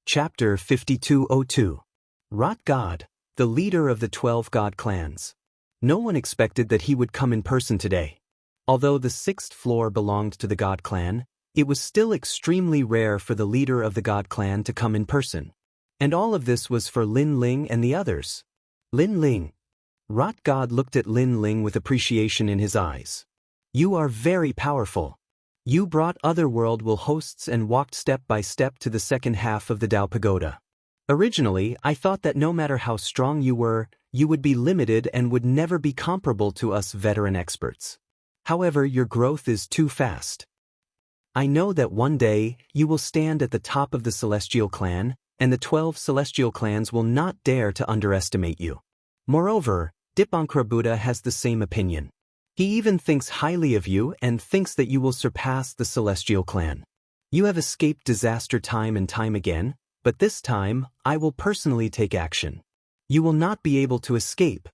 Chapter 5202. Rot God, the leader of the 12 God clans. No one expected that he would come in person today. Although the 6th floor belonged to the God clan, it was still extremely rare for the leader of the God clan to come in person. And all of this was for Lin Ling and the others. Lin Ling. Rot God looked at Lin Ling with appreciation in his eyes. You are very powerful. You brought otherworld will hosts and walked step by step to the second half of the Dao Pagoda. Originally, I thought that no matter how strong you were, you would be limited and would never be comparable to us veteran experts. However, your growth is too fast. I know that one day, you will stand at the top of the Celestial Clan, and the 12 Celestial Clans will not dare to underestimate you. Moreover, Dipankara Buddha has the same opinion. He even thinks highly of you and thinks that you will surpass the Celestial Clan. You have escaped disaster time and time again, but this time, I will personally take action. You will not be able to escape.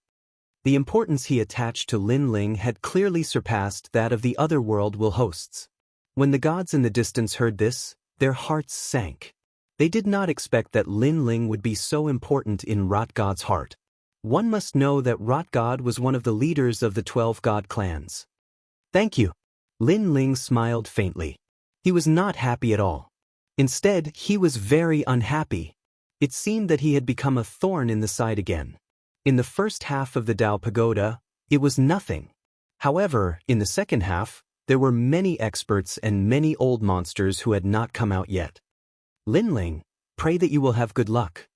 The importance he attached to Lin Ling had clearly surpassed that of the other world will hosts. When the gods in the distance heard this, their hearts sank. They did not expect that Lin Ling would be so important in Rot God's heart. One must know that Rot God was one of the leaders of the 12 God clans. Thank you. Lin Ling smiled faintly. He was not happy at all. Instead, he was very unhappy. It seemed that he had become a thorn in the side again. In the first half of the Dao Pagoda, it was nothing. However, in the second half, there were many experts and many old monsters who had not come out yet. Lin Ling, pray that you will have good luck.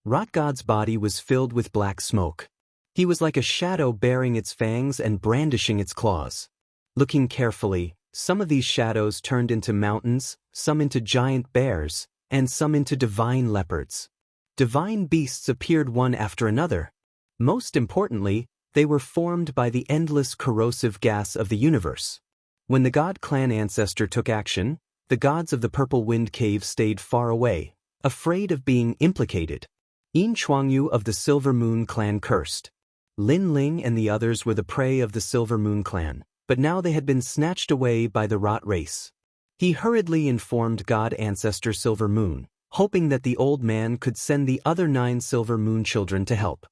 Rot God's body was filled with black smoke. He was like a shadow bearing its fangs and brandishing its claws. Looking carefully, some of these shadows turned into mountains, some into giant bears, and some into divine leopards. Divine beasts appeared one after another. Most importantly, they were formed by the endless corrosive gas of the universe. When the God clan ancestor took action, the gods of the Purple Wind Cave stayed far away, afraid of being implicated. Yin Chuangyu of the Silver Moon Clan cursed. Lin Ling and the others were the prey of the Silver Moon Clan, but now they had been snatched away by the Rot race. He hurriedly informed God Ancestor Silver Moon, hoping that the old man could send the other 9 Silver Moon children to help.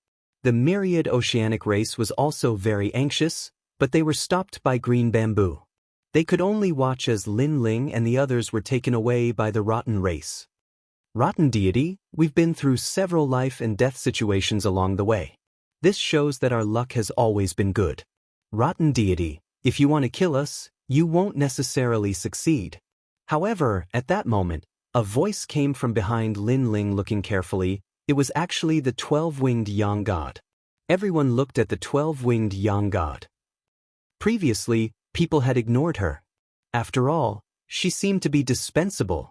The myriad oceanic race was also very anxious, but they were stopped by Green Bamboo. They could only watch as Lin Ling and the others were taken away by the Rotten race. Rotten deity, we've been through several life and death situations along the way. This shows that our luck has always been good. Rotten deity, if you want to kill us, you won't necessarily succeed. However, at that moment, a voice came from behind Lin Ling. Looking carefully, it was actually the 12-winged Yang God. Everyone looked at the 12-winged Yang God. Previously, people had ignored her. After all, she seemed to be dispensable.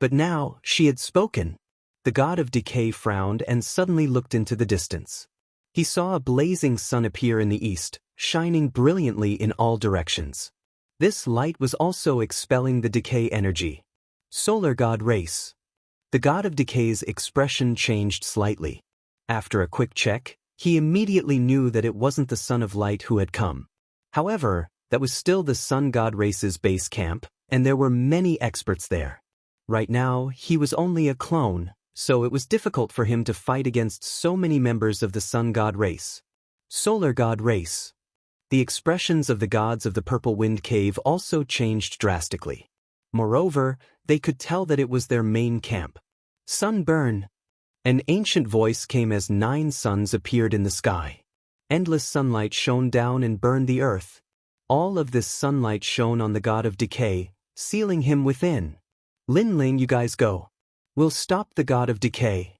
But now, she had spoken. The god of decay frowned and suddenly looked into the distance. He saw a blazing sun appear in the east, shining brilliantly in all directions. This light was also expelling the decay energy. Solar God race. The god of decay's expression changed slightly. After a quick check, he immediately knew that it wasn't the son of light who had come. However, that was still the sun god race's base camp, and there were many experts there. Right now, he was only a clone, so it was difficult for him to fight against so many members of the Sun God race. Solar God race. The expressions of the gods of the Purple Wind Cave also changed drastically. Moreover, they could tell that it was their main camp. Sunburn. An ancient voice came as 9 suns appeared in the sky. Endless sunlight shone down and burned the earth. All of this sunlight shone on the god of decay, sealing him within. Lin Ling, you guys go. We'll stop the god of decay.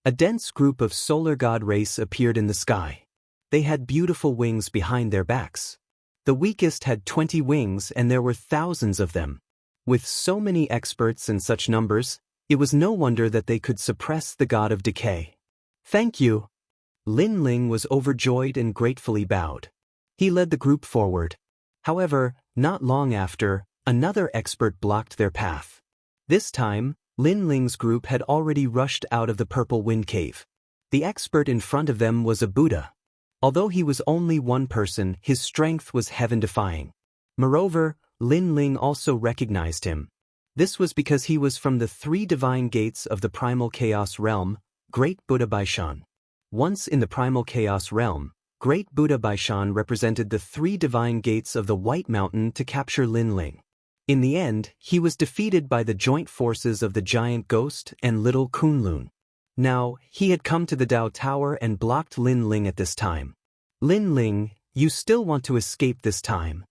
A dense group of solar god race appeared in the sky. They had beautiful wings behind their backs. The weakest had 20 wings and there were thousands of them. With so many experts and such numbers, it was no wonder that they could suppress the god of decay. Thank you. Lin Ling was overjoyed and gratefully bowed. He led the group forward. However, not long after, another expert blocked their path. This time, Lin Ling's group had already rushed out of the Purple Wind Cave. The expert in front of them was a Buddha. Although he was only one person, his strength was heaven-defying. Moreover, Lin Ling also recognized him. This was because he was from the three divine gates of the primal chaos realm, Great Buddha Baishan. Once in the primal chaos realm, Great Buddha Baishan represented the three divine gates of the White Mountain to capture Lin Ling. In the end, he was defeated by the joint forces of the giant ghost and little Kunlun. Now, he had come to the Dao Tower and blocked Lin Ling at this time. Lin Ling, you still want to escape this time.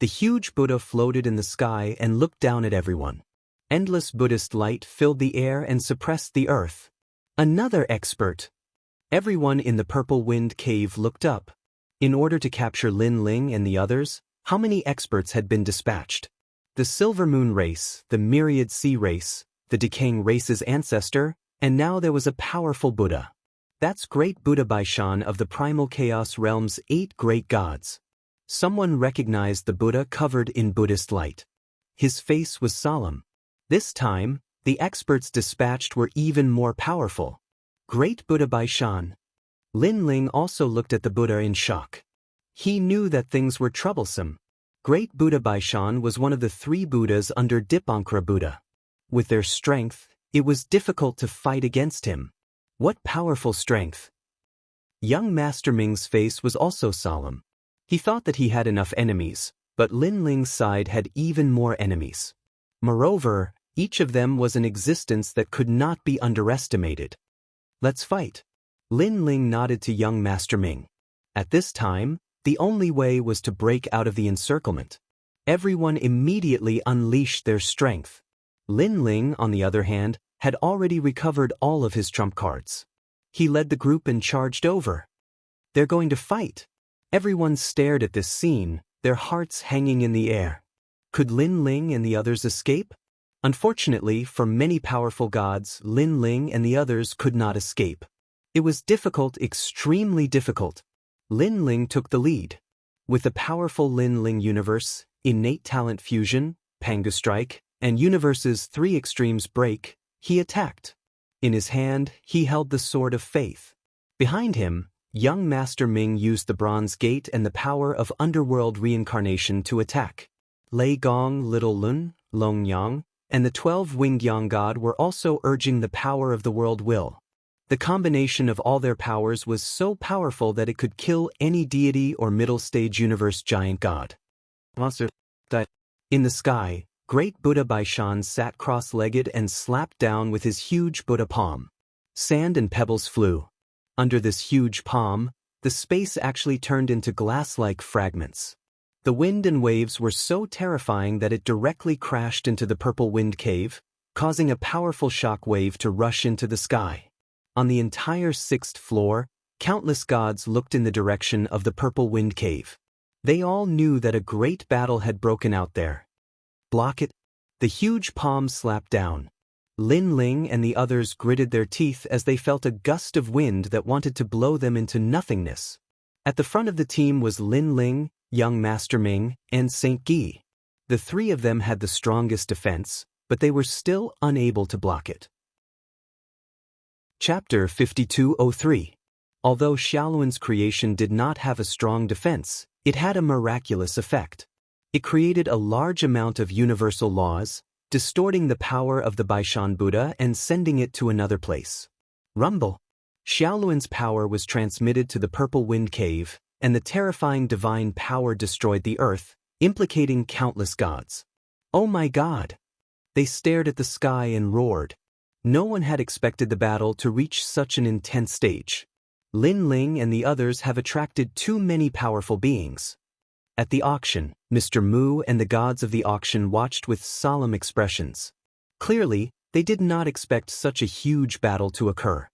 The huge Buddha floated in the sky and looked down at everyone. Endless Buddhist light filled the air and suppressed the earth. Another expert. Everyone in the Purple Wind Cave looked up. In order to capture Lin Ling and the others, how many experts had been dispatched? The Silver Moon race, the Myriad Sea race, the Decaying race's ancestor, and now there was a powerful Buddha. That's Great Buddha Baishan of the Primal Chaos Realm's 8 great gods. Someone recognized the Buddha covered in Buddhist light. His face was solemn. This time, the experts dispatched were even more powerful. Great Buddha Baishan. Lin Ling also looked at the Buddha in shock. He knew that things were troublesome. Great Buddha Baishan was one of the 3 Buddhas under Dipankara Buddha. With their strength, it was difficult to fight against him. What powerful strength! Young Master Ming's face was also solemn. He thought that he had enough enemies, but Lin Ling's side had even more enemies. Moreover, each of them was an existence that could not be underestimated. Let's fight. Lin Ling nodded to young Master Ming. At this time, the only way was to break out of the encirclement. Everyone immediately unleashed their strength. Lin Ling, on the other hand, had already recovered all of his trump cards. He led the group and charged over. They're going to fight. Everyone stared at this scene, their hearts hanging in the air. Could Lin Ling and the others escape? Unfortunately, for many powerful gods, Lin Ling and the others could not escape. It was difficult, extremely difficult. Lin Ling took the lead. With the powerful Lin Ling universe, innate talent fusion, Panga Strike, and universe's 3 extremes break, he attacked. In his hand, he held the Sword of Faith. Behind him, young Master Ming used the Bronze Gate and the power of underworld reincarnation to attack. Lei Gong, Little Lun, Long Yang, and the 12 Winged Yang God were also urging the power of the world will. The combination of all their powers was so powerful that it could kill any deity or middle-stage universe giant god. In the sky, Great Buddha Baishan sat cross-legged and slapped down with his huge Buddha palm. Sand and pebbles flew. Under this huge palm, the space actually turned into glass-like fragments. The wind and waves were so terrifying that it directly crashed into the Purple Wind Cave, causing a powerful shock wave to rush into the sky. On the entire 6th floor, countless gods looked in the direction of the Purple Wind Cave. They all knew that a great battle had broken out there. Block it. The huge palm slapped down. Lin Ling and the others gritted their teeth as they felt a gust of wind that wanted to blow them into nothingness. At the front of the team was Lin Ling, young Master Ming, and Saint Gi. The 3 of them had the strongest defense, but they were still unable to block it. Chapter 5203. Although Xiaoluan's creation did not have a strong defense, it had a miraculous effect. It created a large amount of universal laws, distorting the power of the Baishan Buddha and sending it to another place. Rumble. Xiaoluan's power was transmitted to the Purple Wind Cave, and the terrifying divine power destroyed the earth, implicating countless gods. Oh my God! They stared at the sky and roared. No one had expected the battle to reach such an intense stage. Lin Ling and the others have attracted too many powerful beings. At the auction, Mr. Mu and the gods of the auction watched with solemn expressions. Clearly, they did not expect such a huge battle to occur.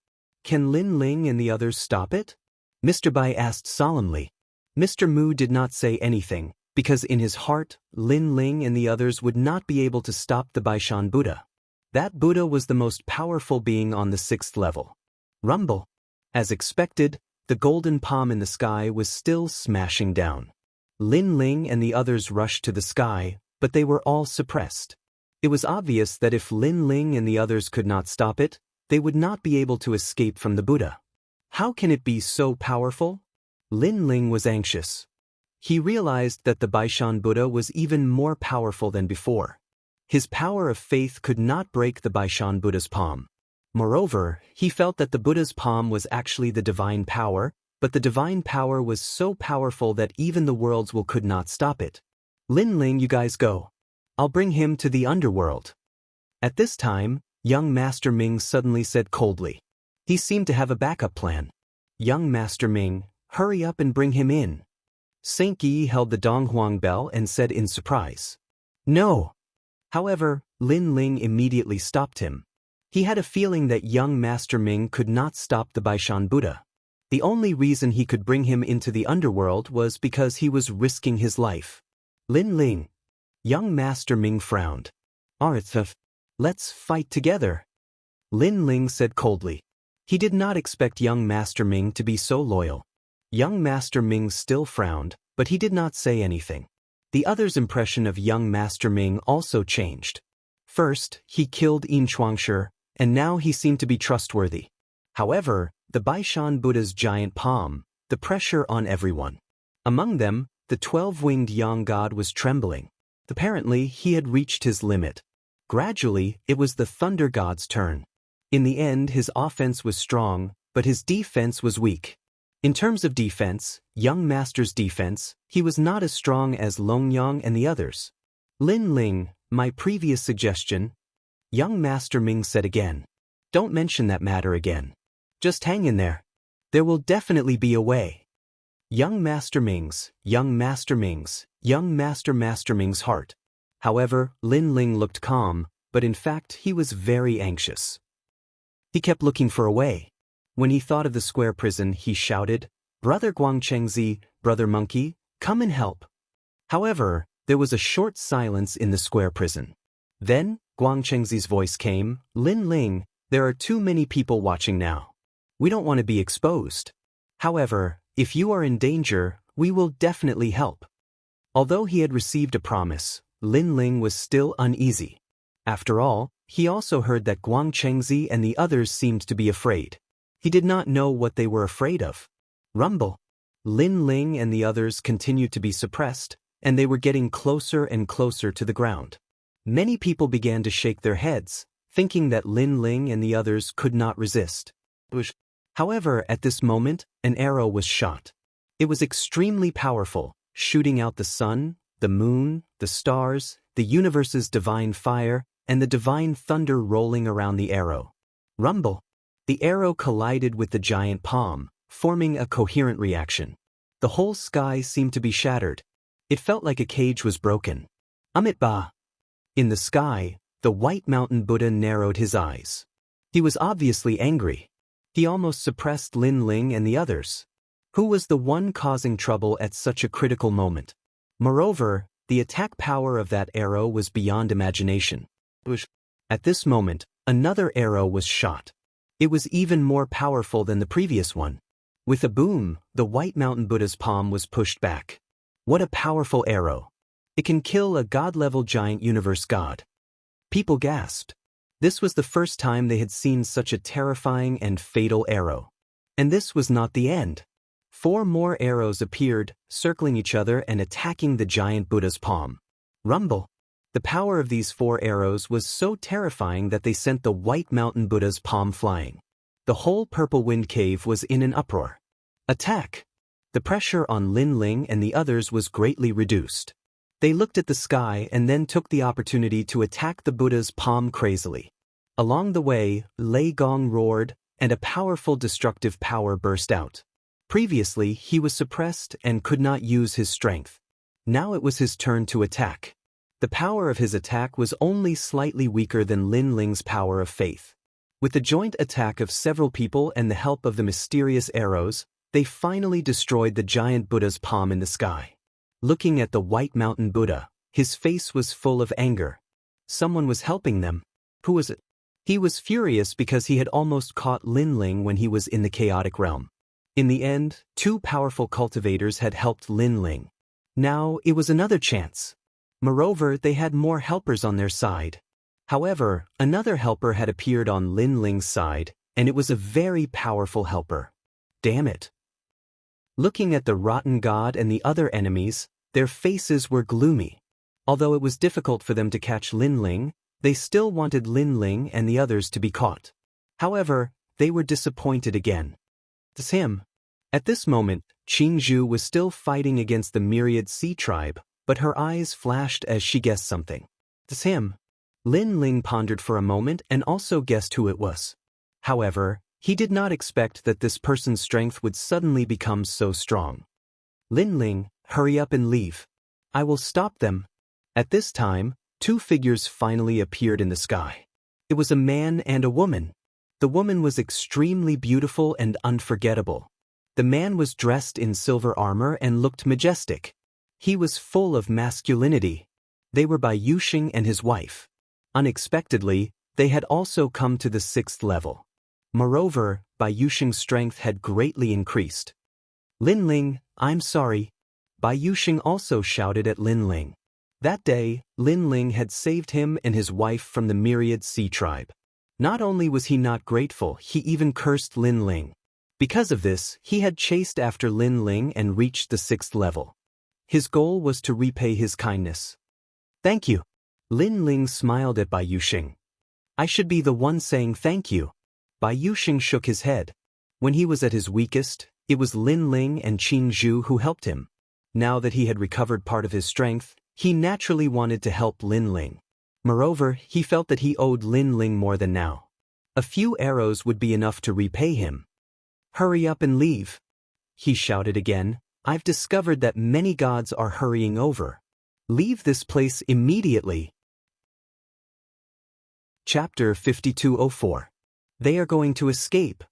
Can Lin Ling and the others stop it? Mr. Bai asked solemnly. Mr. Mu did not say anything, because in his heart, Lin Ling and the others would not be able to stop the Baishan Buddha. That Buddha was the most powerful being on the 6th level. Rumble. As expected, the golden palm in the sky was still smashing down. Lin Ling and the others rushed to the sky, but they were all suppressed. It was obvious that if Lin Ling and the others could not stop it, they would not be able to escape from the Buddha. How can it be so powerful? Lin Ling was anxious. He realized that the Baishan Buddha was even more powerful than before. His power of faith could not break the Baishan Buddha's palm. Moreover, he felt that the Buddha's palm was actually the divine power, but the divine power was so powerful that even the world's will could not stop it. Lin Ling, you guys go. I'll bring him to the underworld. At this time, young Master Ming suddenly said coldly. He seemed to have a backup plan. Young Master Ming, hurry up and bring him in. Saint Yi held the Donghuang bell and said in surprise. No. However, Lin Ling immediately stopped him. He had a feeling that young Master Ming could not stop the Baishan Buddha. The only reason he could bring him into the underworld was because he was risking his life. Lin Ling. Young Master Ming frowned. Arthur, let's fight together. Lin Ling said coldly. He did not expect young Master Ming to be so loyal. Young Master Ming still frowned, but he did not say anything. The other's impression of young Master Ming also changed. First, he killed Yin Chuangshi, and now he seemed to be trustworthy. However, the Baishan Buddha's giant palm, the pressure on everyone. Among them, the 12-winged young god was trembling. Apparently, he had reached his limit. Gradually, it was the thunder god's turn. In the end, his offense was strong, but his defense was weak. In terms of defense, young master's defense, he was not as strong as Longyang and the others. Lin Ling, my previous suggestion. Young Master Ming said again. Don't mention that matter again. Just hang in there. There will definitely be a way. Young Master Ming's heart. However, Lin Ling looked calm, but in fact he was very anxious. He kept looking for a way. When he thought of the square prison, he shouted, Brother Guangchengzi, Brother Monkey, come and help. However, there was a short silence in the square prison. Then, Guangchengzi's voice came, Lin Ling, there are too many people watching now. We don't want to be exposed. However, if you are in danger, we will definitely help. Although he had received a promise, Lin Ling was still uneasy. After all, he also heard that Guangchengzi and the others seemed to be afraid. He did not know what they were afraid of. Rumble. Lin Ling and the others continued to be suppressed, and they were getting closer and closer to the ground. Many people began to shake their heads, thinking that Lin Ling and the others could not resist. However, at this moment, an arrow was shot. It was extremely powerful, shooting out the sun, the moon, the stars, the universe's divine fire, and the divine thunder rolling around the arrow. Rumble. The arrow collided with the giant palm, forming a coherent reaction. The whole sky seemed to be shattered. It felt like a cage was broken. Amitabha. In the sky, the White Mountain Buddha narrowed his eyes. He was obviously angry. He almost suppressed Lin Ling and the others. Who was the one causing trouble at such a critical moment? Moreover, the attack power of that arrow was beyond imagination. At this moment, another arrow was shot. It was even more powerful than the previous one. With a boom, the White Mountain Buddha's palm was pushed back. What a powerful arrow! It can kill a god-level giant universe god. People gasped. This was the first time they had seen such a terrifying and fatal arrow. And this was not the end. 4 more arrows appeared, circling each other and attacking the giant Buddha's palm. Rumble. The power of these 4 arrows was so terrifying that they sent the White Mountain Buddha's palm flying. The whole Purple Wind Cave was in an uproar. Attack! The pressure on Lin Ling and the others was greatly reduced. They looked at the sky and then took the opportunity to attack the Buddha's palm crazily. Along the way, Lei Gong roared, and a powerful destructive power burst out. Previously, he was suppressed and could not use his strength. Now it was his turn to attack. The power of his attack was only slightly weaker than Lin Ling's power of faith. With the joint attack of several people and the help of the mysterious arrows, they finally destroyed the giant Buddha's palm in the sky. Looking at the White Mountain Buddha, his face was full of anger. Someone was helping them. Who was it? He was furious because he had almost caught Lin Ling when he was in the chaotic realm. In the end, 2 powerful cultivators had helped Lin Ling. Now it was another chance. Moreover, they had more helpers on their side. However, another helper had appeared on Lin Ling's side, and it was a very powerful helper. Damn it. Looking at the rotten god and the other enemies, their faces were gloomy. Although it was difficult for them to catch Lin Ling, they still wanted Lin Ling and the others to be caught. However, they were disappointed again. It's him. At this moment, Qing Zhu was still fighting against the myriad sea tribe, but her eyes flashed as she guessed something. It's him. Lin Ling pondered for a moment and also guessed who it was. However, he did not expect that this person's strength would suddenly become so strong. Lin Ling, hurry up and leave. I will stop them. At this time, two figures finally appeared in the sky. It was a man and a woman. The woman was extremely beautiful and unforgettable. The man was dressed in silver armor and looked majestic. He was full of masculinity. They were by Yuxing and his wife. Unexpectedly, they had also come to the 6th level. Moreover, Bai Yuxing's strength had greatly increased. Lin Ling, I'm sorry. Bai Yuxing also shouted at Lin Ling. That day, Lin Ling had saved him and his wife from the myriad sea tribe. Not only was he not grateful, he even cursed Lin Ling. Because of this, he had chased after Lin Ling and reached the 6th level. His goal was to repay his kindness. Thank you. Lin Ling smiled at Bai Yuxing. I should be the one saying thank you. Bai Yuxing shook his head. When he was at his weakest, it was Lin Ling and Qing Zhu who helped him. Now that he had recovered part of his strength, he naturally wanted to help Lin Ling. Moreover, he felt that he owed Lin Ling more than now. A few arrows would be enough to repay him. Hurry up and leave. He shouted again. I've discovered that many gods are hurrying over. Leave this place immediately. Chapter 5204. They are going to escape.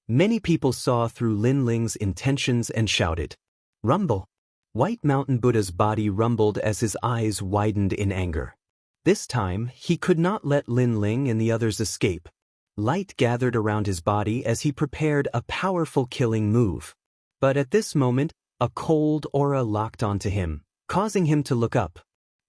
Many people saw through Lin Ling's intentions and shouted. Rumble. White Mountain Buddha's body rumbled as his eyes widened in anger. This time, he could not let Lin Ling and the others escape. Light gathered around his body as he prepared a powerful killing move. But at this moment, a cold aura locked onto him, causing him to look up.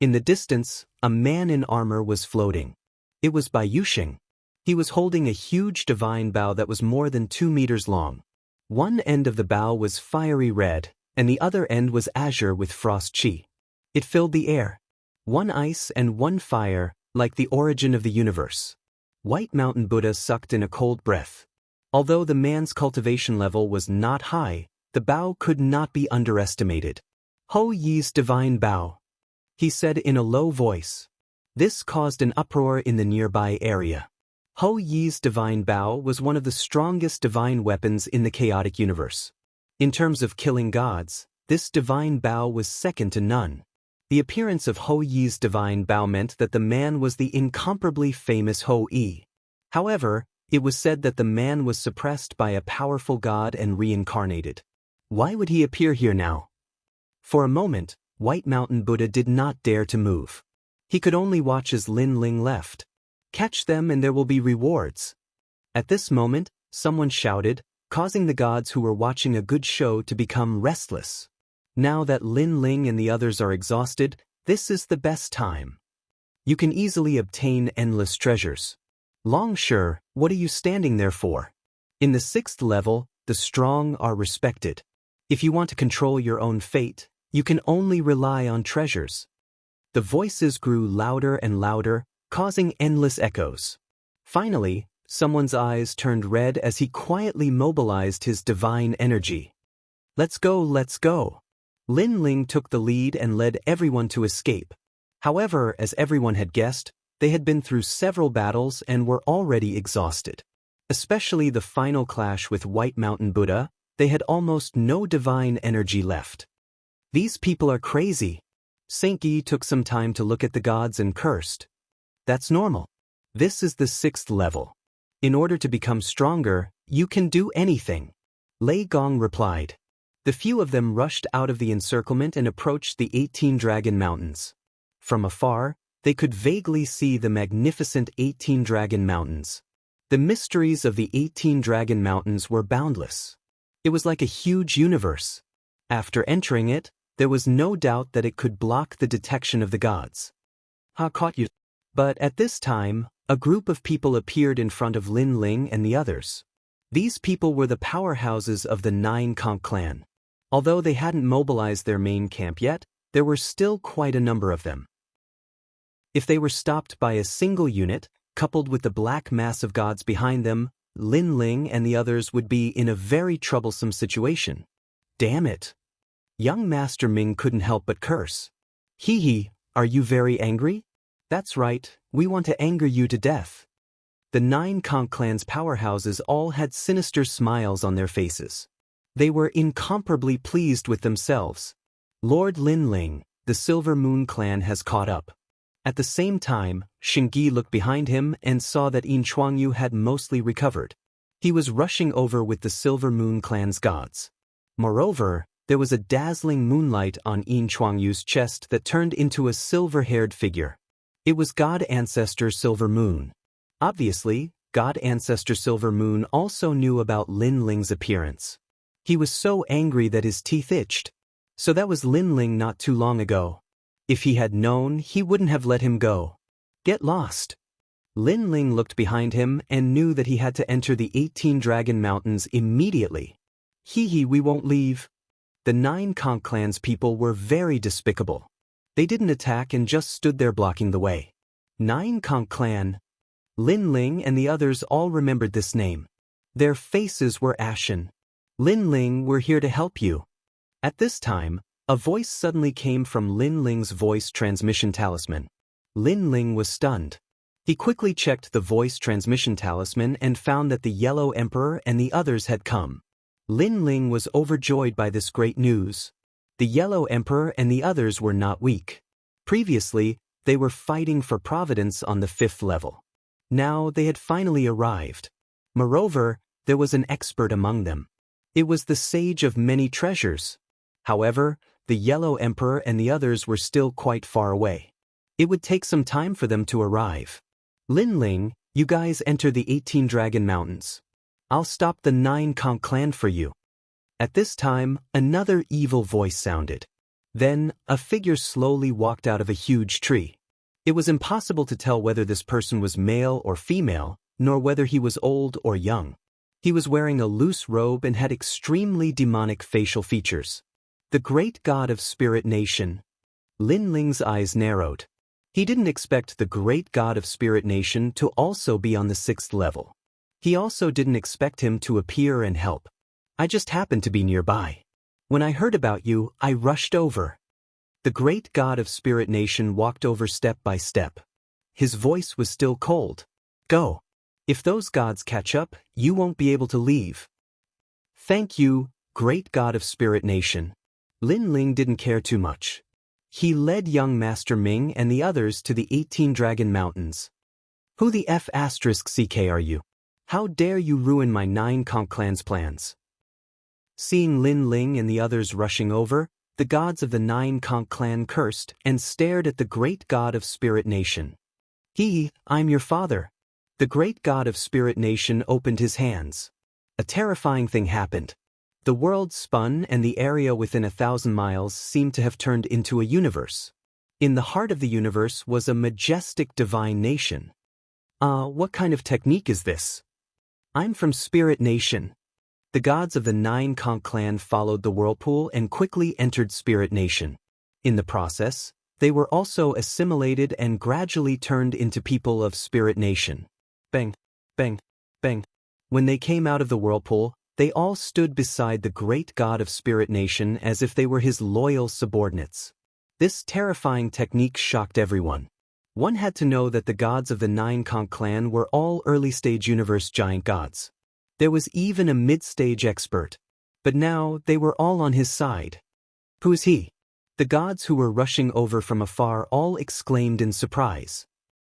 In the distance, a man in armor was floating. It was Bai Yuxing. He was holding a huge divine bow that was more than 2 meters long. One end of the bow was fiery red, and the other end was azure with frost chi. It filled the air. One ice and one fire, like the origin of the universe. White Mountain Buddha sucked in a cold breath. Although the man's cultivation level was not high, the bow could not be underestimated. Ho Yi's divine bow, he said in a low voice. This caused an uproar in the nearby area. Ho Yi's divine bow was one of the strongest divine weapons in the chaotic universe. In terms of killing gods, this divine bow was second to none. The appearance of Ho Yi's divine bow meant that the man was the incomparably famous Ho Yi. However, it was said that the man was suppressed by a powerful god and reincarnated. Why would he appear here now? For a moment, White Mountain Buddha did not dare to move. He could only watch as Lin Ling left. Catch them and there will be rewards. At this moment, someone shouted, causing the gods who were watching a good show to become restless. Now that Lin Ling and the others are exhausted, this is the best time. You can easily obtain endless treasures. Longsure, what are you standing there for? In the 6th level, the strong are respected. If you want to control your own fate, you can only rely on treasures. The voices grew louder and louder, causing endless echoes. Finally, someone's eyes turned red as he quietly mobilized his divine energy. Let's go, let's go. Lin Ling took the lead and led everyone to escape. However, as everyone had guessed, they had been through several battles and were already exhausted. Especially the final clash with White Mountain Buddha, they had almost no divine energy left. These people are crazy. Saint Yi took some time to look at the gods and cursed. That's normal. This is the 6th level. In order to become stronger, you can do anything. Lei Gong replied. The few of them rushed out of the encirclement and approached the 18 Dragon Mountains. From afar, they could vaguely see the magnificent 18 Dragon Mountains. The mysteries of the 18 Dragon Mountains were boundless. It was like a huge universe. After entering it, there was no doubt that it could block the detection of the gods. Ha caught you. But at this time, a group of people appeared in front of Lin Ling and the others. These people were the powerhouses of the 9 Conch clan. Although they hadn't mobilized their main camp yet, there were still quite a number of them. If they were stopped by a single unit, coupled with the black mass of gods behind them, Lin Ling and the others would be in a very troublesome situation. Damn it. Young Master Ming couldn't help but curse. Hee hee, are you very angry? That's right, we want to anger you to death. The 9 Conk clan's powerhouses all had sinister smiles on their faces. They were incomparably pleased with themselves. Lord Lin Ling, the Silver Moon clan has caught up. At the same time, Xingyi looked behind him and saw that Yin Chuangyu had mostly recovered. He was rushing over with the Silver Moon clan's gods. Moreover, there was a dazzling moonlight on Yin Chuangyu's chest that turned into a silver-haired figure. It was God Ancestor Silver Moon. Obviously, God Ancestor Silver Moon also knew about Lin Ling's appearance. He was so angry that his teeth itched. So that was Lin Ling not too long ago. If he had known, he wouldn't have let him go. Get lost. Lin Ling looked behind him and knew that he had to enter the 18 Dragon Mountains immediately. Hee hee, we won't leave. The 9 Conk clan's people were very despicable. They didn't attack and just stood there blocking the way. 9 Conk clan. Lin Ling and the others all remembered this name. Their faces were ashen. Lin Ling, we're here to help you. At this time, a voice suddenly came from Lin Ling's voice transmission talisman. Lin Ling was stunned. He quickly checked the voice transmission talisman and found that the Yellow Emperor and the others had come. Lin Ling was overjoyed by this great news. The Yellow Emperor and the others were not weak. Previously, they were fighting for Providence on the 5th level. Now they had finally arrived. Moreover, there was an expert among them. It was the Sage of Many Treasures. However, the Yellow Emperor and the others were still quite far away. It would take some time for them to arrive. Lin Ling, you guys enter the 18 Dragon Mountains. I'll stop the 9 Conk clan for you. At this time, another evil voice sounded. Then, a figure slowly walked out of a huge tree. It was impossible to tell whether this person was male or female, nor whether he was old or young. He was wearing a loose robe and had extremely demonic facial features. The great god of Spirit Nation. Lin Ling's eyes narrowed. He didn't expect the great god of Spirit Nation to also be on the 6th level. He also didn't expect him to appear and help. I just happened to be nearby. When I heard about you, I rushed over. The great god of Spirit Nation walked over step by step. His voice was still cold. Go. If those gods catch up, you won't be able to leave. Thank you, great god of Spirit Nation. Lin Ling didn't care too much. He led young Master Ming and the others to the 18 Dragon Mountains. Who the F***ck are you? How dare you ruin my 9 Conk clan's plans? Seeing Lin Ling and the others rushing over, the gods of the 9 Conk clan cursed and stared at the great god of Spirit Nation. I'm your father. The great god of Spirit Nation opened his hands. A terrifying thing happened. The world spun and the area within 1,000 miles seemed to have turned into a universe. In the heart of the universe was a majestic divine nation. What kind of technique is this? I'm from Spirit Nation. The gods of the 9 Conk clan followed the whirlpool and quickly entered Spirit Nation. In the process, they were also assimilated and gradually turned into people of Spirit Nation. Bang, bang, bang. When they came out of the whirlpool, they all stood beside the great god of Spirit Nation as if they were his loyal subordinates. This terrifying technique shocked everyone. One had to know that the gods of the 9 Conk clan were all early-stage universe giant gods. There was even a mid-stage expert. But now they were all on his side. Who is he? The gods who were rushing over from afar all exclaimed in surprise.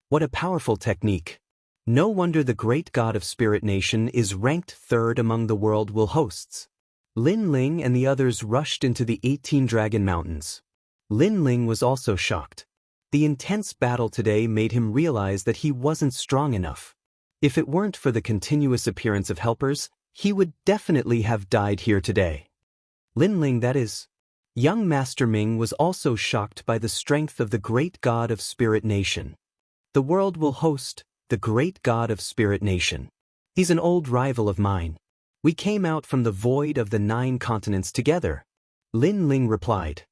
What a powerful technique. No wonder the great god of Spirit Nation is ranked 3rd among the world will hosts. Lin Ling and the others rushed into the 18 Dragon Mountains. Lin Ling was also shocked. The intense battle today made him realize that he wasn't strong enough. If it weren't for the continuous appearance of helpers, he would definitely have died here today. Lin Ling, that is. Young Master Ming was also shocked by the strength of the great god of Spirit Nation. The world will host the great god of Spirit Nation. He's an old rival of mine. We came out from the void of the 9 continents together. Lin Ling replied.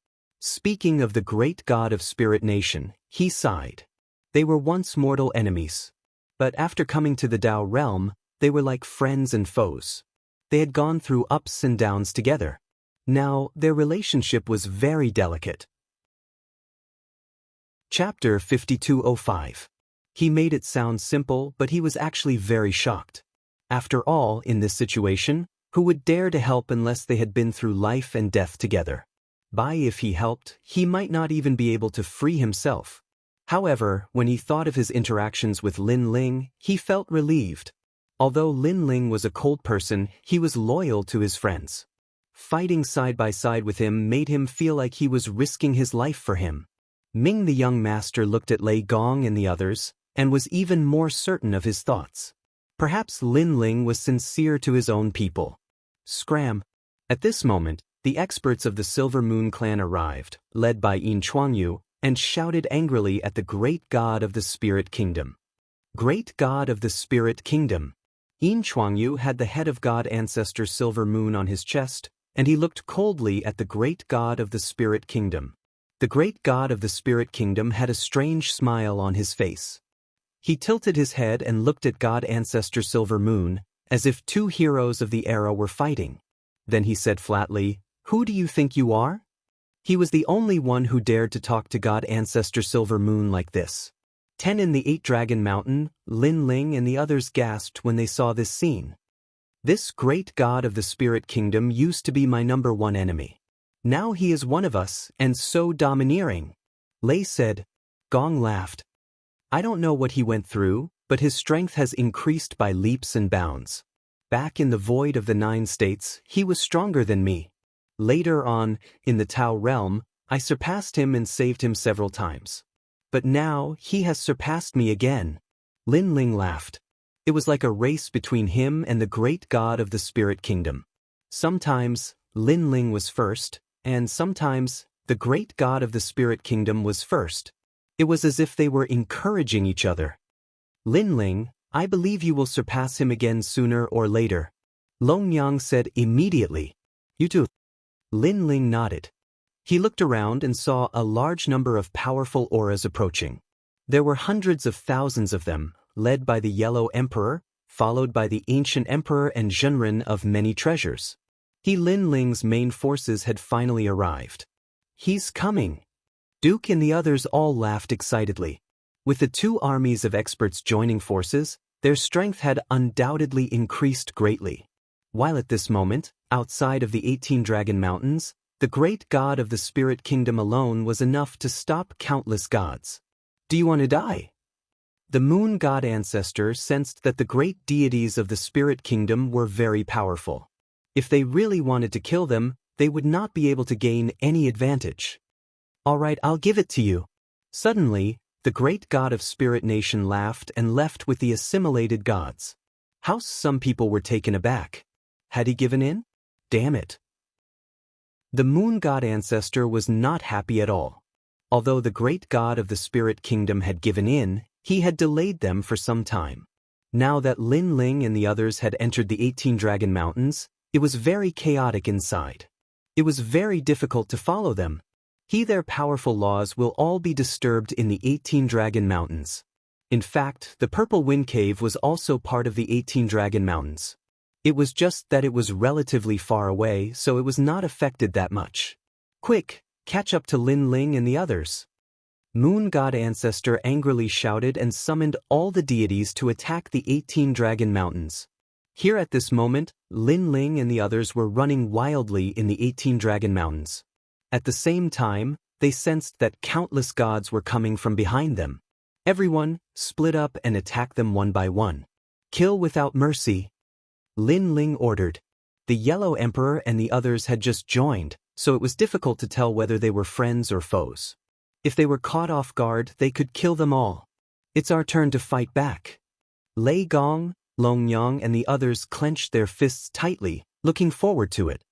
Speaking of the great god of Spirit Nation, he sighed. They were once mortal enemies. But after coming to the Tao realm, they were like friends and foes. They had gone through ups and downs together. Now, their relationship was very delicate. Chapter 5205. He made it sound simple, but he was actually very shocked. After all, in this situation, who would dare to help unless they had been through life and death together? If he helped, he might not even be able to free himself. However, when he thought of his interactions with Lin Ling, he felt relieved. Although Lin Ling was a cold person, he was loyal to his friends. Fighting side by side with him made him feel like he was risking his life for him. Ming the young master looked at Lei Gong and the others, and was even more certain of his thoughts. Perhaps Lin Ling was sincere to his own people. Scram! At this moment, the experts of the Silver Moon clan arrived, led by Yin Chuangyu, and shouted angrily at the great god of the Spirit Kingdom. Great god of the Spirit Kingdom. Yin Chuangyu had the head of God Ancestor Silver Moon on his chest, and he looked coldly at the great god of the Spirit Kingdom. The great god of the Spirit Kingdom had a strange smile on his face. He tilted his head and looked at God Ancestor Silver Moon, as if two heroes of the era were fighting. Then he said flatly, "Who do you think you are?" He was the only one who dared to talk to God Ancestor Silver Moon like this. 10 in the 8 Dragon Mountain, Lin Ling and the others gasped when they saw this scene. This great god of the Spirit Kingdom used to be my #1 enemy. Now he is one of us, and so domineering. Lei said. Gong laughed. I don't know what he went through, but his strength has increased by leaps and bounds. Back in the void of the 9 states, he was stronger than me. Later on, in the Tao realm, I surpassed him and saved him several times. But now, he has surpassed me again. Lin Ling laughed. It was like a race between him and the great god of the Spirit Kingdom. Sometimes, Lin Ling was first, and sometimes, the great god of the Spirit Kingdom was first. It was as if they were encouraging each other. Lin Ling, I believe you will surpass him again sooner or later. Long Yang said immediately. You too. Lin Ling nodded. He looked around and saw a large number of powerful auras approaching. There were hundreds of thousands of them, led by the Yellow Emperor, followed by the Ancient Emperor and Zhenren of many treasures. Lin Ling's main forces had finally arrived. He's coming. Duke and the others all laughed excitedly. With the 2 armies of experts joining forces, their strength had undoubtedly increased greatly. While at this moment, outside of the 18 Dragon Mountains, the great god of the Spirit Kingdom alone was enough to stop countless gods. Do you want to die? The Moon God Ancestor sensed that the great deities of the Spirit Kingdom were very powerful. If they really wanted to kill them, they would not be able to gain any advantage. All right, I'll give it to you. Suddenly, the great god of Spirit Nation laughed and left with the assimilated gods. How some people were taken aback. Had he given in? Damn it. The Moon God Ancestor was not happy at all. Although the great god of the Spirit Kingdom had given in, he had delayed them for some time. Now that Lin Ling and the others had entered the 18 Dragon Mountains, it was very chaotic inside. It was very difficult to follow them. Their powerful laws will all be disturbed in the 18 Dragon Mountains. In fact, the Purple Wind Cave was also part of the 18 Dragon Mountains. It was just that it was relatively far away, so it was not affected that much. Quick, catch up to Lin Ling and the others. Moon God Ancestor angrily shouted and summoned all the deities to attack the 18 Dragon Mountains. Here at this moment, Lin Ling and the others were running wildly in the 18 Dragon Mountains. At the same time, they sensed that countless gods were coming from behind them. Everyone, split up and attack them one by one. Kill without mercy. Lin Ling ordered. The Yellow Emperor and the others had just joined, so it was difficult to tell whether they were friends or foes. If they were caught off guard, they could kill them all. It's our turn to fight back. Lei Gong, Long Yang and the others clenched their fists tightly, looking forward to it.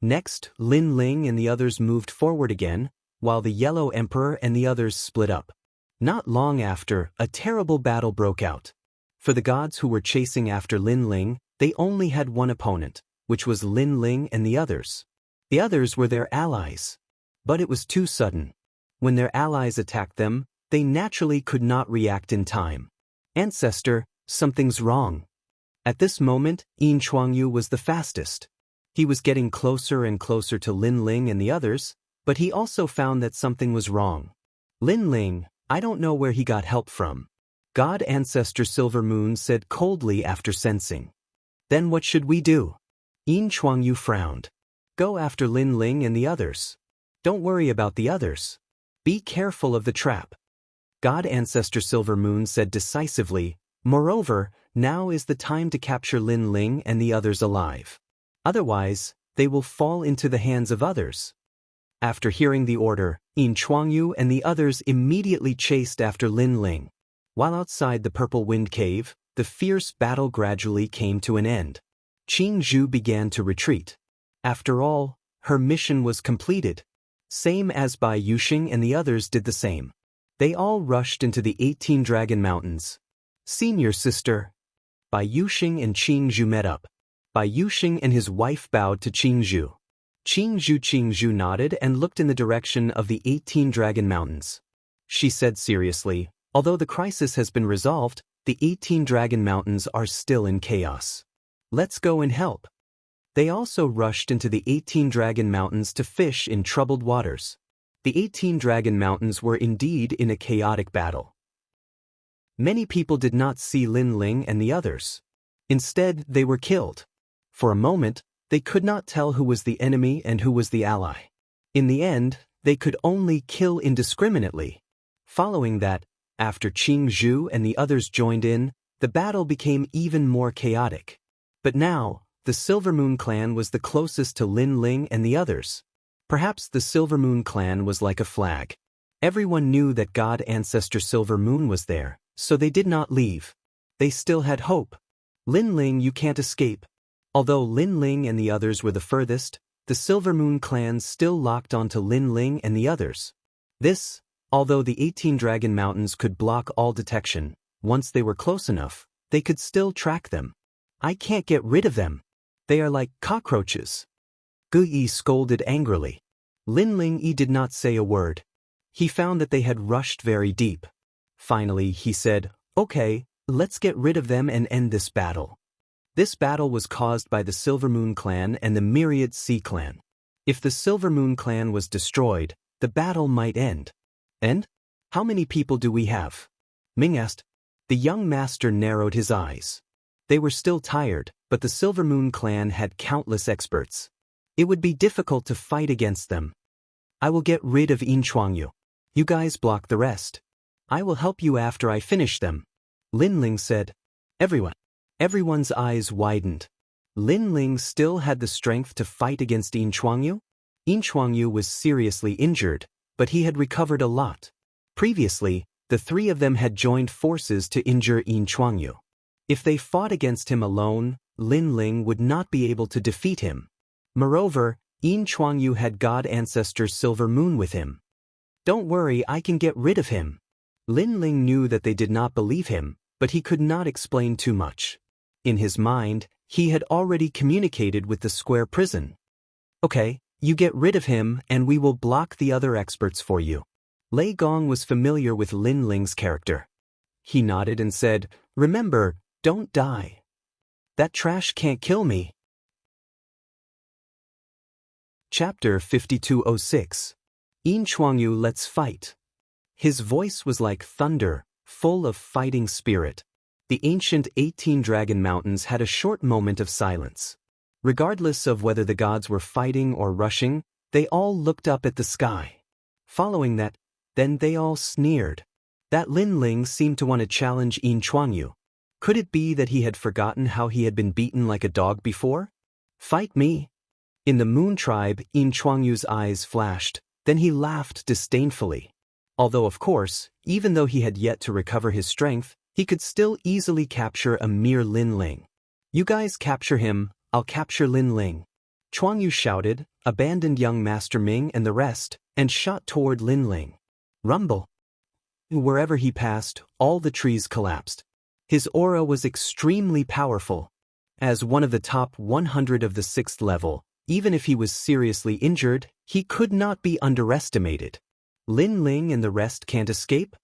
Next, Lin Ling and the others moved forward again, while the Yellow Emperor and the others split up. Not long after, a terrible battle broke out. For the gods who were chasing after Lin Ling, they only had one opponent, which was Lin Ling and the others. The others were their allies. But it was too sudden. When their allies attacked them, They naturally could not react in time. Ancestor, something's wrong. At this moment, Yin Chuangyu was the fastest. He was getting closer and closer to Lin Ling and the others, but he also found that something was wrong. Lin Ling, I don't know where he got help from. God Ancestor Silver Moon said coldly after sensing. Then what should we do? Yin Chuangyu frowned. Go after Lin Ling and the others. Don't worry about the others. Be careful of the trap. God Ancestor Silver Moon said decisively, moreover, now is the time to capture Lin Ling and the others alive. Otherwise, they will fall into the hands of others. After hearing the order, Yin Chuangyu and the others immediately chased after Lin Ling. While outside the Purple Wind Cave, the fierce battle gradually came to an end. Qing Zhu began to retreat. After all, her mission was completed. Same as Bai Yuxing and the others did the same. They all rushed into the 18 Dragon Mountains. Senior sister. Bai Yuxing and Qing Zhu met up. Bai Yuxing and his wife bowed to Qing Zhu. Qing Zhu nodded and looked in the direction of the 18 Dragon Mountains. She said seriously, although the crisis has been resolved, the 18 Dragon Mountains are still in chaos. Let's go and help. They also rushed into the 18 Dragon Mountains to fish in troubled waters. The 18 Dragon Mountains were indeed in a chaotic battle. Many people did not see Lin Ling and the others. Instead, they were killed. For a moment, they could not tell who was the enemy and who was the ally. In the end, they could only kill indiscriminately. Following that, after Qing Zhu and the others joined in, the battle became even more chaotic. But now, the Silver Moon clan was the closest to Lin Ling and the others. Perhaps the Silver Moon clan was like a flag. Everyone knew that God Ancestor Silver Moon was there, so they did not leave. They still had hope. Lin Ling, you can't escape. Although Lin Ling and the others were the furthest, the Silver Moon clan still locked onto Lin Ling and the others. This, although the 18 Dragon Mountains could block all detection, once they were close enough, they could still track them. I can't get rid of them. They are like cockroaches. Gu Yi scolded angrily. Lin Ling Yi did not say a word. He found that they had rushed very deep. Finally, he said, okay, let's get rid of them and end this battle. This battle was caused by the Silver Moon clan and the Myriad Sea clan. If the Silver Moon clan was destroyed, the battle might end. And? How many people do we have? Ming asked. The young master narrowed his eyes. They were still tired, but the Silver Moon clan had countless experts. It would be difficult to fight against them. I will get rid of Yin Chuangyu. You guys block the rest. I will help you after I finish them. Lin Ling said. Everyone's eyes widened. Lin Ling still had the strength to fight against Yin Chuangyu? Yin Chuangyu was seriously injured, but he had recovered a lot. Previously, the three of them had joined forces to injure Yin Chuangyu. If they fought against him alone, Lin Ling would not be able to defeat him. Moreover, Yin Chuangyu had God Ancestor Silver Moon with him. Don't worry, I can get rid of him. Lin Ling knew that they did not believe him, but he could not explain too much. In his mind, he had already communicated with the square prison. Okay, you get rid of him and we will block the other experts for you. Lei Gong was familiar with Lin Ling's character. He nodded and said, remember, don't die. That trash can't kill me. Chapter 5206. Yin Chuangyu, let's fight. His voice was like thunder, full of fighting spirit. The ancient 18 Dragon Mountains had a short moment of silence. Regardless of whether the gods were fighting or rushing, they all looked up at the sky. Following that, then they all sneered. That Lin Ling seemed to want to challenge Yin Chuangyu. Could it be that he had forgotten how he had been beaten like a dog before? Fight me? In the Moon Tribe, Yin Chuangyu's eyes flashed, then he laughed disdainfully. Although of course, even though he had yet to recover his strength, he could still easily capture a mere Lin Ling. You guys capture him, I'll capture Lin Ling. Chuangyu shouted, abandoned young Master Ming and the rest, and shot toward Lin Ling. Rumble. Wherever he passed, all the trees collapsed. His aura was extremely powerful. As one of the top 100 of the 6th level, even if he was seriously injured, he could not be underestimated. Lin Ling and the rest can't escape?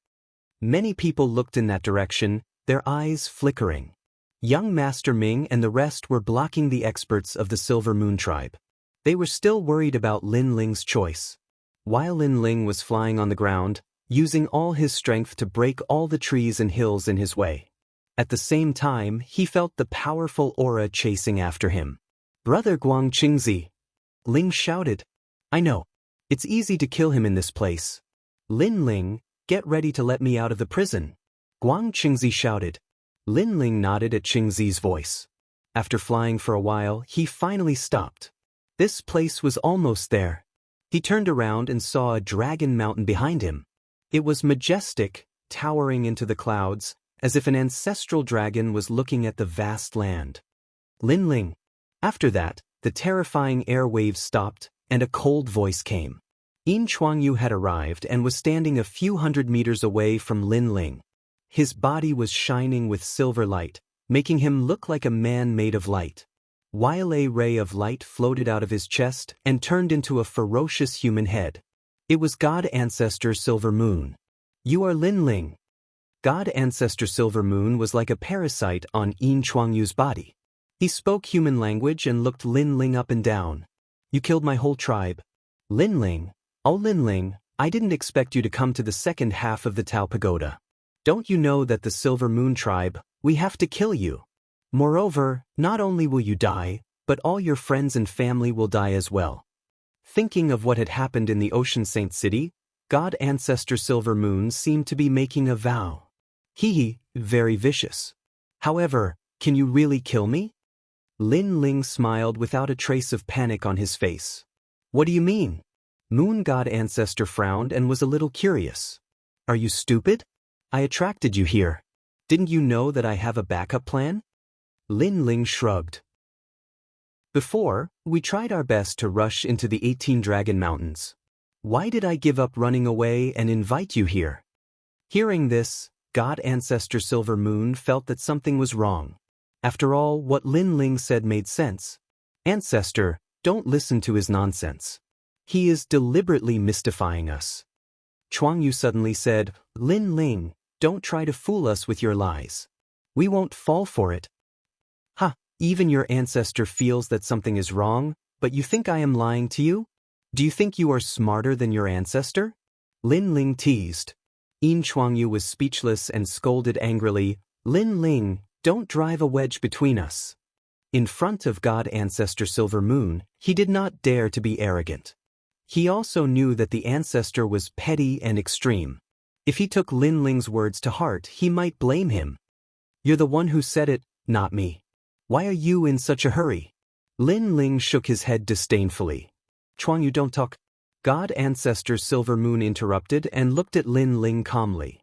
Many people looked in that direction, their eyes flickering. Young Master Ming and the rest were blocking the experts of the Silver Moon tribe. They were still worried about Lin Ling's choice. While Lin Ling was flying on the ground, using all his strength to break all the trees and hills in his way. At the same time, he felt the powerful aura chasing after him. "Brother Guang Qingzi!" Ling shouted. "I know. It's easy to kill him in this place. Lin Ling, get ready to let me out of the prison." Guang Qingzi shouted. Lin Ling nodded at Qingzi's voice. After flying for a while, he finally stopped. This place was almost there. He turned around and saw a dragon mountain behind him. It was majestic, towering into the clouds, as if an ancestral dragon was looking at the vast land. Lin Ling. After that, the terrifying air waves stopped, and a cold voice came. Yin Chuangyu had arrived and was standing a few hundred meters away from Lin Ling. His body was shining with silver light, making him look like a man made of light. While a ray of light floated out of his chest and turned into a ferocious human head. It was God Ancestor Silver Moon. "You are Lin Ling." God Ancestor Silver Moon was like a parasite on Yin Chuangyu's body. He spoke human language and looked Lin Ling up and down. "You killed my whole tribe." "Lin Ling, oh Lin Ling, I didn't expect you to come to the second half of the Tao Pagoda. Don't you know that the Silver Moon tribe, we have to kill you? Moreover, not only will you die, but all your friends and family will die as well." Thinking of what had happened in the Ocean Saint City, God Ancestor Silver Moon seemed to be making a vow. Very vicious. "However, can you really kill me?" Lin Ling smiled without a trace of panic on his face. "What do you mean?" Moon God Ancestor frowned and was a little curious. "Are you stupid? I attracted you here. Didn't you know that I have a backup plan?" Lin Ling shrugged. "Before, we tried our best to rush into the 18 Dragon Mountains. Why did I give up running away and invite you here?" Hearing this, God Ancestor Silver Moon felt that something was wrong. After all, what Lin Ling said made sense. "Ancestor, don't listen to his nonsense. He is deliberately mystifying us." Chuangyu suddenly said, "Lin Ling, don't try to fool us with your lies. We won't fall for it." Even your ancestor feels that something is wrong, but you think I am lying to you? Do you think you are smarter than your ancestor?" Lin Ling teased. Yin Chuangyu was speechless and scolded angrily, "Lin Ling, don't drive a wedge between us." In front of God Ancestor Silver Moon, he did not dare to be arrogant. He also knew that the ancestor was petty and extreme. If he took Lin Ling's words to heart, he might blame him. "You're the one who said it, not me. Why are you in such a hurry?" Lin Ling shook his head disdainfully. "Chuangyu, don't talk." God Ancestor Silver Moon interrupted and looked at Lin Ling calmly.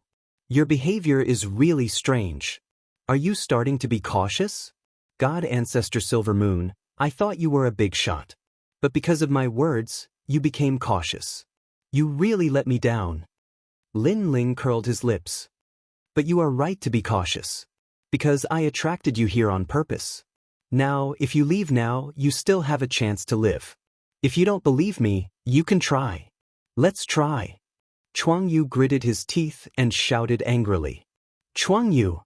"Your behavior is really strange. Are you starting to be cautious?" God Ancestor Silver Moon, I thought you were a big shot. But because of my words, you became cautious. You really let me down." Lin Ling curled his lips. "But you are right to be cautious. Because I attracted you here on purpose. Now, if you leave now, you still have a chance to live. If you don't believe me, you can try. Let's try." Chuangyu gritted his teeth and shouted angrily. "Chuangyu!"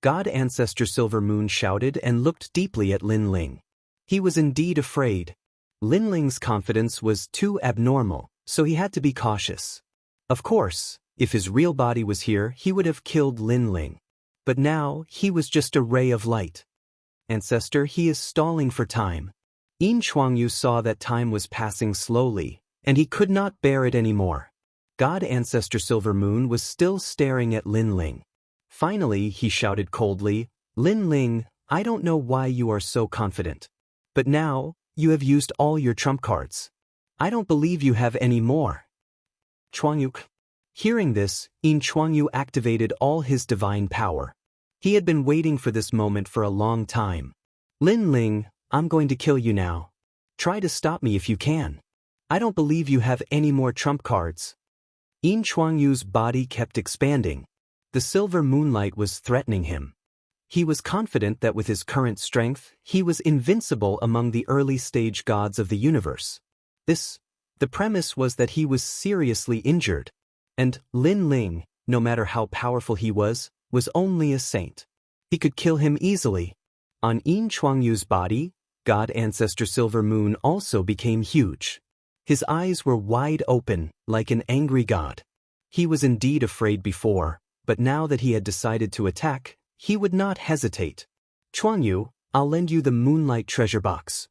God Ancestor Silver Moon shouted and looked deeply at Lin Ling. He was indeed afraid. Lin Ling's confidence was too abnormal, so he had to be cautious. Of course, if his real body was here, he would have killed Lin Ling. But now, he was just a ray of light. "Ancestor, he is stalling for time." Yin Chuangyu saw that time was passing slowly, and he could not bear it anymore. God Ancestor Silver Moon was still staring at Lin Ling. Finally, he shouted coldly, "Lin Ling, I don't know why you are so confident. But now, you have used all your trump cards. I don't believe you have any more." Chuangyu. Hearing this, Yin Chuangyu activated all his divine power. He had been waiting for this moment for a long time. "Lin Ling, I'm going to kill you now. Try to stop me if you can. I don't believe you have any more trump cards." Yin Chuangyu's body kept expanding. The silver moonlight was threatening him. He was confident that with his current strength, he was invincible among the early-stage gods of the universe. The premise was that he was seriously injured. And, "Lin Ling, no matter how powerful he was only a saint. He could kill him easily. On Yin Chuangyu's body, God Ancestor Silver Moon also became huge. His eyes were wide open, like an angry god. He was indeed afraid before, but now that he had decided to attack, he would not hesitate. Chuangyu, I'll lend you the moonlight treasure box.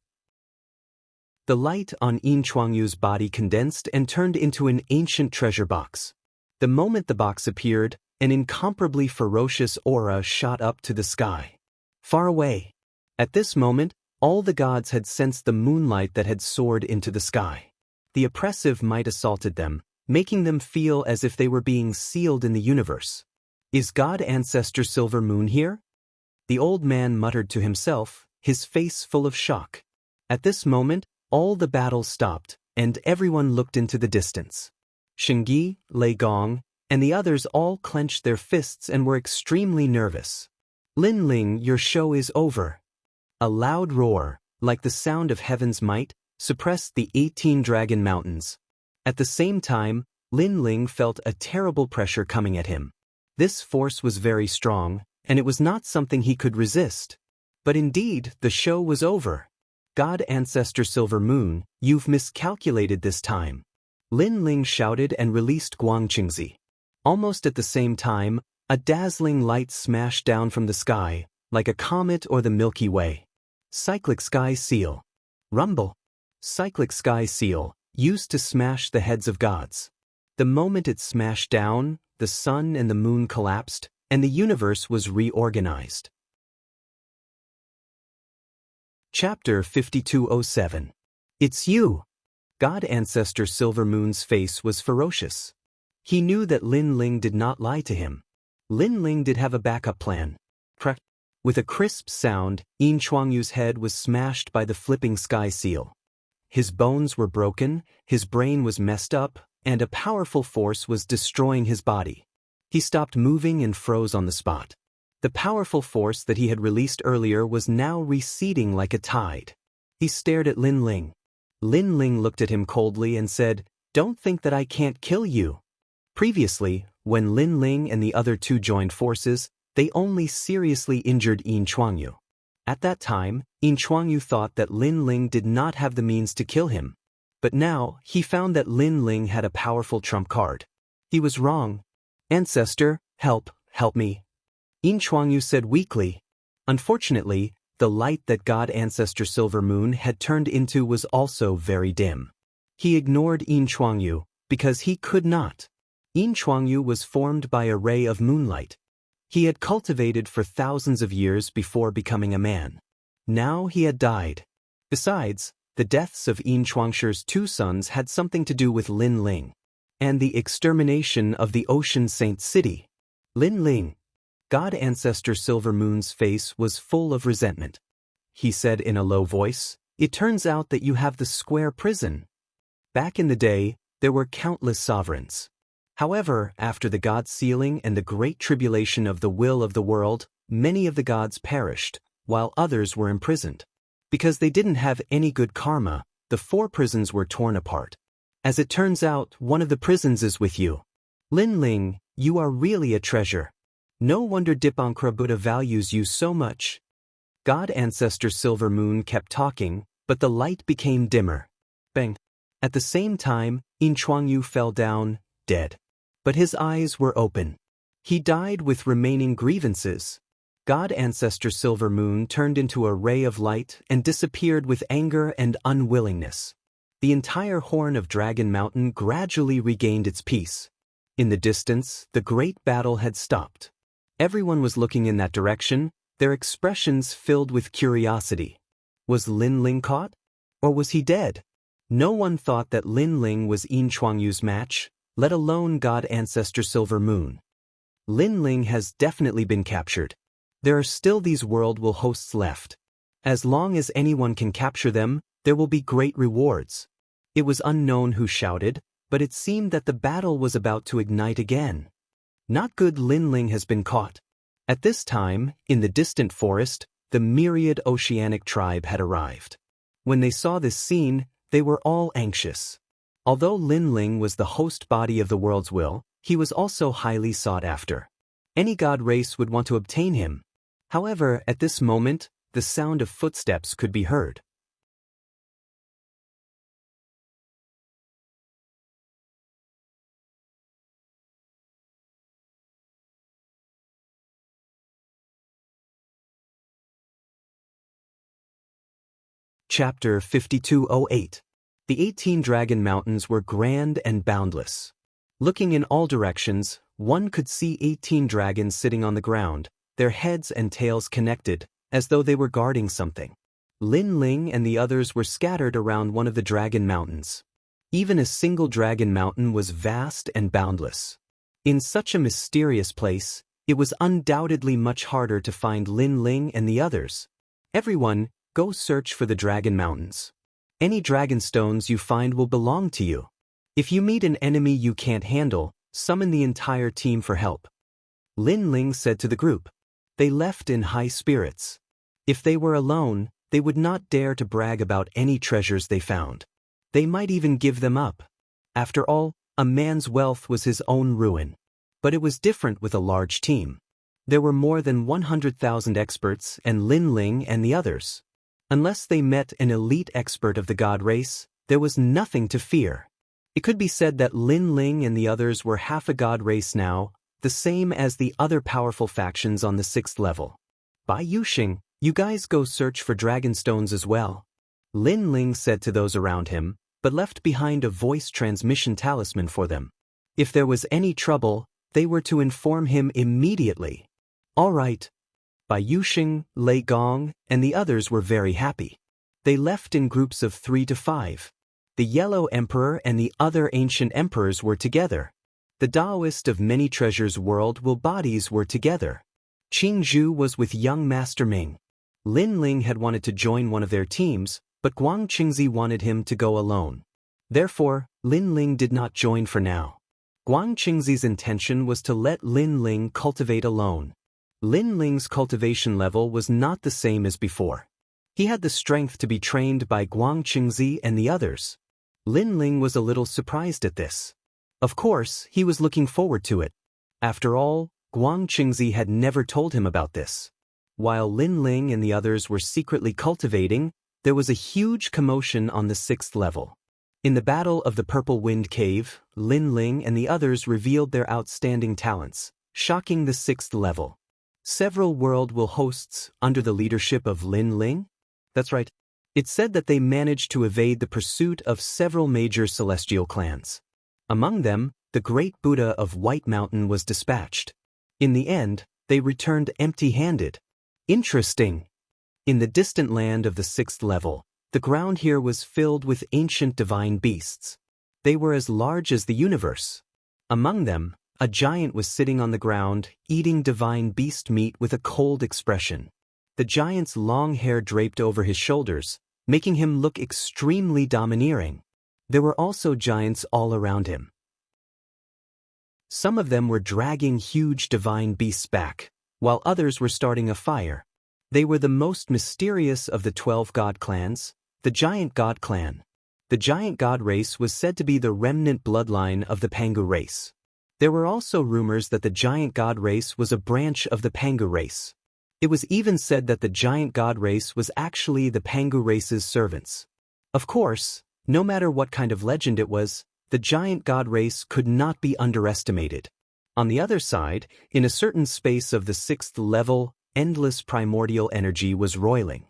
The light on Yin Chuangyu's body condensed and turned into an ancient treasure box. The moment the box appeared, an incomparably ferocious aura shot up to the sky. Far away. At this moment, all the gods had sensed the moonlight that had soared into the sky. The oppressive might assaulted them, making them feel as if they were being sealed in the universe. Is God Ancestor Silver Moon here? The old man muttered to himself, his face full of shock. At this moment, all the battle stopped, and everyone looked into the distance. Shengyi, Lei Gong, and the others all clenched their fists and were extremely nervous. Lin Ling, your show is over. A loud roar, like the sound of heaven's might, suppressed the 18 dragon mountains. At the same time, Lin Ling felt a terrible pressure coming at him. This force was very strong, and it was not something he could resist. But indeed, the show was over. God Ancestor Silver Moon, you've miscalculated this time. Lin Ling shouted and released Guangqingzi. Almost at the same time, a dazzling light smashed down from the sky, like a comet or the Milky Way. Cyclic Sky Seal. Rumble. Cyclic Sky Seal, used to smash the heads of gods. The moment it smashed down, the sun and the moon collapsed, and the universe was reorganized. Chapter 5207. It's you. God Ancestor Silver Moon's face was ferocious. He knew that Lin Ling did not lie to him. Lin Ling did have a backup plan. With a crisp sound, Yin Chuangyu's head was smashed by the flipping sky seal. His bones were broken, his brain was messed up, and a powerful force was destroying his body. He stopped moving and froze on the spot. The powerful force that he had released earlier was now receding like a tide. He stared at Lin Ling. Lin Ling looked at him coldly and said, "Don't think that I can't kill you." Previously, when Lin Ling and the other two joined forces, they only seriously injured Yin Chuangyu. At that time, Yin Chuangyu thought that Lin Ling did not have the means to kill him. But now, he found that Lin Ling had a powerful trump card. He was wrong. "Ancestor, help me." Yin Chuangyu said weakly. Unfortunately, the light that God Ancestor Silver Moon had turned into was also very dim. He ignored Yin Chuangyu, because he could not. Yin Chuangyu was formed by a ray of moonlight. He had cultivated for thousands of years before becoming a man. Now he had died. Besides, the deaths of Yin Chuangshi's two sons had something to do with Lin Ling, and the extermination of the Ocean Saint City. Lin Ling. God Ancestor Silver Moon's face was full of resentment. He said in a low voice, "It turns out that you have the square prison." Back in the day, there were countless sovereigns. However, after the god sealing and the great tribulation of the will of the world, many of the gods perished, while others were imprisoned. Because they didn't have any good karma, the 4 prisons were torn apart. As it turns out, one of the prisons is with you. Lin Ling, you are really a treasure. No wonder Dipankara Buddha values you so much. God Ancestor Silver Moon kept talking, but the light became dimmer. Bang. At the same time, Yin Chuangyu fell down, dead. But his eyes were open. He died with remaining grievances. God Ancestor Silver Moon turned into a ray of light and disappeared with anger and unwillingness. The entire horn of Dragon Mountain gradually regained its peace. In the distance, the great battle had stopped. Everyone was looking in that direction, their expressions filled with curiosity. Was Lin Ling caught? Or was he dead? No one thought that Lin Ling was Yin Chuangyu's match, let alone God Ancestor Silver Moon. Lin Ling has definitely been captured. There are still these world will hosts left. As long as anyone can capture them, there will be great rewards. It was unknown who shouted, but it seemed that the battle was about to ignite again. Not good, Lin Ling has been caught. At this time, in the distant forest, the myriad oceanic tribe had arrived. When they saw this scene, they were all anxious. Although Lin Ling was the host body of the world's will, He was also highly sought after. Any god race would want to obtain him. However, at this moment, the sound of footsteps could be heard. Chapter 5208. The 18 Dragon Mountains were grand and boundless. Looking in all directions, one could see 18 dragons sitting on the ground, their heads and tails connected, as though they were guarding something. Lin Ling and the others were scattered around one of the Dragon Mountains. Even a single Dragon Mountain was vast and boundless. In such a mysterious place, it was undoubtedly much harder to find Lin Ling and the others. Everyone, go search for the Dragon Mountains. Any dragon stones you find will belong to you. If you meet an enemy you can't handle, summon the entire team for help. Lin Ling said to the group. They left in high spirits. If they were alone, they would not dare to brag about any treasures they found. They might even give them up. After all, a man's wealth was his own ruin. But it was different with a large team. There were more than 100,000 experts and Lin Ling and the others. Unless they met an elite expert of the god race, there was nothing to fear. It could be said that Lin Ling and the others were half a god race now, the same as the other powerful factions on the 6th level. Bai Yuxing, you guys go search for dragon stones as well. Lin Ling said to those around him, but left behind a voice transmission talisman for them. If there was any trouble, they were to inform him immediately. All right. Bai Yuxing, Lei Gong, and the others were very happy. They left in groups of 3 to 5. The Yellow Emperor and the other ancient emperors were together. The Taoist of Many Treasures World Will Bodies were together. Qing Zhu was with young Master Ming. Lin Ling had wanted to join one of their teams, but Guang Qingzi wanted him to go alone. Therefore, Lin Ling did not join for now. Guang Qingzi's intention was to let Lin Ling cultivate alone. Lin Ling's cultivation level was not the same as before. He had the strength to be trained by Guang Qingzi and the others. Lin Ling was a little surprised at this. Of course, he was looking forward to it. After all, Guang Qingzi had never told him about this. While Lin Ling and the others were secretly cultivating, there was a huge commotion on the 6th level. In the Battle of the Purple Wind Cave, Lin Ling and the others revealed their outstanding talents, shocking the 6th level. Several world will hosts under the leadership of Lin Ling? That's right. It's said that they managed to evade the pursuit of several major celestial clans. Among them, the great Buddha of White Mountain was dispatched. In the end, they returned empty-handed. Interesting. In the distant land of the 6th level, the ground here was filled with ancient divine beasts. They were as large as the universe. Among them, a giant was sitting on the ground, eating divine beast meat with a cold expression. The giant's long hair draped over his shoulders, making him look extremely domineering. There were also giants all around him. Some of them were dragging huge divine beasts back, while others were starting a fire. They were the most mysterious of the 12 god clans, the Giant God Clan. The Giant God race was said to be the remnant bloodline of the Pangu race. There were also rumors that the Giant God race was a branch of the Pangu race. It was even said that the Giant God race was actually the Pangu race's servants. Of course, no matter what kind of legend it was, the Giant God race could not be underestimated. On the other side, in a certain space of the 6th level, endless primordial energy was roiling.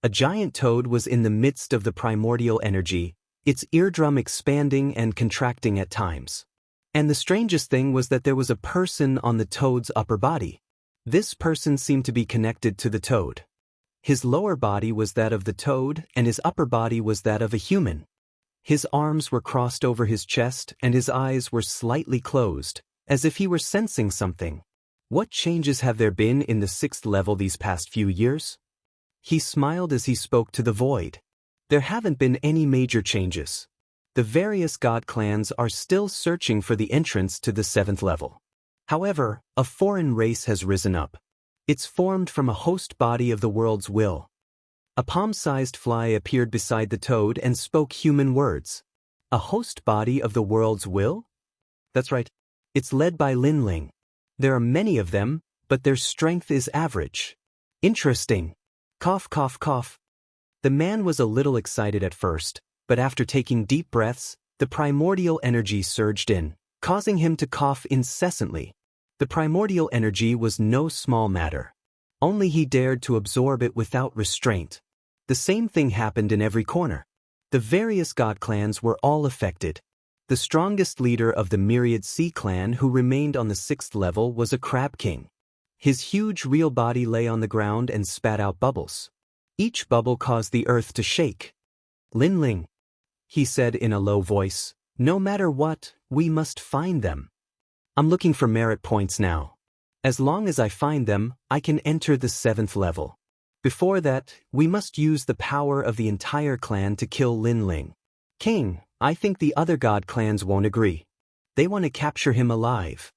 A giant toad was in the midst of the primordial energy, its eardrum expanding and contracting at times. And the strangest thing was that there was a person on the toad's upper body. This person seemed to be connected to the toad. His lower body was that of the toad and his upper body was that of a human. His arms were crossed over his chest and his eyes were slightly closed, as if he were sensing something. What changes have there been in the 6th level these past few years? He smiled as he spoke to the void. There haven't been any major changes. The various god clans are still searching for the entrance to the 7th level. However, a foreign race has risen up. It's formed from a host body of the world's will. A palm-sized fly appeared beside the toad and spoke human words. A host body of the world's will? That's right. It's led by Linling. There are many of them, but their strength is average. Interesting. Cough, cough, cough. The man was a little excited at first, but after taking deep breaths, the primordial energy surged in, causing him to cough incessantly. The primordial energy was no small matter. Only he dared to absorb it without restraint. The same thing happened in every corner. The various god clans were all affected. The strongest leader of the myriad sea clan who remained on the 6th level was a crab king. His huge real body lay on the ground and spat out bubbles. Each bubble caused the earth to shake. Linling, he said in a low voice, no matter what, we must find them. I'm looking for merit points now. As long as I find them, I can enter the 7th level. Before that, we must use the power of the entire clan to kill Linling. King, I think the other god clans won't agree. They want to capture him alive.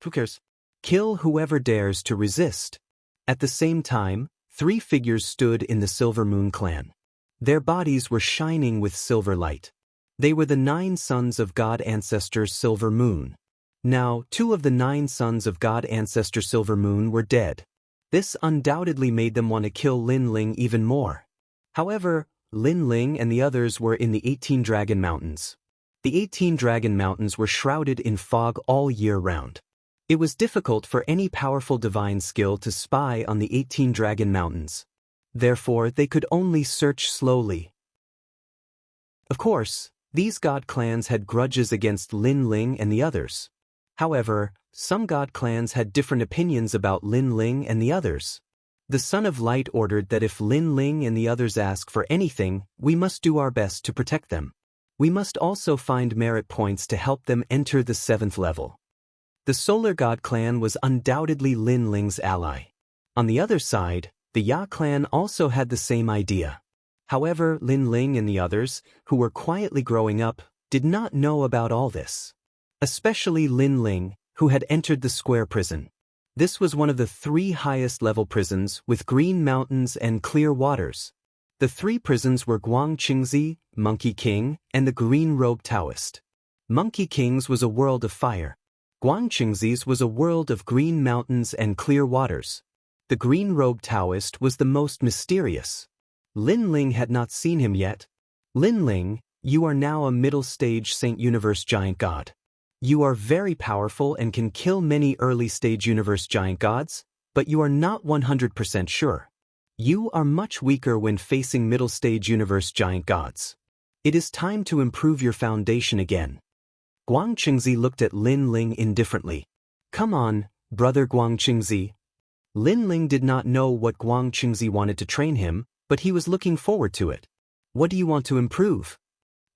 Who cares? Kill whoever dares to resist. At the same time, 3 figures stood in the Silver Moon clan. Their bodies were shining with silver light. They were the 9 sons of God Ancestor Silver Moon. Now, 2 of the 9 sons of God Ancestor Silver Moon were dead. This undoubtedly made them want to kill Linling even more. However, Linling and the others were in the 18 Dragon Mountains. The 18 Dragon Mountains were shrouded in fog all year round. It was difficult for any powerful divine skill to spy on the 18 Dragon Mountains. Therefore, they could only search slowly. Of course, these god clans had grudges against Linling and the others. However, some god clans had different opinions about Linling and the others. The Son of Light ordered that if Linling and the others ask for anything, we must do our best to protect them. We must also find merit points to help them enter the 7th level. The Solar God clan was undoubtedly Linling's ally. On the other side, the Ya clan also had the same idea. However, Linling and the others, who were quietly growing up, did not know about all this. Especially Linling, who had entered the square prison. This was one of the 3 highest level prisons with green mountains and clear waters. The 3 prisons were Guangqingzi, Monkey King, and the Green Robe Taoist. Monkey King's was a world of fire. Guangqingzi's was a world of green mountains and clear waters. The Green Robe Taoist was the most mysterious. Linling had not seen him yet. Linling, you are now a middle-stage Saint Universe Giant God. You are very powerful and can kill many early-stage Universe Giant Gods, but you are not 100% sure. You are much weaker when facing middle-stage Universe Giant Gods. It is time to improve your foundation again. Guangqingzi looked at Linling indifferently. Come on, brother Guangqingzi. Linling did not know what Guangqingzi wanted to train him, but he was looking forward to it. What do you want to improve?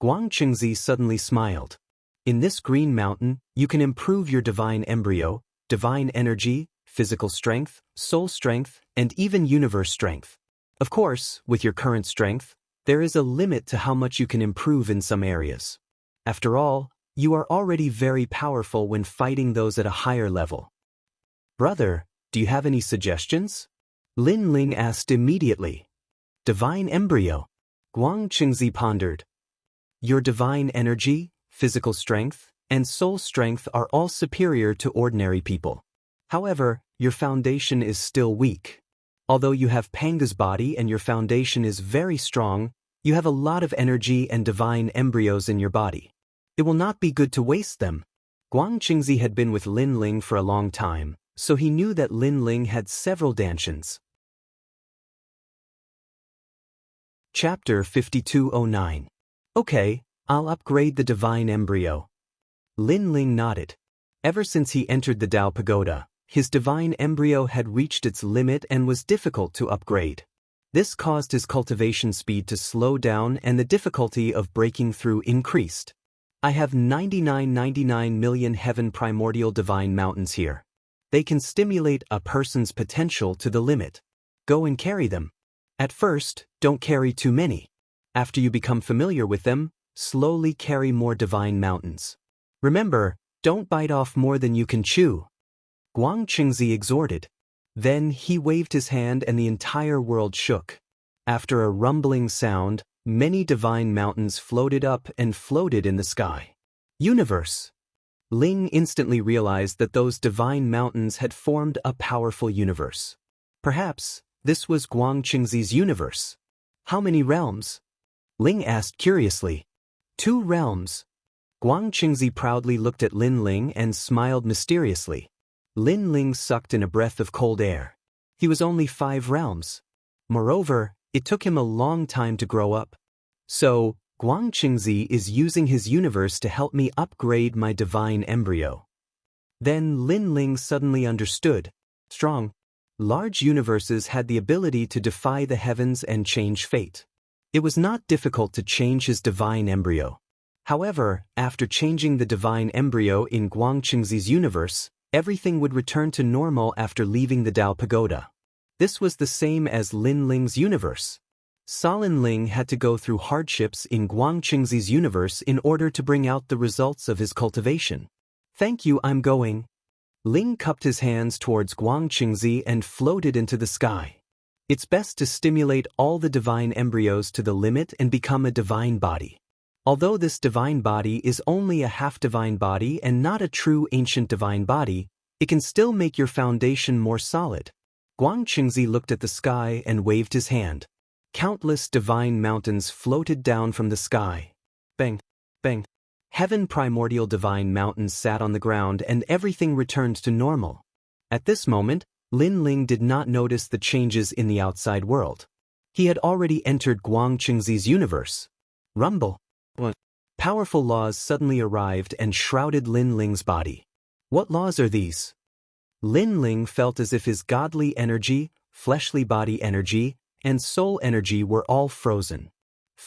Guangqingzi suddenly smiled. In this green mountain, you can improve your divine embryo, divine energy, physical strength, soul strength, and even universe strength. Of course, with your current strength, there is a limit to how much you can improve in some areas. After all, you are already very powerful when fighting those at a higher level. Brother, do you have any suggestions? Linling asked immediately. Divine embryo. Guangqingzi pondered. Your divine energy, physical strength, and soul strength are all superior to ordinary people. However, your foundation is still weak. Although you have Panga's body and your foundation is very strong, you have a lot of energy and divine embryos in your body. It will not be good to waste them. Guangqingzi had been with Linling for a long time, so he knew that Linling had several Danshans. Chapter 5209. Okay, I'll upgrade the divine embryo. Linling nodded. Ever since he entered the Tao Pagoda, his divine embryo had reached its limit and was difficult to upgrade. This caused his cultivation speed to slow down and the difficulty of breaking through increased. I have 99 million heaven primordial divine mountains here. They can stimulate a person's potential to the limit. Go and carry them. At first, don't carry too many. After you become familiar with them, slowly carry more divine mountains. Remember, don't bite off more than you can chew. Guangqingzi exhorted. Then he waved his hand and the entire world shook. After a rumbling sound, many divine mountains floated up and floated in the sky. Universe. Ling instantly realized that those divine mountains had formed a powerful universe. Perhaps this was Guangqingzi's universe. How many realms? Ling asked curiously. 2 realms. Guangqingzi proudly looked at Lin Ling and smiled mysteriously. Lin Ling sucked in a breath of cold air. He was only 5 realms. Moreover, it took him a long time to grow up. So, Guangqingzi is using his universe to help me upgrade my divine embryo. Then Lin Ling suddenly understood. Strong, large universes had the ability to defy the heavens and change fate. It was not difficult to change his divine embryo. However, after changing the divine embryo in Guangqingzi's universe, everything would return to normal after leaving the Dao Pagoda. This was the same as Lin Ling's universe. Lin Ling had to go through hardships in Guangqingzi's universe in order to bring out the results of his cultivation. Thank you, I'm going. Ling cupped his hands towards Guangqingzi and floated into the sky. It's best to stimulate all the divine embryos to the limit and become a divine body. Although this divine body is only a half-divine body and not a true ancient divine body, it can still make your foundation more solid. Guangqingzi looked at the sky and waved his hand. Countless divine mountains floated down from the sky. Bang, bang. Heaven primordial divine mountains sat on the ground and everything returned to normal. At this moment, Lin Ling did not notice the changes in the outside world. He had already entered Guangqingzi's universe. Rumble. Powerful laws suddenly arrived and shrouded Lin Ling's body. What laws are these? Lin Ling felt as if his godly energy, fleshly body energy, and soul energy were all frozen.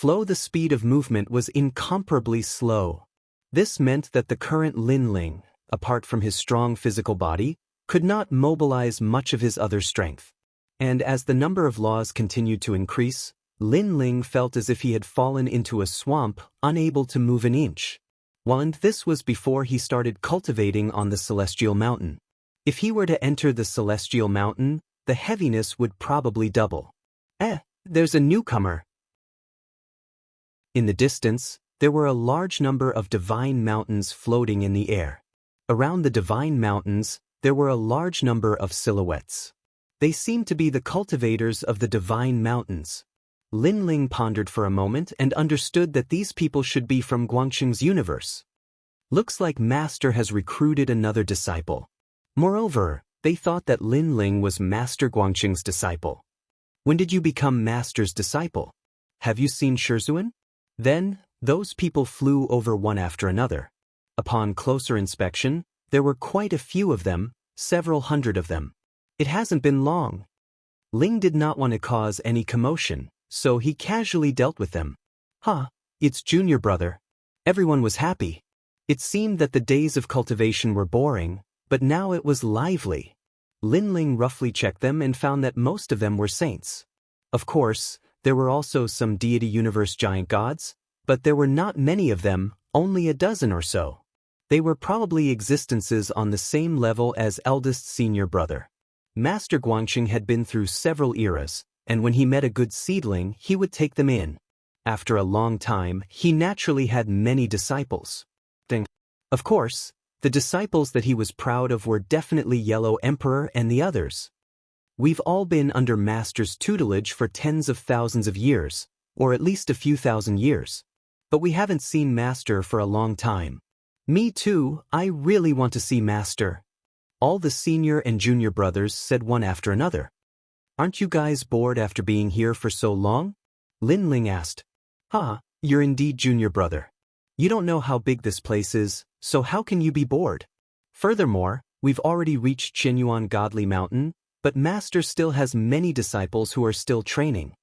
The speed of movement was incomparably slow. This meant that the current Lin Ling, apart from his strong physical body, could not mobilize much of his other strength. And as the number of laws continued to increase, Lin Ling felt as if he had fallen into a swamp, unable to move an inch. And this was before he started cultivating on the Celestial Mountain. If he were to enter the Celestial Mountain, the heaviness would probably double. There's a newcomer. In the distance, there were a large number of divine mountains floating in the air. Around the divine mountains, there were a large number of silhouettes. They seemed to be the cultivators of the divine mountains. Lin Ling pondered for a moment and understood that these people should be from Guangqing's universe. Looks like Master has recruited another disciple. Moreover, they thought that Lin Ling was Master Guangqing's disciple. When did you become Master's disciple? Have you seen Shizhuan? Then, those people flew over one after another. Upon closer inspection, there were quite a few of them, several hundred of them. It hasn't been long. Ling did not want to cause any commotion, so he casually dealt with them. It's junior brother. Everyone was happy. It seemed that the days of cultivation were boring, but now it was lively. Lin Ling roughly checked them and found that most of them were saints. Of course, there were also some deity universe giant gods, but there were not many of them, only a dozen or so. They were probably existences on the same level as eldest senior brother. Master Guangqing had been through several eras, and when he met a good seedling, he would take them in. After a long time, he naturally had many disciples. Of course, the disciples that he was proud of were definitely Yellow Emperor and the others. We've all been under Master's tutelage for tens of thousands of years, or at least a few thousand years. But we haven't seen Master for a long time. Me too, I really want to see Master. All the senior and junior brothers said one after another. Aren't you guys bored after being here for so long? Lin Ling asked. You're indeed junior brother. You don't know how big this place is, so how can you be bored? Furthermore, we've already reached Qinyuan Godly Mountain, but Master still has many disciples who are still training.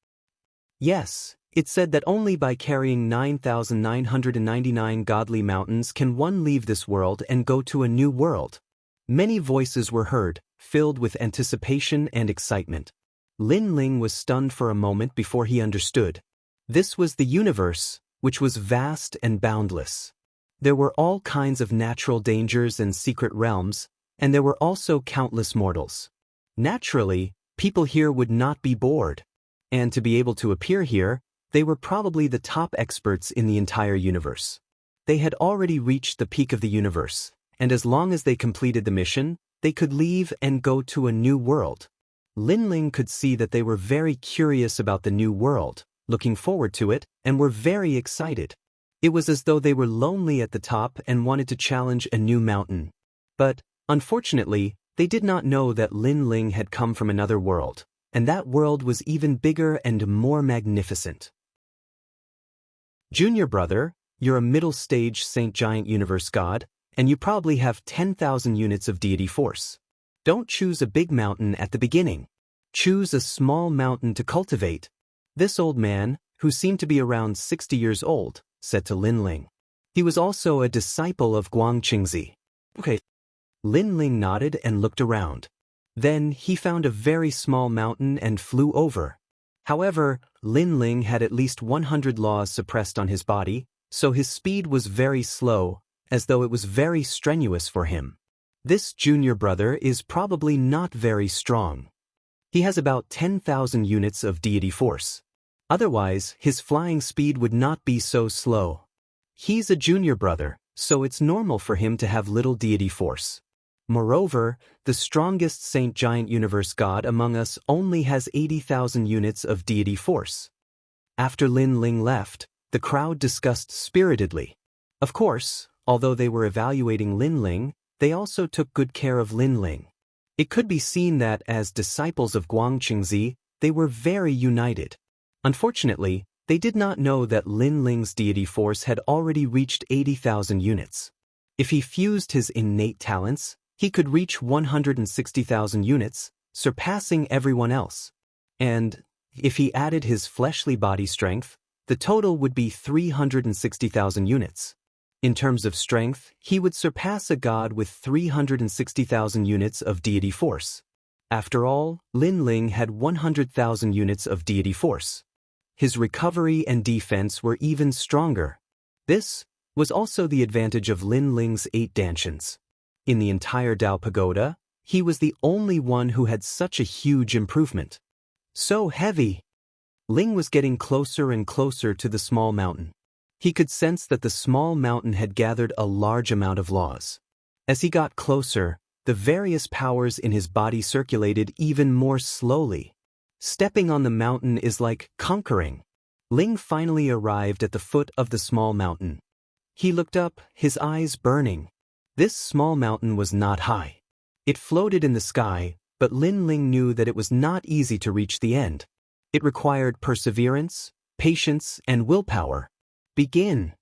Yes, it's said that only by carrying 9,999 godly mountains can one leave this world and go to a new world. Many voices were heard, filled with anticipation and excitement. Lin Ling was stunned for a moment before he understood. This was the universe, which was vast and boundless. There were all kinds of natural dangers and secret realms, and there were also countless mortals. Naturally, people here would not be bored. And to be able to appear here, they were probably the top experts in the entire universe. They had already reached the peak of the universe, and as long as they completed the mission, they could leave and go to a new world. Linling could see that they were very curious about the new world, looking forward to it, and were very excited. It was as though they were lonely at the top and wanted to challenge a new mountain. But, unfortunately, they did not know that Linling had come from another world, and that world was even bigger and more magnificent. Junior brother, you're a middle-stage Saint Giant Universe God, and you probably have 10,000 units of deity force. Don't choose a big mountain at the beginning. Choose a small mountain to cultivate. This old man, who seemed to be around 60 years old, said to Linling. He was also a disciple of Guangqingzi. Okay. Linling nodded and looked around. Then he found a very small mountain and flew over. However, Linling had at least 100 laws suppressed on his body, so his speed was very slow, as though it was very strenuous for him. This junior brother is probably not very strong. He has about 10,000 units of deity force. Otherwise, his flying speed would not be so slow. He's a junior brother, so it's normal for him to have little deity force. Moreover, the strongest Saint Giant Universe God among us only has 80,000 units of deity force. After Linling left, the crowd discussed spiritedly. Of course, although they were evaluating Linling, they also took good care of Linling. It could be seen that as disciples of Guangqingzi, they were very united. Unfortunately, they did not know that Linling's deity force had already reached 80,000 units. If he fused his innate talents, he could reach 160,000 units, surpassing everyone else. And, if he added his fleshly body strength, the total would be 360,000 units. In terms of strength, he would surpass a god with 360,000 units of deity force. After all, Linling had 100,000 units of deity force. His recovery and defense were even stronger. This was also the advantage of Linling's 8 dantians. In the entire Dao Pagoda, he was the only one who had such a huge improvement. So heavy! Ling was getting closer and closer to the small mountain. He could sense that the small mountain had gathered a large amount of laws. As he got closer, the various powers in his body circulated even more slowly. Stepping on the mountain is like conquering. Ling finally arrived at the foot of the small mountain. He looked up, his eyes burning. This small mountain was not high. It floated in the sky, but Linling knew that it was not easy to reach the end. It required perseverance, patience, and willpower. Begin.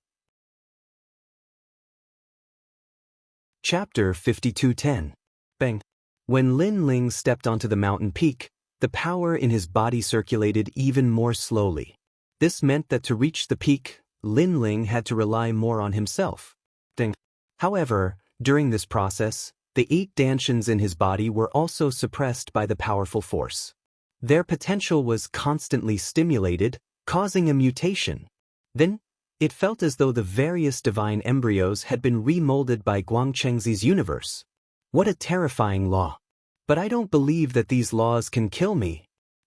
Chapter 52:10. Bang. When Linling stepped onto the mountain peak, the power in his body circulated even more slowly. This meant that to reach the peak, Linling had to rely more on himself. However, during this process, the 8 dantians in his body were also suppressed by the powerful force. Their potential was constantly stimulated, causing a mutation. Then, it felt as though the various divine embryos had been remolded by Guangqingzi's universe. What a terrifying law. But I don't believe that these laws can kill me.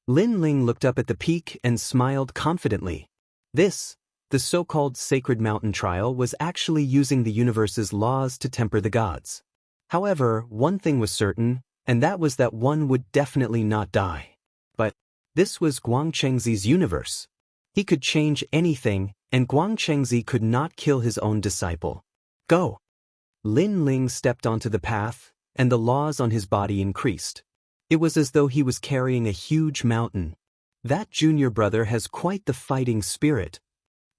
Linling looked up at the peak and smiled confidently. This, the so-called sacred mountain trial, was actually using the universe's laws to temper the gods. However, one thing was certain, and that was that one would definitely not die. But this was Guangqingzi's universe. He could change anything, and Guangqingzi could not kill his own disciple. Go! Linling stepped onto the path, and the laws on his body increased. It was as though he was carrying a huge mountain. That junior brother has quite the fighting spirit.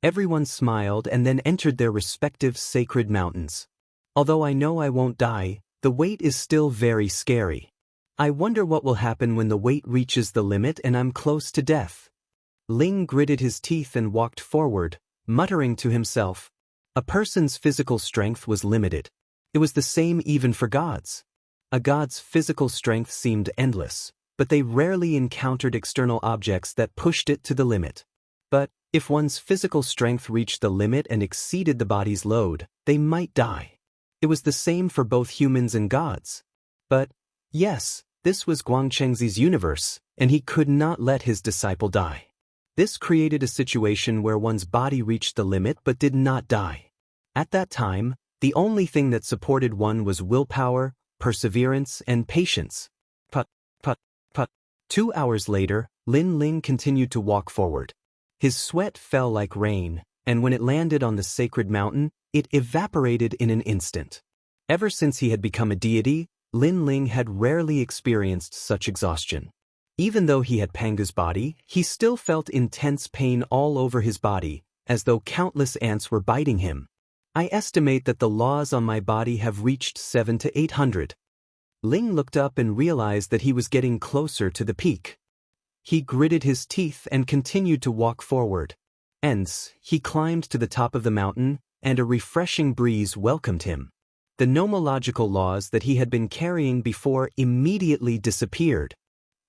Everyone smiled and then entered their respective sacred mountains. Although I know I won't die, the weight is still very scary. I wonder what will happen when the weight reaches the limit and I'm close to death. Ling gritted his teeth and walked forward, muttering to himself. A person's physical strength was limited. It was the same even for gods. A god's physical strength seemed endless, but they rarely encountered external objects that pushed it to the limit. But if one's physical strength reached the limit and exceeded the body's load, they might die. It was the same for both humans and gods. But, yes, this was Guangqingzi's universe, and he could not let his disciple die. This created a situation where one's body reached the limit but did not die. At that time, The only thing that supported one was willpower, perseverance, and patience. Put, put, put. 2 hours later, Lin Ling continued to walk forward. His sweat fell like rain, and when it landed on the sacred mountain, it evaporated in an instant. Ever since he had become a deity, Lin Ling had rarely experienced such exhaustion. Even though he had Panga's body, he still felt intense pain all over his body, as though countless ants were biting him. I estimate that the laws on my body have reached 700 to 800. Ling looked up and realized that he was getting closer to the peak. He gritted his teeth and continued to walk forward. Hence, he climbed to the top of the mountain, and a refreshing breeze welcomed him. The nomological laws that he had been carrying before immediately disappeared.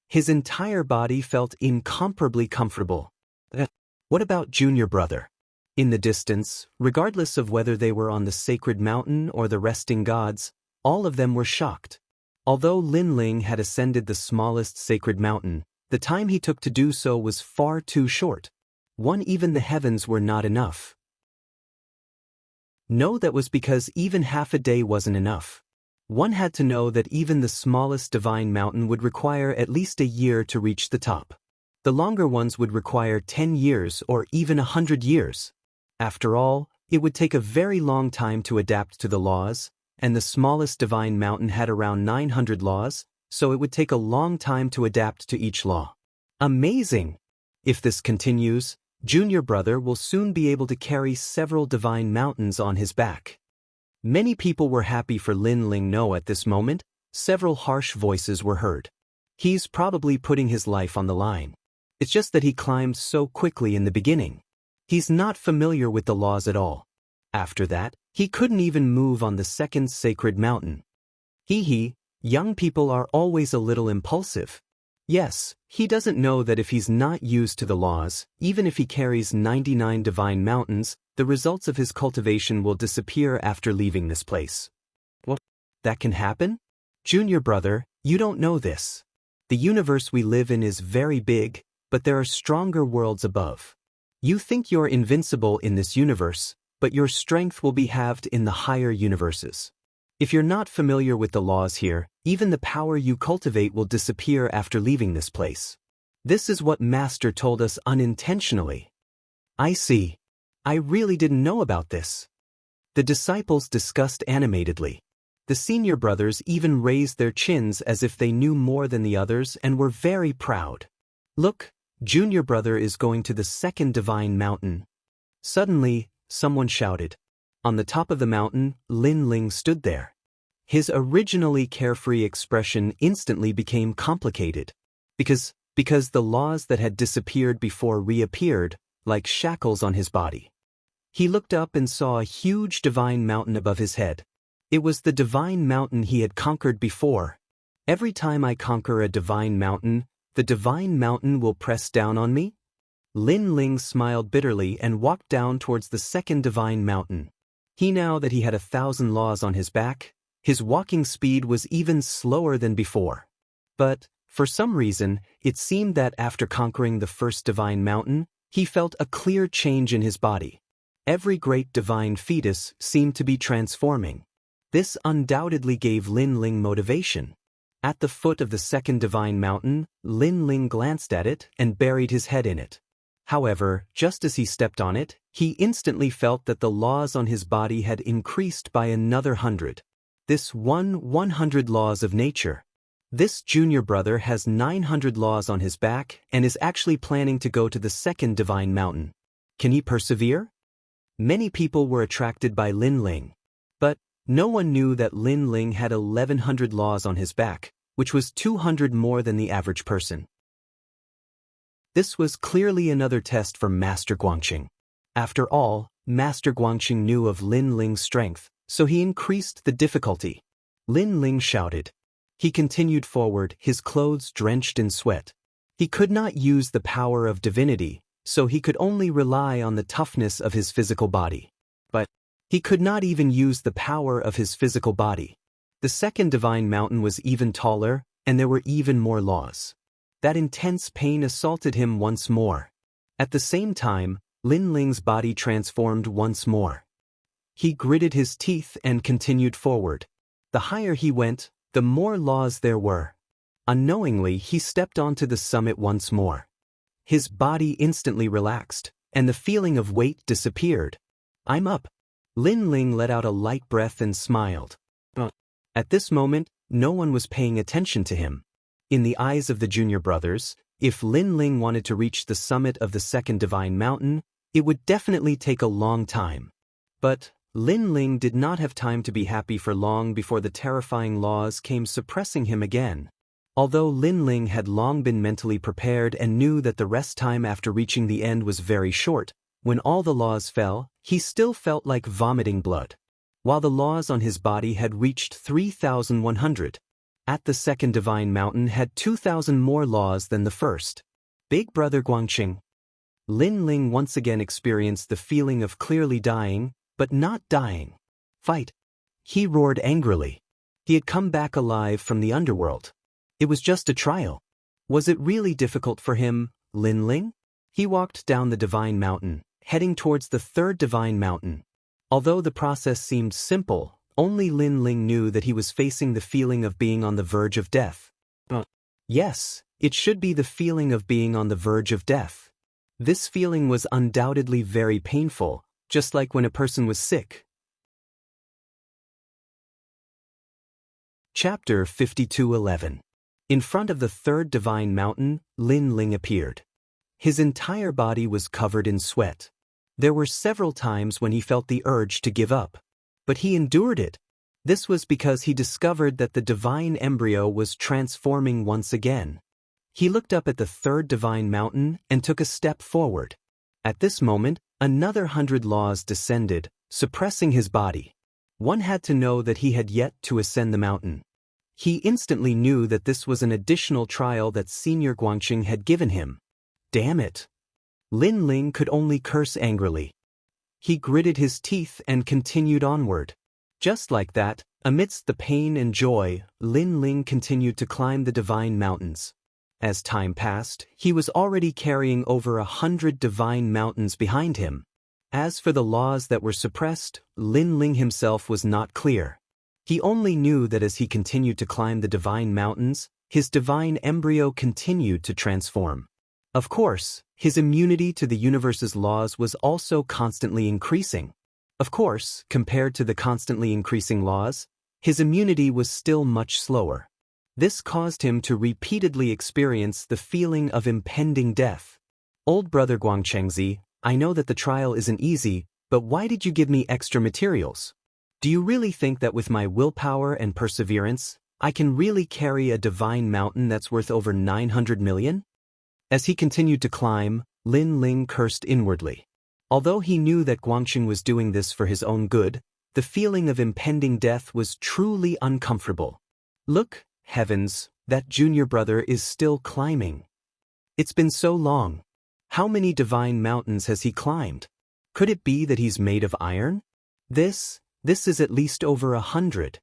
His entire body felt incomparably comfortable. What about Junior Brother? In the distance, regardless of whether they were on the sacred mountain or the resting gods, all of them were shocked. Although Lin Ling had ascended the smallest sacred mountain, the time he took to do so was far too short. Even the heavens were not enough. No, that was because even half a day wasn't enough. One had to know that even the smallest divine mountain would require at least a year to reach the top. The longer ones would require 10 years or even 100 years. After all, it would take a very long time to adapt to the laws, and the smallest divine mountain had around 900 laws, so it would take a long time to adapt to each law. Amazing! If this continues, Junior Brother will soon be able to carry several divine mountains on his back. Many people were happy for Lin Ling. No, at this moment, several harsh voices were heard. He's probably putting his life on the line. It's just that he climbed so quickly in the beginning. He's not familiar with the laws at all. After that, he couldn't even move on the second sacred mountain. Young people are always a little impulsive. Yes, he doesn't know that if he's not used to the laws, even if he carries 99 divine mountains, the results of his cultivation will disappear after leaving this place. What? That can happen? Junior Brother, you don't know this. The universe we live in is very big, but there are stronger worlds above. You think you're invincible in this universe, but your strength will be halved in the higher universes. If you're not familiar with the laws here, even the power you cultivate will disappear after leaving this place. This is what Master told us unintentionally. I see. I really didn't know about this. The disciples discussed animatedly. The senior brothers even raised their chins as if they knew more than the others and were very proud. Look, Junior Brother is going to the second divine mountain. Suddenly, someone shouted. On the top of the mountain, Lin Ling stood there. His originally carefree expression instantly became complicated. Because the laws that had disappeared before reappeared, like shackles on his body. He looked up and saw a huge divine mountain above his head. It was the divine mountain he had conquered before. Every time I conquer a divine mountain, the divine mountain will press down on me? Lin Ling smiled bitterly and walked down towards the second divine mountain. Now that he had 1,000 laws on his back, his walking speed was even slower than before. But, for some reason, it seemed that after conquering the first divine mountain, he felt a clear change in his body. Every great divine fetus seemed to be transforming. This undoubtedly gave Lin Ling motivation. At the foot of the second divine mountain, Lin Ling glanced at it and buried his head in it. However, just as he stepped on it, he instantly felt that the laws on his body had increased by another 100. This 100 laws of nature. This junior brother has 900 laws on his back and is actually planning to go to the second divine mountain. Can he persevere? Many people were attracted by Lin Ling. But no one knew that Lin Ling had 1,100 laws on his back, which was 200 more than the average person. This was clearly another test for Master Guangxing. After all, Master Guangxing knew of Lin Ling's strength, so he increased the difficulty. Lin Ling shouted. He continued forward, his clothes drenched in sweat. He could not use the power of divinity, so he could only rely on the toughness of his physical body. But he could not even use the power of his physical body. The second divine mountain was even taller, and there were even more laws. That intense pain assaulted him once more. At the same time, Lin Ling's body transformed once more. He gritted his teeth and continued forward. The higher he went, the more laws there were. Unknowingly, he stepped onto the summit once more. His body instantly relaxed, and the feeling of weight disappeared. "I'm up." Lin Ling let out a light breath and smiled. At this moment, no one was paying attention to him. In the eyes of the junior brothers, if Lin Ling wanted to reach the summit of the second divine mountain, it would definitely take a long time. But Lin Ling did not have time to be happy for long before the terrifying laws came suppressing him again. Although Lin Ling had long been mentally prepared and knew that the rest time after reaching the end was very short, when all the laws fell, he still felt like vomiting blood. While the laws on his body had reached 3,100, at the second divine mountain had 2,000 more laws than the first. Big Brother Guangqing. Lin Ling once again experienced the feeling of clearly dying, but not dying. "Fight!" He roared angrily. He had come back alive from the underworld. It was just a trial. Was it really difficult for him, Lin Ling? He walked down the divine mountain, heading towards the third divine mountain. Although the process seemed simple, only Lin Ling knew that he was facing the feeling of being on the verge of death. Yes, it should be the feeling of being on the verge of death. This feeling was undoubtedly very painful, just like when a person was sick. Chapter 52:11. In front of the third divine mountain, Lin Ling appeared. His entire body was covered in sweat. There were several times when he felt the urge to give up. But he endured it. This was because he discovered that the divine embryo was transforming once again. He looked up at the third divine mountain and took a step forward. At this moment, another 100 laws descended, suppressing his body. One had to know that he had yet to ascend the mountain. He instantly knew that this was an additional trial that Senior Guangqing had given him. Damn it! Lin Ling could only curse angrily. He gritted his teeth and continued onward. Just like that, amidst the pain and joy, Lin Ling continued to climb the divine mountains. As time passed, he was already carrying over 100 divine mountains behind him. As for the laws that were suppressed, Lin Ling himself was not clear. He only knew that as he continued to climb the divine mountains, his divine embryo continued to transform. Of course, his immunity to the universe's laws was also constantly increasing. Of course, compared to the constantly increasing laws, his immunity was still much slower. This caused him to repeatedly experience the feeling of impending death. Old brother Guangchengzi, I know that the trial isn't easy, but why did you give me extra materials? Do you really think that with my willpower and perseverance, I can really carry a divine mountain that's worth over 900 million? As he continued to climb, Lin Ling cursed inwardly. Although he knew that Guangqing was doing this for his own good, the feeling of impending death was truly uncomfortable. Look, heavens, that junior brother is still climbing. It's been so long. How many divine mountains has he climbed? Could it be that he's made of iron? This is at least over 100.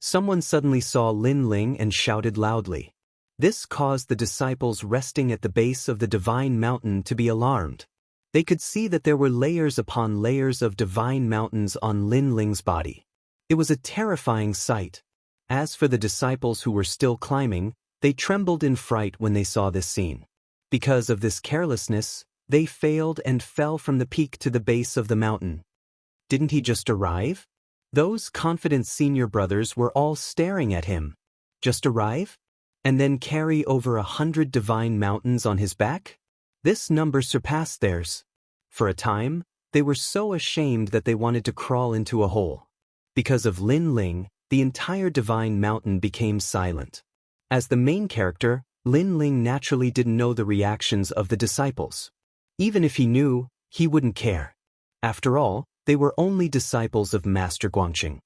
Someone suddenly saw Lin Ling and shouted loudly. This caused the disciples resting at the base of the divine mountain to be alarmed. They could see that there were layers upon layers of divine mountains on Lin Ling's body. It was a terrifying sight. As for the disciples who were still climbing, they trembled in fright when they saw this scene. Because of this carelessness, they failed and fell from the peak to the base of the mountain. Didn't he just arrive? Those confident senior brothers were all staring at him. Just arrive? And then carry over 100 divine mountains on his back? This number surpassed theirs. For a time, they were so ashamed that they wanted to crawl into a hole. Because of Lin Ling, the entire divine mountain became silent. As the main character, Lin Ling naturally didn't know the reactions of the disciples. Even if he knew, he wouldn't care. After all, they were only disciples of Master Guangqing.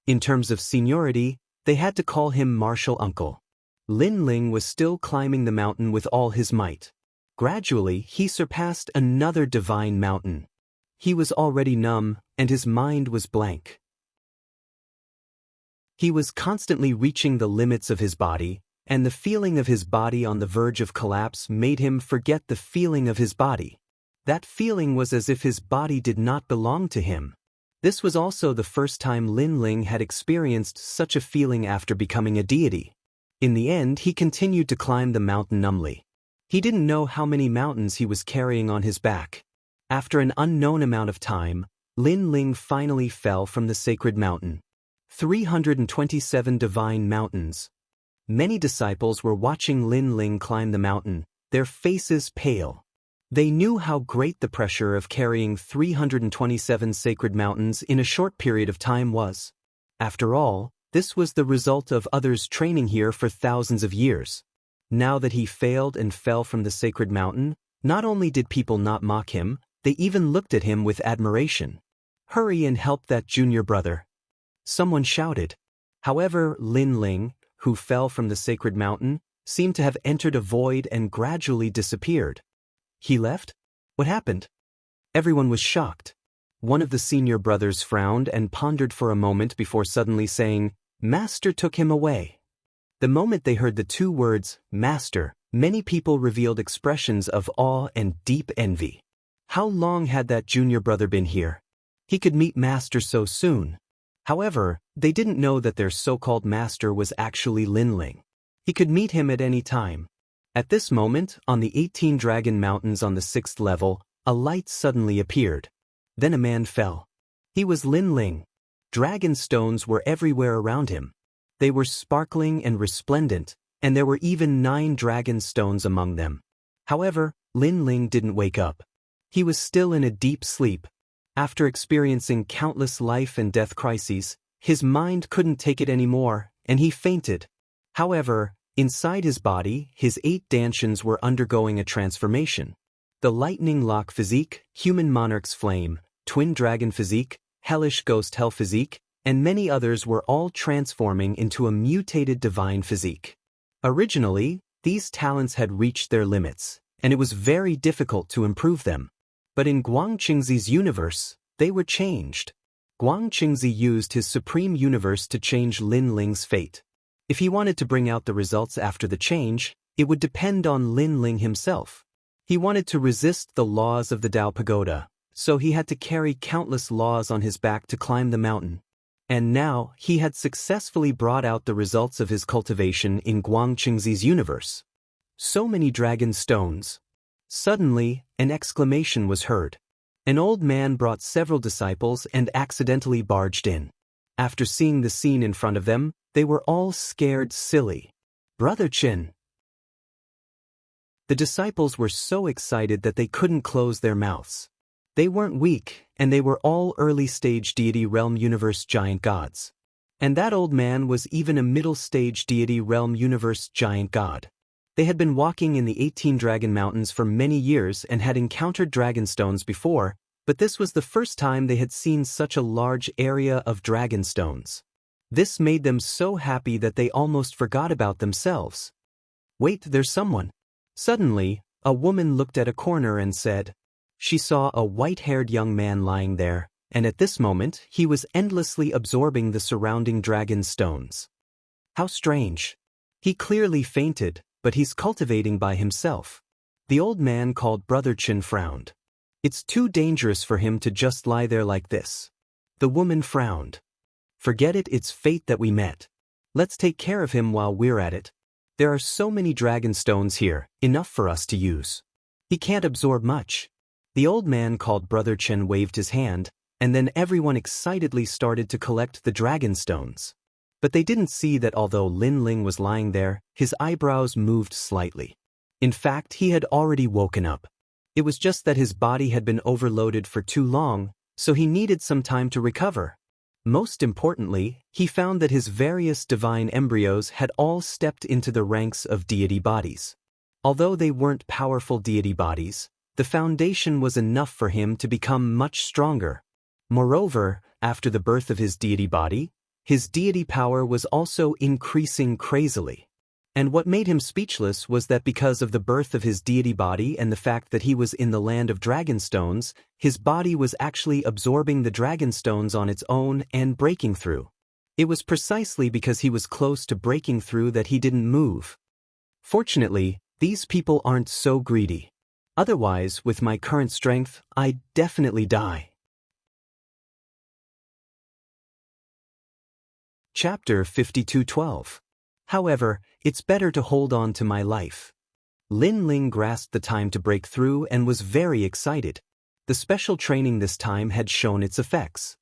In terms of seniority, they had to call him Martial Uncle. Lin Ling was still climbing the mountain with all his might. Gradually, he surpassed another divine mountain. He was already numb, and his mind was blank. He was constantly reaching the limits of his body, and the feeling of his body on the verge of collapse made him forget the feeling of his body. That feeling was as if his body did not belong to him. This was also the first time Lin Ling had experienced such a feeling after becoming a deity. In the end, he continued to climb the mountain numbly. He didn't know how many mountains he was carrying on his back. After an unknown amount of time, Lin Ling finally fell from the sacred mountain. 327 divine mountains. Many disciples were watching Lin Ling climb the mountain, their faces pale. They knew how great the pressure of carrying 327 sacred mountains in a short period of time was. After all, this was the result of others training here for thousands of years. Now that he failed and fell from the sacred mountain, not only did people not mock him, they even looked at him with admiration. "Hurry and help that junior brother," someone shouted. However, Lin Ling, who fell from the sacred mountain, seemed to have entered a void and gradually disappeared. He left? What happened? Everyone was shocked. One of the senior brothers frowned and pondered for a moment before suddenly saying, "Master took him away." The moment they heard the two words, "Master," many people revealed expressions of awe and deep envy. How long had that junior brother been here? He could meet Master so soon. However, they didn't know that their so-called master was actually Lin Ling. He could meet him at any time. At this moment, on the 18 Dragon Mountains on the 6th level, a light suddenly appeared. Then a man fell. He was Lin Ling. Dragon stones were everywhere around him. They were sparkling and resplendent, and there were even 9 dragon stones among them. However, Lin Ling didn't wake up. He was still in a deep sleep. After experiencing countless life and death crises, his mind couldn't take it anymore, and he fainted. However, inside his body, his 8 Danshians were undergoing a transformation. The Lightning Lock Physique, Human Monarch's Flame, Twin Dragon Physique, Hellish Ghost Hell Physique, and many others were all transforming into a mutated divine physique. Originally, these talents had reached their limits, and it was very difficult to improve them. But in Guangqingzi's universe, they were changed. Guangqingzi used his supreme universe to change Lin Ling's fate. If he wanted to bring out the results after the change, it would depend on Lin Ling himself. He wanted to resist the laws of the Dao Pagoda, so he had to carry countless laws on his back to climb the mountain. And now, he had successfully brought out the results of his cultivation in Guangqingzi's universe. So many dragon stones. Suddenly, an exclamation was heard. An old man brought several disciples and accidentally barged in. After seeing the scene in front of them, they were all scared silly. "Brother Chin." The disciples were so excited that they couldn't close their mouths. They weren't weak, and they were all early-stage deity realm universe giant gods. And that old man was even a middle-stage deity realm universe giant god. They had been walking in the 18 Dragon Mountains for many years and had encountered dragon stones before, but this was the first time they had seen such a large area of dragon stones. This made them so happy that they almost forgot about themselves. "Wait, there's someone." Suddenly, a woman looked at a corner and said, she saw a white-haired young man lying there, and at this moment he was endlessly absorbing the surrounding dragon stones. How strange. He clearly fainted, but he's cultivating by himself. The old man called Brother Chin frowned. It's too dangerous for him to just lie there like this. The woman frowned. "Forget it, it's fate that we met. Let's take care of him while we're at it. There are so many dragon stones here, enough for us to use. He can't absorb much." The old man called Brother Chen waved his hand, and then everyone excitedly started to collect the dragon stones. But they didn't see that although Lin Ling was lying there, his eyebrows moved slightly. In fact, he had already woken up. It was just that his body had been overloaded for too long, so he needed some time to recover. Most importantly, he found that his various divine embryos had all stepped into the ranks of deity bodies. Although they weren't powerful deity bodies, the foundation was enough for him to become much stronger. Moreover, after the birth of his deity body, his deity power was also increasing crazily. And what made him speechless was that because of the birth of his deity body and the fact that he was in the land of dragonstones, his body was actually absorbing the dragonstones on its own and breaking through. It was precisely because he was close to breaking through that he didn't move. Fortunately, these people aren't so greedy. Otherwise, with my current strength, I'd definitely die. Chapter 52:12. However, it's better to hold on to my life. Lin Ling grasped the time to break through and was very excited. The special training this time had shown its effects.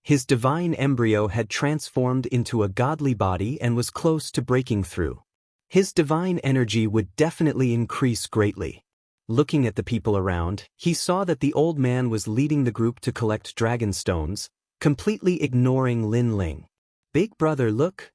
His divine embryo had transformed into a godly body and was close to breaking through. His divine energy would definitely increase greatly. Looking at the people around, he saw that the old man was leading the group to collect dragon stones, completely ignoring Lin Ling. "Big brother, look."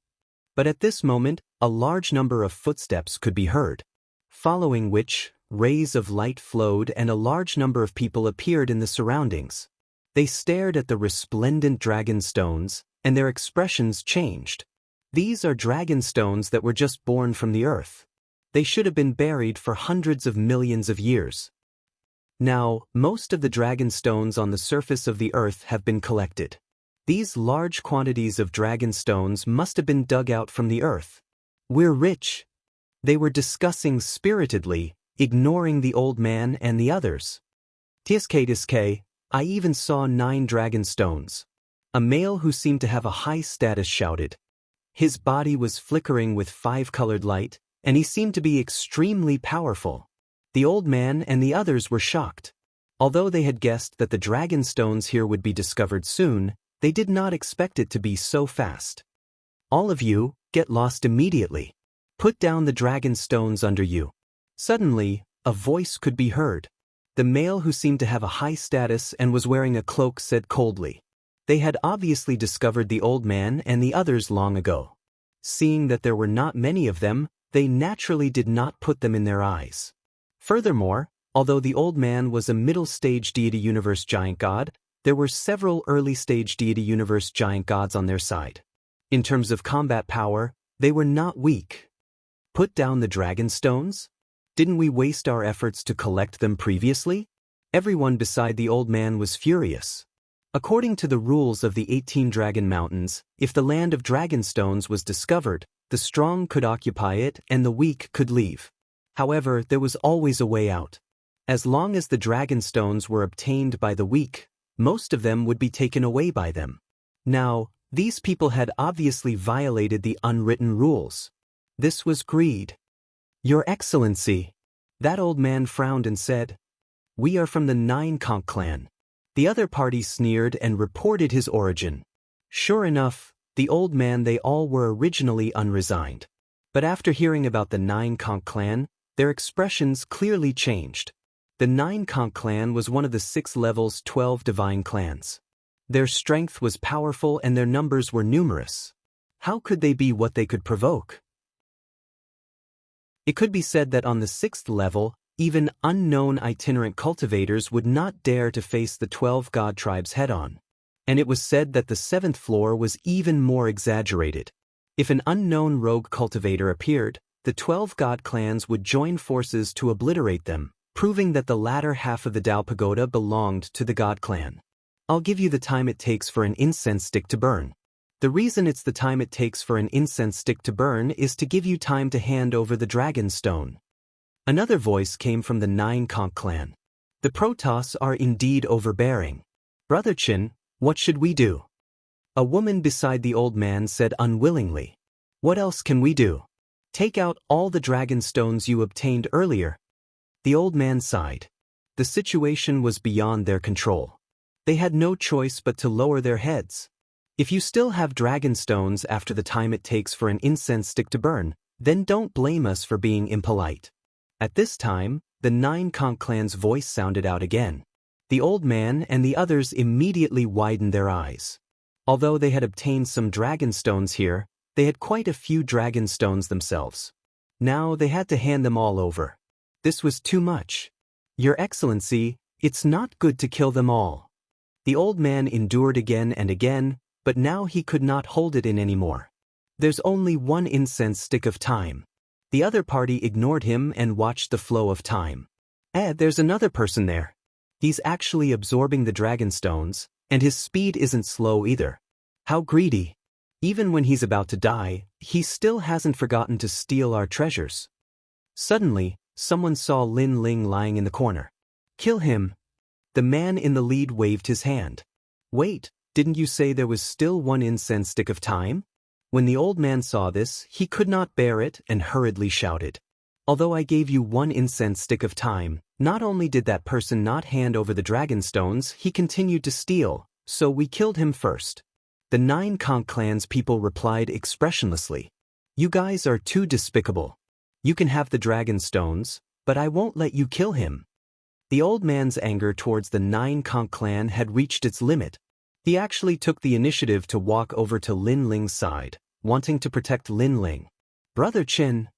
But at this moment, a large number of footsteps could be heard, following which, rays of light flowed and a large number of people appeared in the surroundings. They stared at the resplendent dragon stones, and their expressions changed. These are dragon stones that were just born from the earth. They should have been buried for hundreds of millions of years. Now, most of the dragon stones on the surface of the earth have been collected. These large quantities of dragon stones must have been dug out from the earth. "We're rich." They were discussing spiritedly, ignoring the old man and the others. "Tiske, I even saw 9 dragon stones." A male who seemed to have a high status shouted. His body was flickering with 5-colored light, and he seemed to be extremely powerful. The old man and the others were shocked. Although they had guessed that the dragon stones here would be discovered soon, they did not expect it to be so fast. "All of you, get lost immediately. Put down the dragon stones under you." Suddenly, a voice could be heard. The male who seemed to have a high status and was wearing a cloak said coldly. They had obviously discovered the old man and the others long ago. Seeing that there were not many of them, they naturally did not put them in their eyes. Furthermore, although the old man was a middle-stage deity universe giant god, there were several early-stage deity universe giant gods on their side. In terms of combat power, they were not weak. "Put down the dragon stones? Didn't we waste our efforts to collect them previously?" Everyone beside the old man was furious. According to the rules of the 18 Dragon Mountains, if the land of dragon stones was discovered, the strong could occupy it and the weak could leave. However, there was always a way out. As long as the dragon stones were obtained by the weak, most of them would be taken away by them. Now, these people had obviously violated the unwritten rules. This was greed. "Your Excellency." That old man frowned and said, "We are from the 9 Conch clan." The other party sneered and reported his origin. Sure enough, the old man they all were originally unresigned. But after hearing about the 9 Conch clan, their expressions clearly changed. The 9 Conch clan was one of the 6 levels 12 divine clans. Their strength was powerful and their numbers were numerous. How could they be what they could provoke? It could be said that on the 6th level, even unknown itinerant cultivators would not dare to face the 12 god tribes head-on. And it was said that the 7th floor was even more exaggerated. If an unknown rogue cultivator appeared, the 12 god clans would join forces to obliterate them, proving that the latter half of the Dao Pagoda belonged to the god clan. "I'll give you the time it takes for an incense stick to burn." The reason it's the time it takes for an incense stick to burn is to give you time to hand over the dragon stone. Another voice came from the 9 Conch clan. "The Protoss are indeed overbearing. Brother Chin, what should we do?" A woman beside the old man said unwillingly. "What else can we do? Take out all the dragon stones you obtained earlier." The old man sighed. The situation was beyond their control. They had no choice but to lower their heads. If you still have dragon stones after the time it takes for an incense stick to burn, then don't blame us for being impolite. At this time, the 9 Conch clan's voice sounded out again. The old man and the others immediately widened their eyes. Although they had obtained some dragon stones here, they had quite a few dragon stones themselves. Now they had to hand them all over. This was too much. "Your Excellency, it's not good to kill them all." The old man endured again and again, but now he could not hold it in anymore. "There's only one incense stick of time." The other party ignored him and watched the flow of time. There's another person there. He's actually absorbing the dragon stones, and his speed isn't slow either. How greedy. Even when he's about to die, he still hasn't forgotten to steal our treasures." Suddenly, someone saw Lin Ling lying in the corner. "Kill him." The man in the lead waved his hand. "Wait, didn't you say there was still one incense stick of time?" When the old man saw this, he could not bear it and hurriedly shouted, "Although I gave you 1 incense stick of time, not only did that person not hand over the dragon stones, he continued to steal, so we killed him first." The 9 conch clans people replied expressionlessly, "You guys are too despicable. You can have the dragon stones, but I won't let you kill him." The old man's anger towards the 9 conch clan had reached its limit. He actually took the initiative to walk over to Lin Ling's side, wanting to protect Lin Ling. "Brother Qin."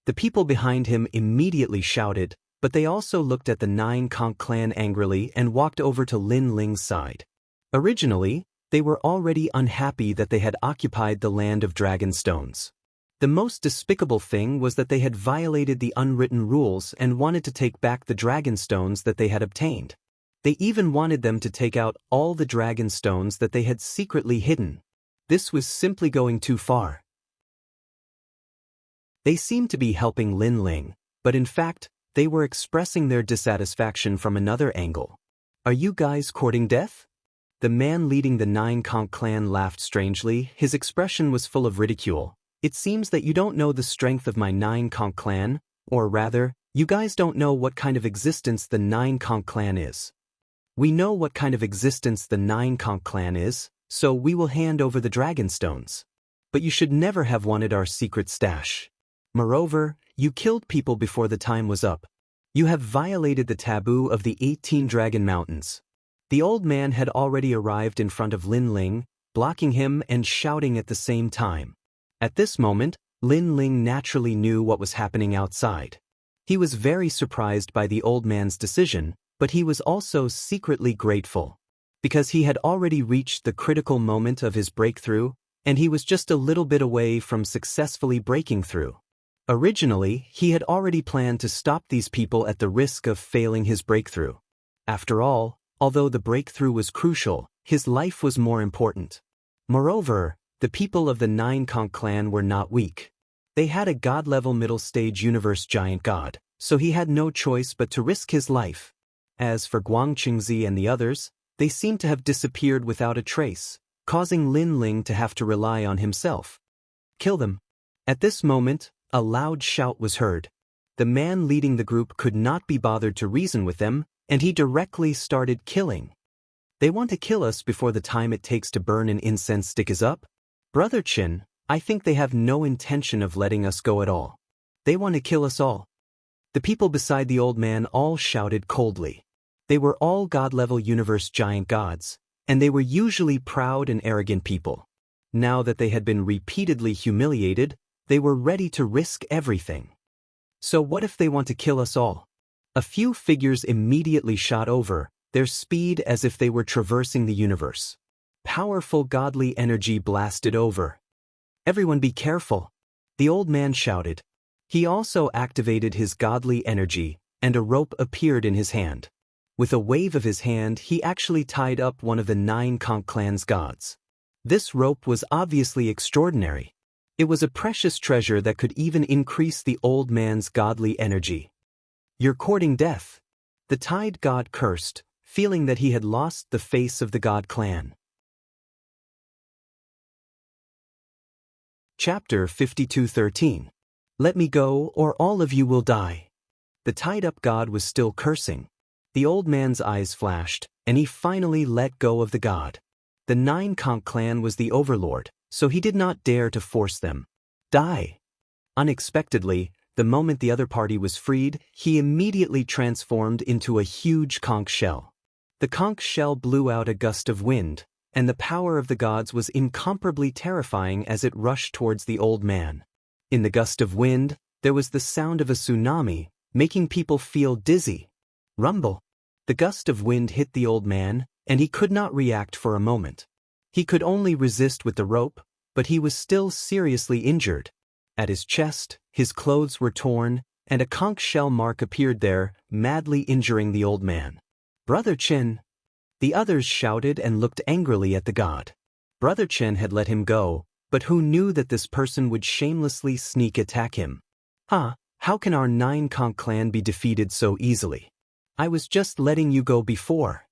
The people behind him immediately shouted, but they also looked at the 9 conch clan angrily and walked over to Lin Ling's side. Originally, they were already unhappy that they had occupied the land of dragon stones. The most despicable thing was that they had violated the unwritten rules and wanted to take back the dragon stones that they had obtained. They even wanted them to take out all the dragon stones that they had secretly hidden. This was simply going too far. They seemed to be helping Lin Ling, but in fact, they were expressing their dissatisfaction from another angle. "Are you guys courting death?" The man leading the 9 conch clan laughed strangely. His expression was full of ridicule. "It seems that you don't know the strength of my 9 conch clan, or rather, you guys don't know what kind of existence the 9 conch clan is. We know what kind of existence the 9 conch clan is, so we will hand over the dragon stones. But you should never have wanted our secret stash. Moreover, you killed people before the time was up. You have violated the taboo of the 18 Dragon Mountains." The old man had already arrived in front of Lin Ling, blocking him and shouting at the same time. At this moment, Lin Ling naturally knew what was happening outside. He was very surprised by the old man's decision, but he was also secretly grateful. Because he had already reached the critical moment of his breakthrough, and he was just a little bit away from successfully breaking through. Originally, he had already planned to stop these people at the risk of failing his breakthrough. After all, although the breakthrough was crucial, his life was more important. Moreover, the people of the 9 conch clan were not weak. They had a god-level middle-stage universe giant god, so he had no choice but to risk his life. As for Guangqingzi and the others, they seemed to have disappeared without a trace, causing Lin Ling to have to rely on himself. "Kill them." At this moment, a loud shout was heard. The man leading the group could not be bothered to reason with them, and he directly started killing. "They want to kill us before the time it takes to burn an incense stick is up? Brother Qin, I think they have no intention of letting us go at all. They want to kill us all." The people beside the old man all shouted coldly. They were all god-level universe giant gods, and they were usually proud and arrogant people. Now that they had been repeatedly humiliated, they were ready to risk everything. So what if they want to kill us all? A few figures immediately shot over, their speed as if they were traversing the universe. Powerful godly energy blasted over. "Everyone be careful," the old man shouted. He also activated his godly energy, and a rope appeared in his hand. With a wave of his hand, he actually tied up one of the 9 conch clan's gods. This rope was obviously extraordinary. It was a precious treasure that could even increase the old man's godly energy. "You're courting death." The Tide god cursed, feeling that he had lost the face of the god clan. Chapter 52:13. "Let me go, or all of you will die." The tied-up god was still cursing. The old man's eyes flashed, and he finally let go of the god. The 9 conch clan was the overlord, so he did not dare to force them. "Die." Unexpectedly, the moment the other party was freed, he immediately transformed into a huge conch shell. The conch shell blew out a gust of wind, and the power of the gods was incomparably terrifying as it rushed towards the old man. In the gust of wind, there was the sound of a tsunami, making people feel dizzy. Rumble. The gust of wind hit the old man, and he could not react for a moment. He could only resist with the rope, but he was still seriously injured. At his chest, his clothes were torn, and a conch shell mark appeared there, madly injuring the old man. "Brother Qin." The others shouted and looked angrily at the god. Brother Qin had let him go, but who knew that this person would shamelessly sneak attack him? How can our 9 conch clan be defeated so easily? I was just letting you go before.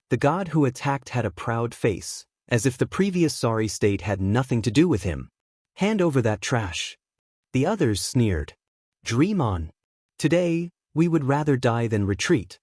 The god who attacked had a proud face, as if the previous sorry state had nothing to do with him. Hand over that trash. The others sneered. Dream on. Today, we would rather die than retreat.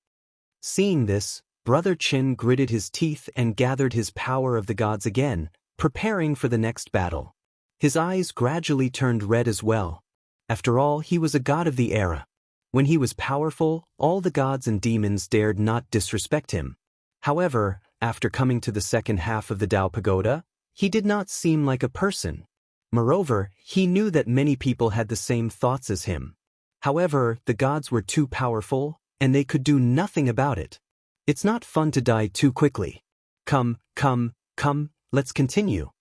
Seeing this, Brother Chen gritted his teeth and gathered his power of the gods again, preparing for the next battle. His eyes gradually turned red as well. After all, he was a god of the era. When he was powerful, all the gods and demons dared not disrespect him. However, after coming to the second half of the Tao Pagoda, he did not seem like a person. Moreover, he knew that many people had the same thoughts as him. However, the gods were too powerful, and they could do nothing about it. It's not fun to die too quickly. Come, let's continue.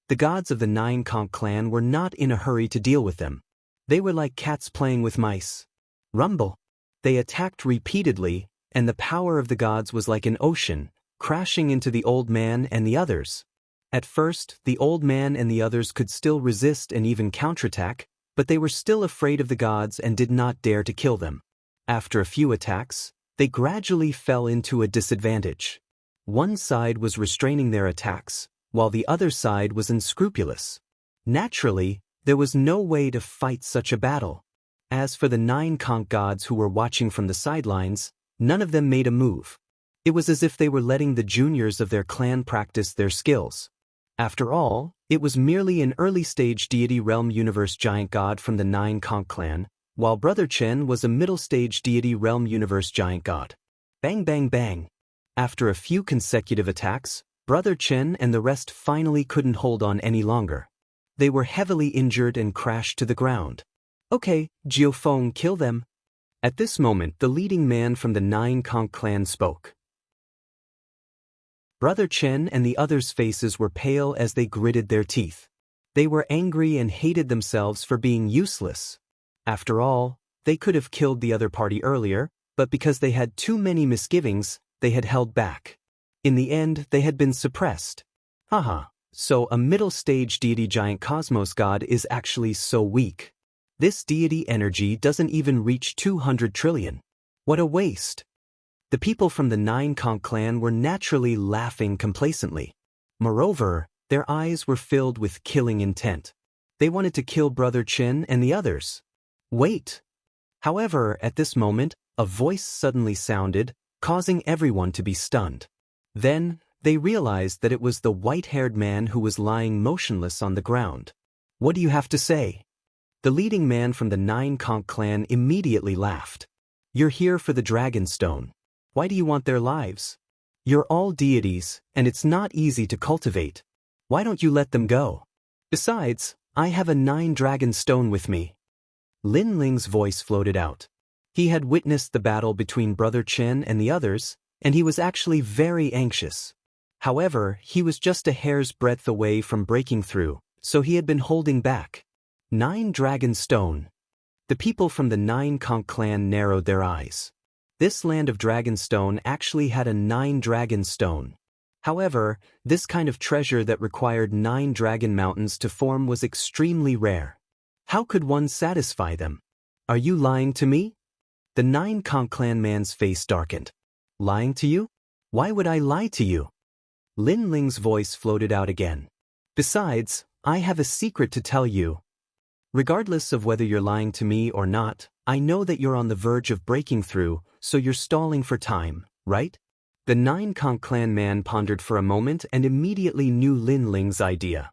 The gods of the Nine Conch clan were not in a hurry to deal with them. They were like cats playing with mice. Rumble. They attacked repeatedly, and the power of the gods was like an ocean, crashing into the old man and the others. At first, the old man and the others could still resist and even counterattack, but they were still afraid of the gods and did not dare to kill them. After a few attacks, they gradually fell into a disadvantage. One side was restraining their attacks, while the other side was unscrupulous. Naturally, there was no way to fight such a battle. As for the Nine Conch gods who were watching from the sidelines, none of them made a move. It was as if they were letting the juniors of their clan practice their skills. After all, it was merely an early-stage deity realm universe giant god from the Nine Conch clan, while Brother Chen was a middle-stage deity realm universe giant god. Bang bang bang. After a few consecutive attacks, Brother Chen and the rest finally couldn't hold on any longer. They were heavily injured and crashed to the ground. Okay, Jiufeng, kill them. At this moment, the leading man from the Nine Conch clan spoke. Brother Chen and the others' faces were pale as they gritted their teeth. They were angry and hated themselves for being useless. After all, they could have killed the other party earlier, but because they had too many misgivings, they had held back. In the end, they had been suppressed. Haha, so a middle-stage deity giant cosmos god is actually so weak. This deity energy doesn't even reach 200 trillion. What a waste. The people from the Nine Conch clan were naturally laughing complacently. Moreover, their eyes were filled with killing intent. They wanted to kill Brother Chen and the others. Wait! However, at this moment, a voice suddenly sounded, causing everyone to be stunned. Then, they realized that it was the white-haired man who was lying motionless on the ground. What do you have to say? The leading man from the Nine Conch clan immediately laughed. You're here for the Dragon Stone. Why do you want their lives? You're all deities, and it's not easy to cultivate. Why don't you let them go? Besides, I have a 9-dragon stone with me. Lin Ling's voice floated out. He had witnessed the battle between Brother Chen and the others, and he was actually very anxious. However, he was just a hair's breadth away from breaking through, so he had been holding back. 9-dragon stone. The people from the Nine Conch clan narrowed their eyes. This land of Dragonstone actually had a 9-dragon stone. However, this kind of treasure that required 9 dragon mountains to form was extremely rare. How could one satisfy them? Are you lying to me? The Nine Conch clan man's face darkened. Lying to you? Why would I lie to you? Lin Ling's voice floated out again. Besides, I have a secret to tell you. Regardless of whether you're lying to me or not, I know that you're on the verge of breaking through, so you're stalling for time, right? The Nine Conch clan man pondered for a moment and immediately knew Lin Ling's idea.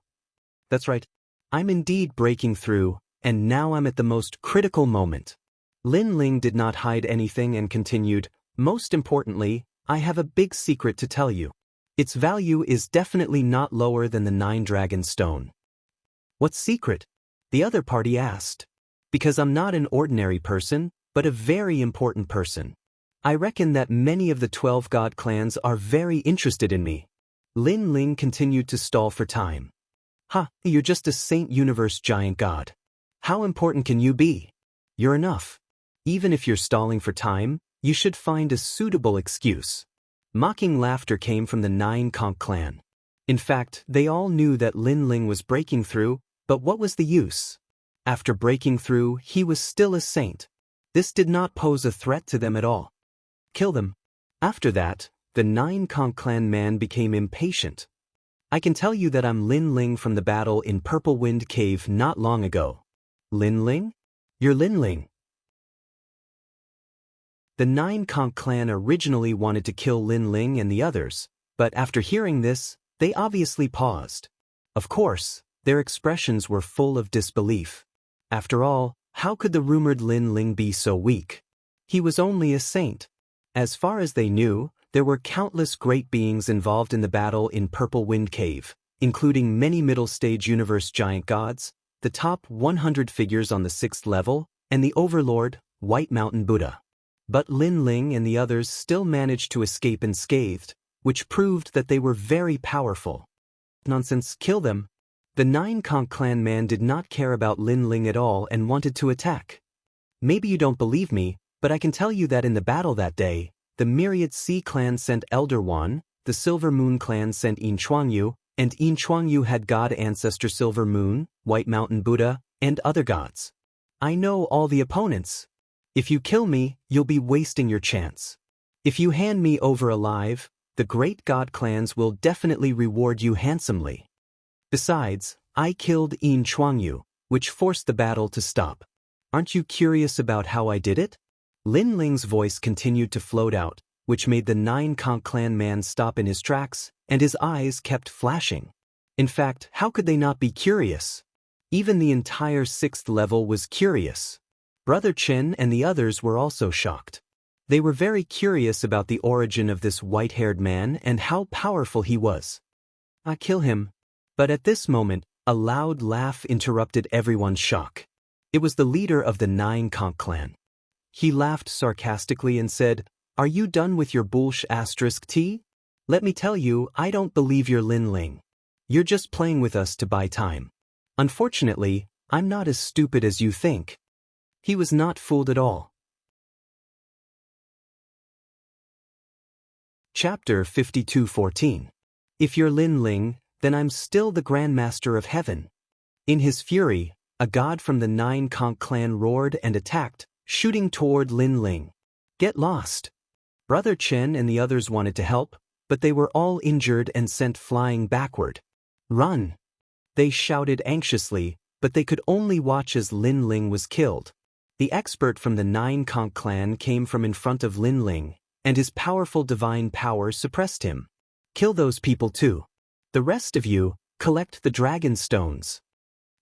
That's right. I'm indeed breaking through, and now I'm at the most critical moment. Lin Ling did not hide anything and continued, most importantly, I have a big secret to tell you. Its value is definitely not lower than the 9-dragon stone. What secret? The other party asked. Because I'm not an ordinary person, but a very important person. I reckon that many of the 12 god clans are very interested in me. Lin Ling continued to stall for time. Ha, you're just a Saint Universe giant god. How important can you be? You're enough. Even if you're stalling for time, you should find a suitable excuse. Mocking laughter came from the Nine Conch clan. In fact, they all knew that Lin Ling was breaking through, but what was the use? After breaking through, he was still a saint. This did not pose a threat to them at all. Kill them. After that, the Nine Conch clan man became impatient. I can tell you that I'm Lin Ling from the battle in Purple Wind Cave not long ago. Lin Ling? You're Lin Ling. The Nine Conch clan originally wanted to kill Lin Ling and the others, but after hearing this, they obviously paused. Of course, their expressions were full of disbelief. After all, how could the rumored Lin Ling be so weak? He was only a saint. As far as they knew, there were countless great beings involved in the battle in Purple Wind Cave, including many middle-stage universe giant gods, the top 100 figures on the 6th level, and the overlord, White Mountain Buddha. But Lin Ling and the others still managed to escape unscathed, which proved that they were very powerful. Nonsense, kill them. The Nine Conch clan man did not care about Lin Ling at all and wanted to attack. Maybe you don't believe me, but I can tell you that in the battle that day, the Myriad Sea clan sent Elder Wan, the Silver Moon clan sent Yin Chuangyu, and Yin Chuangyu had god ancestor Silver Moon, White Mountain Buddha, and other gods. I know all the opponents. If you kill me, you'll be wasting your chance. If you hand me over alive, the great god clans will definitely reward you handsomely. Besides, I killed Yin Chuangyu, which forced the battle to stop. Aren't you curious about how I did it? Lin Ling's voice continued to float out, which made the Nine Conch clan man stop in his tracks, and his eyes kept flashing. In fact, how could they not be curious? Even the entire 6th level was curious. Brother Chen and the others were also shocked. They were very curious about the origin of this white-haired man and how powerful he was. I kill him. But at this moment, a loud laugh interrupted everyone's shock. It was the leader of the Nine Conch clan. He laughed sarcastically and said, "Are you done with your **T? Let me tell you, I don't believe you're Lin Ling. You're just playing with us to buy time. Unfortunately, I'm not as stupid as you think." He was not fooled at all. Chapter 52:14. If you're Lin Ling, then I'm still the Grand Master of Heaven. In his fury, a god from the Nine Conch clan roared and attacked, shooting toward Lin Ling. Get lost. Brother Chen and the others wanted to help, but they were all injured and sent flying backward. Run! They shouted anxiously, but they could only watch as Lin Ling was killed. The expert from the Nine Conch clan came from in front of Lin Ling, and his powerful divine power suppressed him. Kill those people too. The rest of you, collect the dragon stones.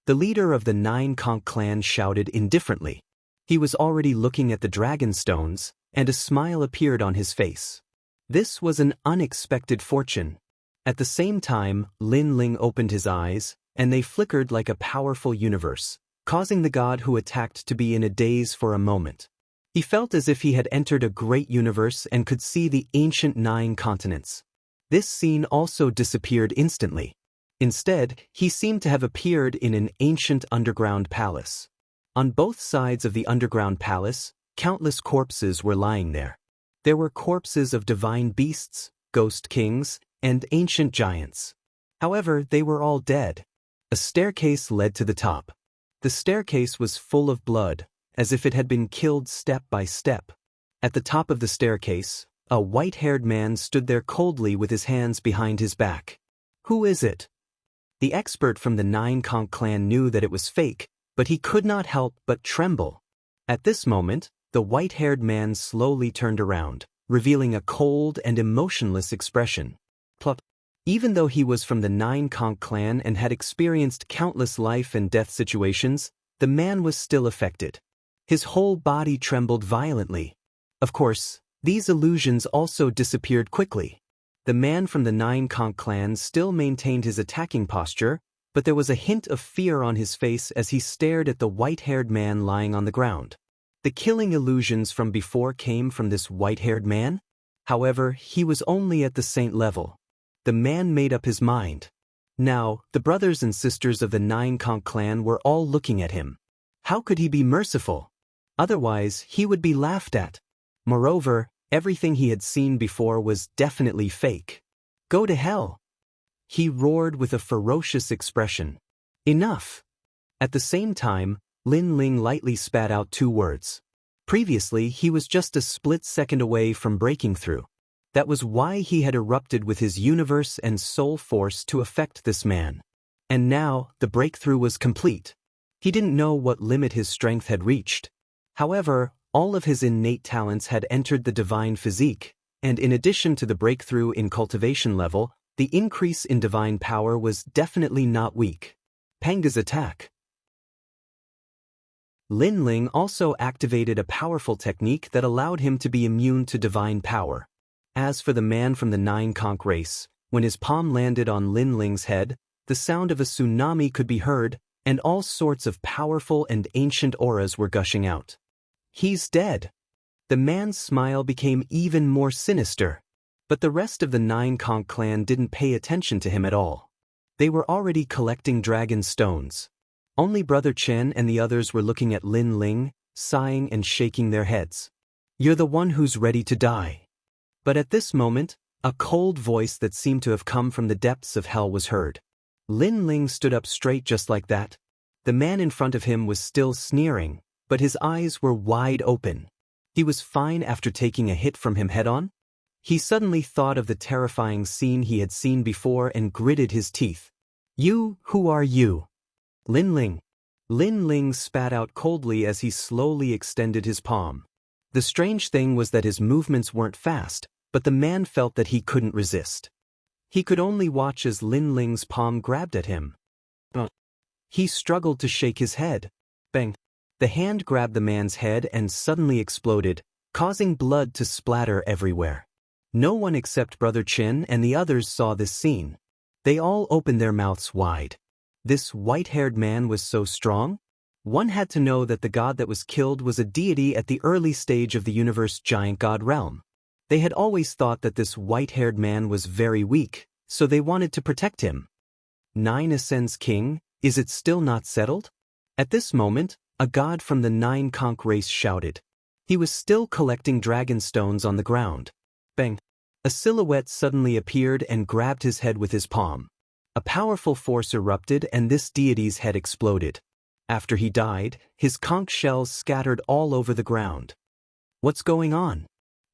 The leader of the Nine Conch clan shouted indifferently. He was already looking at the dragon stones, and a smile appeared on his face. This was an unexpected fortune. At the same time, Lin Ling opened his eyes, and they flickered like a powerful universe, causing the god who attacked to be in a daze for a moment. He felt as if he had entered a great universe and could see the ancient 9 continents. This scene also disappeared instantly. Instead, he seemed to have appeared in an ancient underground palace. On both sides of the underground palace, countless corpses were lying there. There were corpses of divine beasts, ghost kings, and ancient giants. However, they were all dead. A staircase led to the top. The staircase was full of blood, as if it had been killed step by step. At the top of the staircase, a white-haired man stood there coldly with his hands behind his back. Who is it? The expert from the Nine Conch clan knew that it was fake, but he could not help but tremble. At this moment, the white-haired man slowly turned around, revealing a cold and emotionless expression. Plop. Even though he was from the Nine Conch clan and had experienced countless life and death situations, the man was still affected. His whole body trembled violently. Of course, these illusions also disappeared quickly. The man from the Nine Conch clan still maintained his attacking posture, but there was a hint of fear on his face as he stared at the white-haired man lying on the ground. The killing illusions from before came from this white-haired man? However, he was only at the saint level. The man made up his mind. Now, the brothers and sisters of the Nine Conch clan were all looking at him. How could he be merciful? Otherwise, he would be laughed at. Moreover, everything he had seen before was definitely fake. Go to hell! He roared with a ferocious expression. Enough! At the same time, Lin Ling lightly spat out 2 words. Previously, he was just a split second away from breaking through. That was why he had erupted with his universe and soul force to affect this man. And now, the breakthrough was complete. He didn't know what limit his strength had reached. However, all of his innate talents had entered the divine physique, and in addition to the breakthrough in cultivation level, the increase in divine power was definitely not weak. Panga's attack. Lin Ling also activated a powerful technique that allowed him to be immune to divine power. As for the man from the nine-conch race, when his palm landed on Lin Ling's head, the sound of a tsunami could be heard, and all sorts of powerful and ancient auras were gushing out. He's dead. The man's smile became even more sinister. But the rest of the nine-conch clan didn't pay attention to him at all. They were already collecting dragon stones. Only Brother Chen and the others were looking at Lin Ling, sighing and shaking their heads. "You're the one who's ready to die." But at this moment, a cold voice that seemed to have come from the depths of hell was heard. Lin Ling stood up straight just like that. The man in front of him was still sneering, but his eyes were wide open. He was fine after taking a hit from him head-on. He suddenly thought of the terrifying scene he had seen before and gritted his teeth. "You, who are you?" "Lin Ling." Lin Ling spat out coldly as he slowly extended his palm. The strange thing was that his movements weren't fast, but the man felt that he couldn't resist. He could only watch as Lin Ling's palm grabbed at him. He struggled to shake his head. Bang! The hand grabbed the man's head and suddenly exploded, causing blood to splatter everywhere. No one except Brother Chen and the others saw this scene. They all opened their mouths wide. This white-haired man was so strong? One had to know that the god that was killed was a deity at the early stage of the universe giant god realm. They had always thought that this white-haired man was very weak, so they wanted to protect him. Nine Ascends King, is it still not settled? At this moment, a god from the nine-conch race shouted. He was still collecting dragon stones on the ground. Bang! A silhouette suddenly appeared and grabbed his head with his palm. A powerful force erupted and this deity's head exploded. After he died, his conch shells scattered all over the ground. What's going on?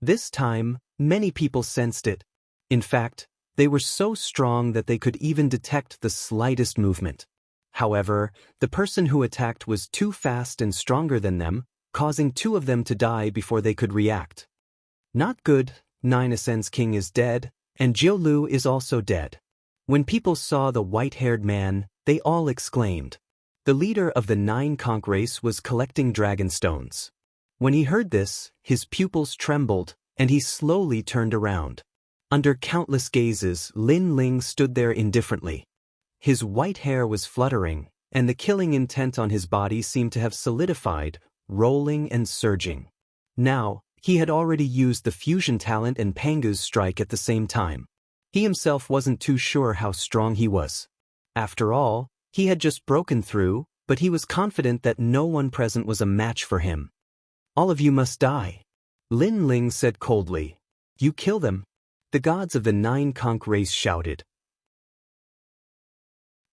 This time, many people sensed it. In fact, they were so strong that they could even detect the slightest movement. However, the person who attacked was too fast and stronger than them, causing two of them to die before they could react. Not good. Nine Ascends King is dead, and Jiu Lu is also dead. When people saw the white-haired man, they all exclaimed. The leader of the nine-conch race was collecting dragon stones. When he heard this, his pupils trembled, and he slowly turned around. Under countless gazes, Lin Ling stood there indifferently. His white hair was fluttering, and the killing intent on his body seemed to have solidified, rolling and surging. Now, he had already used the fusion talent and Panga's strike at the same time. He himself wasn't too sure how strong he was. After all, he had just broken through, but he was confident that no one present was a match for him. "All of you must die," Lin Ling said coldly. "You kill them." The gods of the nine-conch race shouted.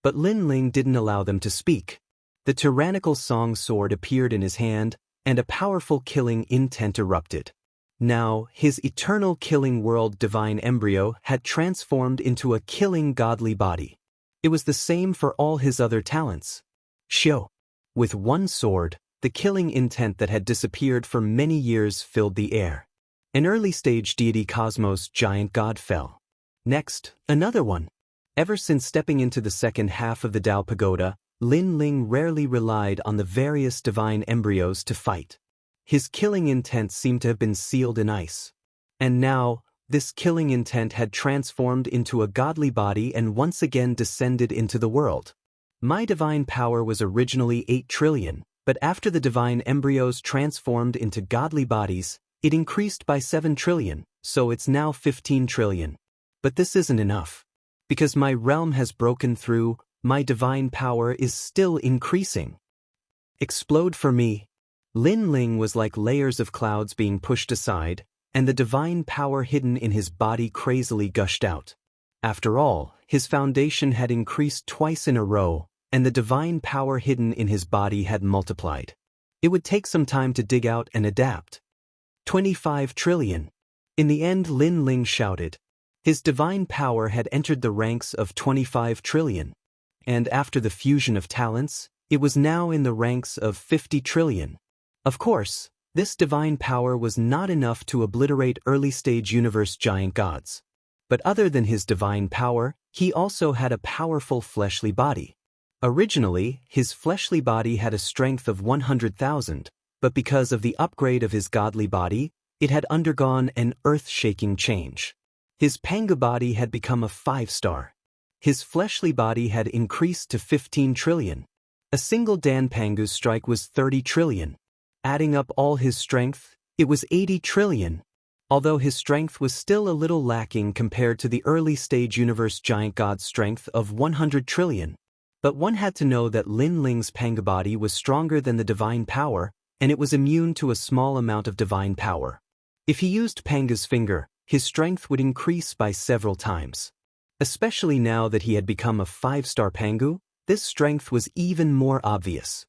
But Lin Ling didn't allow them to speak. The tyrannical song sword appeared in his hand, and a powerful killing intent erupted. Now, his eternal killing world divine embryo had transformed into a killing godly body. It was the same for all his other talents. Shio. With one sword, the killing intent that had disappeared for many years filled the air. An early-stage deity Cosmos giant god fell. Next, another one. Ever since stepping into the second half of the Tao Pagoda, Lin Ling rarely relied on the various divine embryos to fight. His killing intent seemed to have been sealed in ice. And now, this killing intent had transformed into a godly body and once again descended into the world. My divine power was originally 8 trillion, but after the divine embryos transformed into godly bodies, it increased by 7 trillion, so it's now 15 trillion. But this isn't enough. Because my realm has broken through, my divine power is still increasing. Explode for me. Lin Ling was like layers of clouds being pushed aside, and the divine power hidden in his body crazily gushed out. After all, his foundation had increased twice in a row, and the divine power hidden in his body had multiplied. It would take some time to dig out and adapt. 25 trillion. In the end, Lin Ling shouted. His divine power had entered the ranks of 25 trillion. And after the fusion of talents, it was now in the ranks of 50 trillion. Of course, this divine power was not enough to obliterate early-stage universe giant gods. But other than his divine power, he also had a powerful fleshly body. Originally, his fleshly body had a strength of 100,000, but because of the upgrade of his godly body, it had undergone an earth-shaking change. His Panga body had become a 5-star. His fleshly body had increased to 15 trillion. A single Dan Pangu's strike was 30 trillion. Adding up all his strength, it was 80 trillion. Although his strength was still a little lacking compared to the early-stage universe giant god's strength of 100 trillion. But one had to know that Lin Ling's Panga body was stronger than the divine power, and it was immune to a small amount of divine power. If he used Panga's finger, his strength would increase by several times. Especially now that he had become a 5-star Pangu, this strength was even more obvious.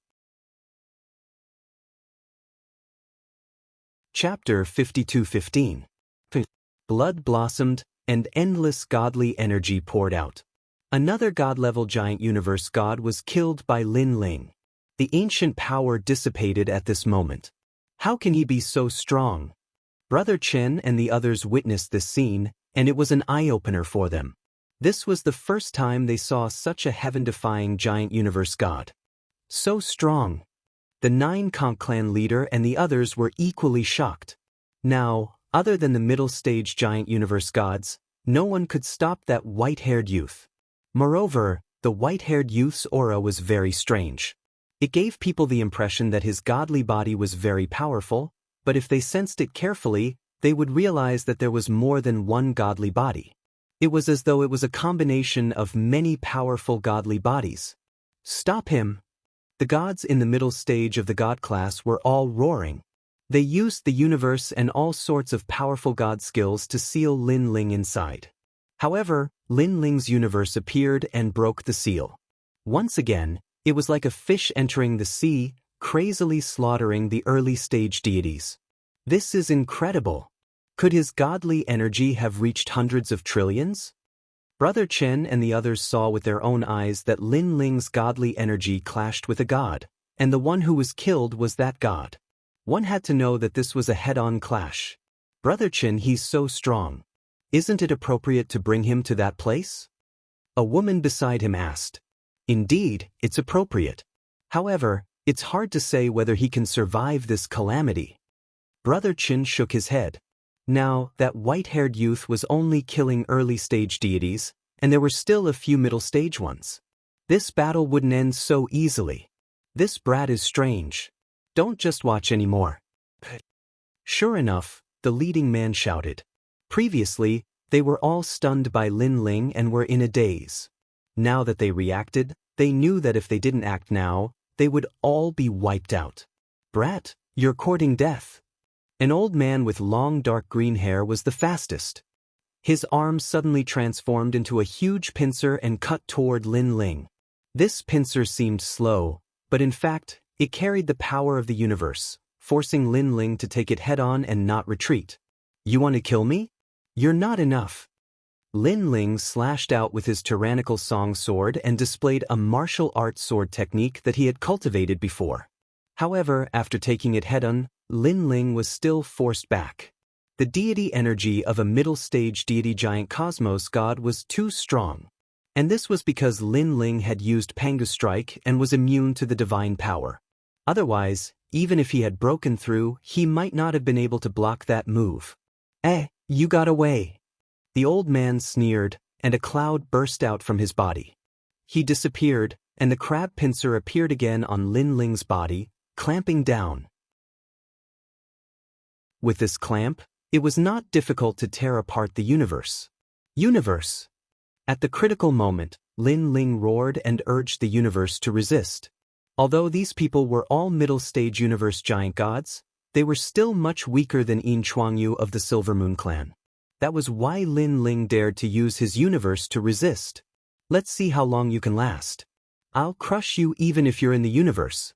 Chapter 52:15. Blood blossomed, and endless godly energy poured out. Another god-level giant universe god was killed by Lin Ling. The ancient power dissipated at this moment. How can he be so strong? Brother Chen and the others witnessed this scene, and it was an eye-opener for them. This was the first time they saw such a heaven-defying giant universe god. So strong. The 9 Conch clan leader and the others were equally shocked. Now, other than the middle-stage giant universe gods, no one could stop that white-haired youth. Moreover, the white-haired youth's aura was very strange. It gave people the impression that his godly body was very powerful, but if they sensed it carefully, they would realize that there was more than one godly body. It was as though it was a combination of many powerful godly bodies. Stop him! The gods in the middle stage of the god class were all roaring. They used the universe and all sorts of powerful god skills to seal Lin Ling inside. However, Lin Ling's universe appeared and broke the seal. Once again, it was like a fish entering the sea, crazily slaughtering the early-stage deities. This is incredible. Could his godly energy have reached hundreds of trillions? Brother Chen and the others saw with their own eyes that Lin Ling's godly energy clashed with a god, and the one who was killed was that god. One had to know that this was a head-on clash. Brother Chen, he's so strong. Isn't it appropriate to bring him to that place? A woman beside him asked. Indeed, it's appropriate. However, it's hard to say whether he can survive this calamity. Brother Chen shook his head. Now, that white-haired youth was only killing early-stage deities, and there were still a few middle-stage ones. This battle wouldn't end so easily. This brat is strange. Don't just watch anymore. Sure enough, the leading man shouted. Previously, they were all stunned by Lin Ling and were in a daze. Now that they reacted, they knew that if they didn't act now, they would all be wiped out. Brat, you're courting death. An old man with long dark green hair was the fastest. His arm suddenly transformed into a huge pincer and cut toward Lin Ling. This pincer seemed slow, but in fact, it carried the power of the universe, forcing Lin Ling to take it head-on and not retreat. You want to kill me? You're not enough. Lin Ling slashed out with his tyrannical song sword and displayed a martial arts sword technique that he had cultivated before. However, after taking it head-on, Lin Ling was still forced back. The deity energy of a middle-stage deity giant cosmos god was too strong. And this was because Lin Ling had used Panga Strike and was immune to the divine power. Otherwise, even if he had broken through, he might not have been able to block that move. You got away. The old man sneered, and a cloud burst out from his body. He disappeared, and the crab pincer appeared again on Lin Ling's body, clamping down. With this clamp, it was not difficult to tear apart the universe. Universe! At the critical moment, Lin Ling roared and urged the universe to resist. Although these people were all middle-stage universe giant gods, they were still much weaker than Yin Chuangyu of the Silver Moon clan. That was why Lin Ling dared to use his universe to resist. Let's see how long you can last. I'll crush you even if you're in the universe.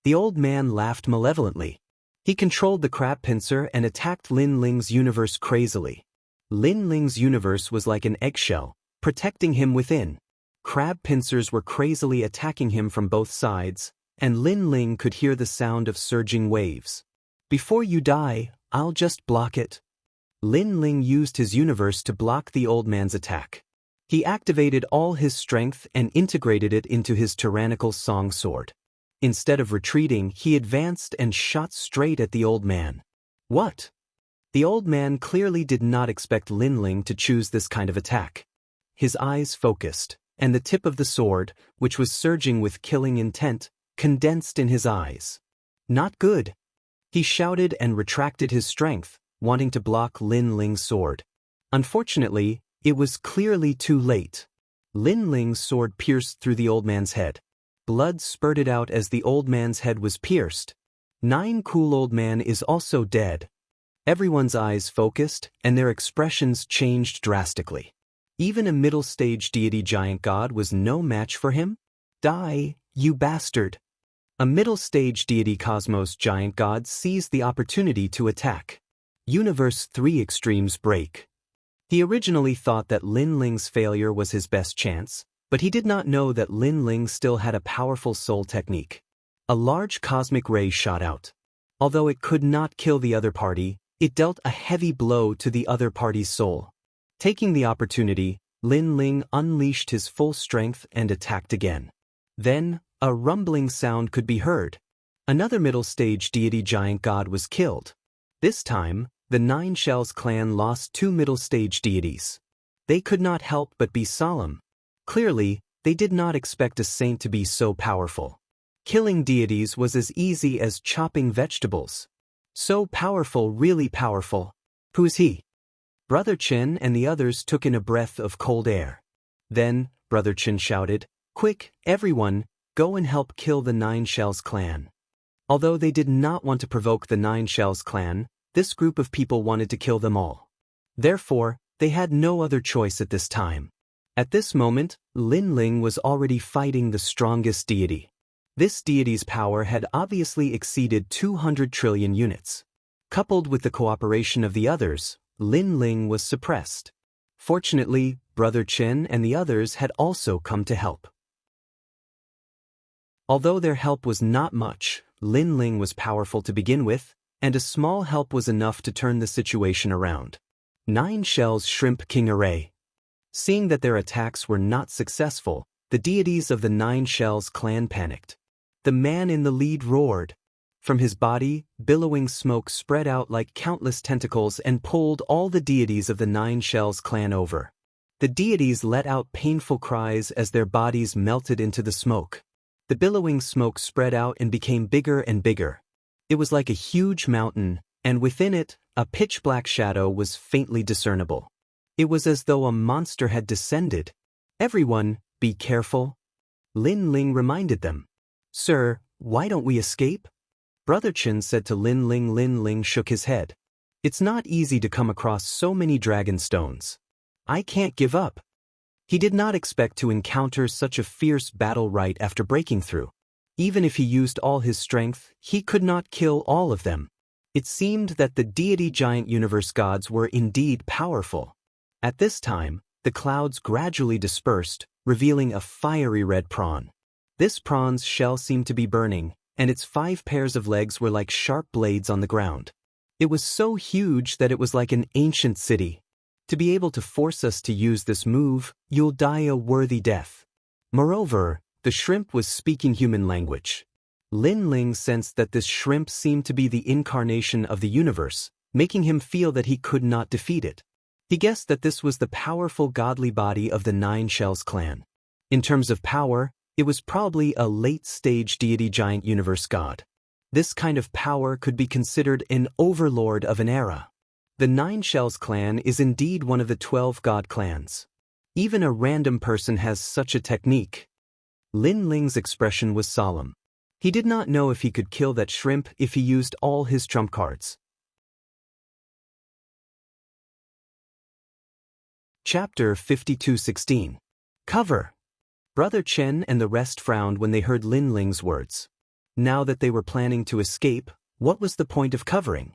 The old man laughed malevolently. He controlled the crab pincer and attacked Lin Ling's universe crazily. Lin Ling's universe was like an eggshell, protecting him within. Crab pincers were crazily attacking him from both sides, and Lin Ling could hear the sound of surging waves. Before you die, I'll just block it. Lin Ling used his universe to block the old man's attack. He activated all his strength and integrated it into his tyrannical song sword. Instead of retreating, he advanced and shot straight at the old man. What? The old man clearly did not expect Lin Ling to choose this kind of attack. His eyes focused, and the tip of the sword, which was surging with killing intent, condensed in his eyes. Not good. He shouted and retracted his strength, wanting to block Lin Ling's sword. Unfortunately, it was clearly too late. Lin Ling's sword pierced through the old man's head. Blood spurted out as the old man's head was pierced. Nine Cool Old Man is also dead. Everyone's eyes focused, and their expressions changed drastically. Even a middle-stage deity giant god was no match for him? Die, you bastard! A middle-stage deity cosmos giant god seized the opportunity to attack. Universe 3 extremes break. He originally thought that Lin Ling's failure was his best chance, but he did not know that Lin Ling still had a powerful soul technique. A large cosmic ray shot out. Although it could not kill the other party, it dealt a heavy blow to the other party's soul. Taking the opportunity, Lin Ling unleashed his full strength and attacked again. Then, a rumbling sound could be heard. Another middle-stage deity giant god was killed. This time, the Nine Shells clan lost 2 middle-stage deities. They could not help but be solemn. Clearly, they did not expect a saint to be so powerful. Killing deities was as easy as chopping vegetables. So powerful, really powerful. Who is he? Brother Chen and the others took in a breath of cold air. Then, Brother Chen shouted, "Quick, everyone, go and help kill the Nine Shells clan." Although they did not want to provoke the Nine Shells clan, this group of people wanted to kill them all. Therefore, they had no other choice at this time. At this moment, Lin Ling was already fighting the strongest deity. This deity's power had obviously exceeded 200 trillion units. Coupled with the cooperation of the others, Lin Ling was suppressed. Fortunately, Brother Chen and the others had also come to help. Although their help was not much, Lin Ling was powerful to begin with, and a small help was enough to turn the situation around. Nine Shells Shrimp King Array. Seeing that their attacks were not successful, the deities of the Nine Shells clan panicked. The man in the lead roared. From his body, billowing smoke spread out like countless tentacles and pulled all the deities of the Nine Shells clan over. The deities let out painful cries as their bodies melted into the smoke. The billowing smoke spread out and became bigger and bigger. It was like a huge mountain, and within it, a pitch-black shadow was faintly discernible. It was as though a monster had descended. "Everyone, be careful," Lin Ling reminded them. "Sir, why don't we escape?" Brother Chen said to Lin Ling. Lin Ling shook his head. "It's not easy to come across so many dragon stones. I can't give up." He did not expect to encounter such a fierce battle right after breaking through. Even if he used all his strength, he could not kill all of them. It seemed that the deity giant universe gods were indeed powerful. At this time, the clouds gradually dispersed, revealing a fiery red prawn. This prawn's shell seemed to be burning, and its 5 pairs of legs were like sharp blades on the ground. It was so huge that it was like an ancient city. To be able to force us to use this move, you'll die a worthy death. Moreover, the shrimp was speaking human language. Lin Ling sensed that this shrimp seemed to be the incarnation of the universe, making him feel that he could not defeat it. He guessed that this was the powerful godly body of the Nine Shells clan. In terms of power, it was probably a late-stage deity giant universe god. This kind of power could be considered an overlord of an era. The Nine Shells clan is indeed one of the 12 god clans. Even a random person has such a technique. Lin Ling's expression was solemn. He did not know if he could kill that shrimp if he used all his trump cards. Chapter 52:16. Cover. Brother Chen and the rest frowned when they heard Lin Ling's words. Now that they were planning to escape, What was the point of covering?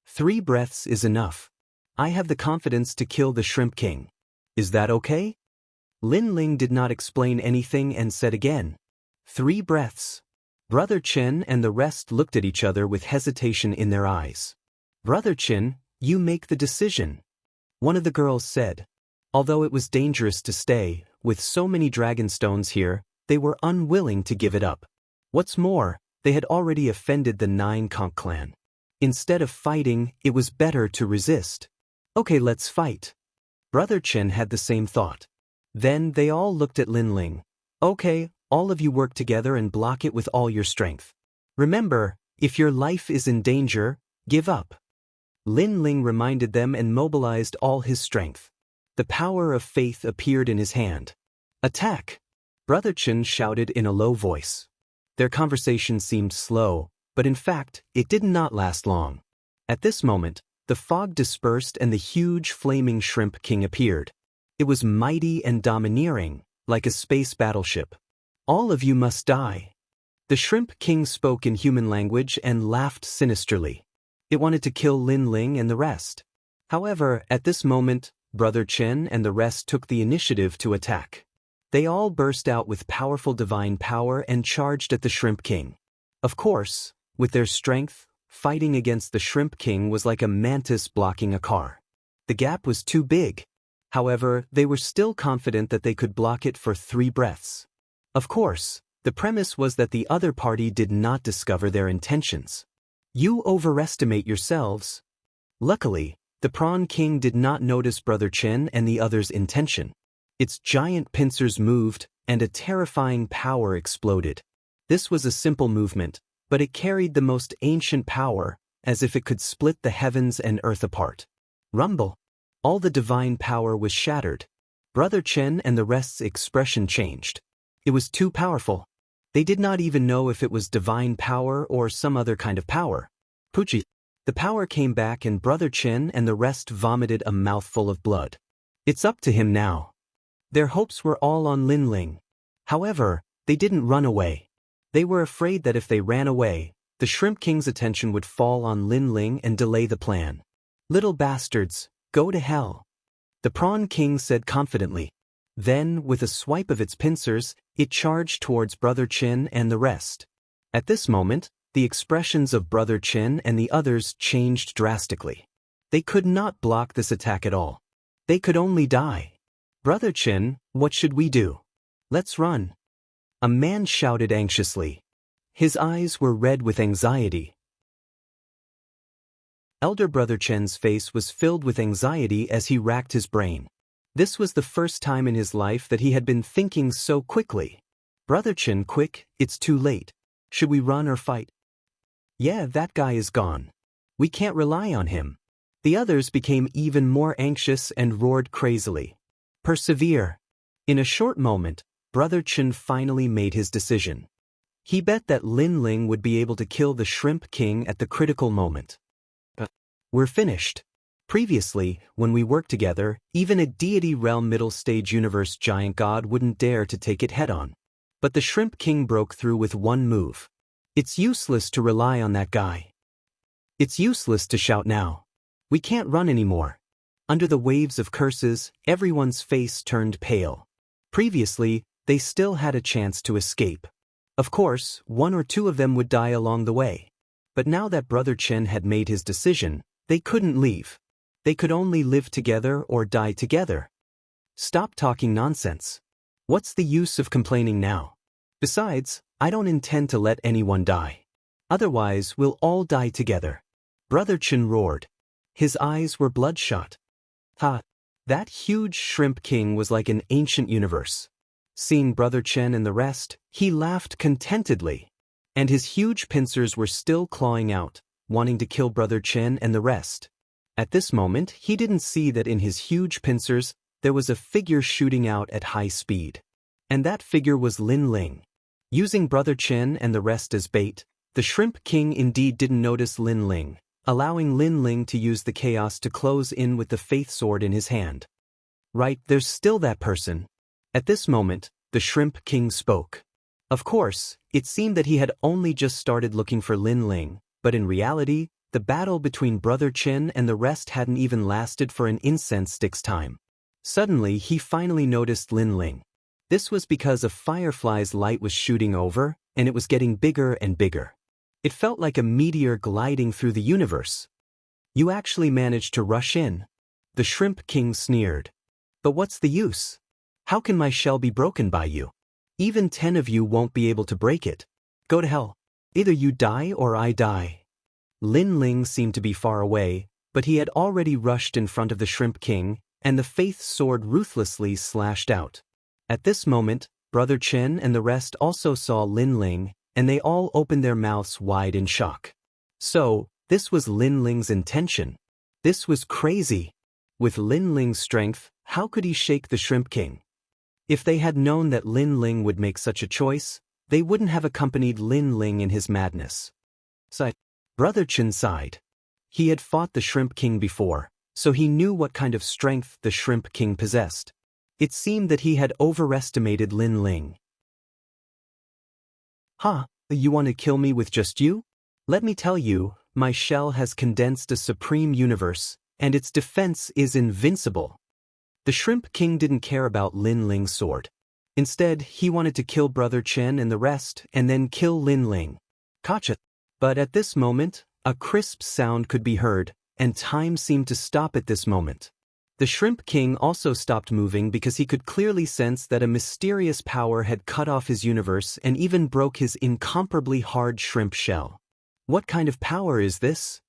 3 breaths is enough. I have the confidence to kill the Shrimp King. Is that okay? Lin Ling did not explain anything and said again, 3 breaths. Brother Chen and the rest looked at each other with hesitation in their eyes. Brother Chen, you make the decision, one of the girls said. Although it was dangerous to stay, with so many dragon stones here, they were unwilling to give it up. What's more, they had already offended the 9 conch clan. Instead of fighting, it was better to resist. Okay, let's fight. Brother Chen had the same thought. Then they all looked at Lin Ling. Okay, all of you work together and block it with all your strength. Remember, if your life is in danger, give up. Lin Ling reminded them and mobilized all his strength. The power of faith appeared in his hand. Attack! Brother Chen shouted in a low voice. Their conversation seemed slow, but in fact, it did not last long. At this moment, the fog dispersed and the huge flaming Shrimp King appeared. It was mighty and domineering, like a space battleship. All of you must die. The Shrimp King spoke in human language and laughed sinisterly. It wanted to kill Lin Ling and the rest. However, at this moment, Brother Chen and the rest took the initiative to attack. They all burst out with powerful divine power and charged at the Shrimp King. Of course, with their strength, fighting against the Shrimp King was like a mantis blocking a car. The gap was too big. However, they were still confident that they could block it for 3 breaths. Of course, the premise was that the other party did not discover their intentions. You overestimate yourselves. Luckily, the Prawn King did not notice Brother Chen and the others' intention. Its giant pincers moved, and a terrifying power exploded. This was a simple movement, but it carried the most ancient power, as if it could split the heavens and earth apart. Rumble! All the divine power was shattered. Brother Chen and the rest's expression changed. It was too powerful. They did not even know if it was divine power or some other kind of power. Poochie! The power came back and Brother Chen and the rest vomited a mouthful of blood. It's up to him now. Their hopes were all on Lin Ling. However, they didn't run away. They were afraid that if they ran away, the Shrimp King's attention would fall on Lin Ling and delay the plan. Little bastards, go to hell. The Prawn King said confidently. Then, with a swipe of its pincers, it charged towards Brother Chen and the rest. At this moment, the expressions of Brother Chen and the others changed drastically. They could not block this attack at all. They could only die. Brother Chen, what should we do? Let's run. A man shouted anxiously. His eyes were red with anxiety. Elder Brother Chen's face was filled with anxiety as he racked his brain. This was the first time in his life that he had been thinking so quickly. Brother Chen, quick, it's too late. Should we run or fight? Yeah, that guy is gone. We can't rely on him. The others became even more anxious and roared crazily. Persevere. In a short moment, Brother Chen finally made his decision. He bet that Lin Ling would be able to kill the Shrimp King at the critical moment. We're finished. Previously, when we worked together, even a deity realm middle stage universe giant god wouldn't dare to take it head-on. But the Shrimp King broke through with one move. It's useless to rely on that guy. It's useless to shout now. We can't run anymore. Under the waves of curses, everyone's face turned pale. Previously, they still had a chance to escape. Of course, 1 or 2 of them would die along the way. But now that Brother Chen had made his decision, they couldn't leave. They could only live together or die together. Stop talking nonsense. What's the use of complaining now? Besides, I don't intend to let anyone die. Otherwise, we'll all die together. Brother Chen roared. His eyes were bloodshot. Ha! That huge Shrimp King was like an ancient universe. Seeing Brother Chen and the rest, he laughed contentedly. And his huge pincers were still clawing out, wanting to kill Brother Chen and the rest. At this moment, he didn't see that in his huge pincers, there was a figure shooting out at high speed. And that figure was Lin Ling. Using Brother Chen and the rest as bait, the Shrimp King indeed didn't notice Lin Ling, allowing Lin Ling to use the chaos to close in with the faith sword in his hand. Right, there's still that person. At this moment, the Shrimp King spoke. Of course, it seemed that he had only just started looking for Lin Ling, But in reality, the battle between Brother Chen and the rest hadn't even lasted for an incense stick's time. Suddenly, he finally noticed Lin Ling. This was because a firefly's light was shooting over, and it was getting bigger and bigger. It felt like a meteor gliding through the universe. "You actually managed to rush in," the Shrimp King sneered. "But what's the use? How can my shell be broken by you? Even 10 of you won't be able to break it. Go to hell. Either you die or I die." Lin Ling seemed to be far away, but he had already rushed in front of the Shrimp King, and the faith sword ruthlessly slashed out. At this moment, Brother Chen and the rest also saw Lin Ling, and they all opened their mouths wide in shock. So, this was Lin Ling's intention. This was crazy. With Lin Ling's strength, how could he shake the Shrimp King? If they had known that Lin Ling would make such a choice, they wouldn't have accompanied Lin Ling in his madness. Brother Chen sighed. He had fought the Shrimp King before, so he knew what kind of strength the Shrimp King possessed. It seemed that he had overestimated Lin Ling. "Huh, you want to kill me with just you? Let me tell you, my shell has condensed a supreme universe, and its defense is invincible." The Shrimp King didn't care about Lin Ling's sword. Instead, he wanted to kill Brother Chen and the rest, and then kill Lin Ling. Gotcha. But at this moment, a crisp sound could be heard, and time seemed to stop at this moment. The Shrimp King also stopped moving because he could clearly sense that a mysterious power had cut off his universe and even broke his incomparably hard shrimp shell. What kind of power is this?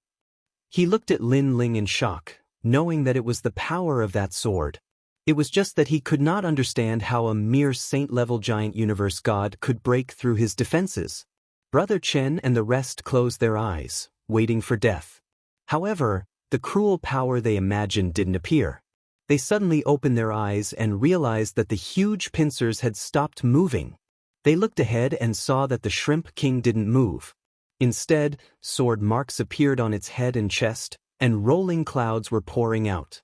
He looked at Lin Ling in shock, knowing that it was the power of that sword. It was just that he could not understand how a mere saint-level giant universe god could break through his defenses. Brother Chen and the rest closed their eyes, waiting for death. However, the cruel power they imagined didn't appear. They suddenly opened their eyes and realized that the huge pincers had stopped moving. They looked ahead and saw that the Shrimp King didn't move. Instead, sword marks appeared on its head and chest, and rolling clouds were pouring out.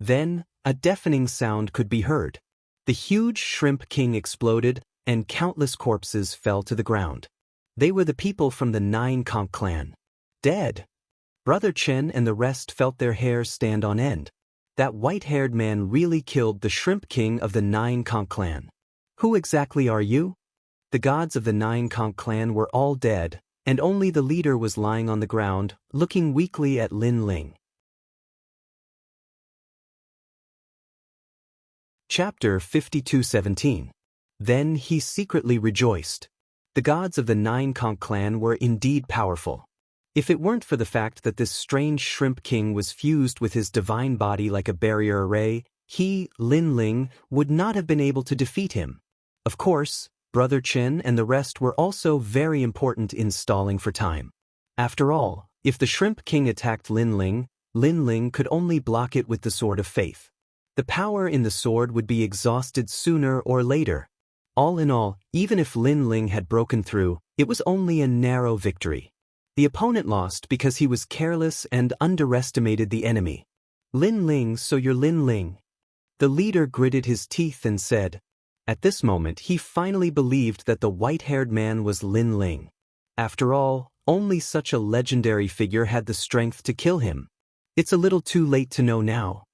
Then, a deafening sound could be heard. The huge Shrimp King exploded, and countless corpses fell to the ground. They were the people from the 9 conch clan. Dead. Brother Chen and the rest felt their hair stand on end. That white-haired man really killed the Shrimp King of the 9 conch clan. Who exactly are you? The gods of the 9 conch clan were all dead, and only the leader was lying on the ground, looking weakly at Lin Ling. Chapter 52:17. Then he secretly rejoiced. The gods of the 9 conch clan were indeed powerful. If it weren't for the fact that this strange Shrimp King was fused with his divine body like a barrier array, he, Lin Ling, would not have been able to defeat him. Of course, Brother Chen and the rest were also very important in stalling for time. After all, if the Shrimp King attacked Lin Ling could only block it with the Sword of Faith. The power in the sword would be exhausted sooner or later. All in all, even if Lin Ling had broken through, it was only a narrow victory. The opponent lost because he was careless and underestimated the enemy. "Lin Ling, so you're Lin Ling." The leader gritted his teeth and said. At this moment he finally believed that the white-haired man was Lin Ling. After all, only such a legendary figure had the strength to kill him. It's a little too late to know now.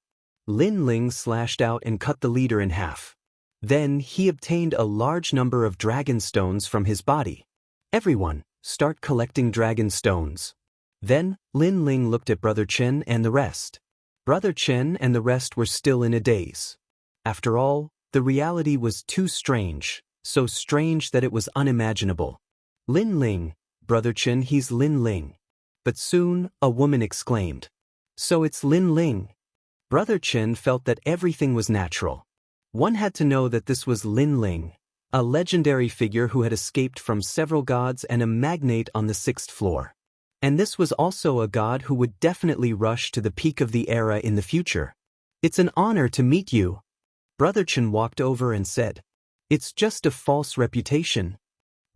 Lin Ling slashed out and cut the leader in half. Then he obtained a large number of dragon stones from his body. "Everyone, start collecting dragon stones." Then, Lin Ling looked at Brother Chen and the rest. Brother Chen and the rest were still in a daze. After all, the reality was too strange, so strange that it was unimaginable. "Lin Ling, Brother Chen, he's Lin Ling." But soon, a woman exclaimed. "So it's Lin Ling." Brother Chen felt that everything was natural. One had to know that this was Lin Ling, a legendary figure who had escaped from several gods and a magnate on the 6th floor. And this was also a god who would definitely rush to the peak of the era in the future. "It's an honor to meet you." Brother Chen walked over and said, "It's just a false reputation."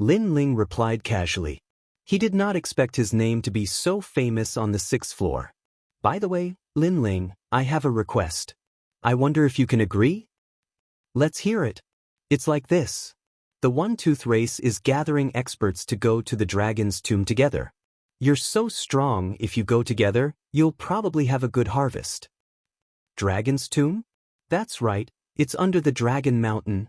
Lin Ling replied casually. He did not expect his name to be so famous on the 6th floor. "By the way, Lin Ling, I have a request. I wonder if you can agree?" "Let's hear it." "It's like this. The One-Tooth race is gathering experts to go to the dragon's tomb together. You're so strong, if you go together, you'll probably have a good harvest. Dragon's tomb? That's right, it's under the Dragon Mountain.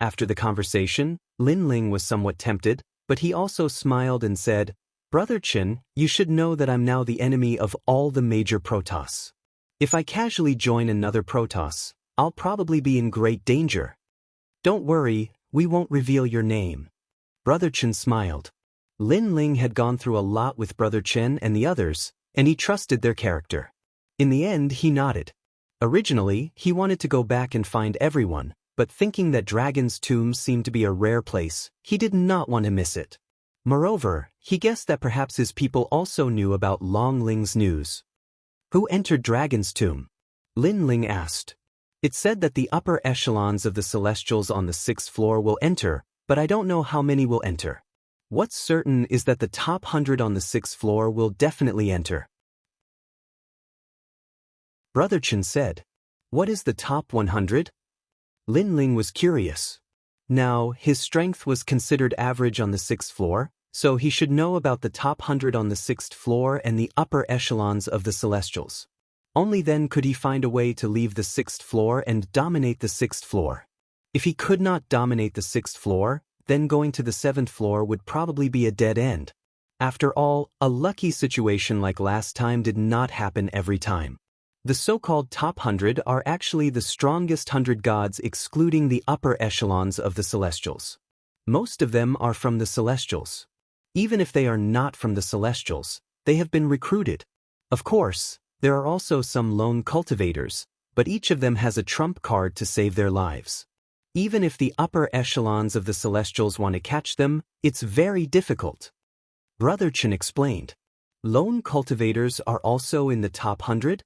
After the conversation, Lin Ling was somewhat tempted, but he also smiled and said, Brother Chen, you should know that I'm now the enemy of all the major Protoss. If I casually join another Protoss, I'll probably be in great danger. Don't worry, we won't reveal your name. Brother Chen smiled. Lin Ling had gone through a lot with Brother Chen and the others, and he trusted their character. In the end, he nodded. Originally, he wanted to go back and find everyone, but thinking that Dragon's Tomb seemed to be a rare place, he did not want to miss it. Moreover, he guessed that perhaps his people also knew about Long Ling's news. Who entered Dragon's Tomb? Lin Ling asked. It said that the upper echelons of the Celestials on the 6th floor will enter, but I don't know how many will enter. What's certain is that the top 100 on the 6th floor will definitely enter. Brother Chen said. What is the top 100? Lin Ling was curious. Now, his strength was considered average on the 6th floor, so he should know about the top 100 on the 6th floor and the upper echelons of the Celestials. Only then could he find a way to leave the 6th floor and dominate the 6th floor. If he could not dominate the 6th floor, then going to the 7th floor would probably be a dead end. After all, a lucky situation like last time did not happen every time. The so-called top 100 are actually the strongest 100 gods excluding the upper echelons of the Celestials. Most of them are from the Celestials. Even if they are not from the Celestials, they have been recruited. Of course, there are also some lone cultivators, but each of them has a trump card to save their lives. Even if the upper echelons of the Celestials want to catch them, it's very difficult. Brother Chen explained. Lone cultivators are also in the top 100?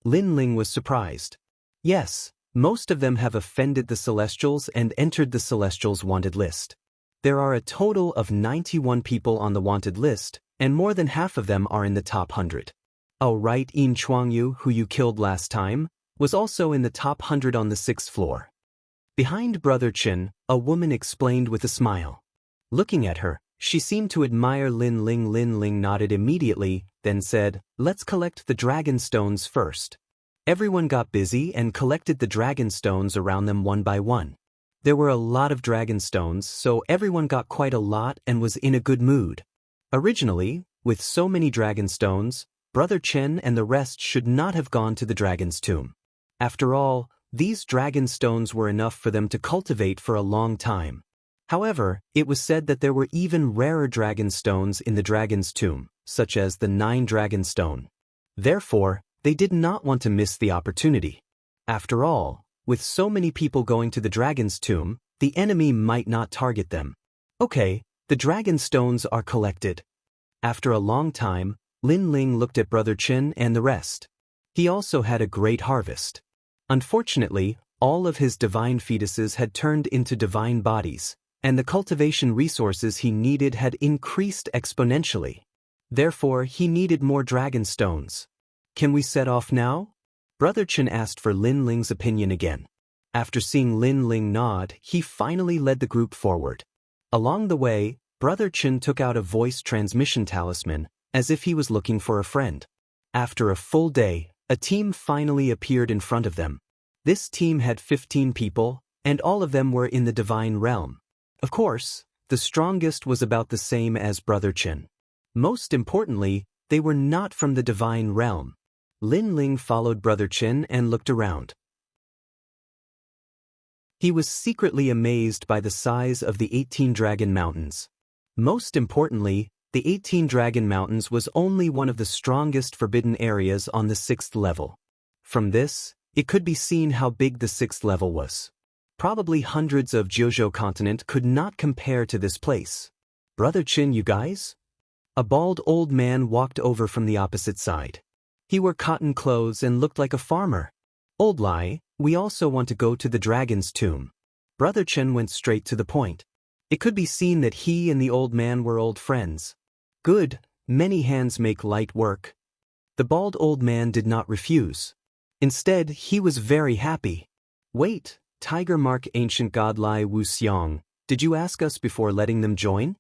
Lin Ling was surprised. Yes, most of them have offended the Celestials and entered the Celestials' wanted list. There are a total of 91 people on the wanted list, and more than half of them are in the top 100. Oh right, Yin Chuangyu, who you killed last time, was also in the top 100 on the 6th floor. Behind Brother Chen, a woman explained with a smile. Looking at her, she seemed to admire Lin Ling. Lin Ling nodded immediately, then said, Let's collect the dragon stones first. Everyone got busy and collected the dragon stones around them one by one. There were a lot of dragon stones, so everyone got quite a lot and was in a good mood. Originally, with so many dragon stones, Brother Chen and the rest should not have gone to the dragon's tomb. After all, these dragon stones were enough for them to cultivate for a long time. However, it was said that there were even rarer dragon stones in the dragon's tomb, such as the 9 dragon stone. Therefore, they did not want to miss the opportunity. After all, with so many people going to the dragon's tomb, the enemy might not target them. Okay, the dragon stones are collected. After a long time, Lin Ling looked at Brother Chen and the rest. He also had a great harvest. Unfortunately, all of his divine fetuses had turned into divine bodies, and the cultivation resources he needed had increased exponentially. Therefore, he needed more dragon stones. Can we set off now? Brother Chen asked for Lin Ling's opinion again. After seeing Lin Ling nod, he finally led the group forward. Along the way, Brother Chen took out a voice transmission talisman, as if he was looking for a friend. After a full day, a team finally appeared in front of them. This team had 15 people, and all of them were in the divine realm. Of course, the strongest was about the same as Brother Chen. Most importantly, they were not from the divine realm. Lin Ling followed Brother Chen and looked around. He was secretly amazed by the size of the 18 Dragon Mountains. Most importantly, the 18 Dragon Mountains was only one of the strongest forbidden areas on the 6th level. From this, it could be seen how big the 6th level was. Probably hundreds of Jiuzhou continent could not compare to this place. Brother Chen, you guys? A bald old man walked over from the opposite side. He wore cotton clothes and looked like a farmer. Old Lai, we also want to go to the dragon's tomb. Brother Chen went straight to the point. It could be seen that he and the old man were old friends. Good, many hands make light work. The bald old man did not refuse. Instead, he was very happy. Wait, Tiger Mark Ancient God Lai Wu Xiang, did you ask us before letting them join?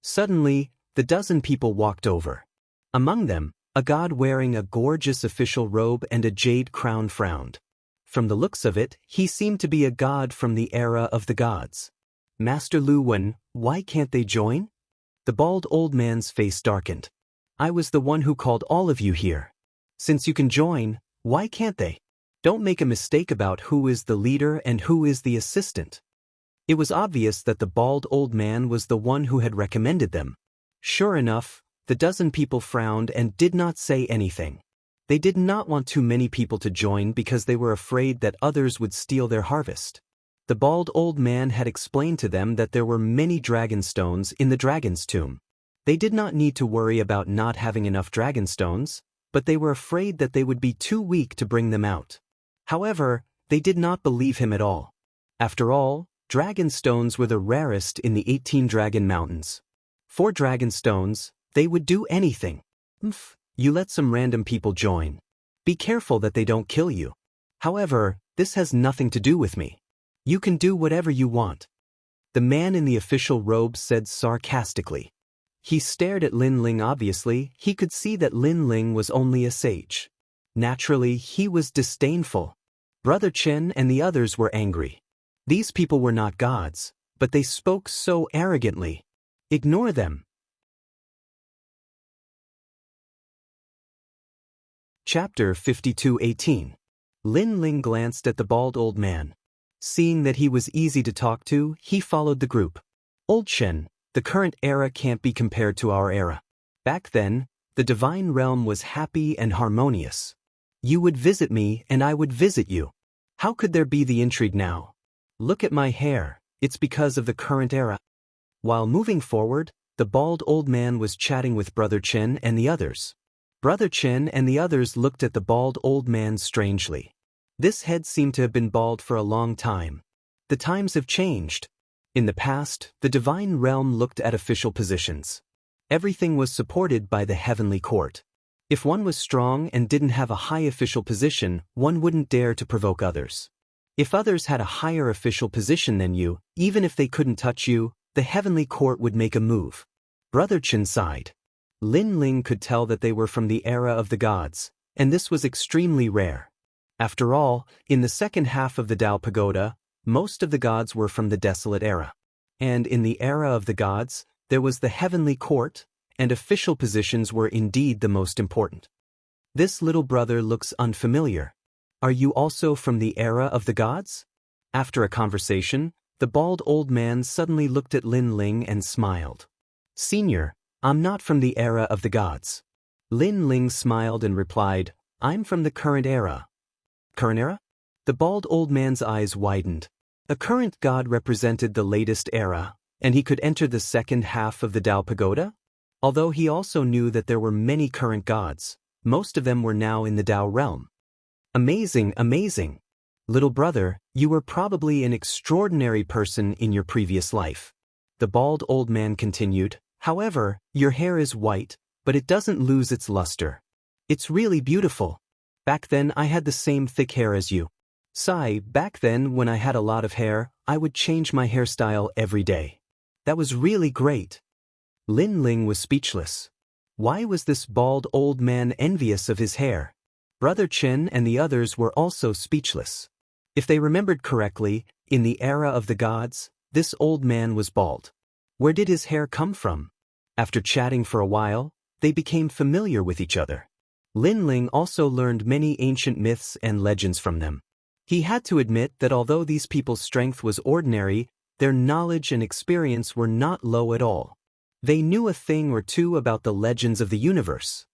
Suddenly, the dozen people walked over. Among them, a god wearing a gorgeous official robe and a jade crown frowned. From the looks of it, he seemed to be a god from the era of the gods. Master Lu Wen, why can't they join? The bald old man's face darkened. I was the one who called all of you here. Since you can join, why can't they? Don't make a mistake about who is the leader and who is the assistant. It was obvious that the bald old man was the one who had recommended them. Sure enough, the dozen people frowned and did not say anything. They did not want too many people to join because they were afraid that others would steal their harvest. The bald old man had explained to them that there were many dragon stones in the dragon's tomb. They did not need to worry about not having enough dragon stones, but they were afraid that they would be too weak to bring them out. However, they did not believe him at all. After all, dragon stones were the rarest in the 18 dragon mountains. For dragon stones, they would do anything. You let some random people join. Be careful that they don't kill you. However, this has nothing to do with me. You can do whatever you want. The man in the official robe said sarcastically. He stared at Lin Ling. Obviously, he could see that Lin Ling was only a sage. Naturally, he was disdainful. Brother Chen and the others were angry. These people were not gods, but they spoke so arrogantly. Ignore them. Chapter 52:18. Lin Ling glanced at the bald old man. Seeing that he was easy to talk to, he followed the group. Old Chen, the current era can't be compared to our era. Back then, the divine realm was happy and harmonious. You would visit me and I would visit you. How could there be the intrigue now? Look at my hair, it's because of the current era. While moving forward, the bald old man was chatting with Brother Chen and the others. Brother Chen and the others looked at the bald old man strangely. This head seemed to have been bald for a long time. The times have changed. In the past, the divine realm looked at official positions. Everything was supported by the heavenly court. If one was strong and didn't have a high official position, one wouldn't dare to provoke others. If others had a higher official position than you, even if they couldn't touch you, the heavenly court would make a move. Brother Chen sighed. Lin Ling could tell that they were from the era of the gods, and this was extremely rare. After all, in the second half of the Dao Pagoda, most of the gods were from the desolate era. And in the era of the gods, there was the heavenly court, and official positions were indeed the most important. This little brother looks unfamiliar. Are you also from the era of the gods? After a conversation, the bald old man suddenly looked at Lin Ling and smiled. Senior, I'm not from the era of the gods. Lin Ling smiled and replied, I'm from the current era. Current era? The bald old man's eyes widened. A current god represented the latest era, and he could enter the second half of the Dao Pagoda? Although he also knew that there were many current gods, most of them were now in the Dao realm. Amazing, amazing. Little brother, you were probably an extraordinary person in your previous life. The bald old man continued, however, your hair is white, but it doesn't lose its luster. It's really beautiful. Back then I had the same thick hair as you. Sai, back then when I had a lot of hair, I would change my hairstyle every day. That was really great. Lin Ling was speechless. Why was this bald old man envious of his hair? Brother Chen and the others were also speechless. If they remembered correctly, in the era of the gods, this old man was bald. Where did his hair come from? After chatting for a while, they became familiar with each other. Lin Ling also learned many ancient myths and legends from them. He had to admit that although these people's strength was ordinary, their knowledge and experience were not low at all. They knew a thing or two about the legends of the universe.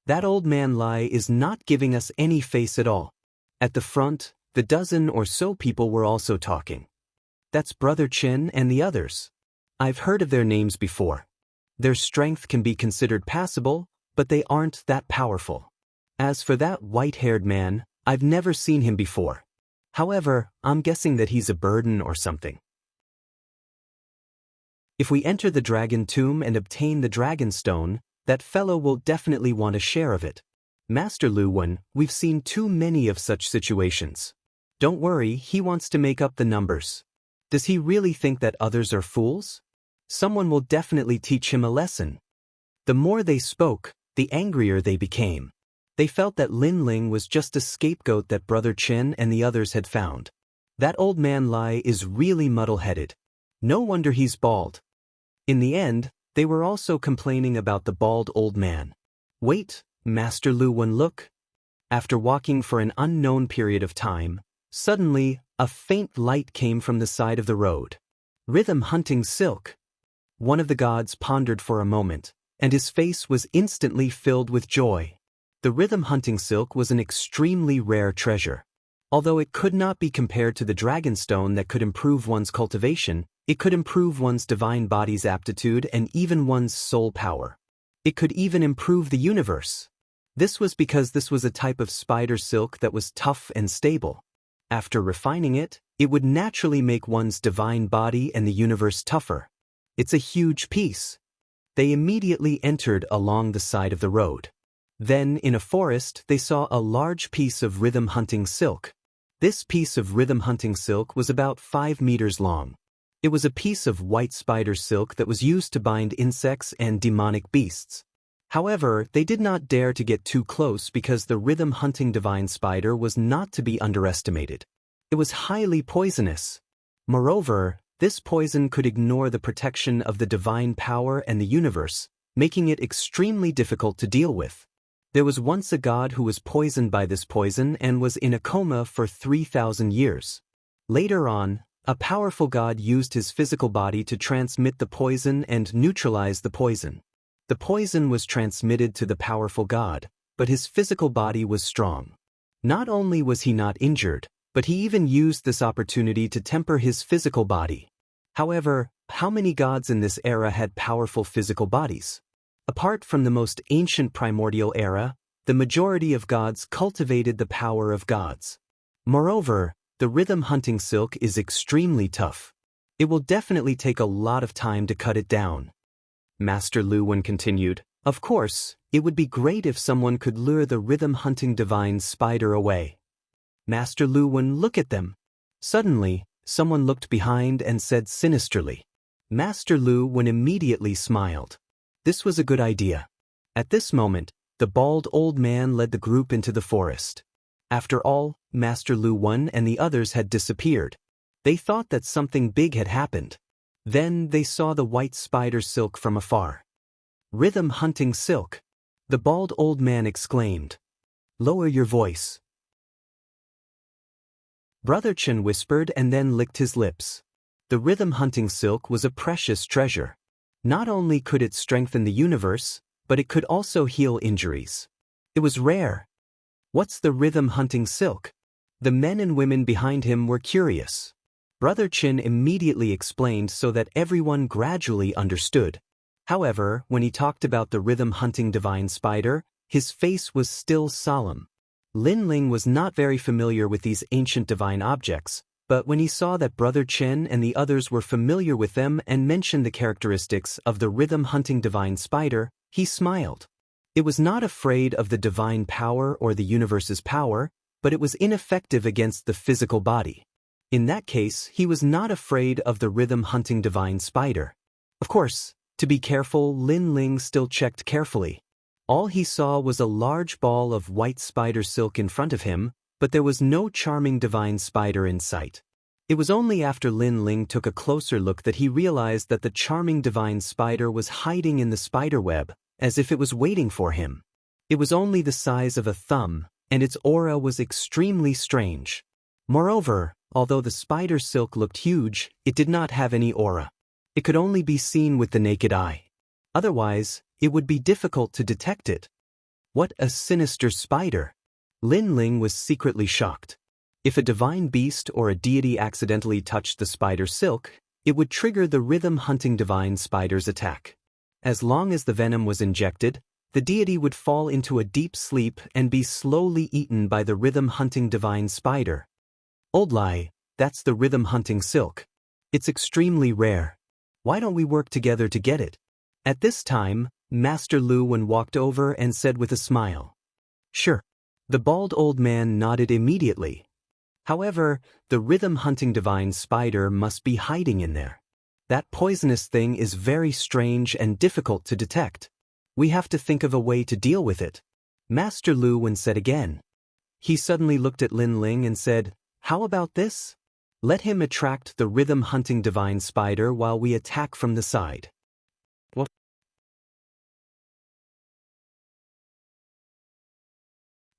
That old man Lai is not giving us any face at all. At the front, the dozen or so people were also talking. That's Brother Chen and the others. I've heard of their names before. Their strength can be considered passable, but they aren't that powerful. As for that white-haired man, I've never seen him before. However, I'm guessing that he's a burden or something. If we enter the dragon tomb and obtain the dragon stone, that fellow will definitely want a share of it. Master Lu Wen, we've seen too many of such situations. Don't worry, he wants to make up the numbers. Does he really think that others are fools? Someone will definitely teach him a lesson. The more they spoke, the angrier they became. They felt that Lin Ling was just a scapegoat that Brother Chen and the others had found. That old man Lai is really muddle-headed. No wonder he's bald. In the end, they were also complaining about the bald old man. Wait, Master Lu Wen, look. After walking for an unknown period of time, suddenly, a faint light came from the side of the road. Rhythm hunting silk. One of the gods pondered for a moment, and his face was instantly filled with joy. The rhythm hunting silk was an extremely rare treasure. Although it could not be compared to the dragonstone that could improve one's cultivation, it could improve one's divine body's aptitude and even one's soul power. It could even improve the universe. This was because this was a type of spider silk that was tough and stable. After refining it, it would naturally make one's divine body and the universe tougher. It's a huge piece. They immediately entered along the side of the road. Then, in a forest, they saw a large piece of rhythm hunting silk. This piece of rhythm hunting silk was about 5 meters long. It was a piece of white spider silk that was used to bind insects and demonic beasts. However, they did not dare to get too close because the rhythm hunting divine spider was not to be underestimated. It was highly poisonous. Moreover, this poison could ignore the protection of the divine power and the universe, making it extremely difficult to deal with. There was once a god who was poisoned by this poison and was in a coma for 3,000 years. Later on, a powerful god used his physical body to transmit the poison and neutralize the poison. The poison was transmitted to the powerful god, but his physical body was strong. Not only was he not injured, but he even used this opportunity to temper his physical body. However, how many gods in this era had powerful physical bodies? Apart from the most ancient primordial era, the majority of gods cultivated the power of gods. Moreover, the rhythm hunting silk is extremely tough. It will definitely take a lot of time to cut it down. Master Lu Wen continued, of course, it would be great if someone could lure the rhythm hunting divine spider away. Master Lu Wen, look at them. Suddenly, someone looked behind and said sinisterly. Master Lu Wen immediately smiled. This was a good idea. At this moment, the bald old man led the group into the forest. After all, Master Lu Wen and the others had disappeared. They thought that something big had happened. Then they saw the white spider silk from afar. Rhythm hunting silk. The bald old man exclaimed. Lower your voice. Brother Chen whispered and then licked his lips. The rhythm hunting silk was a precious treasure. Not only could it strengthen the universe, but it could also heal injuries. It was rare. What's the rhythm hunting silk? The men and women behind him were curious. Brother Chen immediately explained so that everyone gradually understood. However, when he talked about the rhythm hunting divine spider, his face was still solemn. Lin Ling was not very familiar with these ancient divine objects, but when he saw that Brother Chen and the others were familiar with them and mentioned the characteristics of the rhythm-hunting divine spider, he smiled. It was not afraid of the divine power or the universe's power, but it was ineffective against the physical body. In that case, he was not afraid of the rhythm-hunting divine spider. Of course, to be careful, Lin Ling still checked carefully. All he saw was a large ball of white spider silk in front of him, but there was no charming divine spider in sight. It was only after Lin Ling took a closer look that he realized that the charming divine spider was hiding in the spider web, as if it was waiting for him. It was only the size of a thumb, and its aura was extremely strange. Moreover, although the spider silk looked huge, it did not have any aura. It could only be seen with the naked eye. Otherwise, it would be difficult to detect it. What a sinister spider! Lin Ling was secretly shocked. If a divine beast or a deity accidentally touched the spider silk, it would trigger the rhythm-hunting divine spider's attack. As long as the venom was injected, the deity would fall into a deep sleep and be slowly eaten by the rhythm-hunting divine spider. Old Lai, that's the rhythm-hunting silk. It's extremely rare. Why don't we work together to get it? At this time, Master Lu Wen walked over and said with a smile. Sure. The bald old man nodded immediately. However, the rhythm-hunting divine spider must be hiding in there. That poisonous thing is very strange and difficult to detect. We have to think of a way to deal with it. Master Lu Wen said again. He suddenly looked at Lin Ling and said, "How about this? Let him attract the rhythm-hunting divine spider while we attack from the side." What?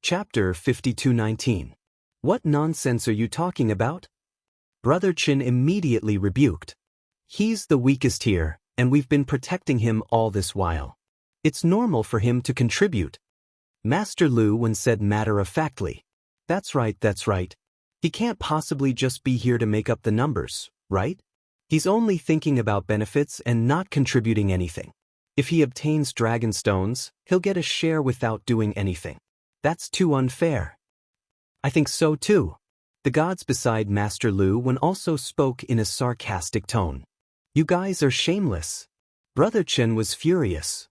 Chapter 52:19. What nonsense are you talking about? Brother Chen immediately rebuked. He's the weakest here, and we've been protecting him all this while. It's normal for him to contribute. Master Lu Wen said matter-of-factly. That's right. He can't possibly just be here to make up the numbers, right? He's only thinking about benefits and not contributing anything. If he obtains dragon stones, he'll get a share without doing anything. That's too unfair. I think so too. The gods beside Master Lu Wen also spoke in a sarcastic tone. You guys are shameless. Brother Chen was furious.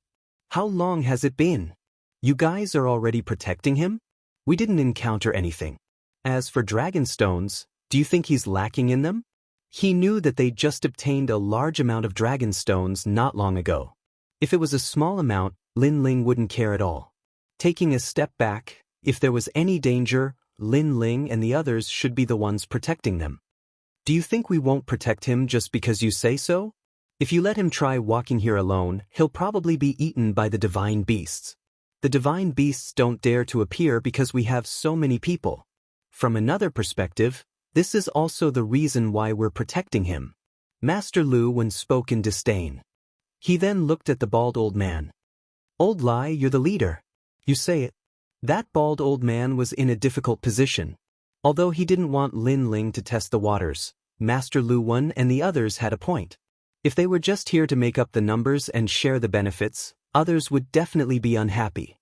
How long has it been? You guys are already protecting him? We didn't encounter anything. As for dragon stones, do you think he's lacking in them? He knew that they'd just obtained a large amount of dragon stones not long ago. If it was a small amount, Lin Ling wouldn't care at all. Taking a step back, if there was any danger, Lin Ling and the others should be the ones protecting them. Do you think we won't protect him just because you say so? If you let him try walking here alone, he'll probably be eaten by the divine beasts. The divine beasts don't dare to appear because we have so many people. From another perspective, this is also the reason why we're protecting him. Master Lu Wen spoke in disdain. He then looked at the bald old man. Old Lai, you're the leader. You say it. That bald old man was in a difficult position. Although he didn't want Lin Ling to test the waters, Master Lu Wen and the others had a point. If they were just here to make up the numbers and share the benefits, others would definitely be unhappy.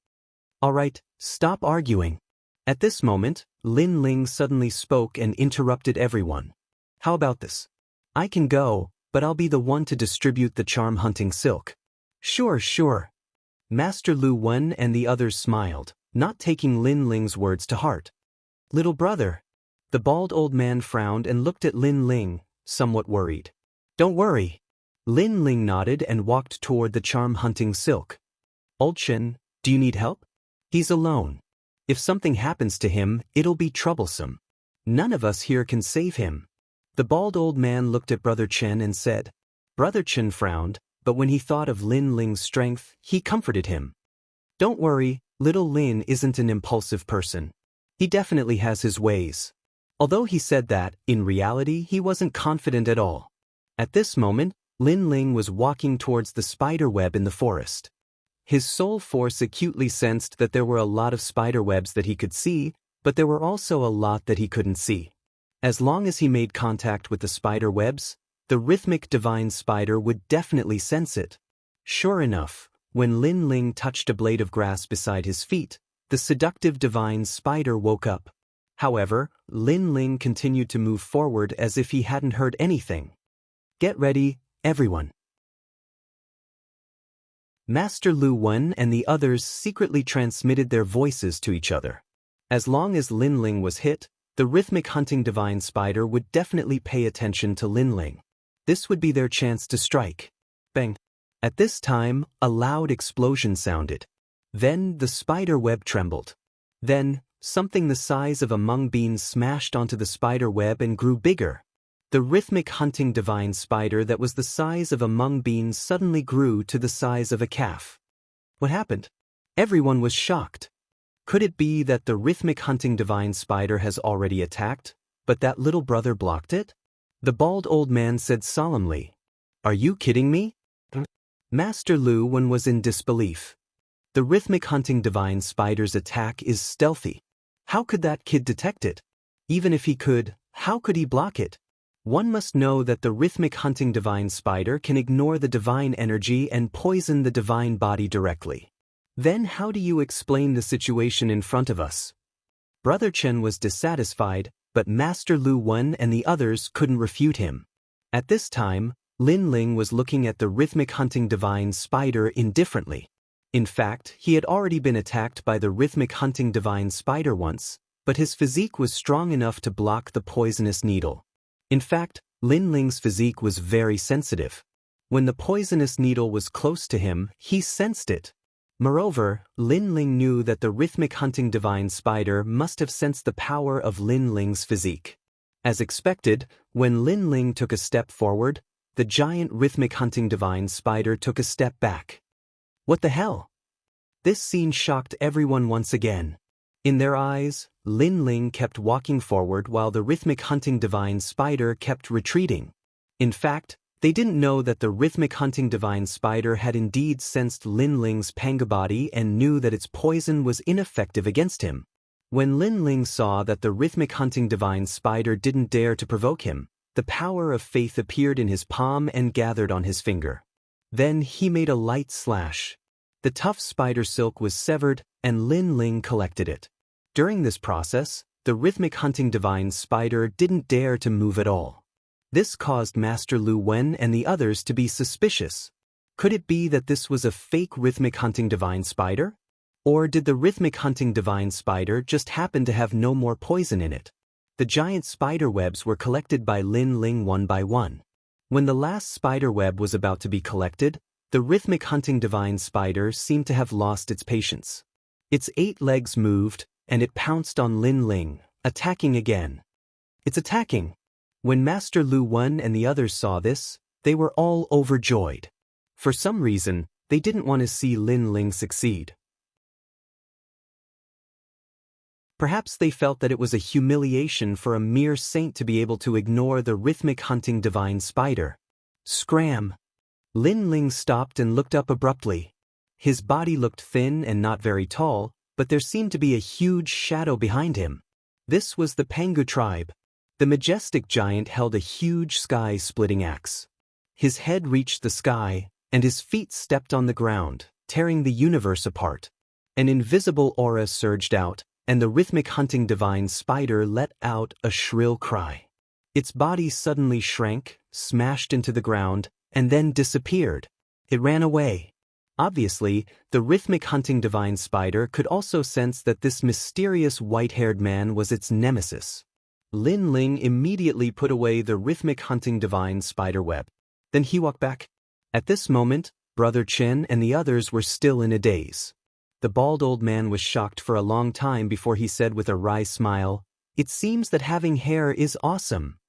All right, stop arguing. At this moment, Lin Ling suddenly spoke and interrupted everyone. How about this? I can go, but I'll be the one to distribute the charm-hunting silk. Sure. Master Lu Wen and the others smiled, not taking Lin Ling's words to heart. Little brother. The bald old man frowned and looked at Lin Ling, somewhat worried. Don't worry. Lin Ling nodded and walked toward the charm-hunting silk. Old Chen, do you need help? He's alone. If something happens to him, it'll be troublesome. None of us here can save him. The bald old man looked at Brother Chen and said. Brother Chen frowned, but when he thought of Lin Ling's strength, he comforted him. Don't worry, little Lin isn't an impulsive person. He definitely has his ways. Although he said that, in reality he wasn't confident at all. At this moment, Lin Ling was walking towards the spider web in the forest. His soul force acutely sensed that there were a lot of spider webs that he could see, but there were also a lot that he couldn't see. As long as he made contact with the spider webs, the rhythmic divine spider would definitely sense it. Sure enough, when Lin Ling touched a blade of grass beside his feet, the seductive divine spider woke up. However, Lin Ling continued to move forward as if he hadn't heard anything. Get ready, everyone. Master Lu Wen and the others secretly transmitted their voices to each other. As long as Lin Ling was hit, the rhythmic hunting divine spider would definitely pay attention to Lin Ling. This would be their chance to strike. Bang! At this time, a loud explosion sounded. Then the spider web trembled. Then, something the size of a mung bean smashed onto the spider web and grew bigger. The rhythmic hunting divine spider that was the size of a mung bean suddenly grew to the size of a calf. What happened? Everyone was shocked. Could it be that the rhythmic hunting divine spider has already attacked, but that little brother blocked it? The bald old man said solemnly, Are you kidding me? Master Lu Wen was in disbelief. The rhythmic hunting divine spider's attack is stealthy. How could that kid detect it? Even if he could, how could he block it? One must know that the rhythmic hunting divine spider can ignore the divine energy and poison the divine body directly. Then how do you explain the situation in front of us? Brother Chen was dissatisfied, but Master Lu Wen and the others couldn't refute him. At this time, Lin Ling was looking at the rhythmic hunting divine spider indifferently. In fact, he had already been attacked by the rhythmic hunting divine spider once, but his physique was strong enough to block the poisonous needle. In fact, Lin Ling's physique was very sensitive. When the poisonous needle was close to him, he sensed it. Moreover, Lin Ling knew that the rhythmic hunting divine spider must have sensed the power of Lin Ling's physique. As expected, when Lin Ling took a step forward, the giant rhythmic hunting divine spider took a step back. What the hell? This scene shocked everyone once again. In their eyes, Lin Ling kept walking forward while the rhythmic hunting divine spider kept retreating. In fact, they didn't know that the rhythmic hunting divine spider had indeed sensed Lin Ling's panga body and knew that its poison was ineffective against him. When Lin Ling saw that the rhythmic hunting divine spider didn't dare to provoke him, the power of faith appeared in his palm and gathered on his finger. Then he made a light slash. The tough spider silk was severed, and Lin Ling collected it. During this process, the rhythmic hunting divine spider didn't dare to move at all. This caused Master Lu Wen and the others to be suspicious. Could it be that this was a fake rhythmic hunting divine spider? Or did the rhythmic hunting divine spider just happen to have no more poison in it? The giant spider webs were collected by Lin Ling one by one. When the last spider web was about to be collected, the rhythmic hunting divine spider seemed to have lost its patience. Its 8 legs moved, and it pounced on Lin Ling, attacking again. It's attacking! When Master Lu Wen and the others saw this, they were all overjoyed. For some reason, they didn't want to see Lin Ling succeed. Perhaps they felt that it was a humiliation for a mere saint to be able to ignore the rhythmic hunting divine spider. Scram! Lin Ling stopped and looked up abruptly. His body looked thin and not very tall, but there seemed to be a huge shadow behind him. This was the Pangu tribe. The majestic giant held a huge sky-splitting axe. His head reached the sky, and his feet stepped on the ground, tearing the universe apart. An invisible aura surged out, and the rhythmic hunting divine spider let out a shrill cry. Its body suddenly shrank, smashed into the ground, and then disappeared. It ran away. Obviously, the rhythmic hunting divine spider could also sense that this mysterious white-haired man was its nemesis. Lin Ling immediately put away the rhythmic hunting divine spider web. Then he walked back. At this moment, Brother Chen and the others were still in a daze. The bald old man was shocked for a long time before he said with a wry smile, "It seems that having hair is awesome.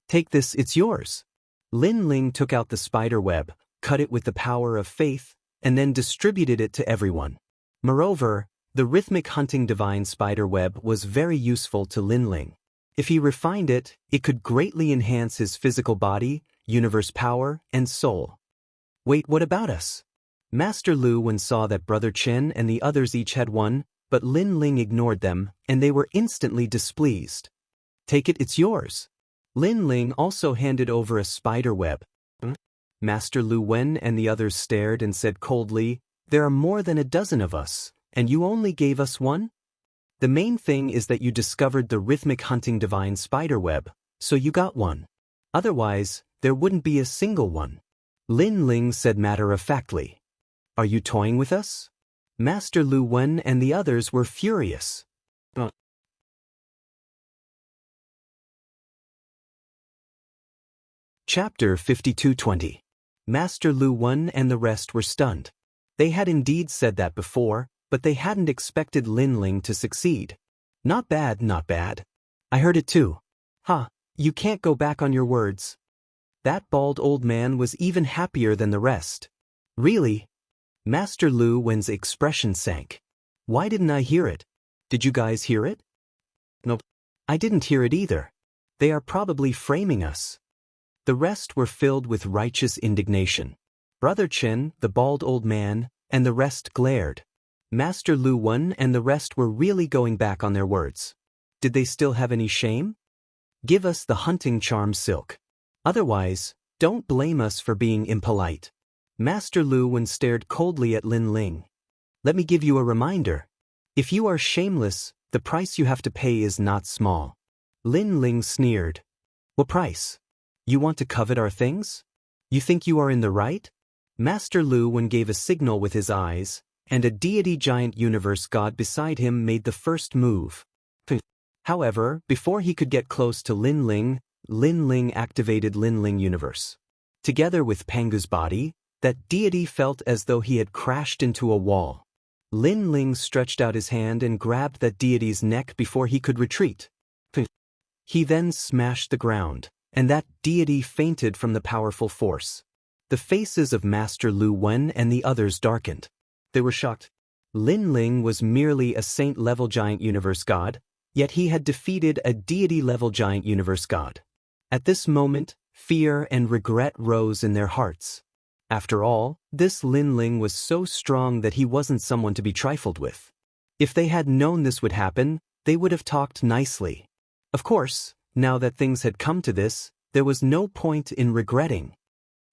Take this, it's yours." Lin Ling took out the spider web, cut it with the power of faith, and then distributed it to everyone. Moreover, the rhythmic hunting divine spider web was very useful to Lin Ling. If he refined it, it could greatly enhance his physical body, universe power, and soul. Wait, what about us? Master Lu Wen saw that Brother Chen and the others each had one, but Lin Ling ignored them, and they were instantly displeased. Take it, it's yours. Lin Ling also handed over a spider web. Master Lu Wen and the others stared and said coldly, "There are more than a dozen of us, and you only gave us one? The main thing is that you discovered the rhythmic hunting divine spider web, so you got one. Otherwise, there wouldn't be a single one." Lin Ling said matter-of-factly. "Are you toying with us?" Master Lu Wen and the others were furious. Chapter 52:20. Master Lu Wen and the rest were stunned. They had indeed said that before, but they hadn't expected Lin Ling to succeed. Not bad, not bad. I heard it too. Ha, you can't go back on your words. That bald old man was even happier than the rest. Really? Master Lu Wen's expression sank. Why didn't I hear it? Did you guys hear it? Nope. I didn't hear it either. They are probably framing us. The rest were filled with righteous indignation. Brother Chen, the bald old man, and the rest glared. Master Lu Wen and the rest were really going back on their words. Did they still have any shame? Give us the hunting charm silk. Otherwise, don't blame us for being impolite. Master Lu Wen stared coldly at Lin Ling. Let me give you a reminder. If you are shameless, the price you have to pay is not small. Lin Ling sneered. What price? You want to covet our things? You think you are in the right? Master Lu Wen gave a signal with his eyes, and a deity giant universe god beside him made the first move. However, before he could get close to Lin Ling activated Lin Ling universe. Together with Pangu's body, that deity felt as though he had crashed into a wall. Lin Ling stretched out his hand and grabbed that deity's neck before he could retreat. He then smashed the ground, and that deity fainted from the powerful force. The faces of Master Lu Wen and the others darkened. They were shocked. Lin Ling was merely a saint-level giant universe god, yet he had defeated a deity-level giant universe god. At this moment, fear and regret rose in their hearts. After all, this Lin Ling was so strong that he wasn't someone to be trifled with. If they had known this would happen, they would have talked nicely. Of course, now that things had come to this, there was no point in regretting.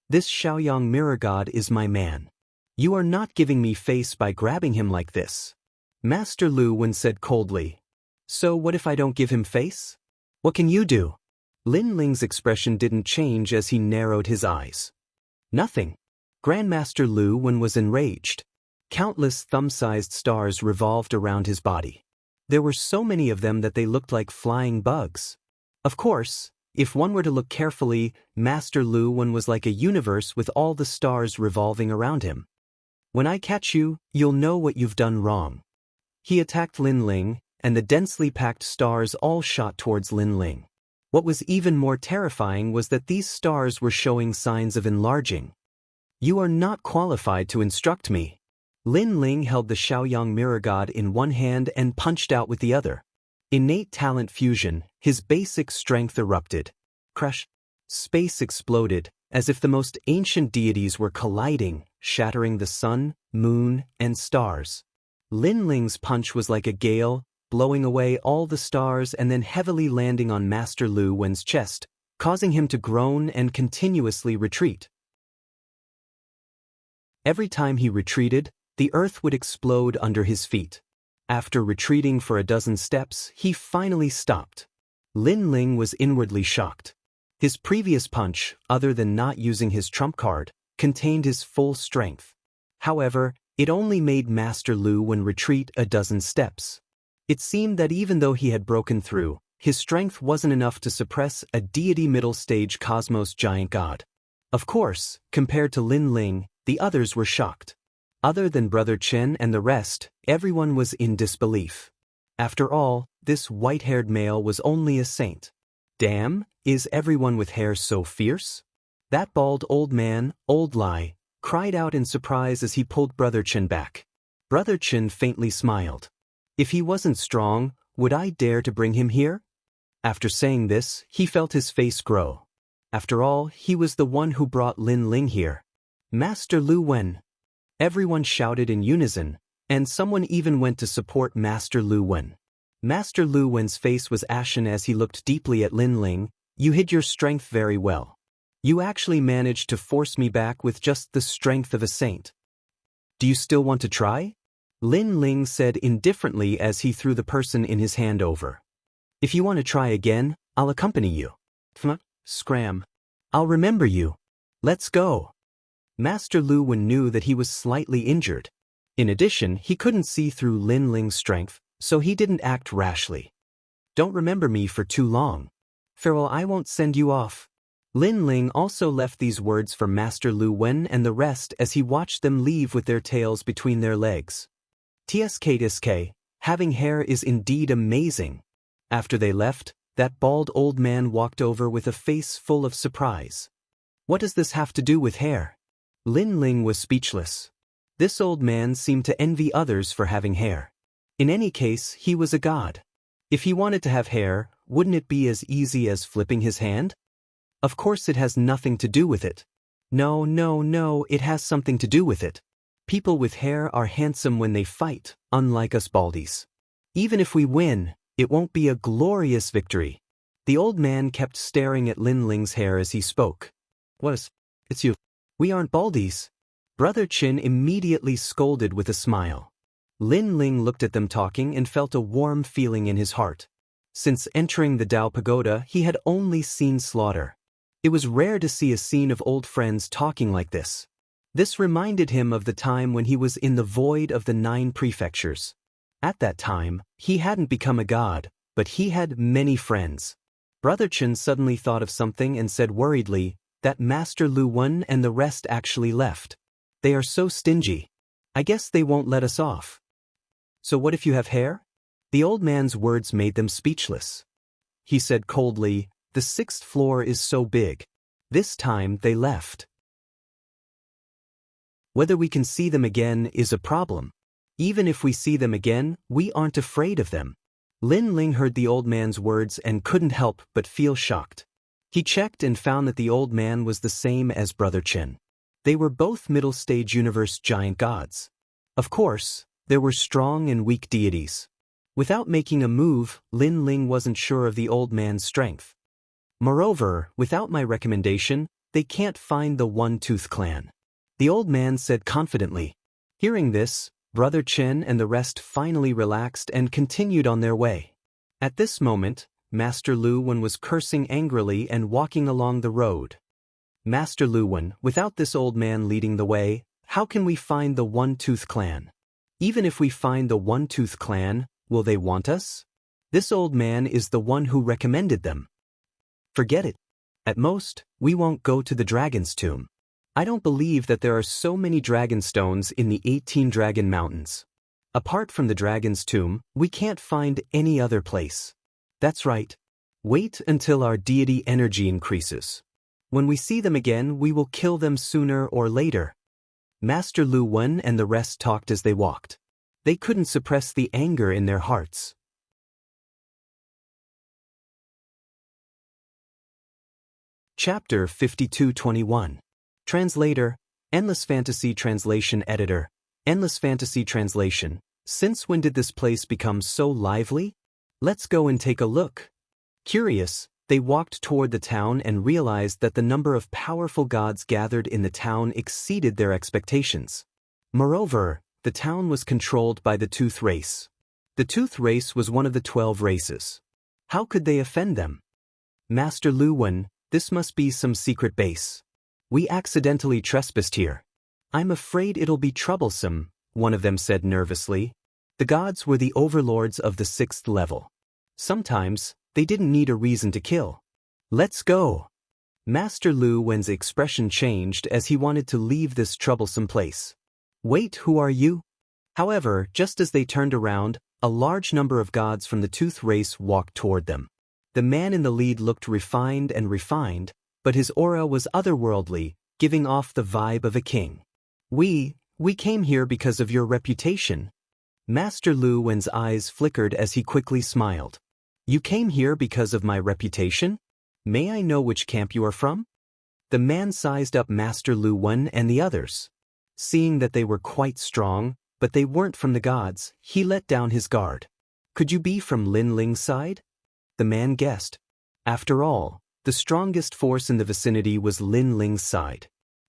This Shaoyang mirror god is my man. You are not giving me face by grabbing him like this. Master Lu Wen said coldly. So what if I don't give him face? What can you do? Lin Ling's expression didn't change as he narrowed his eyes. Nothing. Grandmaster Lu Wen was enraged. Countless thumb-sized stars revolved around his body. There were so many of them that they looked like flying bugs. Of course, if one were to look carefully, Master Lu Wen was like a universe with all the stars revolving around him. When I catch you, you'll know what you've done wrong. He attacked Lin Ling, and the densely packed stars all shot towards Lin Ling. What was even more terrifying was that these stars were showing signs of enlarging. You are not qualified to instruct me. Lin Ling held the Shaoyang mirror god in one hand and punched out with the other. Innate talent fusion, his basic strength erupted. Crash! Space exploded, as if the most ancient deities were colliding, shattering the sun, moon, and stars. Lin Ling's punch was like a gale, blowing away all the stars and then heavily landing on Master Lu Wen's chest, causing him to groan and continuously retreat. Every time he retreated, the earth would explode under his feet. After retreating for a dozen steps, he finally stopped. Lin Ling was inwardly shocked. His previous punch, other than not using his trump card, contained his full strength. However, it only made Master Lu Wen retreat a dozen steps. It seemed that even though he had broken through, his strength wasn't enough to suppress a deity middle-stage cosmos giant god. Of course, compared to Lin Ling, the others were shocked. Other than Brother Chen and the rest, everyone was in disbelief. After all, this white-haired male was only a saint. Damn, is everyone with hair so fierce? That bald old man, Old Lai, cried out in surprise as he pulled Brother Chen back. Brother Chen faintly smiled. If he wasn't strong, would I dare to bring him here? After saying this, he felt his face grow. After all, he was the one who brought Lin Ling here. Master Lu Wen. Everyone shouted in unison, and someone even went to support Master Lu Wen. Master Lu Wen's face was ashen as he looked deeply at Lin Ling. You hid your strength very well. You actually managed to force me back with just the strength of a saint. Do you still want to try? Lin Ling said indifferently as he threw the person in his hand over. If you want to try again, I'll accompany you. Scram. I'll remember you. Let's go. Master Lu Wen knew that he was slightly injured. In addition, he couldn't see through Lin Ling's strength, so he didn't act rashly. Don't remember me for too long. Farewell, I won't send you off. Lin Ling also left these words for Master Lu Wen and the rest as he watched them leave with their tails between their legs. TSK, having hair is indeed amazing. After they left, that bald old man walked over with a face full of surprise. What does this have to do with hair? Lin Ling was speechless. This old man seemed to envy others for having hair. In any case, he was a god. If he wanted to have hair, wouldn't it be as easy as flipping his hand? Of course it has nothing to do with it. No, it has something to do with it. People with hair are handsome when they fight, unlike us baldies. Even if we win, it won't be a glorious victory. The old man kept staring at Lin Ling's hair as he spoke. It's you. We aren't baldies. Brother Chin immediately scolded with a smile. Lin Ling looked at them talking and felt a warm feeling in his heart. Since entering the Dao Pagoda, he had only seen slaughter. It was rare to see a scene of old friends talking like this. This reminded him of the time when he was in the void of the 9 prefectures. At that time, he hadn't become a god, but he had many friends. Brother Chen suddenly thought of something and said worriedly that Master Lu Wen and the rest actually left. They are so stingy. I guess they won't let us off. So what if you have hair? The old man's words made them speechless. He said coldly, "The 6th floor is so big." This time they left. Whether we can see them again is a problem. Even if we see them again, we aren't afraid of them. Lin Ling heard the old man's words and couldn't help but feel shocked. He checked and found that the old man was the same as Brother Chen. They were both middle-stage universe giant gods. Of course, there were strong and weak deities. Without making a move, Lin Ling wasn't sure of the old man's strength. Moreover, without my recommendation, they can't find the One-Tooth Clan. The old man said confidently. Hearing this, Brother Chen and the rest finally relaxed and continued on their way. At this moment, Master Lu Wen was cursing angrily and walking along the road. Master Lu Wen, without this old man leading the way, how can we find the One-Tooth Clan? Even if we find the One-Tooth Clan, will they want us? This old man is the one who recommended them. Forget it. At most, we won't go to the dragon's tomb. I don't believe that there are so many dragon stones in the 18 Dragon Mountains. Apart from the dragon's tomb, we can't find any other place. That's right. Wait until our deity energy increases. When we see them again, we will kill them sooner or later. Master Lu Wen and the rest talked as they walked. They couldn't suppress the anger in their hearts. Chapter 52-21. Translator, Endless Fantasy Translation Editor, Endless Fantasy Translation. Since when did this place become so lively? Let's go and take a look. Curious, they walked toward the town and realized that the number of powerful gods gathered in the town exceeded their expectations. Moreover, the town was controlled by the Tooth race. The Tooth race was one of the 12 races. How could they offend them? Master Lu Wen, this must be some secret base. We accidentally trespassed here. I'm afraid it'll be troublesome, one of them said nervously. The gods were the overlords of the 6th level. Sometimes, they didn't need a reason to kill. Let's go. Master Lu Wen's expression changed as he wanted to leave this troublesome place. Wait, who are you? However, just as they turned around, a large number of gods from the Tooth race walked toward them. The man in the lead looked refined, but his aura was otherworldly, giving off the vibe of a king. We came here because of your reputation. Master Lu Wen's eyes flickered as he quickly smiled. You came here because of my reputation? May I know which camp you are from? The man sized up Master Lu Wen and the others. Seeing that they were quite strong, but they weren't from the gods, he let down his guard. Could you be from Lin Ling's side? The man guessed. After all, the strongest force in the vicinity was Lin Ling's side.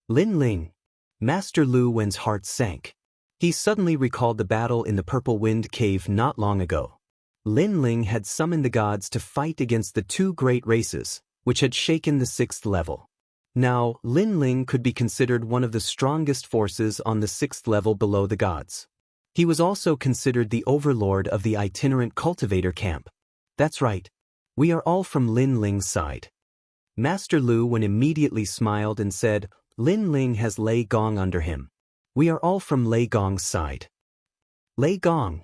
Lin Ling. Master Lu Wen's heart sank. He suddenly recalled the battle in the Purple Wind Cave not long ago. Lin Ling had summoned the gods to fight against the 2 great races, which had shaken the 6th level. Now, Lin Ling could be considered one of the strongest forces on the 6th level below the gods. He was also considered the overlord of the itinerant cultivator camp. That's right. We are all from Lin Ling's side. Master Lu Wen immediately smiled and said, Lin Ling has Lei Gong under him. We are all from Lei Gong's side. Lei Gong.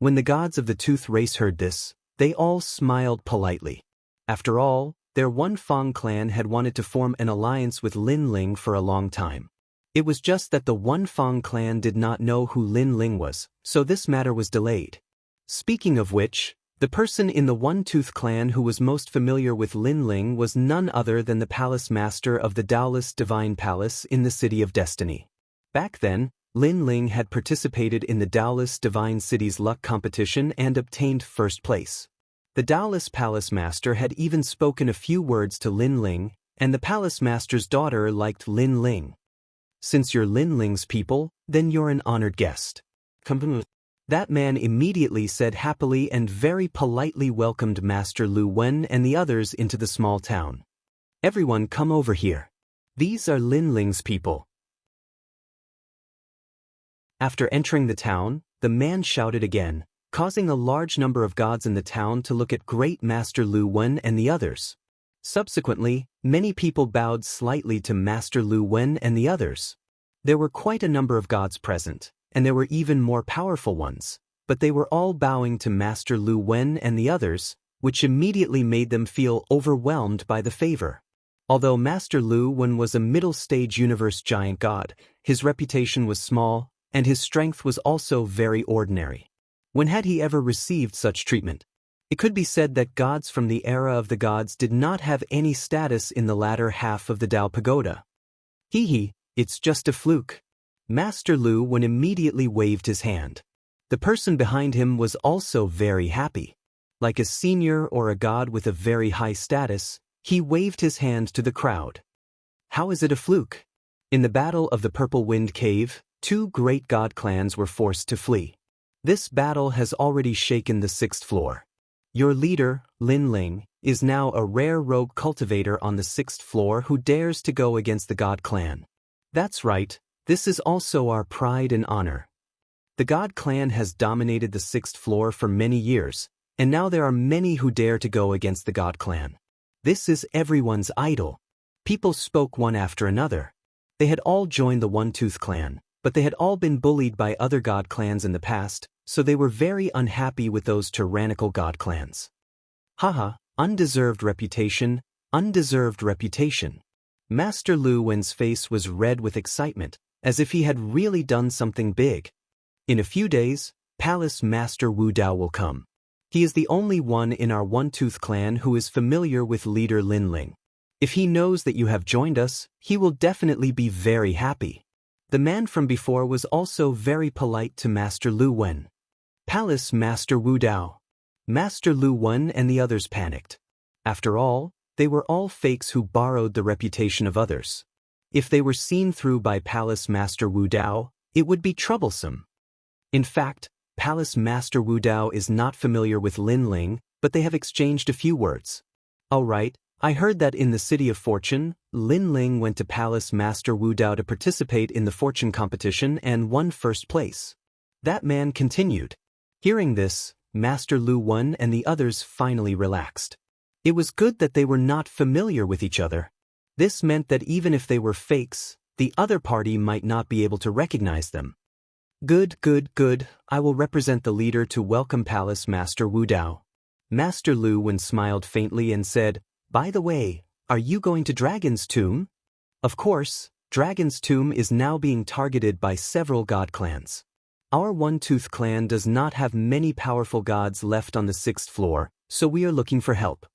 When the gods of the Tooth race heard this, they all smiled politely. After all, their One Fang clan had wanted to form an alliance with Lin Ling for a long time. It was just that the One Fang clan did not know who Lin Ling was, so this matter was delayed. Speaking of which, the person in the One-Tooth clan who was most familiar with Lin Ling was none other than the palace master of the Taoist Divine Palace in the City of Destiny. Back then, Lin Ling had participated in the Taoist Divine City's luck competition and obtained first place. The Taoist Palace Master had even spoken a few words to Lin Ling, and the Palace Master's daughter liked Lin Ling. Since you're Lin Ling's people, then you're an honored guest. That man immediately said happily and very politely welcomed Master Lu Wen and the others into the small town. Everyone come over here. These are Lin Ling's people. After entering the town, the man shouted again, causing a large number of gods in the town to look at great Master Lu Wen and the others. Subsequently, many people bowed slightly to Master Lu Wen and the others. There were quite a number of gods present, and there were even more powerful ones. but they were all bowing to Master Lu Wen and the others, which immediately made them feel overwhelmed by the favor. Although Master Lu Wen was a middle-stage universe giant god, his reputation was small, and his strength was also very ordinary. When had he ever received such treatment? It could be said that gods from the era of the gods did not have any status in the latter half of the Tao Pagoda. Hee, it's just a fluke. Master Lu Wen immediately waved his hand. The person behind him was also very happy. Like a senior or a god with a very high status, he waved his hand to the crowd. How is it a fluke? In the Battle of the Purple Wind Cave, 2 great god clans were forced to flee. This battle has already shaken the 6th floor. Your leader, Lin Ling, is now a rare rogue cultivator on the 6th floor who dares to go against the god clan. That's right, this is also our pride and honor. The god clan has dominated the 6th floor for many years, and now there are many who dare to go against the god clan. This is everyone's idol. People spoke one after another. They had all joined the One-Tooth clan, but they had all been bullied by other god clans in the past, so they were very unhappy with those tyrannical god clans. Haha, undeserved reputation, undeserved reputation. Master Lu Wen's face was red with excitement, as if he had really done something big. In a few days, Palace Master Wu Dao will come. He is the only one in our One-Tooth clan who is familiar with leader Lin Ling. If he knows that you have joined us, he will definitely be very happy. The man from before was also very polite to Master Lu Wen. Palace Master Wu Dao. Master Lu Wen and the others panicked. After all, they were all fakes who borrowed the reputation of others. If they were seen through by Palace Master Wu Dao, it would be troublesome. In fact, Palace Master Wu Dao is not familiar with Lin Ling, but they have exchanged a few words. All right, I heard that in the City of Fortune, Lin Ling went to Palace Master Wu Dao to participate in the fortune competition and won first place. That man continued. Hearing this, Master Lu Wen and the others finally relaxed. It was good that they were not familiar with each other. This meant that even if they were fakes, the other party might not be able to recognize them. Good. I will represent the leader to welcome Palace Master Wu Dao. Master Lu Wen smiled faintly and said, By the way, are you going to Dragon's Tomb? Of course, Dragon's Tomb is now being targeted by several god clans. Our One-Tooth clan does not have many powerful gods left on the 6th floor, so we are looking for help.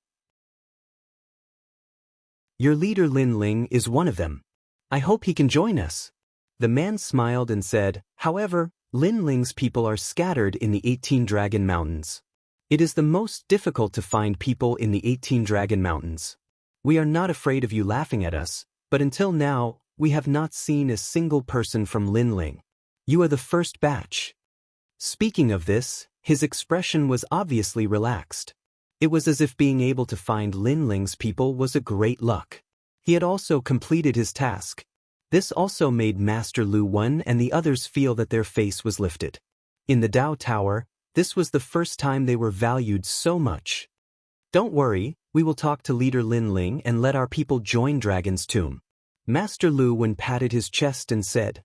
Your leader Lin Ling is one of them. I hope he can join us. The man smiled and said, However, Lin Ling's people are scattered in the 18 Dragon Mountains. It is the most difficult to find people in the 18 Dragon Mountains. We are not afraid of you laughing at us, but until now, we have not seen a single person from Lin Ling. You are the first batch. Speaking of this, his expression was obviously relaxed. It was as if being able to find Lin Ling's people was a great luck. He had also completed his task. This also made Master Lu Wen and the others feel that their face was lifted. In the Tao Tower, this was the first time they were valued so much. Don't worry, we will talk to leader Lin Ling and let our people join Dragon's Tomb. Master Lu Wen patted his chest and said,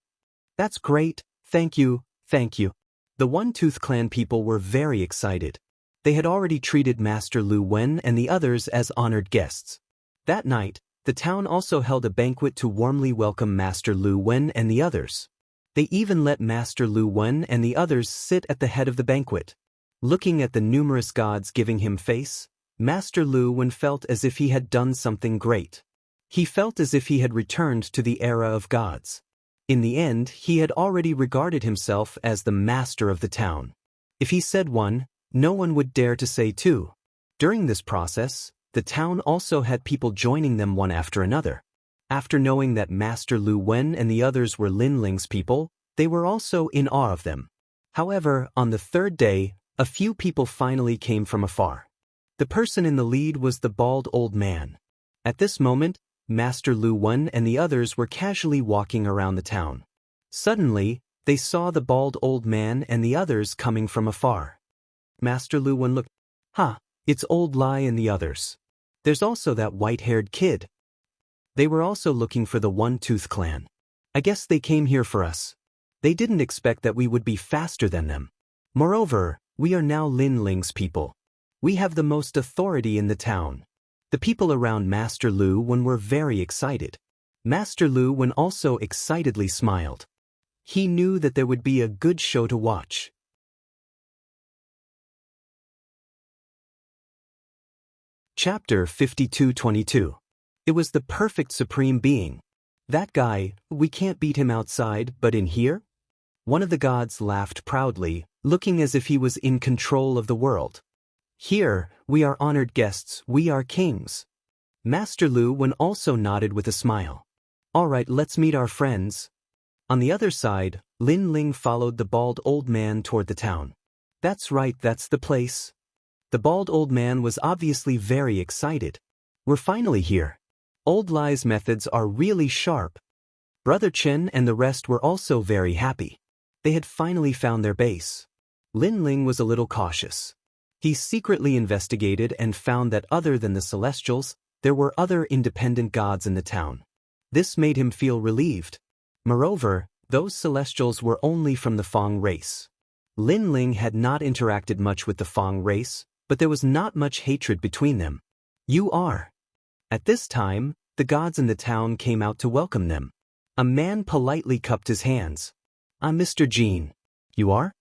That's great, thank you. The One-Tooth clan people were very excited. They had already treated Master Lu Wen and the others as honored guests. That night, the town also held a banquet to warmly welcome Master Lu Wen and the others. They even let Master Lu Wen and the others sit at the head of the banquet. Looking at the numerous gods giving him face, Master Lu Wen felt as if he had done something great. He felt as if he had returned to the era of gods. In the end, he had already regarded himself as the master of the town. If he said one, no one would dare to say two. During this process, the town also had people joining them one after another. After knowing that Master Lu Wen and the others were Lin Ling's people, they were also in awe of them. However, on the 3rd day, a few people finally came from afar. The person in the lead was the bald old man. At this moment, Master Lu Wen and the others were casually walking around the town. Suddenly, they saw the bald old man and the others coming from afar. Master Lu Wen looked. It's Old Lai and the others. There's also that white-haired kid. They were also looking for the One-Tooth clan. I guess they came here for us. They didn't expect that we would be faster than them. Moreover, we are now Lin Ling's people. We have the most authority in the town. The people around Master Lu Wen were very excited. Master Lu Wen also excitedly smiled. He knew that there would be a good show to watch. Chapter 52-22. It was the perfect supreme being. That guy, we can't beat him outside, but in here? One of the gods laughed proudly, looking as if he was in control of the world. Here, we are honored guests, we are kings. Master Lu Wen also nodded with a smile. All right, let's meet our friends. On the other side, Lin Ling followed the bald old man toward the town. That's right, that's the place. The bald old man was obviously very excited. We're finally here. Old Lai's methods are really sharp. Brother Chen and the rest were also very happy. They had finally found their base. Lin Ling was a little cautious. He secretly investigated and found that other than the Celestials, there were other independent gods in the town. This made him feel relieved. Moreover, those Celestials were only from the Fang race. Lin Ling had not interacted much with the Fang race, but there was not much hatred between them. You are. At this time, the gods in the town came out to welcome them. A man politely cupped his hands. I'm Mr. Jean. You are?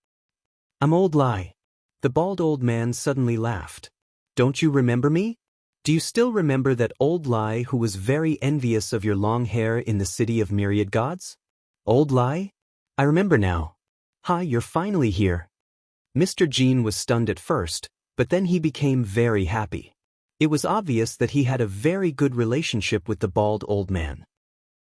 I'm Old Lai. The bald old man suddenly laughed. Don't you remember me? Do you still remember that Old Lai who was very envious of your long hair in the city of myriad gods? Old Lai? I remember now. Hi, you're finally here. Mr. Jean was stunned at first, but then he became very happy. It was obvious that he had a very good relationship with the bald old man.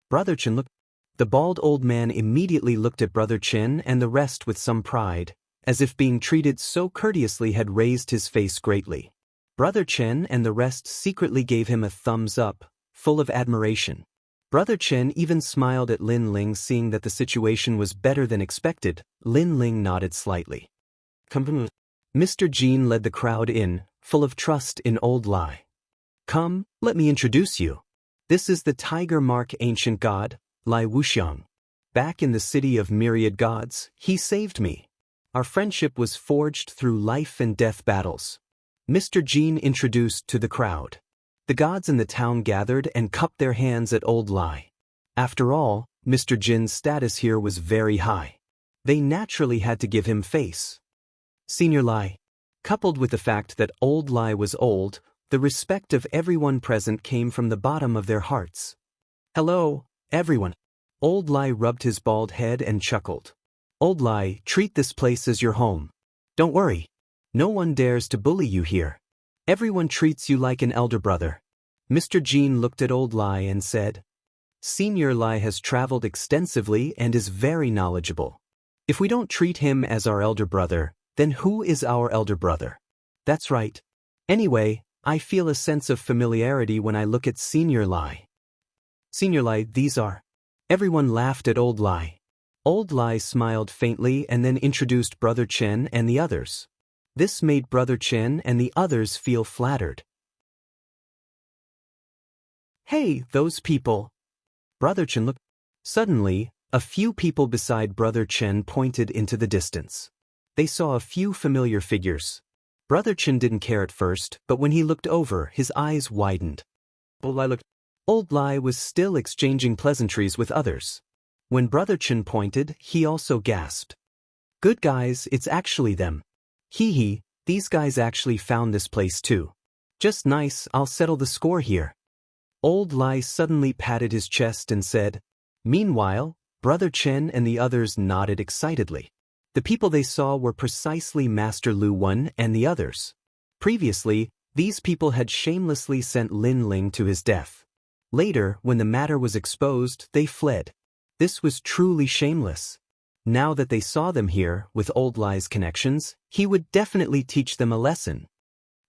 Brother Chen looked. The bald old man immediately looked at Brother Chen and the rest with some pride, as if being treated so courteously had raised his face greatly. Brother Chen and the rest secretly gave him a thumbs up, full of admiration. Brother Chen even smiled at Lin Ling, seeing that the situation was better than expected. Lin Ling nodded slightly. Mr. Jean led the crowd in, full of trust in Old Lai. Come, let me introduce you. This is the Tiger Mark ancient god, Lai Wuxiang. Back in the city of myriad gods, he saved me. Our friendship was forged through life and death battles. Mr. Jean introduced to the crowd. The gods in the town gathered and cupped their hands at Old Lai. After all, Mr. Jin's status here was very high. They naturally had to give him face. Senior Lai. Coupled with the fact that Old Lai was old, the respect of everyone present came from the bottom of their hearts. Hello, everyone. Old Lai rubbed his bald head and chuckled. Old Lai, treat this place as your home. Don't worry. No one dares to bully you here. Everyone treats you like an elder brother. Mr. Jean looked at Old Lai and said, Senior Lai has traveled extensively and is very knowledgeable. If we don't treat him as our elder brother, then who is our elder brother? That's right. Anyway, I feel a sense of familiarity when I look at Senior Lai. Senior Lai, these are. Everyone laughed at Old Lai. Old Lai smiled faintly and then introduced Brother Chen and the others. This made Brother Chen and the others feel flattered. Hey, those people. Brother Chen looked. Suddenly, a few people beside Brother Chen pointed into the distance. They saw a few familiar figures. Brother Chen didn't care at first, but when he looked over, his eyes widened. Old Lai was still exchanging pleasantries with others. When Brother Chen pointed, he also gasped. Good guys, it's actually them. Hee hee, these guys actually found this place too. Just nice, I'll settle the score here. Old Lai suddenly patted his chest and said. Meanwhile, Brother Chen and the others nodded excitedly. The people they saw were precisely Master Lu Wen and the others. Previously, these people had shamelessly sent Lin Ling to his death. Later, when the matter was exposed, they fled. This was truly shameless. Now that they saw them here, with Old Lai's connections, he would definitely teach them a lesson.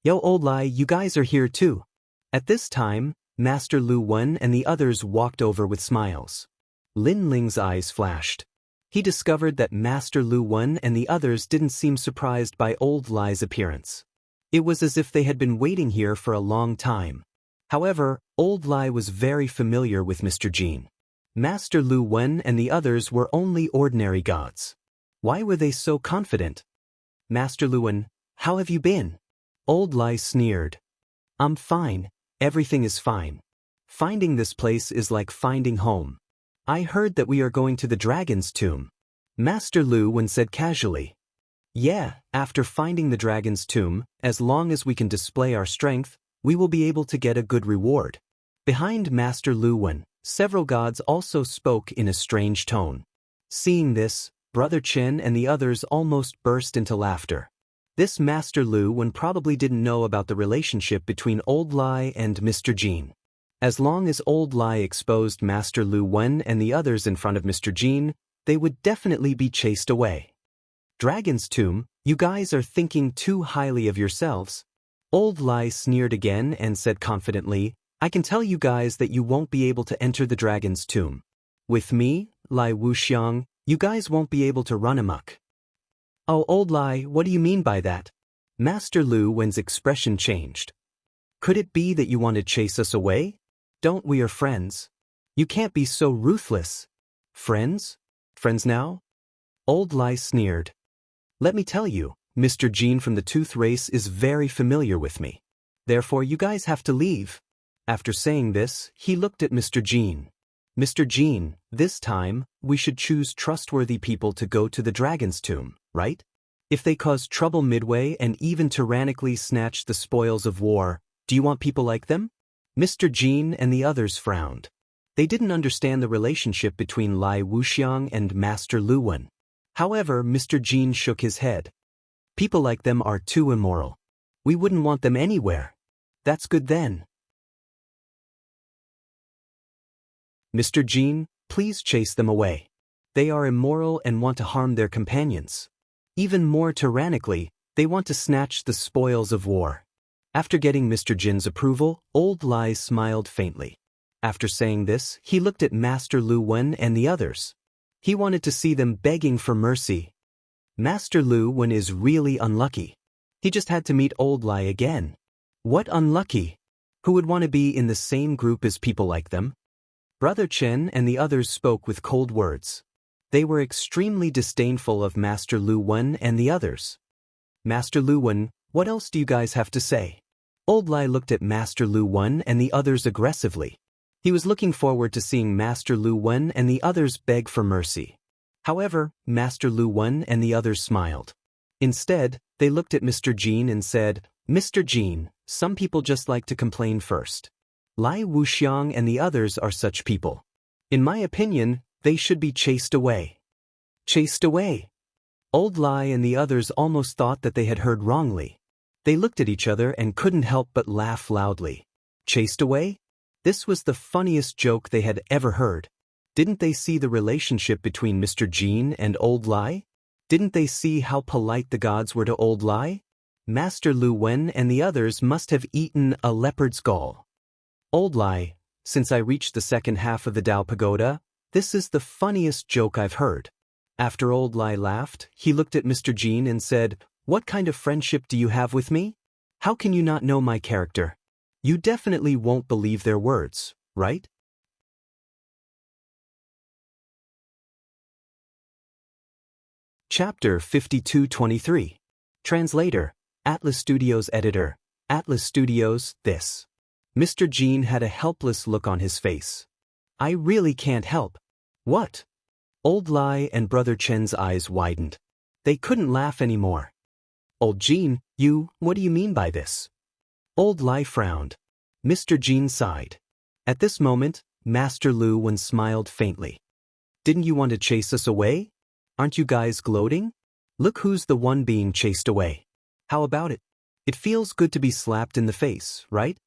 Yo, Old Lai, you guys are here too. At this time, Master Lu Wen and the others walked over with smiles. Lin Ling's eyes flashed. He discovered that Master Lu Wen and the others didn't seem surprised by Old Lai's appearance. It was as if they had been waiting here for a long time. However, Old Lai was very familiar with Mr. Jean. Master Lu Wen and the others were only ordinary gods. Why were they so confident? Master Luwen, how have you been? Old Lai sneered. I'm fine, everything is fine. Finding this place is like finding home. I heard that we are going to the dragon's tomb. Master Luwen said casually. Yeah, after finding the dragon's tomb, as long as we can display our strength, we will be able to get a good reward. Behind Master Luwen, several gods also spoke in a strange tone. Seeing this, Brother Chen and the others almost burst into laughter. This Master Luwen probably didn't know about the relationship between Old Lai and Mr. Jean. As long as Old Lai exposed Master Luwen and the others in front of Mr. Jean, they would definitely be chased away. Dragon's Tomb, you guys are thinking too highly of yourselves. Old Lai sneered again and said confidently, I can tell you guys that you won't be able to enter the Dragon's Tomb. With me, Lai Wuxiang, you guys won't be able to run amok. Oh, Old Lai, what do you mean by that? Master Luwen's expression changed. Could it be that you want to chase us away? Don't we are friends? You can't be so ruthless. Friends? Friends now? Old Lai sneered. Let me tell you, Mr. Jean from the Tooth Race is very familiar with me. Therefore you guys have to leave. After saying this, he looked at Mr. Jean. Mr. Jean, this time, we should choose trustworthy people to go to the Dragon's Tomb, right? If they cause trouble midway and even tyrannically snatch the spoils of war, do you want people like them? Mr. Jean and the others frowned. They didn't understand the relationship between Lai Wuxiang and Master Luwen. However, Mr. Jean shook his head. People like them are too immoral. We wouldn't want them anywhere. That's good then. Mr. Jean, please chase them away. They are immoral and want to harm their companions. Even more tyrannically, they want to snatch the spoils of war. After getting Mr. Jin's approval, Old Lai smiled faintly. After saying this, he looked at Master Luwen and the others. He wanted to see them begging for mercy. Master Luwen is really unlucky. He just had to meet Old Lai again. What unlucky? Who would want to be in the same group as people like them? Brother Chen and the others spoke with cold words. They were extremely disdainful of Master Luwen and the others. Master Luwen, what else do you guys have to say? Old Lai looked at Master Luwen and the others aggressively. He was looking forward to seeing Master Luwen and the others beg for mercy. However, Master Luwen and the others smiled. Instead, they looked at Mr. Jean and said, Mr. Jean, some people just like to complain first. Lai Wuxiang and the others are such people. In my opinion, they should be chased away. Chased away? Old Lai and the others almost thought that they had heard wrongly. They looked at each other and couldn't help but laugh loudly. Chased away? This was the funniest joke they had ever heard. Didn't they see the relationship between Mr. Jean and Old Lai? Didn't they see how polite the gods were to Old Lai? Master Luwen and the others must have eaten a leopard's gall. Old Lai, since I reached the second half of the Dao Pagoda, this is the funniest joke I've heard. After Old Lai laughed, he looked at Mr. Jean and said, What kind of friendship do you have with me? How can you not know my character? You definitely won't believe their words, right? Chapter 52-23. Translator, Atlas Studios Editor, Atlas Studios, this. Mr. Jean had a helpless look on his face. I really can't help. What? Old Lai and Brother Chen's eyes widened. They couldn't laugh anymore. Old Jean, what do you mean by this? Old Lai frowned. Mr. Jean sighed. At this moment, Master Luwen smiled faintly. Didn't you want to chase us away? Aren't you guys gloating? Look who's the one being chased away. How about it? It feels good to be slapped in the face, right?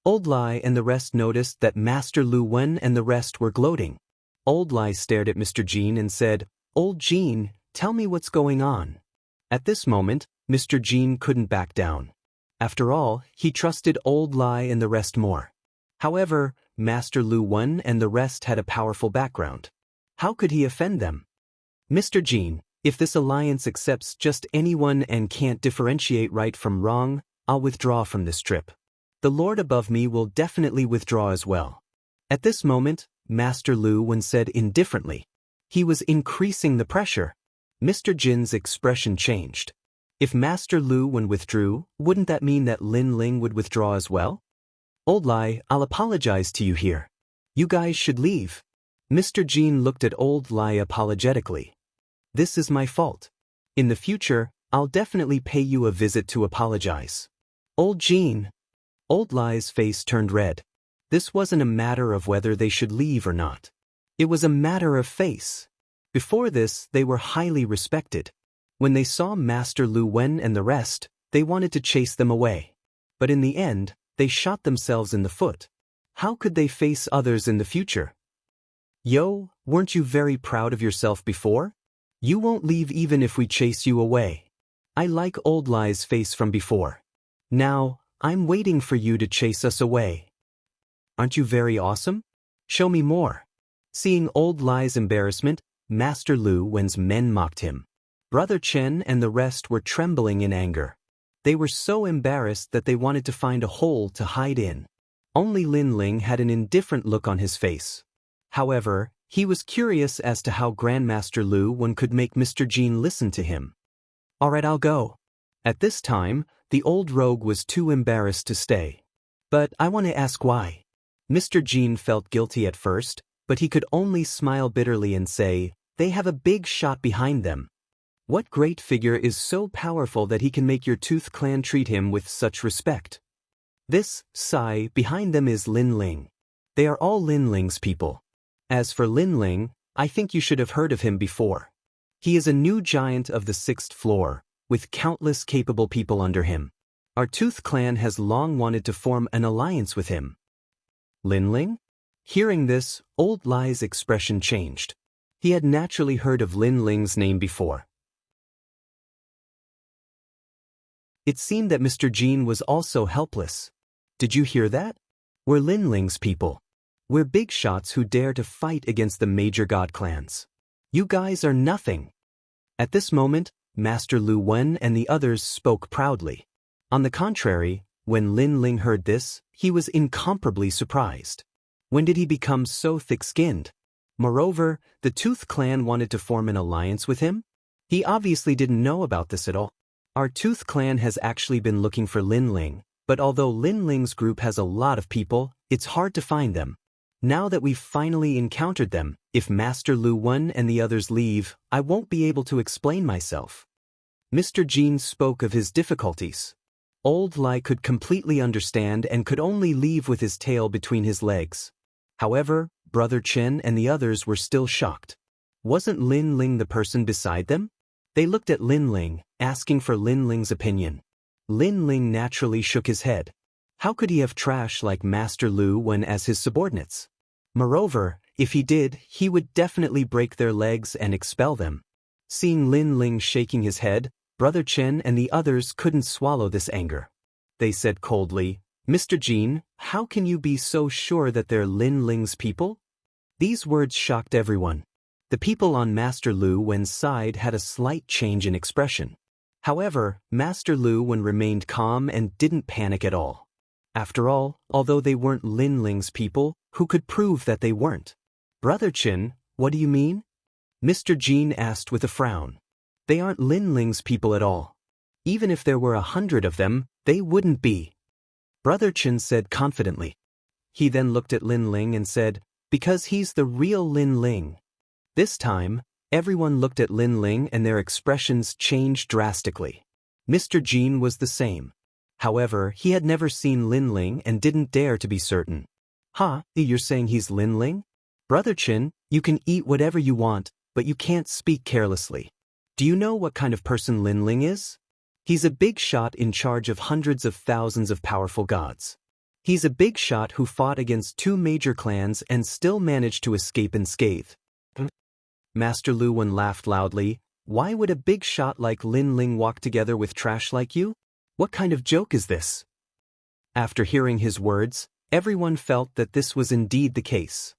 Old Lai and the rest noticed that Master Luwen and the rest were gloating. Old Lai stared at Mr. Jean and said, Old Jean, tell me what's going on. At this moment, Mr. Jean couldn't back down. After all, he trusted Old Lai and the rest more. However, Master Luwen and the rest had a powerful background. How could he offend them? Mr. Jean, if this alliance accepts just anyone and can't differentiate right from wrong, I'll withdraw from this trip. The Lord above me will definitely withdraw as well. At this moment, Master Luwen said indifferently. He was increasing the pressure. Mr. Jin's expression changed. If Master Lu Wen withdrew, wouldn't that mean that Lin Ling would withdraw as well? Old Lai, I'll apologize to you here. You guys should leave. Mr. Jean looked at Old Lai apologetically. This is my fault. In the future, I'll definitely pay you a visit to apologize. Old Jean. Old Lai's face turned red. This wasn't a matter of whether they should leave or not. It was a matter of face. Before this, they were highly respected. When they saw Master Lu Wen and the rest, they wanted to chase them away. But in the end, they shot themselves in the foot. How could they face others in the future? Yo, weren't you very proud of yourself before? You won't leave even if we chase you away. I like Old Lai's face from before. Now, I'm waiting for you to chase us away. Aren't you very awesome? Show me more. Seeing Old Lai's embarrassment, Master Lu Wen's men mocked him. Brother Chen and the rest were trembling in anger. They were so embarrassed that they wanted to find a hole to hide in. Only Lin Ling had an indifferent look on his face. However, he was curious as to how Grandmaster Lu Wen could make Mr. Jean listen to him. Alright, I'll go. At this time, the old rogue was too embarrassed to stay. But I want to ask why. Mr. Jean felt guilty at first, but he could only smile bitterly and say, they have a big shot behind them. What great figure is so powerful that he can make your Tooth clan treat him with such respect? This, sigh, behind them is Lin Ling. They are all Lin Ling's people. As for Lin Ling, I think you should have heard of him before. He is a new giant of the 6th floor, with countless capable people under him. Our Tooth clan has long wanted to form an alliance with him. Lin Ling? Hearing this, Old Lai's expression changed. He had naturally heard of Lin Ling's name before. It seemed that Mr. Jean was also helpless. Did you hear that? We're Lin Ling's people. We're big shots who dare to fight against the major god clans. You guys are nothing. At this moment, Master Lu Wen and the others spoke proudly. On the contrary, when Lin Ling heard this, he was incomparably surprised. When did he become so thick-skinned? Moreover, the Tooth clan wanted to form an alliance with him? He obviously didn't know about this at all. Our Tooth clan has actually been looking for Lin Ling, but although Lin Ling's group has a lot of people, it's hard to find them. Now that we've finally encountered them, if Master Lu Wen and the others leave, I won't be able to explain myself. Mr. Jean spoke of his difficulties. Old Lai could completely understand and could only leave with his tail between his legs. However, Brother Chen and the others were still shocked. Wasn't Lin Ling the person beside them? They looked at Lin Ling, asking for Lin Ling's opinion. Lin Ling naturally shook his head. How could he have trash like Master Lu Wen as his subordinates? Moreover, if he did, he would definitely break their legs and expel them. Seeing Lin Ling shaking his head, Brother Chen and the others couldn't swallow this anger. They said coldly, Mr. Jean, how can you be so sure that they're Lin Ling's people? These words shocked everyone. The people on Master Lu Wen's side had a slight change in expression. However, Master Lu Wen remained calm and didn't panic at all. After all, although they weren't Lin Ling's people, who could prove that they weren't? Brother Chen, what do you mean? Mr. Jean asked with a frown. They aren't Lin Ling's people at all. Even if there were 100 of them, they wouldn't be. Brother Chen said confidently. He then looked at Lin Ling and said, because he's the real Lin Ling. This time, everyone looked at Lin Ling and their expressions changed drastically. Mr. Jean was the same. However, he had never seen Lin Ling and didn't dare to be certain. Huh, you're saying he's Lin Ling? Brother Chen, you can eat whatever you want, but you can't speak carelessly. Do you know what kind of person Lin Ling is? He's a big shot in charge of hundreds of thousands of powerful gods. He's a big shot who fought against 2 major clans and still managed to escape unscathed. Master Lu Wen laughed loudly. Why would a big shot like Lin Ling walk together with trash like you? What kind of joke is this? After hearing his words, everyone felt that this was indeed the case.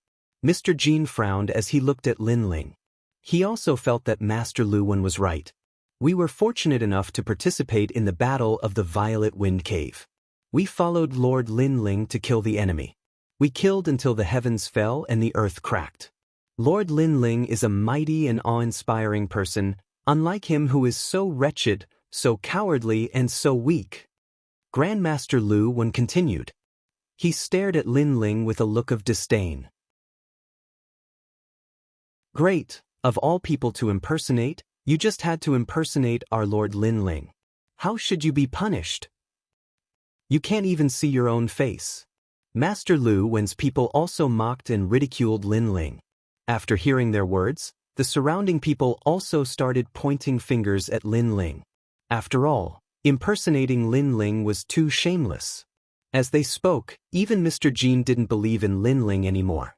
Mr. Jean frowned as he looked at Lin Ling. He also felt that Master Lu Wen was right. We were fortunate enough to participate in the Battle of the Violet Wind Cave. We followed Lord Lin Ling to kill the enemy. We killed until the heavens fell and the earth cracked. Lord Lin Ling is a mighty and awe-inspiring person, unlike him who is so wretched, So cowardly and so weak. Grandmaster Lu Wen continued. He stared at Lin Ling with a look of disdain. Great, of all people to impersonate, you just had to impersonate our Lord Lin Ling. How should you be punished? You can't even see your own face. Master Lu Wen's people also mocked and ridiculed Lin Ling. After hearing their words, the surrounding people also started pointing fingers at Lin Ling. After all, impersonating Lin Ling was too shameless. As they spoke, even Mr. Jean didn't believe in Lin Ling anymore.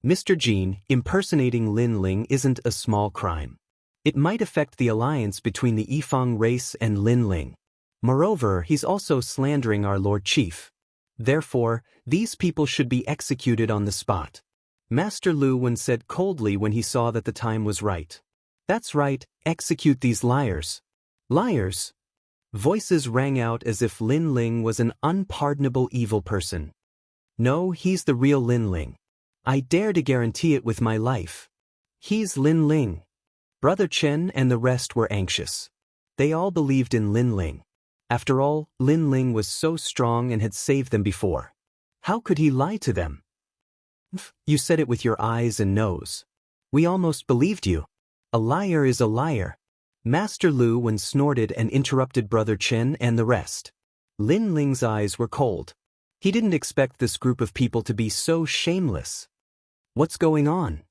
Mr. Jean, impersonating Lin Ling isn't a small crime. It might affect the alliance between the Yifang race and Lin Ling. Moreover, he's also slandering our Lord Chief. Therefore, these people should be executed on the spot. Master Lu Wen said coldly when he saw that the time was right. That's right, execute these liars. Liars? Voices rang out as if Lin Ling was an unpardonable evil person. No, he's the real Lin Ling. I dare to guarantee it with my life. He's Lin Ling. Brother Chen and the rest were anxious. They all believed in Lin Ling. After all, Lin Ling was so strong and had saved them before. How could he lie to them? You said it with your eyes and nose. We almost believed you. A liar is a liar. Master Lu Wen snorted and interrupted Brother Chen and the rest. Lin Ling's eyes were cold. He didn't expect this group of people to be so shameless. What's going on?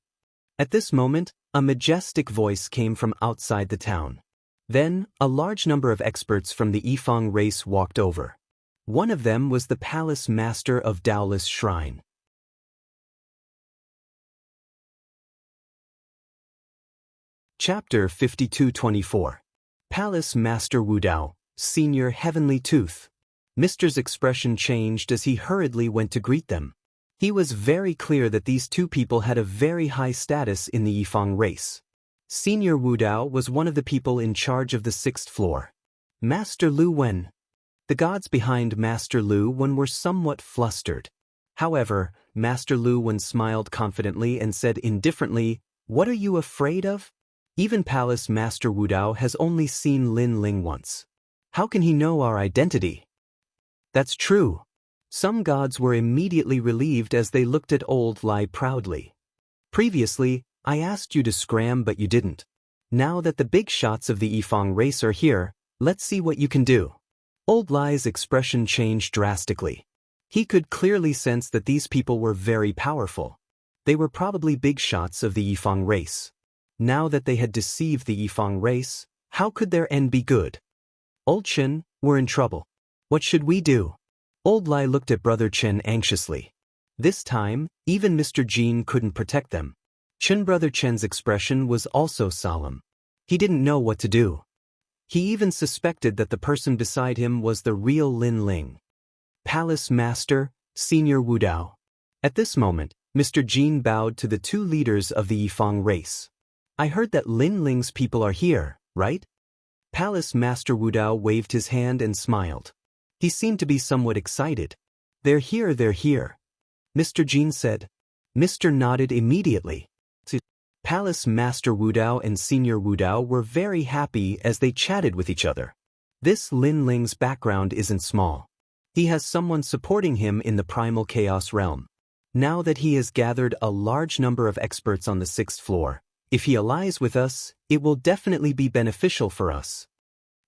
At this moment, a majestic voice came from outside the town. Then, a large number of experts from the Yifang race walked over. One of them was the palace master of Daolis Shrine. Chapter 52-24. Palace Master Wu Dao, Senior Heavenly Tooth. Mister's expression changed as he hurriedly went to greet them. He was very clear that these two people had a very high status in the Yifang race. Senior Wu Dao was one of the people in charge of the 6th floor. Master Lu Wen. The gods behind Master Lu Wen were somewhat flustered. However, Master Lu Wen smiled confidently and said indifferently, "What are you afraid of? Even Palace Master Wu Dao has only seen Lin Ling once. How can he know our identity?" That's true. Some gods were immediately relieved as they looked at Old Lai proudly. Previously, I asked you to scram but you didn't. Now that the big shots of the Yifang race are here, let's see what you can do. Old Lai's expression changed drastically. He could clearly sense that these people were very powerful. They were probably big shots of the Yifang race. Now that they had deceived the Yifang race, how could their end be good? Old Chen, we're in trouble. What should we do? Old Lai looked at Brother Chen anxiously. This time, even Mr. Jean couldn't protect them. Brother Chen's expression was also solemn. He didn't know what to do. He even suspected that the person beside him was the real Lin Ling. Palace Master, Senior Wu Dao. At this moment, Mr. Jean bowed to the two leaders of the Yifang race. I heard that Lin Ling's people are here, right? Palace Master Wu Dao waved his hand and smiled. He seemed to be somewhat excited. They're here, they're here. Mr. Jean said. Mr. nodded immediately. Palace Master Wu Dao and Senior Wu Dao were very happy as they chatted with each other. This Lin Ling's background isn't small. He has someone supporting him in the primal chaos realm. Now that he has gathered a large number of experts on the 6th floor, if he allies with us, it will definitely be beneficial for us.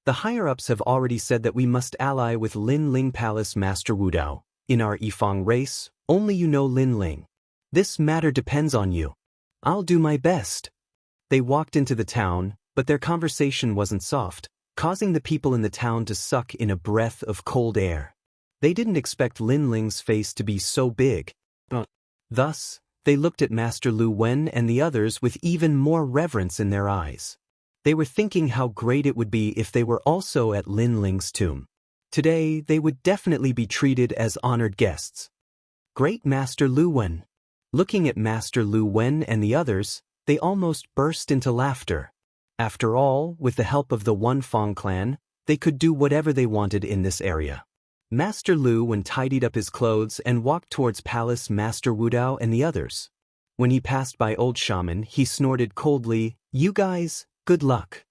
The higher-ups have already said that we must ally with Lin Ling. Palace Master Wu Dao. In our Yifang race, only you know Lin Ling. This matter depends on you. I'll do my best. They walked into the town, but their conversation wasn't soft, causing the people in the town to suck in a breath of cold air. They didn't expect Lin Ling's face to be so big. Thus, they looked at Master Lu Wen and the others with even more reverence in their eyes. They were thinking how great it would be if they were also at Lin Ling's tomb. Today, they would definitely be treated as honored guests. Great Master Lu Wen. Looking at Master Lu Wen and the others, they almost burst into laughter. After all, with the help of the One Fong clan, they could do whatever they wanted in this area. Master Lu Wen tidied up his clothes and walked towards Palace Master Wu Dao and the others. When he passed by Old Shaman, he snorted coldly, "You guys, good luck."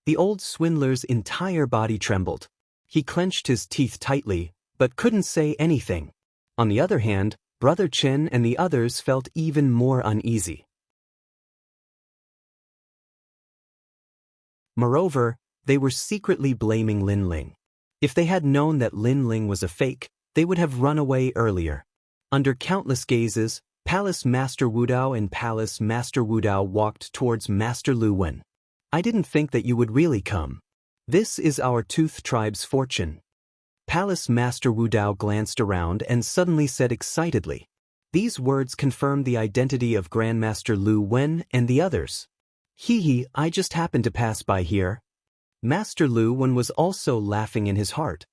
The old swindler's entire body trembled. He clenched his teeth tightly, but couldn't say anything. On the other hand, Brother Chen and the others felt even more uneasy. Moreover, they were secretly blaming Lin Ling. If they had known that Lin Ling was a fake, they would have run away earlier. Under countless gazes, Palace Master Wudao and Palace Master Wudao walked towards Master Lu Wen. I didn't think that you would really come. This is our Tooth Tribe's fortune. Palace Master Wudao glanced around and suddenly said excitedly. These words confirmed the identity of Grandmaster Lu Wen and the others. Hee, I just happened to pass by here. Master Lu Wen was also laughing in his heart.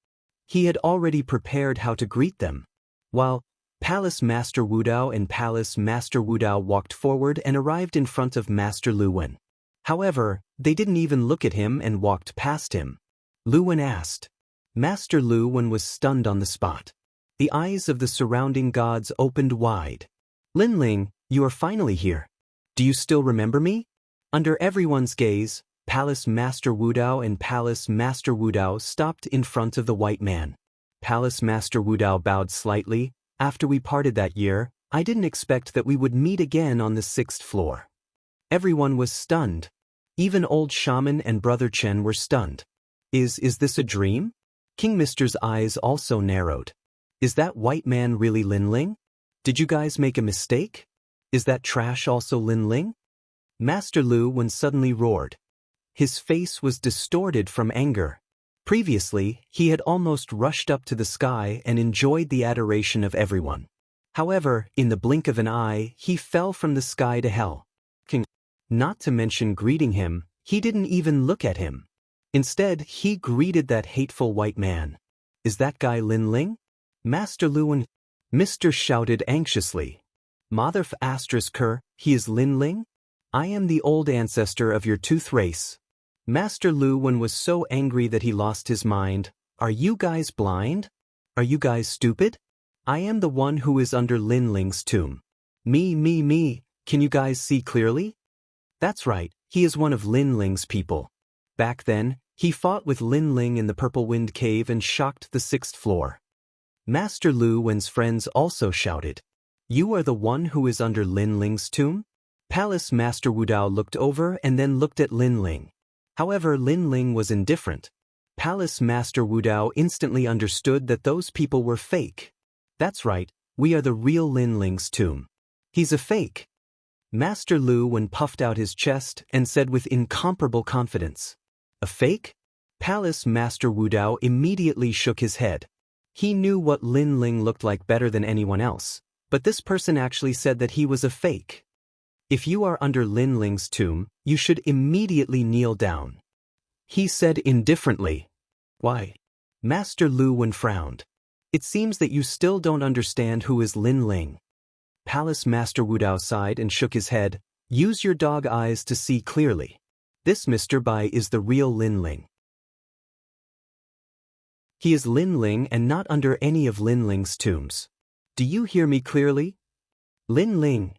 He had already prepared how to greet them. While Palace Master Wudao and Palace Master Wudao walked forward and arrived in front of Master Lu Wen. However, they didn't even look at him and walked past him. Lu Wen asked. Master Lu Wen was stunned on the spot. The eyes of the surrounding gods opened wide. Lin Ling, you are finally here. Do you still remember me? Under everyone's gaze, Palace Master Wudao and Palace Master Wudao stopped in front of the white man. Palace Master Wudao bowed slightly. After we parted that year, I didn't expect that we would meet again on the 6th floor. Everyone was stunned. Even old shaman and Brother Chen were stunned. Is this a dream? King Mister's eyes also narrowed. Is that white man really Lin Ling? Did you guys make a mistake? Is that trash also Lin Ling? Master Lu Wen suddenly roared. His face was distorted from anger. Previously, he had almost rushed up to the sky and enjoyed the adoration of everyone. However, in the blink of an eye, he fell from the sky to hell. King, not to mention greeting him, he didn't even look at him. Instead, he greeted that hateful white man. Is that guy Lin Ling? Master Lu Wen, Mr. shouted anxiously. Motherf *, he is Lin Ling? I am the old ancestor of your tooth race. Master Lu Wen was so angry that he lost his mind. Are you guys blind? Are you guys stupid? I am the one who is under Lin Ling's tomb. Me, can you guys see clearly? That's right, he is one of Lin Ling's people. Back then, he fought with Lin Ling in the Purple Wind Cave and shocked the 6th floor. Master Lu Wen's friends also shouted. You are the one who is under Lin Ling's tomb? Palace Master Wudao looked over and then looked at Lin Ling. However, Lin Ling was indifferent. Palace Master Wudao instantly understood that those people were fake. That's right, we are the real Lin Ling's tomb. He's a fake. Master Lu Wen puffed out his chest and said with incomparable confidence. A fake? Palace Master Wudao immediately shook his head. He knew what Lin Ling looked like better than anyone else, but this person actually said that he was a fake. If you are under Lin Ling's tomb, you should immediately kneel down. He said indifferently. Why? Master Lu Wen frowned. It seems that you still don't understand who is Lin Ling. Palace Master Wudao sighed and shook his head. Use your dog eyes to see clearly. This Mr. Bai is the real Lin Ling. He is Lin Ling and not under any of Lin Ling's tombs. Do you hear me clearly? Lin Ling.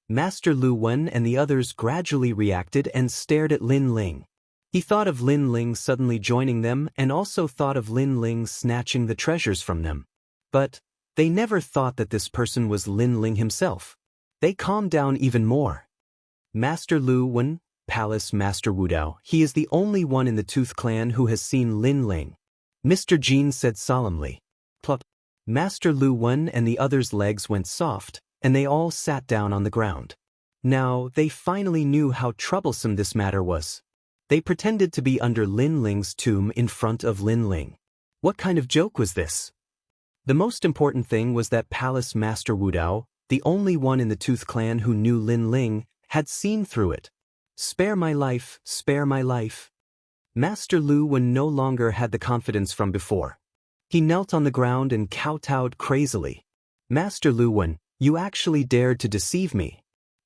Master Lu Wen and the others gradually reacted and stared at Lin Ling. He thought of Lin Ling suddenly joining them and also thought of Lin Ling snatching the treasures from them. But they never thought that this person was Lin Ling himself. They calmed down even more. Master Lu Wen, Palace Master Wudao, he is the only one in the Tooth Clan who has seen Lin Ling. Mr. Jin said solemnly. Plop. Master Lu Wen and the others' legs went soft, and they all sat down on the ground. Now, they finally knew how troublesome this matter was. They pretended to be under Lin Ling's tomb in front of Lin Ling. What kind of joke was this? The most important thing was that Palace Master Wudao, the only one in the Tooth Clan who knew Lin Ling, had seen through it. Spare my life, spare my life. Master Lu Wen no longer had the confidence from before. He knelt on the ground and kowtowed crazily. Master Lu Wen, you actually dared to deceive me.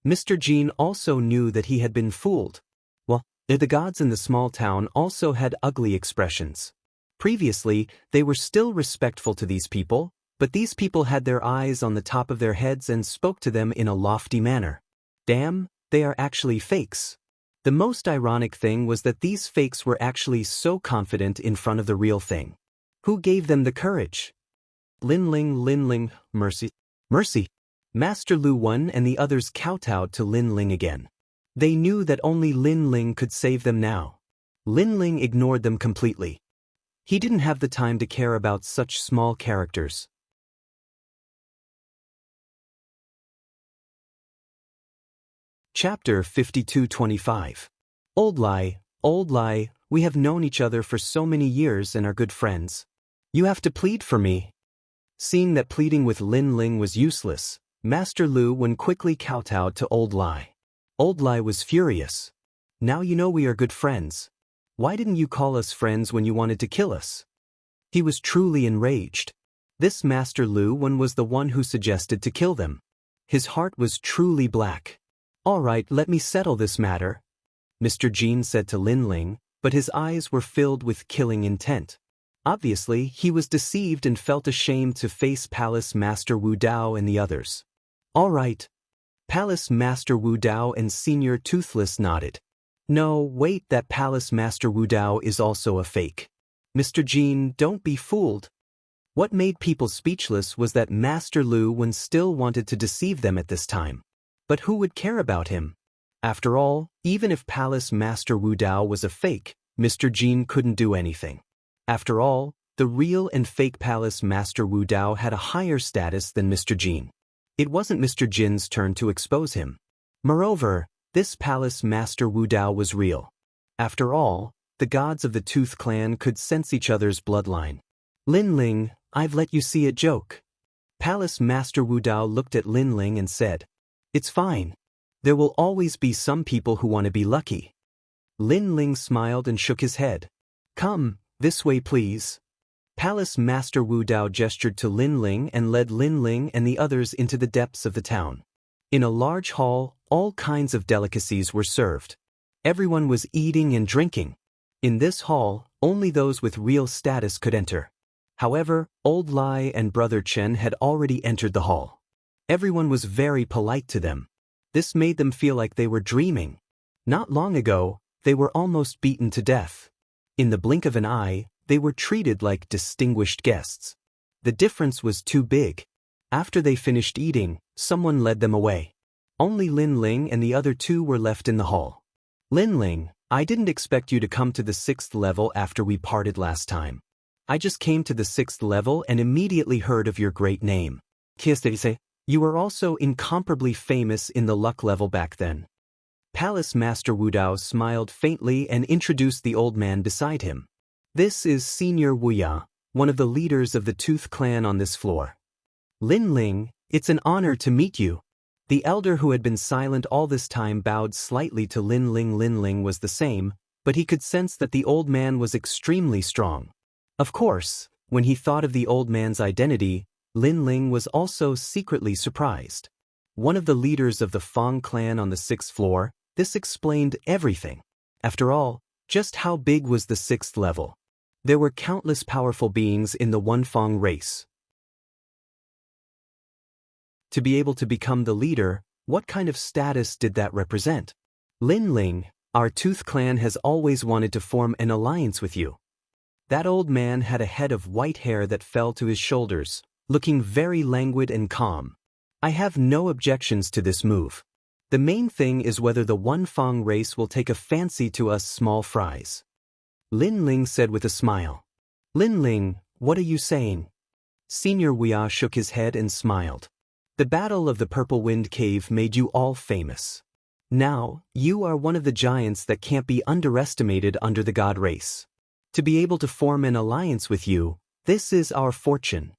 Mr. Jin also knew that he had been fooled. Well, the gods in the small town also had ugly expressions. Previously, they were still respectful to these people, but these people had their eyes on the top of their heads and spoke to them in a lofty manner. Damn, they are actually fakes. The most ironic thing was that these fakes were actually so confident in front of the real thing. Who gave them the courage? Lin Ling, mercy. Mercy. Master Lu won and the others kowtowed to Lin Ling again. They knew that only Lin Ling could save them now. Lin Ling ignored them completely. He didn't have the time to care about such small characters. Chapter 52-25. Old lie, we have known each other for so many years and are good friends. You have to plead for me. Seeing that pleading with Lin Ling was useless, Master Lu Wen quickly kowtowed to Old Lie. Old Lie was furious. Now you know we are good friends. Why didn't you call us friends when you wanted to kill us? He was truly enraged. This Master Lu Wen was the one who suggested to kill them. His heart was truly black. All right, let me settle this matter, Mr. Jin said to Lin Ling, but his eyes were filled with killing intent. Obviously, he was deceived and felt ashamed to face Palace Master Wu Dao and the others. All right. Palace Master Wu Dao and Senior Toothless nodded. No, wait, that Palace Master Wu Dao is also a fake. Mr. Jin, don't be fooled. What made people speechless was that Master Lu Wen still wanted to deceive them at this time. But who would care about him? After all, even if Palace Master Wu Dao was a fake, Mr. Jin couldn't do anything. After all, the real and fake Palace Master Wu Dao had a higher status than Mr. Jin. It wasn't Mr. Jin's turn to expose him. Moreover, this Palace Master Wu Dao was real. After all, the gods of the Tooth Clan could sense each other's bloodline. Lin Ling, I've let you see it joke. Palace Master Wu Dao looked at Lin Ling and said, It's fine. There will always be some people who want to be lucky. Lin Ling smiled and shook his head. Come, this way please. Palace Master Wu Dao gestured to Lin Ling and led Lin Ling and the others into the depths of the town. In a large hall, all kinds of delicacies were served. Everyone was eating and drinking. In this hall, only those with real status could enter. However, Old Lai and Brother Chen had already entered the hall. Everyone was very polite to them. This made them feel like they were dreaming. Not long ago, they were almost beaten to death. In the blink of an eye, they were treated like distinguished guests. The difference was too big. After they finished eating, someone led them away. Only Lin Ling and the other two were left in the hall. Lin Ling, I didn't expect you to come to the 6th level after we parted last time. I just came to the 6th level and immediately heard of your great name. You were also incomparably famous in the luck level back then. Palace Master Wu Dao smiled faintly and introduced the old man beside him. This is Senior Wu Ya, one of the leaders of the Tooth Clan on this floor. Lin Ling, it's an honor to meet you. The elder who had been silent all this time bowed slightly to Lin Ling. Lin Ling was the same, but he could sense that the old man was extremely strong. Of course, when he thought of the old man's identity, Lin Ling was also secretly surprised. One of the leaders of the Fong clan on the 6th floor, this explained everything. After all, just how big was the 6th level? There were countless powerful beings in the One Fong race. To be able to become the leader, what kind of status did that represent? Lin Ling, our Tooth Clan has always wanted to form an alliance with you. That old man had a head of white hair that fell to his shoulders, looking very languid and calm. I have no objections to this move. The main thing is whether the One Fong race will take a fancy to us small fries. Lin Ling said with a smile. Lin Ling, what are you saying? Senior Wuya shook his head and smiled. The Battle of the Purple Wind Cave made you all famous. Now, you are one of the giants that can't be underestimated under the God race. To be able to form an alliance with you, this is our fortune.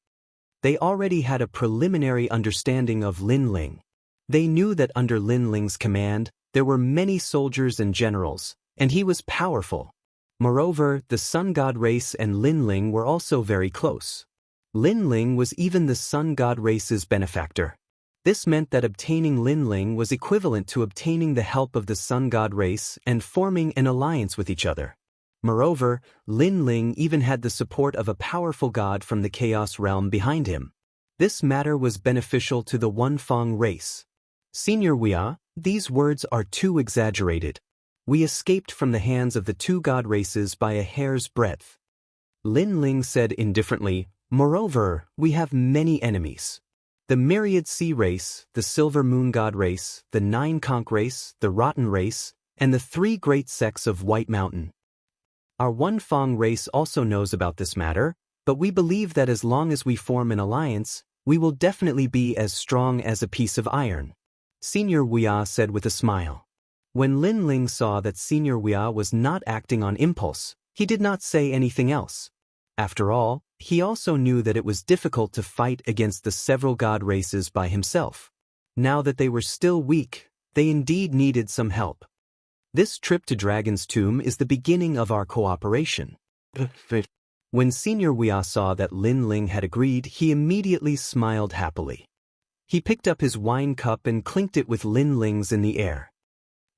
They already had a preliminary understanding of Lin Ling. They knew that under Lin Ling's command, there were many soldiers and generals, and he was powerful. Moreover, the Sun God race and Lin Ling were also very close. Lin Ling was even the Sun God race's benefactor. This meant that obtaining Lin Ling was equivalent to obtaining the help of the Sun God race and forming an alliance with each other. Moreover, Lin Ling even had the support of a powerful god from the Chaos Realm behind him. This matter was beneficial to the One Fong race. Senior Wuya, these words are too exaggerated. We escaped from the hands of the two god races by a hair's breadth. Lin Ling said indifferently, moreover, we have many enemies. The Myriad Sea race, the Silver Moon God race, the Nine Conch race, the Rotten race, and the three great sects of White Mountain. Our One Fong race also knows about this matter, but we believe that as long as we form an alliance, we will definitely be as strong as a piece of iron. Senior Huya said with a smile. When Lin Ling saw that Senior Huya was not acting on impulse, he did not say anything else. After all, he also knew that it was difficult to fight against the several god races by himself. Now that they were still weak, they indeed needed some help. This trip to Dragon's Tomb is the beginning of our cooperation. When Senior Huya saw that Lin Ling had agreed, he immediately smiled happily. He picked up his wine cup and clinked it with Lin Ling's in the air.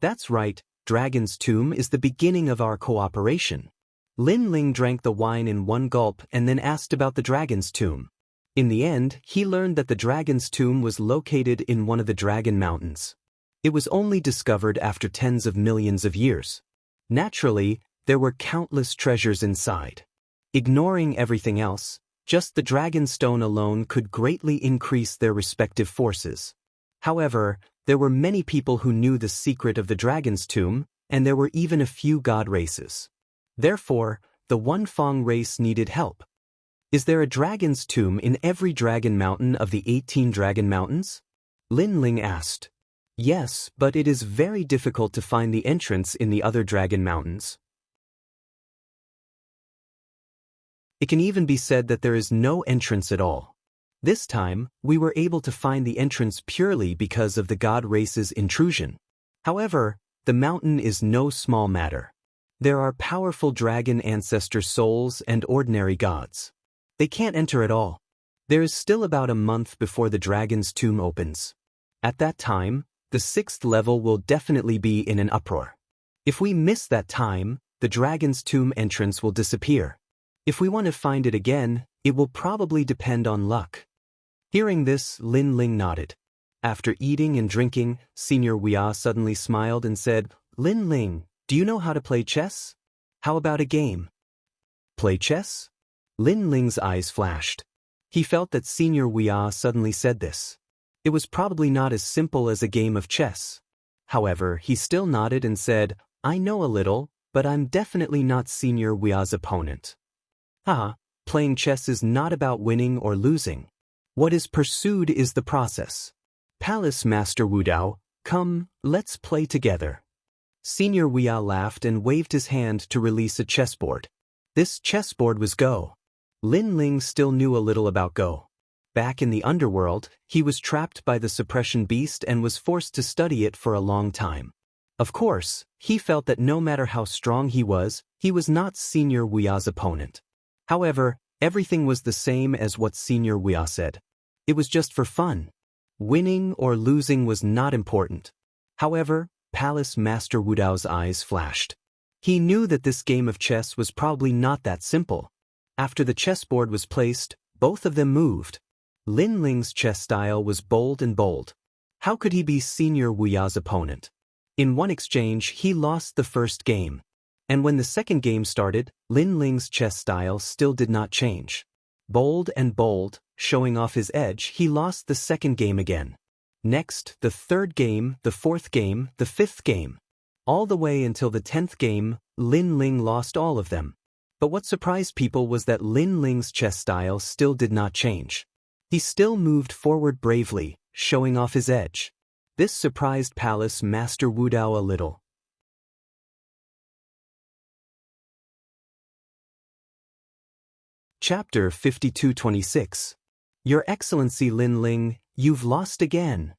That's right, Dragon's Tomb is the beginning of our cooperation. Lin Ling drank the wine in one gulp and then asked about the Dragon's Tomb. In the end, he learned that the Dragon's Tomb was located in one of the Dragon Mountains. It was only discovered after tens of millions of years. Naturally, there were countless treasures inside. Ignoring everything else, just the Dragon Stone alone could greatly increase their respective forces. However, there were many people who knew the secret of the Dragon's Tomb, and there were even a few god races. Therefore, the One Fong race needed help. Is there a Dragon's Tomb in every Dragon Mountain of the 18 Dragon Mountains? Lin Ling asked. Yes, but it is very difficult to find the entrance in the other Dragon Mountains. It can even be said that there is no entrance at all. This time, we were able to find the entrance purely because of the god race's intrusion. However, the mountain is no small matter. There are powerful dragon ancestor souls and ordinary gods. They can't enter at all. There is still about a month before the Dragon's Tomb opens. At that time, the 6th level will definitely be in an uproar. If we miss that time, the Dragon's Tomb entrance will disappear. If we want to find it again, it will probably depend on luck. Hearing this, Lin Ling nodded. After eating and drinking, Senior Huya suddenly smiled and said, Lin Ling, do you know how to play chess? How about a game? Play chess? Lin Ling's eyes flashed. He felt that Senior Huya suddenly said this. It was probably not as simple as a game of chess. However, he still nodded and said, I know a little, but I'm definitely not Senior Huya's opponent. Playing chess is not about winning or losing. What is pursued is the process. Palace Master Wudao, come, let's play together. Senior Huya laughed and waved his hand to release a chessboard. This chessboard was Go. Lin Ling still knew a little about Go. Back in the underworld, he was trapped by the suppression beast and was forced to study it for a long time. Of course, he felt that no matter how strong he was not Senior Huya's opponent. However, everything was the same as what Senior Huya said. It was just for fun. Winning or losing was not important. However, Palace Master Wudao's eyes flashed. He knew that this game of chess was probably not that simple. After the chessboard was placed, both of them moved. Lin Ling's chess style was bold and bold. How could he be Senior Huya's opponent? In one exchange, he lost the first game. And when the second game started, Lin Ling's chess style still did not change. Bold and bold, showing off his edge, he lost the second game again. Next, the third game, the fourth game, the fifth game. All the way until the 10th game, Lin Ling lost all of them. But what surprised people was that Lin Ling's chess style still did not change. He still moved forward bravely, showing off his edge. This surprised Palace Master Wudao a little. Chapter 5226. Your Excellency Lin Ling, you've lost again.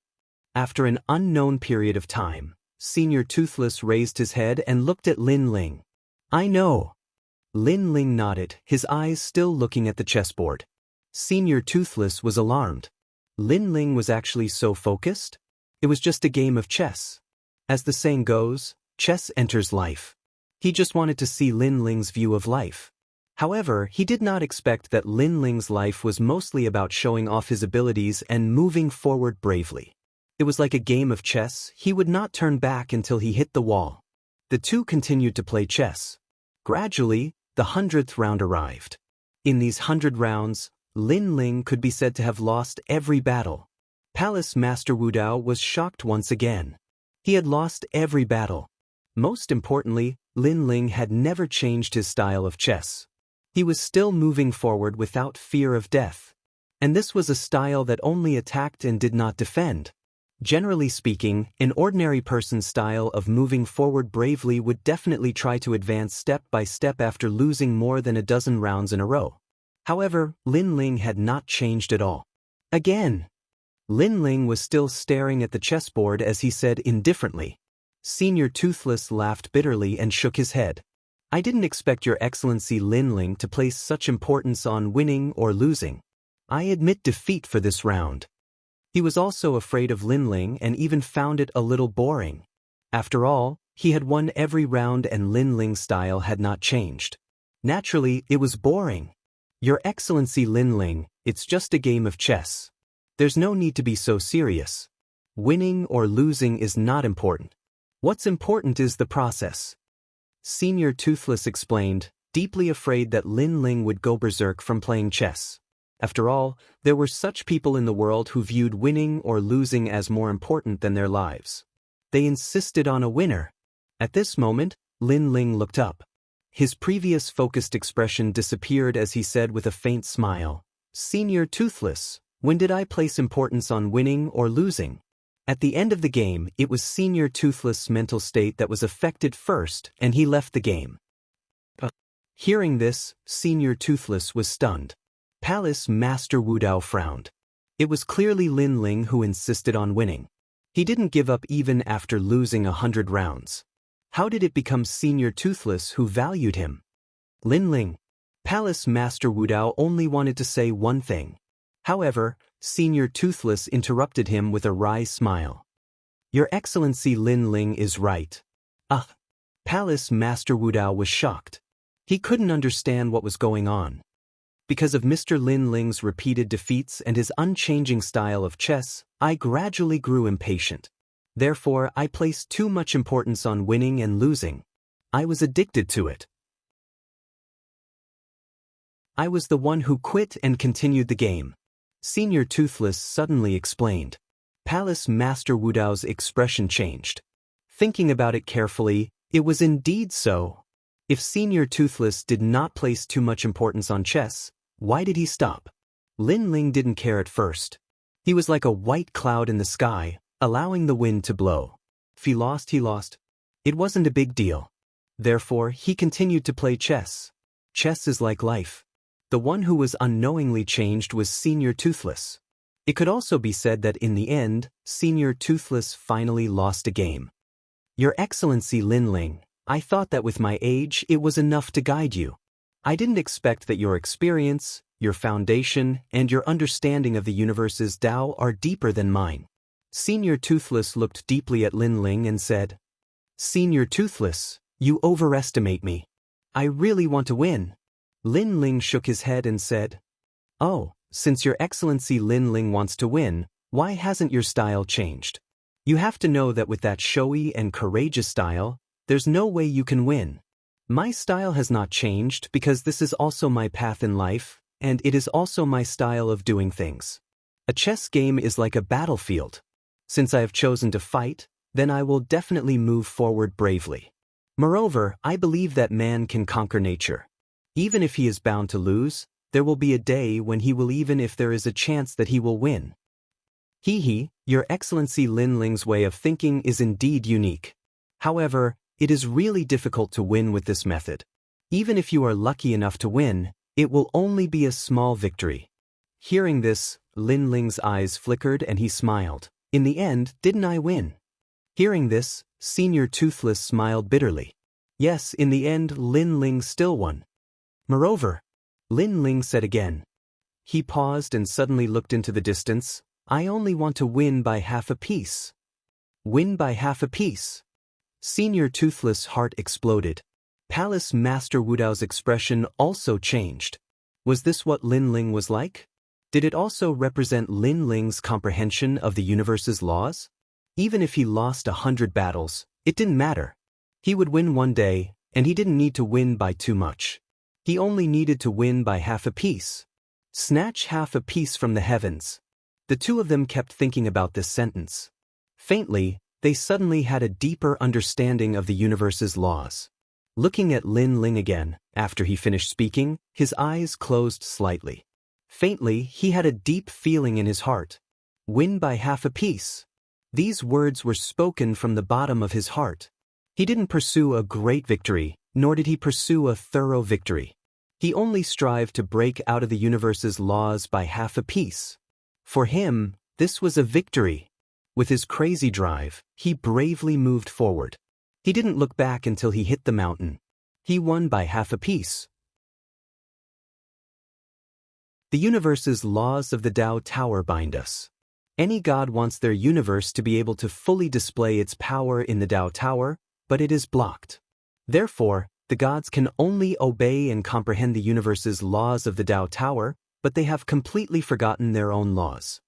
After an unknown period of time, Senior Toothless raised his head and looked at Lin Ling. I know. Lin Ling nodded, his eyes still looking at the chessboard. Senior Toothless was alarmed. Lin Ling was actually so focused? It was just a game of chess. As the saying goes, chess enters life. He just wanted to see Lin Ling's view of life. However, he did not expect that Lin Ling's life was mostly about showing off his abilities and moving forward bravely. It was like a game of chess, he would not turn back until he hit the wall. The two continued to play chess. Gradually, the 100th round arrived. In these 100 rounds, Lin Ling could be said to have lost every battle. Palace Master Wu Dao was shocked once again. He had lost every battle. Most importantly, Lin Ling had never changed his style of chess. He was still moving forward without fear of death. And this was a style that only attacked and did not defend. Generally speaking, an ordinary person's style of moving forward bravely would definitely try to advance step by step after losing more than a dozen rounds in a row. However, Lin Ling had not changed at all. Again! Lin Ling was still staring at the chessboard as he said indifferently. Senior Toothless laughed bitterly and shook his head. I didn't expect Your Excellency Lin Ling to place such importance on winning or losing. I admit defeat for this round. He was also afraid of Lin Ling and even found it a little boring. After all, he had won every round and Lin Ling's style had not changed. Naturally, it was boring. Your Excellency Lin Ling, it's just a game of chess. There's no need to be so serious. Winning or losing is not important. What's important is the process. Senior Toothless explained, deeply afraid that Lin Ling would go berserk from playing chess. After all, there were such people in the world who viewed winning or losing as more important than their lives. They insisted on a winner. At this moment, Lin Ling looked up. His previous focused expression disappeared as he said with a faint smile, Senior Toothless, when did I place importance on winning or losing? At the end of the game, it was Senior Toothless' mental state that was affected first, and he left the game. Hearing this, Senior Toothless was stunned. Palace Master Wu Dao frowned. It was clearly Lin Ling who insisted on winning. He didn't give up even after losing 100 rounds. How did it become Senior Toothless who valued him? Lin Ling. Palace Master Wu Dao only wanted to say one thing. However, Senior Toothless interrupted him with a wry smile. Your Excellency Lin Ling is right. Palace Master Wu Dao was shocked. He couldn't understand what was going on. Because of Mr. Lin Ling's repeated defeats and his unchanging style of chess, I gradually grew impatient. Therefore, I placed too much importance on winning and losing. I was addicted to it. I was the one who quit and continued the game. Senior Toothless suddenly explained. Palace Master Wu Dao's expression changed. Thinking about it carefully, it was indeed so. If Senior Toothless did not place too much importance on chess, why did he stop? Lin Ling didn't care at first. He was like a white cloud in the sky, allowing the wind to blow. If he lost, he lost. It wasn't a big deal. Therefore, he continued to play chess. Chess is like life. The one who was unknowingly changed was Senior Toothless. It could also be said that in the end, Senior Toothless finally lost a game. Your Excellency Lin Ling, I thought that with my age it was enough to guide you. I didn't expect that your experience, your foundation, and your understanding of the universe's Tao are deeper than mine. Senior Toothless looked deeply at Lin Ling and said, Senior Toothless, you overestimate me. I really want to win. Lin Ling shook his head and said, Oh, since Your Excellency Lin Ling wants to win, why hasn't your style changed? You have to know that with that showy and courageous style, there's no way you can win. My style has not changed because this is also my path in life, and it is also my style of doing things. A chess game is like a battlefield. Since I have chosen to fight, then I will definitely move forward bravely. Moreover, I believe that man can conquer nature. Even if he is bound to lose, there will be a day when he will, even if there is a chance that he will win. Your Excellency Lin Ling's way of thinking is indeed unique. However, it is really difficult to win with this method. Even if you are lucky enough to win, it will only be a small victory. Hearing this, Lin Ling's eyes flickered and he smiled. In the end, didn't I win? Hearing this, Senior Toothless smiled bitterly. Yes, in the end, Lin Ling still won. Moreover, Lin Ling said again. He paused and suddenly looked into the distance. I only want to win by half a piece. Win by half a piece. Senior Toothless' heart exploded. Palace Master Wu Dao's expression also changed. Was this what Lin Ling was like? Did it also represent Lin Ling's comprehension of the universe's laws? Even if he lost 100 battles, it didn't matter. He would win one day, and he didn't need to win by too much. He only needed to win by half a piece. Snatch half a piece from the heavens. The two of them kept thinking about this sentence. Faintly, they suddenly had a deeper understanding of the universe's laws. Looking at Lin Ling again, after he finished speaking, his eyes closed slightly. Faintly, he had a deep feeling in his heart. Win by half a piece. These words were spoken from the bottom of his heart. He didn't pursue a great victory, nor did he pursue a thorough victory. He only strived to break out of the universe's laws by half a piece. For him, this was a victory. With his crazy drive, he bravely moved forward. He didn't look back until he hit the mountain. He won by half a piece. The universe's laws of the Tao Tower bind us. Any god wants their universe to be able to fully display its power in the Tao Tower, but it is blocked. Therefore, the gods can only obey and comprehend the universe's laws of the Tao Tower, but they have completely forgotten their own laws.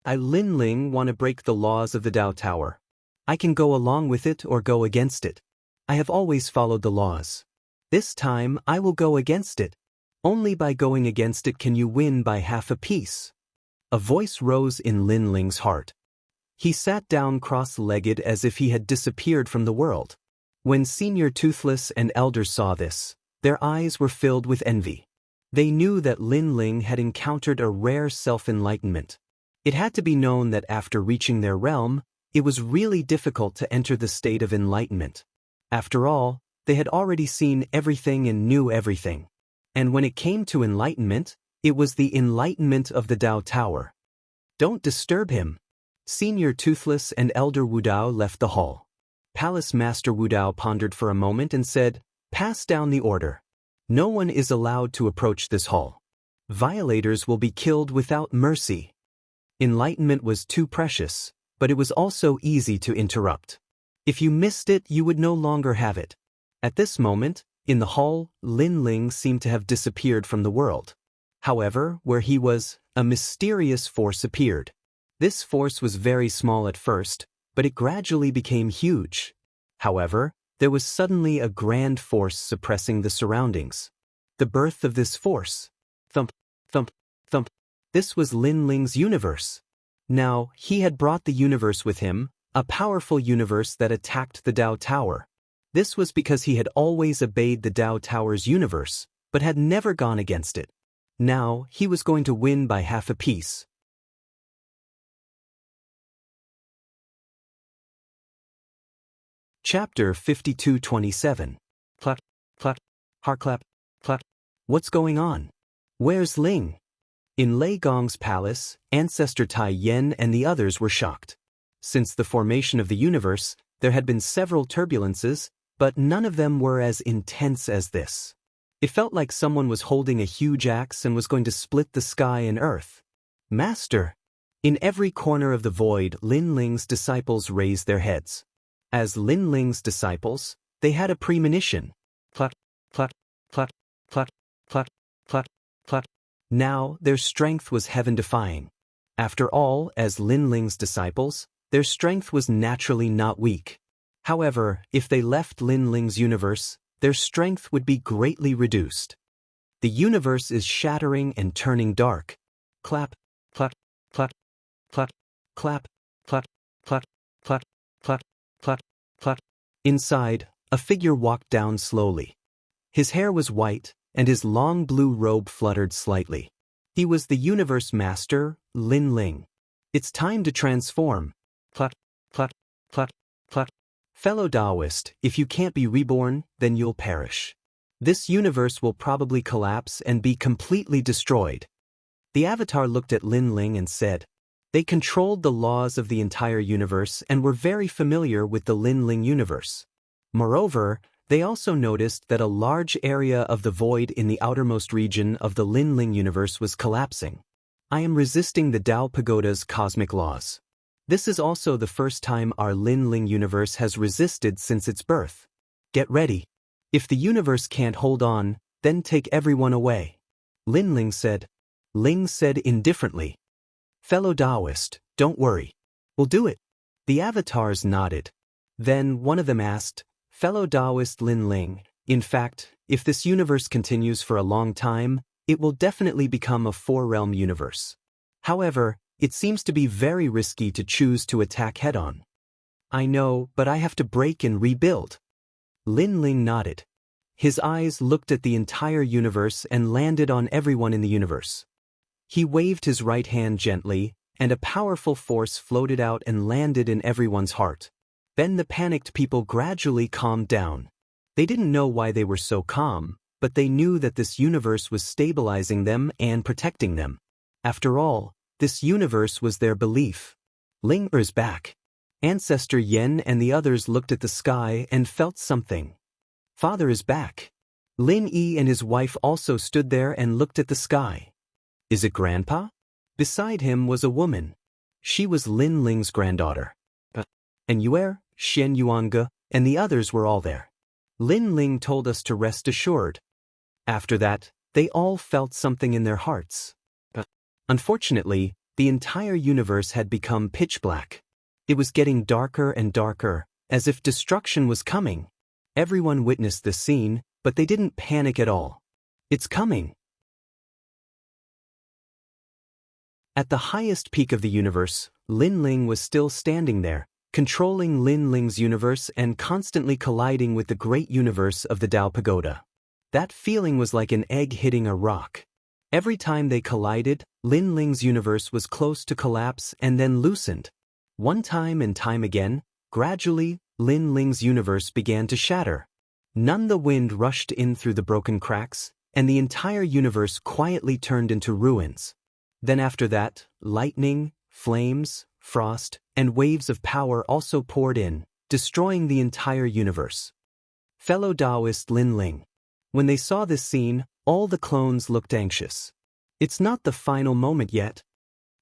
I Lin Ling want to break the laws of the Tao Tower. I can go along with it or go against it. I have always followed the laws. This time I will go against it. Only by going against it can you win by half a piece. A voice rose in Lin Ling's heart. He sat down cross-legged as if he had disappeared from the world. When Senior Toothless and Elders saw this, their eyes were filled with envy. They knew that Lin Ling had encountered a rare self-enlightenment. It had to be known that after reaching their realm, it was really difficult to enter the state of enlightenment. After all, they had already seen everything and knew everything. And when it came to enlightenment, it was the enlightenment of the Tao Tower. Don't disturb him. Senior Toothless and Elder Wudao left the hall. Palace Master Wudao pondered for a moment and said, "Pass down the order. No one is allowed to approach this hall. Violators will be killed without mercy." Enlightenment was too precious, but it was also easy to interrupt. If you missed it, you would no longer have it. At this moment, in the hall, Lin Ling seemed to have disappeared from the world. However, where he was, a mysterious force appeared. This force was very small at first, but it gradually became huge. However, there was suddenly a grand force suppressing the surroundings. The birth of this force. Thump, thump, thump. This was Lin Ling's universe. Now, he had brought the universe with him, a powerful universe that attacked the Tao Tower. This was because he had always obeyed the Tao Tower's universe, but had never gone against it. Now, he was going to win by half a piece. Chapter 52:27. Clap, clap, heart clap, clap. What's going on? Where's Ling? In Lei Gong's palace, Ancestor Tai Yen and the others were shocked. Since the formation of the universe, there had been several turbulences, but none of them were as intense as this. It felt like someone was holding a huge axe and was going to split the sky and earth. Master! In every corner of the void, Lin Ling's disciples raised their heads. As Lin Ling's disciples, they had a premonition. Clap, clap, clap, clap, clap, clap, clap. Now, their strength was heaven-defying. After all, as Lin Ling's disciples, their strength was naturally not weak. However, if they left Lin Ling's universe, their strength would be greatly reduced. The universe is shattering and turning dark. Clap, clap, clap, clap, clap, clap, clap, clap, clap, clap, clap. Inside, a figure walked down slowly. His hair was white, and his long blue robe fluttered slightly. He was the universe master, Lin Ling. It's time to transform. Clap, clap, clap, clap. Fellow Taoist, if you can't be reborn, then you'll perish. This universe will probably collapse and be completely destroyed. The Avatar looked at Lin Ling and said, they controlled the laws of the entire universe and were very familiar with the Lin Ling universe. Moreover, they also noticed that a large area of the void in the outermost region of the Lin Ling universe was collapsing. I am resisting the Tao Pagoda's cosmic laws. This is also the first time our Lin Ling universe has resisted since its birth. Get ready. If the universe can't hold on, then take everyone away. Lin Ling said. Ling said indifferently. Fellow Taoist, don't worry. We'll do it. The avatars nodded. Then one of them asked, "Fellow Taoist Lin Ling, in fact, if this universe continues for a long time, it will definitely become a four-realm universe. However, it seems to be very risky to choose to attack head-on." "I know, but I have to break and rebuild." Lin Ling nodded. His eyes looked at the entire universe and landed on everyone in the universe. He waved his right hand gently, and a powerful force floated out and landed in everyone's heart. Then the panicked people gradually calmed down. They didn't know why they were so calm, but they knew that this universe was stabilizing them and protecting them. After all, this universe was their belief. Ling is back. Ancestor Yen and the others looked at the sky and felt something. Father is back. Lin Yi and his wife also stood there and looked at the sky. Is it Grandpa? Beside him was a woman. She was Lin Ling's granddaughter. And Yuer, Xian Yuanga, and the others were all there. Lin Ling told us to rest assured. After that, they all felt something in their hearts. Unfortunately, the entire universe had become pitch black. It was getting darker and darker, as if destruction was coming. Everyone witnessed this scene, but they didn't panic at all. It's coming. At the highest peak of the universe, Lin Ling was still standing there, controlling Lin Ling's universe and constantly colliding with the great universe of the Tao Pagoda. That feeling was like an egg hitting a rock. Every time they collided, Lin Ling's universe was close to collapse and then loosened. One time and time again, gradually, Lin Ling's universe began to shatter. None the wind rushed in through the broken cracks, and the entire universe quietly turned into ruins. Then after that, lightning, flames, frost, and waves of power also poured in, destroying the entire universe. Fellow Taoist Lin Ling. When they saw this scene, all the clones looked anxious. It's not the final moment yet.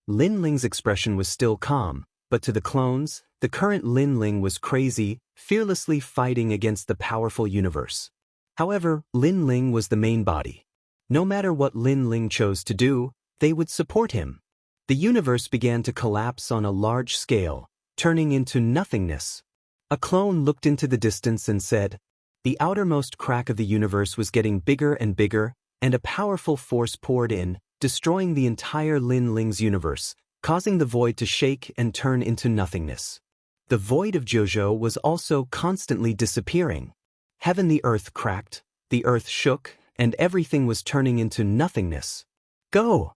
Lin Ling's expression was still calm, but to the clones, the current Lin Ling was crazy, fearlessly fighting against the powerful universe. However, Lin Ling was the main body. No matter what Lin Ling chose to do, they would support him. The universe began to collapse on a large scale, turning into nothingness. A clone looked into the distance and said, "The outermost crack of the universe was getting bigger and bigger, and a powerful force poured in, destroying the entire Lin Ling's universe, causing the void to shake and turn into nothingness." The void of Jojo was also constantly disappearing. Heaven the earth cracked, the earth shook, and everything was turning into nothingness. "Go!"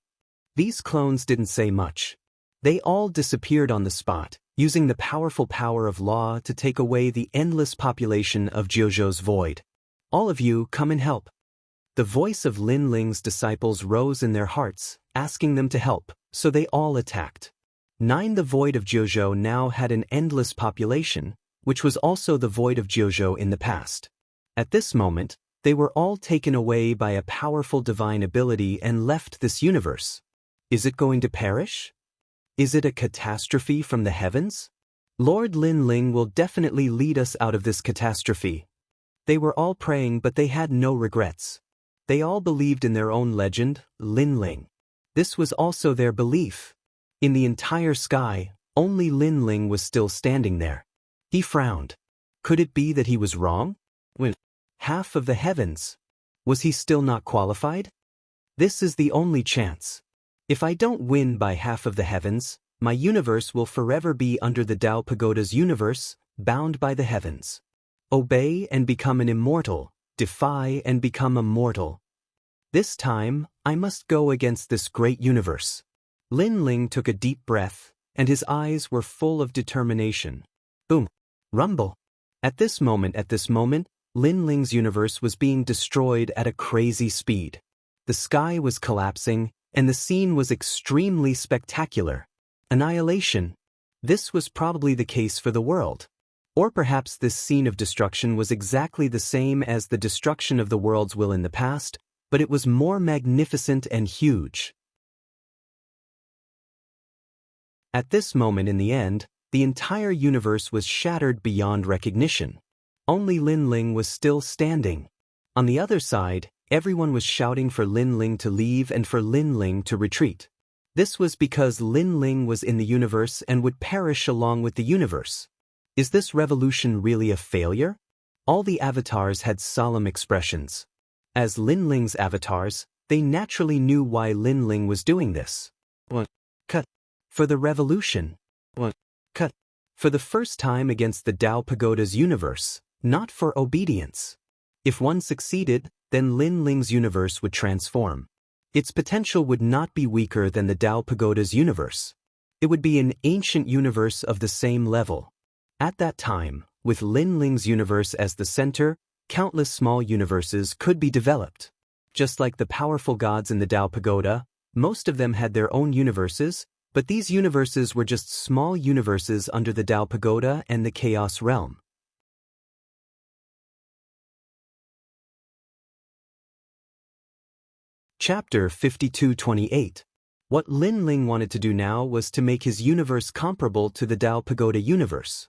These clones didn't say much. They all disappeared on the spot, using the powerful power of law to take away the endless population of Jojo's void. "All of you, come and help." The voice of Lin Ling's disciples rose in their hearts, asking them to help, so they all attacked. The void of Jojo now had an endless population, which was also the void of Jojo in the past. At this moment, they were all taken away by a powerful divine ability and left this universe. Is it going to perish? Is it a catastrophe from the heavens? Lord Lin Ling will definitely lead us out of this catastrophe. They were all praying, but they had no regrets. They all believed in their own legend, Lin Ling. This was also their belief. In the entire sky, only Lin Ling was still standing there. He frowned. Could it be that he was wrong? When half of the heavens, was he still not qualified? This is the only chance. If I don't win by half of the heavens, my universe will forever be under the Tao Pagoda's universe, bound by the heavens. Obey and become an immortal, defy and become a mortal. This time, I must go against this great universe. Lin Ling took a deep breath, and his eyes were full of determination. Boom! Rumble! At this moment, Lin Ling's universe was being destroyed at a crazy speed. The sky was collapsing, and the scene was extremely spectacular. Annihilation. This was probably the case for the world. Or perhaps this scene of destruction was exactly the same as the destruction of the world's will in the past, but it was more magnificent and huge. At this moment in the end, the entire universe was shattered beyond recognition. Only Lin Ling was still standing. On the other side, everyone was shouting for Lin Ling to leave and for Lin Ling to retreat. This was because Lin Ling was in the universe and would perish along with the universe. Is this revolution really a failure? All the avatars had solemn expressions. As Lin Ling's avatars, they naturally knew why Lin Ling was doing this. Cut. For the revolution. Cut. For the first time against the Tao Pagoda's universe, not for obedience. If one succeeded, then Lin Ling's universe would transform. Its potential would not be weaker than the Tao Pagoda's universe. It would be an ancient universe of the same level. At that time, with Lin Ling's universe as the center, countless small universes could be developed. Just like the powerful gods in the Tao Pagoda, most of them had their own universes, but these universes were just small universes under the Tao Pagoda and the Chaos Realm. Chapter 5228. What Lin Ling wanted to do now was to make his universe comparable to the Tao Pagoda universe.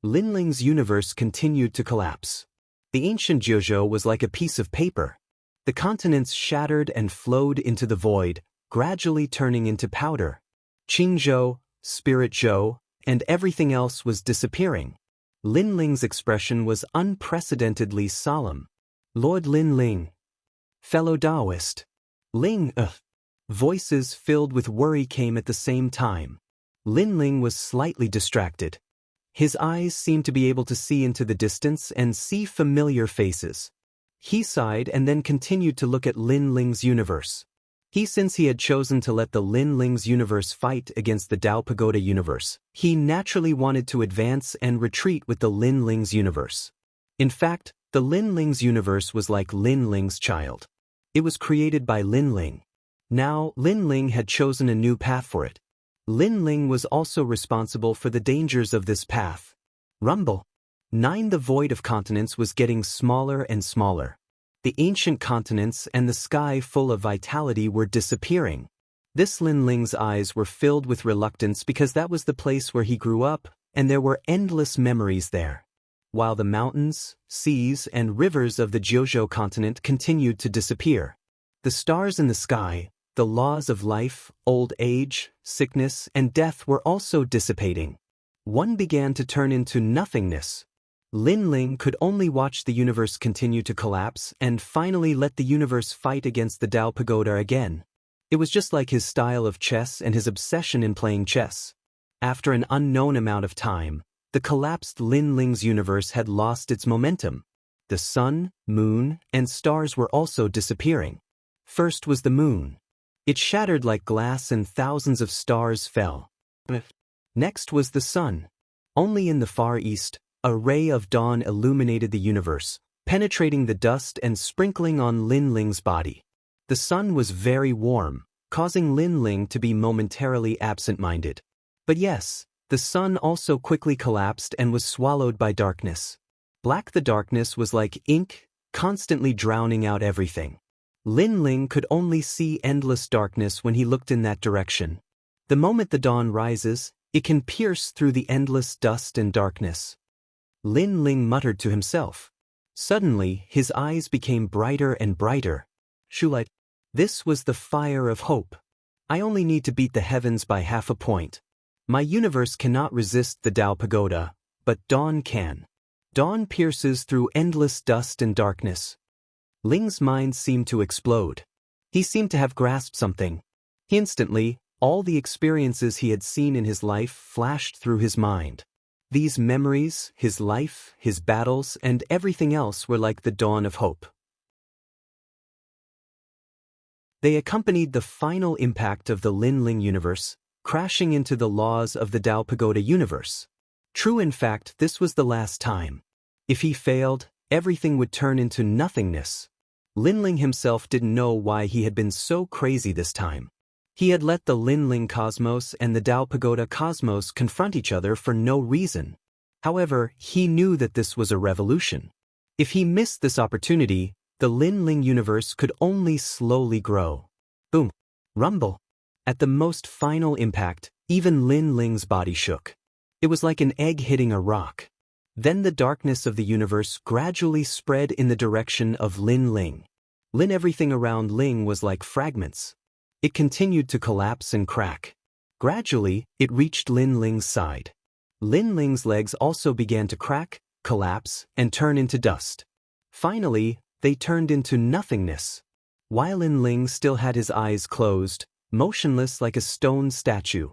Lin Ling's universe continued to collapse. The ancient Jiuzhou was like a piece of paper. The continents shattered and flowed into the void, gradually turning into powder. Qingzhou, Spirit Zhou, and everything else was disappearing. Lin Ling's expression was unprecedentedly solemn. Lord Lin Ling. Fellow Taoist. Ling, Voices filled with worry came at the same time. Lin Ling was slightly distracted. His eyes seemed to be able to see into the distance and see familiar faces. He sighed and then continued to look at Lin Ling's universe. Since he had chosen to let the Lin Ling's universe fight against the Tao Pagoda universe, he naturally wanted to advance and retreat with the Lin Ling's universe. In fact, the Lin Ling's universe was like Lin Ling's child. It was created by Lin Ling. Now, Lin Ling had chosen a new path for it. Lin Ling was also responsible for the dangers of this path. Rumble. The void of continents was getting smaller and smaller. The ancient continents and the sky full of vitality were disappearing. This Lin Ling's eyes were filled with reluctance because that was the place where he grew up, and there were endless memories there. While the mountains, seas, and rivers of the Jiuzhou continent continued to disappear. The stars in the sky, the laws of life, old age, sickness, and death were also dissipating. One began to turn into nothingness. Lin Ling could only watch the universe continue to collapse and finally let the universe fight against the Tao Pagoda again. It was just like his style of chess and his obsession in playing chess. After an unknown amount of time, the collapsed Lin Ling's universe had lost its momentum. The sun, moon, and stars were also disappearing. First was the moon. It shattered like glass and thousands of stars fell. Next was the sun. Only in the far east, a ray of dawn illuminated the universe, penetrating the dust and sprinkling on Lin Ling's body. The sun was very warm, causing Lin Ling to be momentarily absent-minded. But yes, the sun also quickly collapsed and was swallowed by darkness. Black the darkness was like ink, constantly drowning out everything. Lin Ling could only see endless darkness when he looked in that direction. The moment the dawn rises, it can pierce through the endless dust and darkness. Lin Ling muttered to himself. Suddenly, his eyes became brighter and brighter. Shulight. This was the fire of hope. I only need to beat the heavens by half a point. My universe cannot resist the Tao Pagoda, but dawn can. Dawn pierces through endless dust and darkness. Ling's mind seemed to explode. He seemed to have grasped something. Instantly, all the experiences he had seen in his life flashed through his mind. These memories, his life, his battles, and everything else were like the dawn of hope. They accompanied the final impact of the Lin Ling universe, crashing into the laws of the Tao Pagoda universe. True, in fact, this was the last time. If he failed, everything would turn into nothingness. Lin Ling himself didn't know why he had been so crazy this time. He had let the Lin Ling cosmos and the Tao Pagoda cosmos confront each other for no reason. However, he knew that this was a revolution. If he missed this opportunity, the Lin Ling universe could only slowly grow. Boom. Rumble. At the most final impact, even Lin Ling's body shook. It was like an egg hitting a rock. Then the darkness of the universe gradually spread in the direction of Lin Ling. Everything around Ling was like fragments. It continued to collapse and crack. Gradually, it reached Lin Ling's side. Lin Ling's legs also began to crack, collapse, and turn into dust. Finally, they turned into nothingness. While Lin Ling still had his eyes closed, motionless like a stone statue.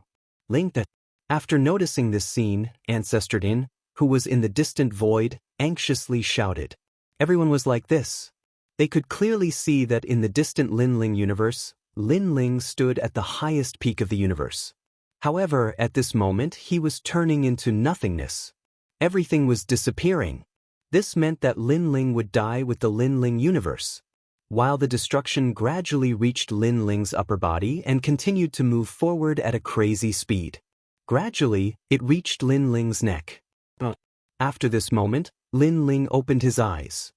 After noticing this scene, Ancestor Din, who was in the distant void, anxiously shouted. Everyone was like this. They could clearly see that in the distant Lin Ling universe, Lin Ling stood at the highest peak of the universe. However, at this moment, he was turning into nothingness. Everything was disappearing. This meant that Lin Ling would die with the Lin Ling universe. While the destruction gradually reached Lin Ling's upper body and continued to move forward at a crazy speed. Gradually, it reached Lin Ling's neck. After this moment, Lin Ling opened his eyes.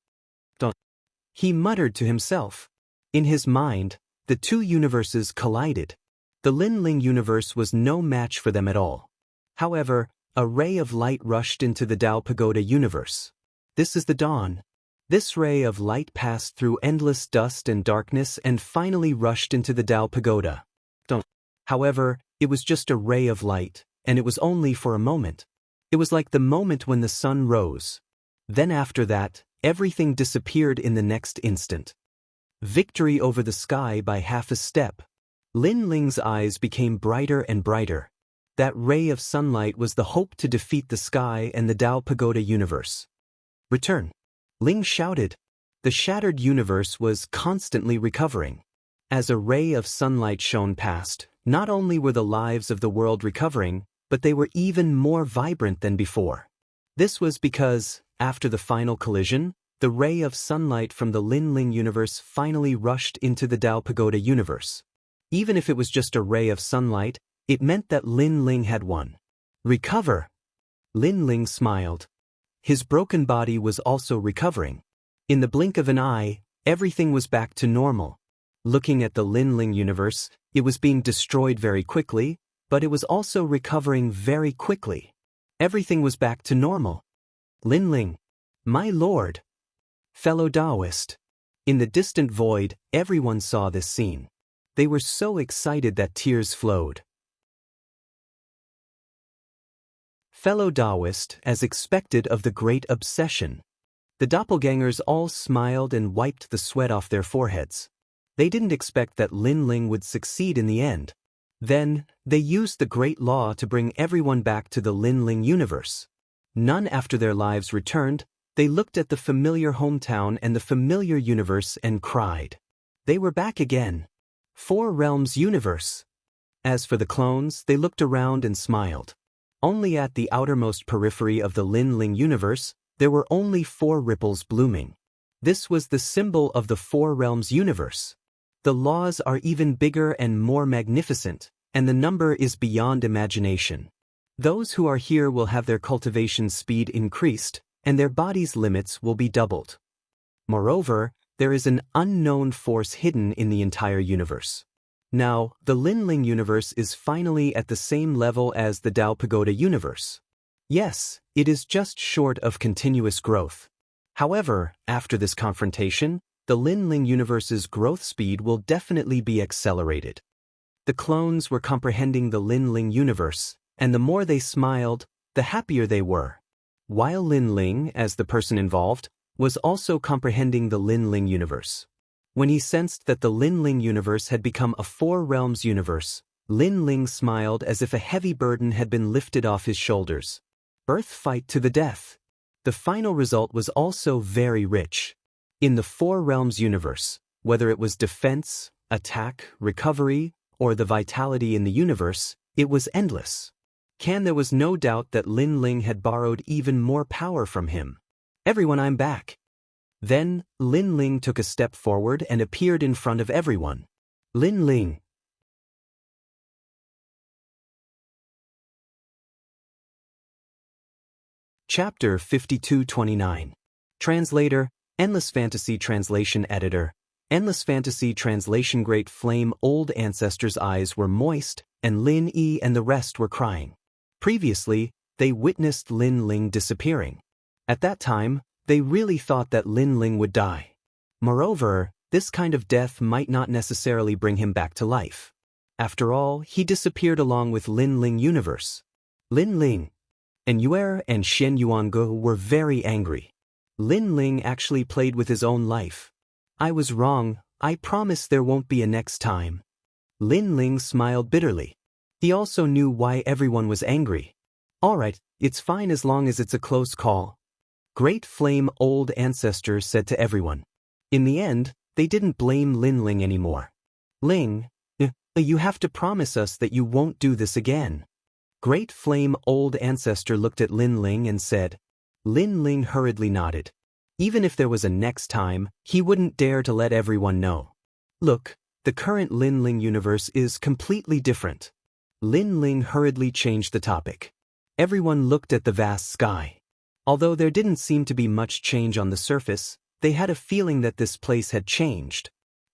He muttered to himself. In his mind, the two universes collided. The Lin Ling universe was no match for them at all. However, a ray of light rushed into the Dao Pagoda universe. This is the dawn. This ray of light passed through endless dust and darkness and finally rushed into the Dao Pagoda. However, it was just a ray of light, and it was only for a moment. It was like the moment when the sun rose. Then after that, everything disappeared in the next instant. Victory over the sky by half a step. Lin Ling's eyes became brighter and brighter. That ray of sunlight was the hope to defeat the sky and the Dao Pagoda universe. Return. Ling shouted. The shattered universe was constantly recovering. As a ray of sunlight shone past, not only were the lives of the world recovering, but they were even more vibrant than before. This was because, after the final collision, the ray of sunlight from the Lin Ling universe finally rushed into the Dao Pagoda universe. Even if it was just a ray of sunlight, it meant that Lin Ling had won. Recover! Lin Ling smiled. His broken body was also recovering. In the blink of an eye, everything was back to normal. Looking at the Lin Ling universe, it was being destroyed very quickly, but it was also recovering very quickly. Everything was back to normal. Lin Ling, my lord. Fellow Taoist. In the distant void, everyone saw this scene. They were so excited that tears flowed. Fellow Taoist, as expected of the great obsession. The doppelgangers all smiled and wiped the sweat off their foreheads. They didn't expect that Lin Ling would succeed in the end. Then, they used the great law to bring everyone back to the Lin Ling universe. None after their lives returned, they looked at the familiar hometown and the familiar universe and cried. They were back again. 4 realms universe. As for the clones, they looked around and smiled. Only at the outermost periphery of the Lin Ling universe, there were only 4 ripples blooming. This was the symbol of the 4 realms universe. The laws are even bigger and more magnificent, and the number is beyond imagination. Those who are here will have their cultivation speed increased, and their body's limits will be doubled. Moreover, there is an unknown force hidden in the entire universe. Now, the Lin Ling universe is finally at the same level as the Dao Pagoda universe. Yes, it is just short of continuous growth. However, after this confrontation, the Lin Ling universe's growth speed will definitely be accelerated. The clones were comprehending the Lin Ling universe, and the more they smiled, the happier they were. While Lin Ling, as the person involved, was also comprehending the Lin Ling universe. When he sensed that the Lin Ling universe had become a 4 realms universe, Lin Ling smiled as if a heavy burden had been lifted off his shoulders. Birth fight to the death. The final result was also very rich. In the 4 realms universe, whether it was defense, attack, recovery, or the vitality in the universe, it was endless. There was no doubt that Lin Ling had borrowed even more power from him. Everyone, I'm back. Then, Lin Ling took a step forward and appeared in front of everyone. Lin Ling. Chapter 5229. Translator, Endless Fantasy Translation Editor. Endless Fantasy Translation. Great Flame. Old ancestors' eyes were moist, and Lin Yi and the rest were crying. Previously, they witnessed Lin Ling disappearing. At that time, they really thought that Lin Ling would die. Moreover, this kind of death might not necessarily bring him back to life. After all, he disappeared along with Lin Ling universe. Lin Ling. and Yue and Shen Yuange were very angry. Lin Ling actually played with his own life. I was wrong, I promise there won't be a next time. Lin Ling smiled bitterly. He also knew why everyone was angry. Alright, it's fine as long as it's a close call. Great Flame Old Ancestor said to everyone. In the end, they didn't blame Lin Ling anymore. Ling, you have to promise us that you won't do this again. Great Flame Old Ancestor looked at Lin Ling and said. Lin Ling hurriedly nodded. Even if there was a next time, he wouldn't dare to let everyone know. Look, the current Lin Ling universe is completely different. Lin Ling hurriedly changed the topic. Everyone looked at the vast sky. Although there didn't seem to be much change on the surface, they had a feeling that this place had changed.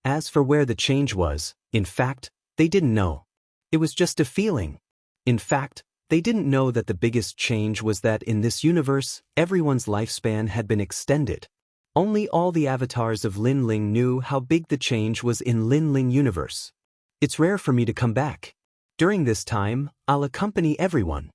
As for where the change was, in fact, they didn't know. It was just a feeling. In fact, they didn't know that the biggest change was that in this universe, everyone's lifespan had been extended. Only all the avatars of Lin Ling knew how big the change was in Lin Ling universe. It's rare for me to come back. During this time, I'll accompany everyone.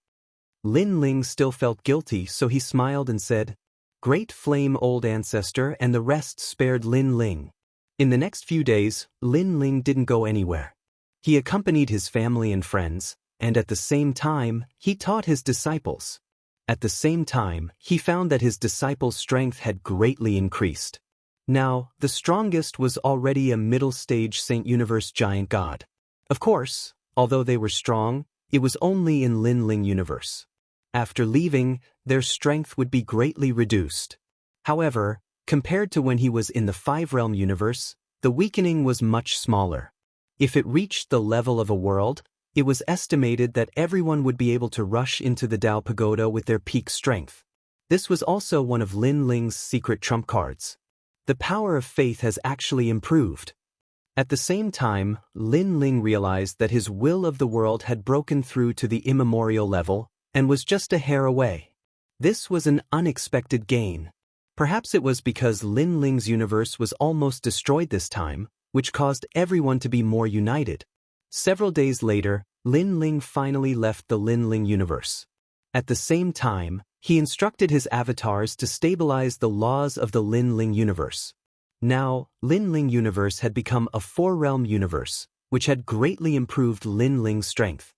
Lin Ling still felt guilty, so he smiled and said, Great Flame Old Ancestor, and the rest spared Lin Ling. In the next few days, Lin Ling didn't go anywhere. He accompanied his family and friends, and at the same time, he taught his disciples. At the same time, he found that his disciples' strength had greatly increased. Now, the strongest was already a middle-stage Saint Universe giant god. Of course, although they were strong, it was only in Lin Ling universe. After leaving, their strength would be greatly reduced. However, compared to when he was in the Five-Realm universe, the weakening was much smaller. If it reached the level of a world, it was estimated that everyone would be able to rush into the Dao Pagoda with their peak strength. This was also one of Lin Ling's secret trump cards. The power of faith has actually improved. At the same time, Lin Ling realized that his will of the world had broken through to the immemorial level and was just a hair away. This was an unexpected gain. Perhaps it was because Lin Ling's universe was almost destroyed this time, which caused everyone to be more united. Several days later, Lin Ling finally left the Lin Ling universe. At the same time, he instructed his avatars to stabilize the laws of the Lin Ling universe. Now, Lin Ling universe had become a four-realm universe, which had greatly improved Lin Ling's strength.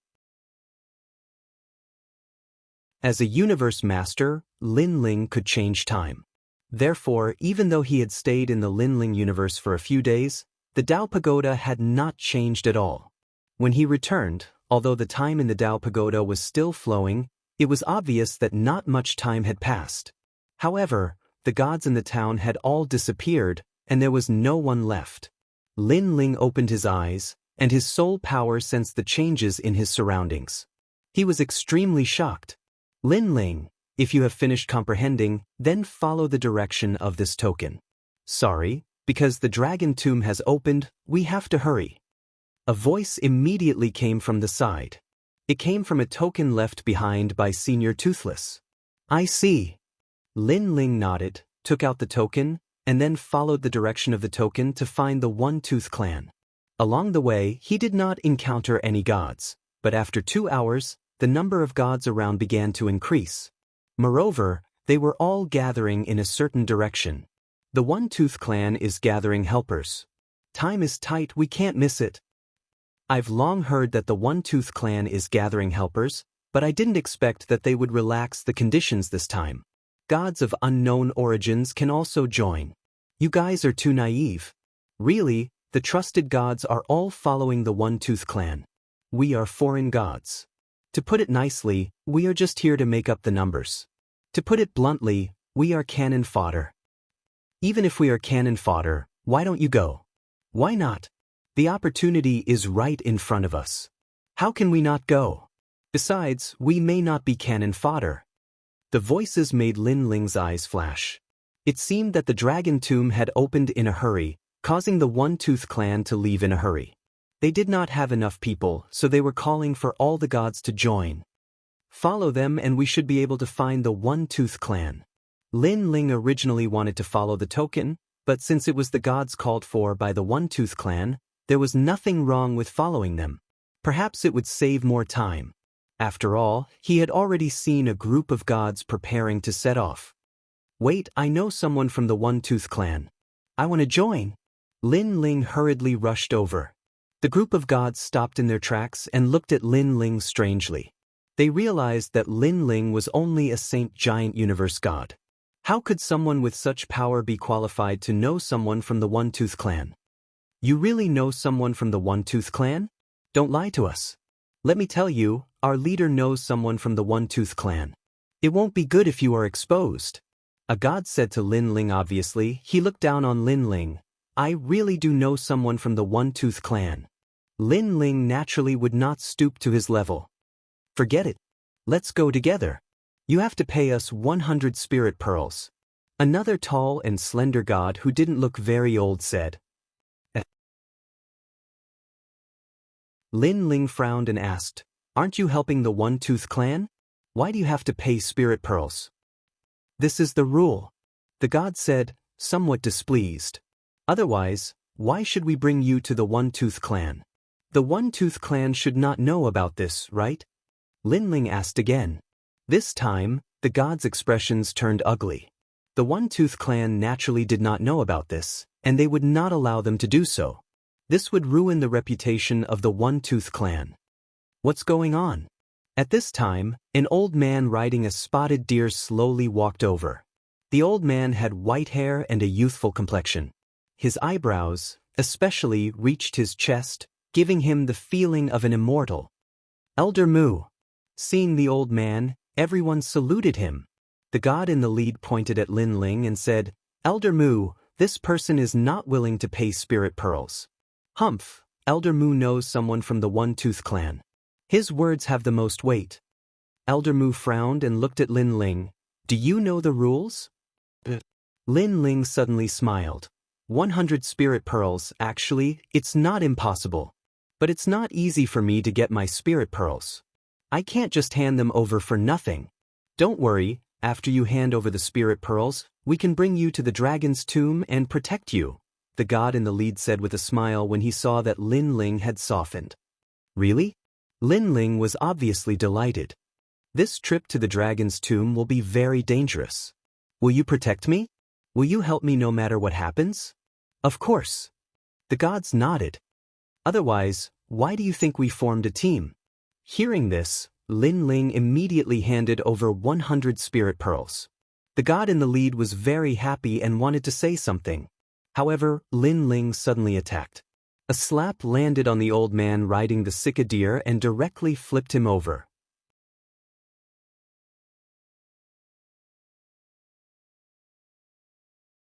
As a universe master, Lin Ling could change time. Therefore, even though he had stayed in the Lin Ling universe for a few days, the Dao Pagoda had not changed at all. When he returned, although the time in the Dao Pagoda was still flowing, it was obvious that not much time had passed. However, the gods in the town had all disappeared, and there was no one left. Lin Ling opened his eyes, and his soul power sensed the changes in his surroundings. He was extremely shocked. Lin Ling, if you have finished comprehending, then follow the direction of this token. Sorry, because the dragon tomb has opened, we have to hurry. A voice immediately came from the side. It came from a token left behind by Senior Toothless. I see. Lin Ling nodded, took out the token, and then followed the direction of the token to find the One-Tooth clan. Along the way, he did not encounter any gods, but after 2 hours, the number of gods around began to increase. Moreover, they were all gathering in a certain direction. The One-Tooth clan is gathering helpers. Time is tight, we can't miss it. I've long heard that the One-Tooth clan is gathering helpers, but I didn't expect that they would relax the conditions this time. Gods of unknown origins can also join. You guys are too naive. Really, the trusted gods are all following the One-Tooth clan. We are foreign gods. To put it nicely, we are just here to make up the numbers. To put it bluntly, we are cannon fodder. Even if we are cannon fodder, why don't you go? Why not? The opportunity is right in front of us. How can we not go? Besides, we may not be cannon fodder. The voices made Lin Ling's eyes flash. It seemed that the dragon tomb had opened in a hurry, causing the One-Tooth clan to leave in a hurry. They did not have enough people, so they were calling for all the gods to join. Follow them and we should be able to find the One-Tooth clan. Lin Ling originally wanted to follow the token, but since it was the gods called for by the One-Tooth clan, there was nothing wrong with following them. Perhaps it would save more time. After all, he had already seen a group of gods preparing to set off. Wait, I know someone from the One-Tooth clan. I want to join. Lin Ling hurriedly rushed over. The group of gods stopped in their tracks and looked at Lin Ling strangely. They realized that Lin Ling was only a saint giant universe god. How could someone with such power be qualified to know someone from the One-Tooth clan? You really know someone from the One-Tooth clan? Don't lie to us. Let me tell you, our leader knows someone from the One-Tooth clan. It won't be good if you are exposed. A god said to Lin Ling. Obviously, he looked down on Lin Ling. I really do know someone from the One-Tooth clan. Lin Ling naturally would not stoop to his level. Forget it. Let's go together. You have to pay us 100 spirit pearls. Another tall and slender god who didn't look very old said. Lin Ling frowned and asked, Aren't you helping the One-Tooth clan? Why do you have to pay spirit pearls? This is the rule. The god said, somewhat displeased. Otherwise, why should we bring you to the One-Tooth clan? The One-Tooth clan should not know about this, right? Lin Ling asked again. This time, the god's expressions turned ugly. The One-Tooth clan naturally did not know about this, and they would not allow them to do so. This would ruin the reputation of the One-Tooth clan. What's going on? At this time, an old man riding a spotted deer slowly walked over. The old man had white hair and a youthful complexion. His eyebrows, especially, reached his chest, giving him the feeling of an immortal. Elder Mu. Seeing the old man, everyone saluted him. The god in the lead pointed at Lin Ling and said, Elder Mu, this person is not willing to pay spirit pearls. Humph, Elder Mu knows someone from the One-Tooth clan. His words have the most weight. Elder Mu frowned and looked at Lin Ling. Do you know the rules? Lin Ling suddenly smiled. 100 spirit pearls, actually, it's not impossible. But it's not easy for me to get my spirit pearls. I can't just hand them over for nothing. Don't worry, after you hand over the spirit pearls, we can bring you to the dragon's tomb and protect you, the god in the lead said with a smile when he saw that Lin Ling had softened. Really? Lin Ling was obviously delighted. This trip to the dragon's tomb will be very dangerous. Will you protect me? Will you help me no matter what happens? Of course. The gods nodded. Otherwise, why do you think we formed a team? Hearing this, Lin Ling immediately handed over 100 spirit pearls. The god in the lead was very happy and wanted to say something. However, Lin Ling suddenly attacked. A slap landed on the old man riding the Sika deer and directly flipped him over.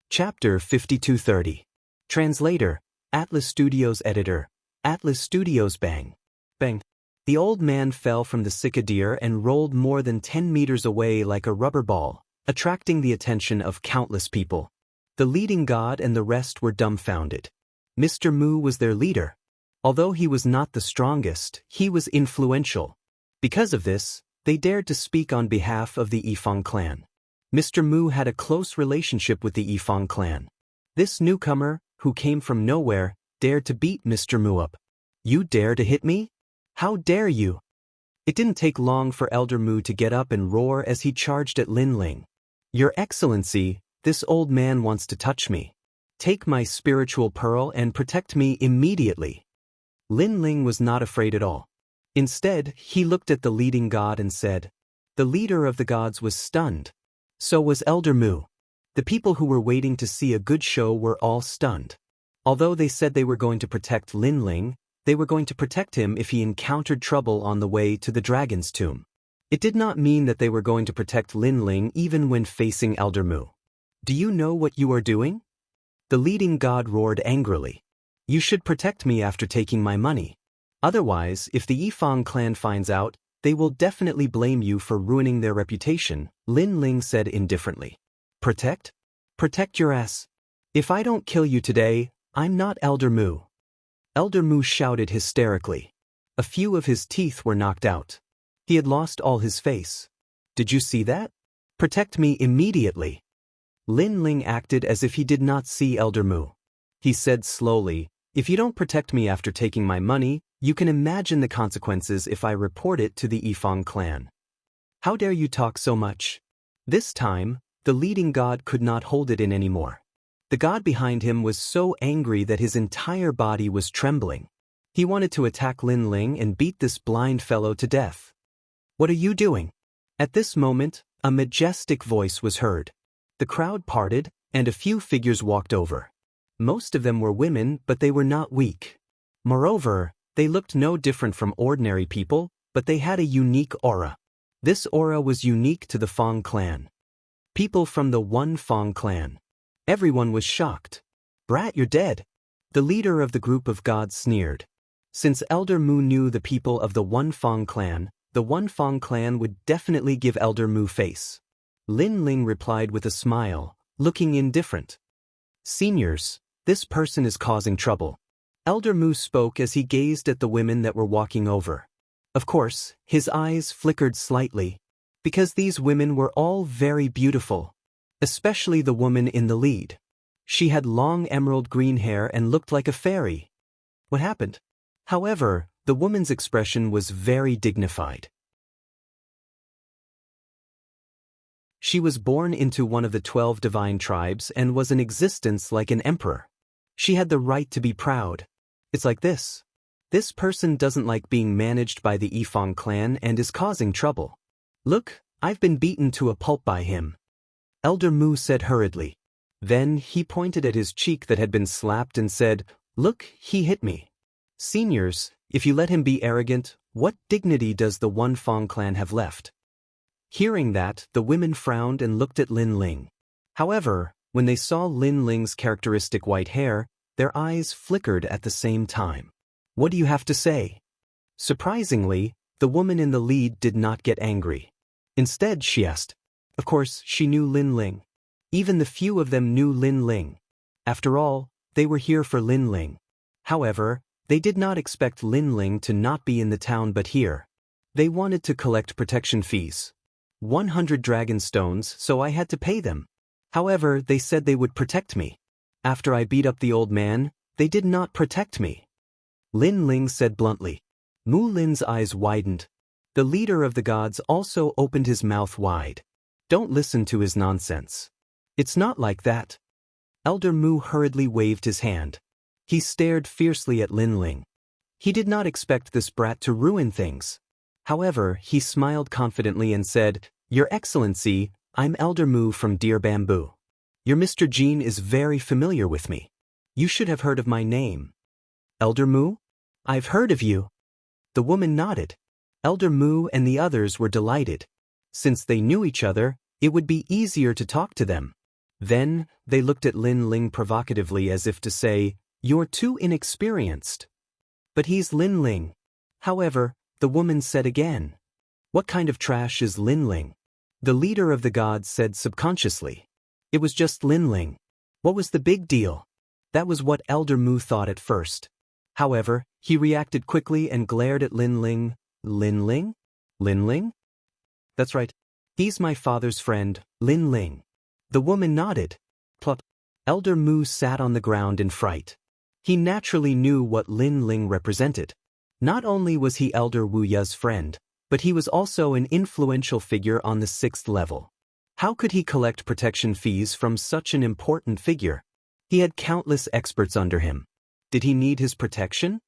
Chapter 5230. Translator, Atlas Studios Editor, Atlas Studios. Bang. Bang. The old man fell from the Sika deer and rolled more than 10 meters away like a rubber ball, attracting the attention of countless people. The leading god and the rest were dumbfounded. Mr. Mu was their leader. Although he was not the strongest, he was influential. Because of this, they dared to speak on behalf of the Yifeng clan. Mr. Mu had a close relationship with the Yifeng clan. This newcomer, who came from nowhere, dared to beat Mr. Mu up. You dare to hit me? How dare you? It didn't take long for Elder Mu to get up and roar as he charged at Lin Ling. Your Excellency, this old man wants to touch me. Take my spiritual pearl and protect me immediately. Lin Ling was not afraid at all. Instead, he looked at the leading god and said. The leader of the gods was stunned. So was Elder Mu. The people who were waiting to see a good show were all stunned. Although they said they were going to protect Lin Ling, they were going to protect him if he encountered trouble on the way to the dragon's tomb. It did not mean that they were going to protect Lin Ling even when facing Elder Mu. Do you know what you are doing? The leading god roared angrily. You should protect me after taking my money. Otherwise, if the Yifeng clan finds out, they will definitely blame you for ruining their reputation, Lin Ling said indifferently. Protect? Protect your ass. If I don't kill you today, I'm not Elder Mu. Elder Mu shouted hysterically. A few of his teeth were knocked out. He had lost all his face. Did you see that? Protect me immediately. Lin Ling acted as if he did not see Elder Mu. He said slowly, if you don't protect me after taking my money, You can imagine the consequences if I report it to the Ifang clan. How dare you talk so much? This time, the leading god could not hold it in anymore. The god behind him was so angry that his entire body was trembling. He wanted to attack Lin Ling and beat this blind fellow to death. What are you doing? At this moment, a majestic voice was heard. The crowd parted, and a few figures walked over. Most of them were women, but they were not weak. Moreover, they looked no different from ordinary people, but they had a unique aura. This aura was unique to the Fang clan. People from the One Fang clan. Everyone was shocked. Brat, you're dead. The leader of the group of gods sneered. Since Elder Mu knew the people of the One Fang clan, the One Fang clan would definitely give Elder Mu face. Lin Ling replied with a smile, looking indifferent. Seniors, this person is causing trouble. Elder Mu spoke as he gazed at the women that were walking over. Of course, his eyes flickered slightly, because these women were all very beautiful, especially the woman in the lead. She had long emerald green hair and looked like a fairy. What happened? However, the woman's expression was very dignified. She was born into one of the 12 divine tribes and was in existence like an emperor. She had the right to be proud. It's like this. This person doesn't like being managed by the Ifang clan and is causing trouble. Look, I've been beaten to a pulp by him. Elder Mu said hurriedly. Then he pointed at his cheek that had been slapped and said, Look, he hit me. Seniors, if you let him be arrogant, what dignity does the One Fang clan have left? Hearing that, the women frowned and looked at Lin Ling. However, when they saw Lin Ling's characteristic white hair, their eyes flickered at the same time. What do you have to say? Surprisingly, the woman in the lead did not get angry. Instead, she asked. Of course, she knew Lin Ling. Even the few of them knew Lin Ling. After all, they were here for Lin Ling. However, they did not expect Lin Ling to not be in the town but here. They wanted to collect protection fees. 100 dragon stones, so I had to pay them. However, they said they would protect me. After I beat up the old man, they did not protect me. Lin Ling said bluntly. Mu Lin's eyes widened. The leader of the gods also opened his mouth wide. Don't listen to his nonsense. It's not like that. Elder Mu hurriedly waved his hand. He stared fiercely at Lin Ling. He did not expect this brat to ruin things. However, he smiled confidently and said, Your Excellency, I'm Elder Mu from Deer Bamboo. Your Mr. Jean is very familiar with me. You should have heard of my name. Elder Mu? I've heard of you. The woman nodded. Elder Mu and the others were delighted. Since they knew each other, it would be easier to talk to them. Then, they looked at Lin Ling provocatively as if to say, You're too inexperienced. But he's Lin Ling. However, the woman said again. What kind of trash is Lin Ling? The leader of the gods said subconsciously. It was just Lin Ling. What was the big deal? That was what Elder Mu thought at first. However, he reacted quickly and glared at Lin Ling. Lin Ling? Lin Ling? That's right. He's my father's friend, Lin Ling. The woman nodded. Plop. Elder Mu sat on the ground in fright. He naturally knew what Lin Ling represented. Not only was he Elder Wu Ya's friend, but he was also an influential figure on the 6th level. How could he collect protection fees from such an important figure? He had countless experts under him. Did he need his protection?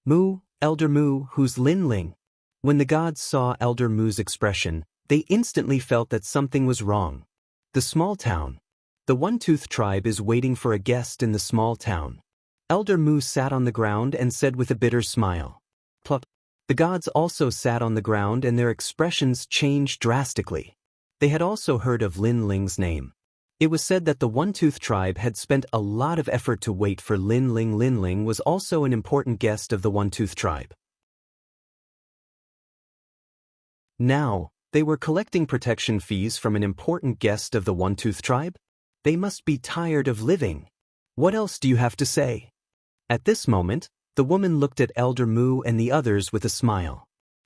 Mu, Elder Mu, who's Lin Ling? When the gods saw Elder Mu's expression, they instantly felt that something was wrong. The small town. The One-Tooth tribe is waiting for a guest in the small town. Elder Mu sat on the ground and said with a bitter smile. Plop. The gods also sat on the ground and their expressions changed drastically. They had also heard of Lin Ling's name. It was said that the One-Tooth tribe had spent a lot of effort to wait for Lin Ling. Lin Ling was also an important guest of the One-Tooth tribe. Now, they were collecting protection fees from an important guest of the One-Tooth tribe? They must be tired of living. What else do you have to say? At this moment, the woman looked at Elder Mu and the others with a smile.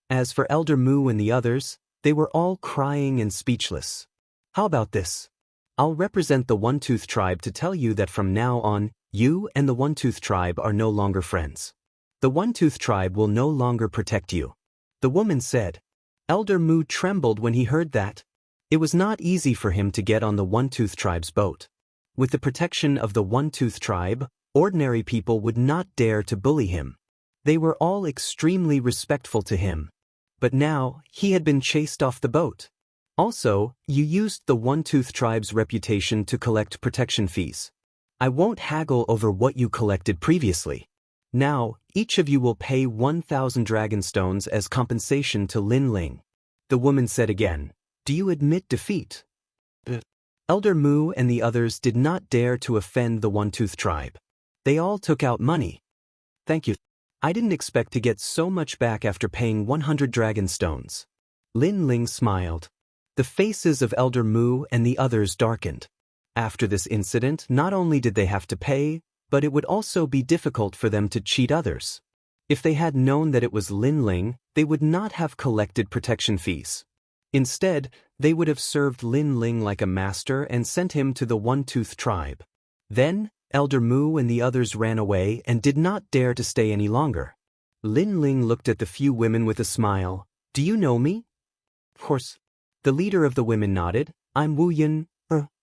As for Elder Mu and the others, they were all crying and speechless. How about this? I'll represent the One-Tooth tribe to tell you that from now on, you and the One-Tooth tribe are no longer friends. The One-Tooth tribe will no longer protect you. The woman said. Elder Mu trembled when he heard that. It was not easy for him to get on the One-Tooth tribe's boat. With the protection of the One-Tooth tribe, ordinary people would not dare to bully him. They were all extremely respectful to him. But now, he had been chased off the boat. Also, you used the One-Tooth tribe's reputation to collect protection fees. I won't haggle over what you collected previously. Now, each of you will pay 1,000 dragon stones as compensation to Lin Ling. The woman said again, Do you admit defeat? Elder Mu and the others did not dare to offend the One-Tooth tribe. They all took out money. Thank you. I didn't expect to get so much back after paying 100 dragon stones. Lin Ling smiled. The faces of Elder Mu and the others darkened. After this incident, not only did they have to pay, but it would also be difficult for them to cheat others. If they had known that it was Lin Ling, they would not have collected protection fees. Instead, they would have served Lin Ling like a master and sent him to the One-Tooth tribe. Then, Elder Mu and the others ran away and did not dare to stay any longer. Lin Ling looked at the few women with a smile. Do you know me? Of course. The leader of the women nodded. I'm Wu Yun,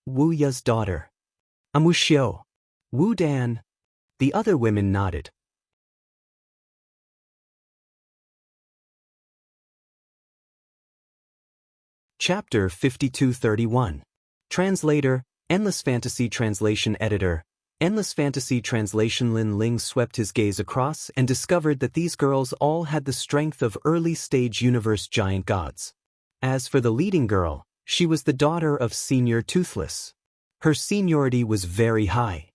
Wu Ya's daughter. I'm Wu Xiao. Wu Dan. The other women nodded. Chapter 5231. Translator, Endless Fantasy Translation Editor. Endless Fantasy Translation. Lin Ling swept his gaze across and discovered that these girls all had the strength of early-stage universe giant gods. As for the leading girl, she was the daughter of Senior Toothless. Her seniority was very high.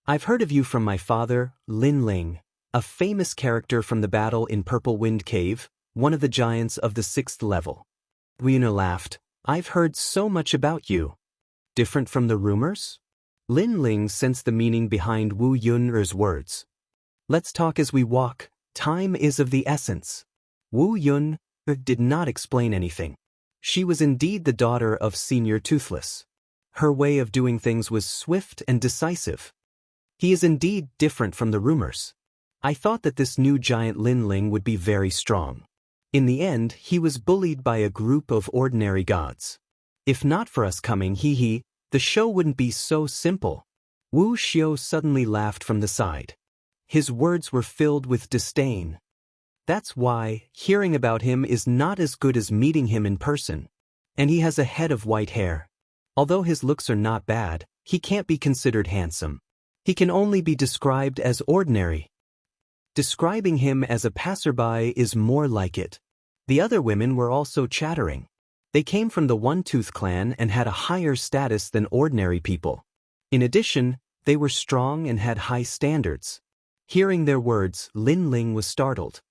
I've heard of you from my father, Lin Ling, a famous character from the battle in Purple Wind Cave, one of the giants of the 6th level. Wu Yun laughed. I've heard so much about you. Different from the rumors? Lin Ling sensed the meaning behind Wu Yun's words. Let's talk as we walk. Time is of the essence. Wu Yun did not explain anything. She was indeed the daughter of Senior Toothless. Her way of doing things was swift and decisive. He is indeed different from the rumors. I thought that this new giant Lin Ling would be very strong. In the end, he was bullied by a group of ordinary gods. If not for us coming, the show wouldn't be so simple. Wu Xiao suddenly laughed from the side. His words were filled with disdain. That's why hearing about him is not as good as meeting him in person. And he has a head of white hair. Although his looks are not bad, he can't be considered handsome. He can only be described as ordinary. Describing him as a passerby is more like it. The other women were also chattering. They came from the One-Tooth clan and had a higher status than ordinary people. In addition, they were strong and had high standards. Hearing their words, Lin Ling was startled.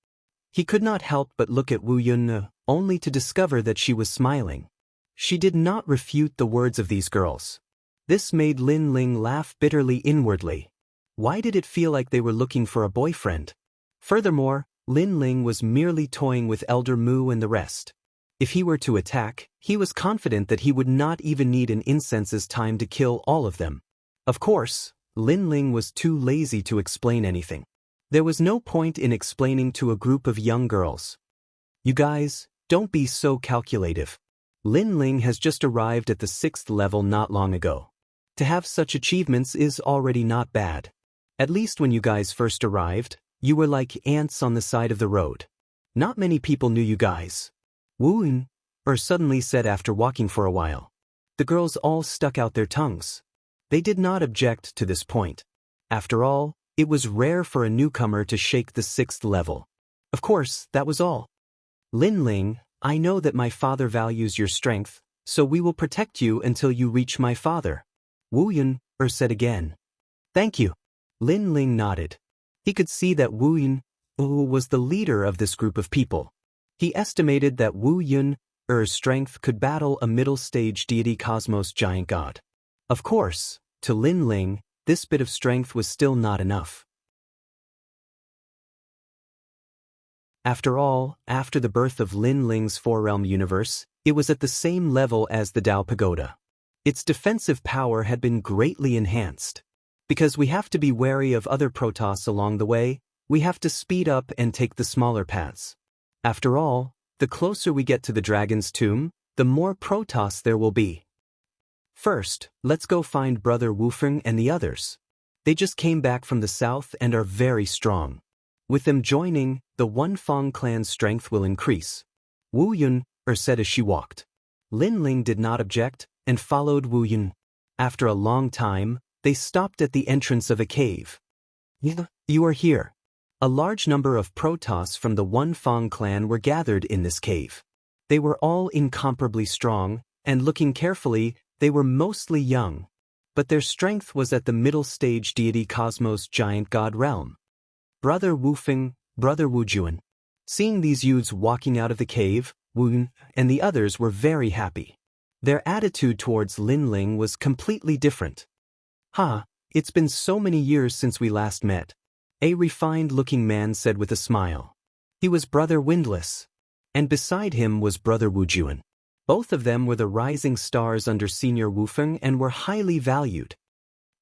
He could not help but look at Wu Yun, only to discover that she was smiling. She did not refute the words of these girls. This made Lin Ling laugh bitterly inwardly. Why did it feel like they were looking for a boyfriend? Furthermore, Lin Ling was merely toying with Elder Mu and the rest. If he were to attack, he was confident that he would not even need an incense's time to kill all of them. Of course, Lin Ling was too lazy to explain anything. There was no point in explaining to a group of young girls. You guys, don't be so calculative. Lin Ling has just arrived at the 6th level not long ago. To have such achievements is already not bad. At least when you guys first arrived, you were like ants on the side of the road. Not many people knew you guys. Wu Yun suddenly said after walking for a while. The girls all stuck out their tongues. They did not object to this point. After all, it was rare for a newcomer to shake the 6th level. Of course, that was all. Lin Ling, I know that my father values your strength, so we will protect you until you reach my father. Wu Yun said again. Thank you. Lin Ling nodded. He could see that Wu Yun was the leader of this group of people. He estimated that Wu Yun's strength could battle a middle-stage deity cosmos giant god. Of course, to Lin Ling, this bit of strength was still not enough. After all, after the birth of Lin Ling's four-realm universe, it was at the same level as the Tao Pagoda. Its defensive power had been greatly enhanced. Because we have to be wary of other Protoss along the way, We have to speed up and take the smaller paths. After all, the closer we get to the dragon's tomb, the more Protoss there will be. First, let's go find Brother Wufeng and the others. They just came back from the south and are very strong. With them joining, the Wunfeng clan's strength will increase. Wu Yun said as she walked. Lin Ling did not object and followed Wu Yun. After a long time, they stopped at the entrance of a cave. You are here. A large number of Protoss from the Wunfeng clan were gathered in this cave. They were all incomparably strong, and looking carefully, they were mostly young. But their strength was at the middle stage deity cosmos giant god realm. Brother Wufeng, Brother Wujuan. Seeing these youths walking out of the cave, Wu and the others were very happy. Their attitude towards Lin Ling was completely different. It's been so many years since we last met. A refined-looking man said with a smile. He was Brother Windless. And beside him was Brother Wujuan. Both of them were the rising stars under Senior Wufeng and were highly valued.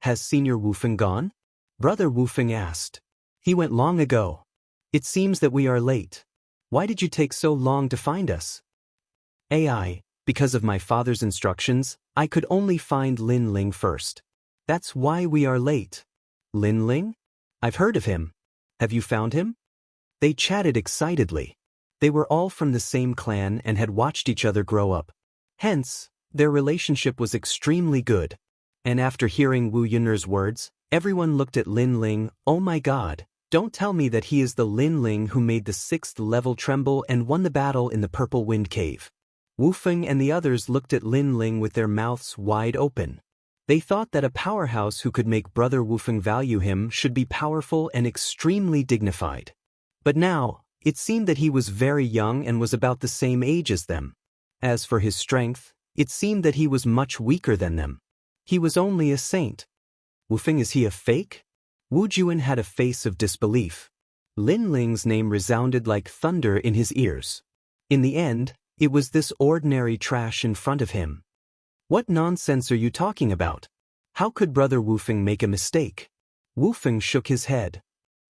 Has Senior Wufeng gone? Brother Wufeng asked. He went long ago. It seems that we are late. Why did you take so long to find us? Because of my father's instructions, I could only find Lin Ling first. That's why we are late. Lin Ling? I've heard of him. Have you found him? They chatted excitedly. They were all from the same clan and had watched each other grow up. Hence, their relationship was extremely good. And after hearing Wu Yun'er's words, everyone looked at Lin Ling. Oh my god, don't tell me that he is the Lin Ling who made the 6th level tremble and won the battle in the Purple Wind Cave. Wufeng and the others looked at Lin Ling with their mouths wide open. They thought that a powerhouse who could make Brother Wufeng value him should be powerful and extremely dignified. But now, it seemed that he was very young and was about the same age as them. As for his strength, it seemed that he was much weaker than them. He was only a saint. Wufeng, is he a fake? Wu Juan had a face of disbelief. Lin Ling's name resounded like thunder in his ears. In the end, it was this ordinary trash in front of him. What nonsense are you talking about? How could Brother Wufeng make a mistake? Wufeng shook his head.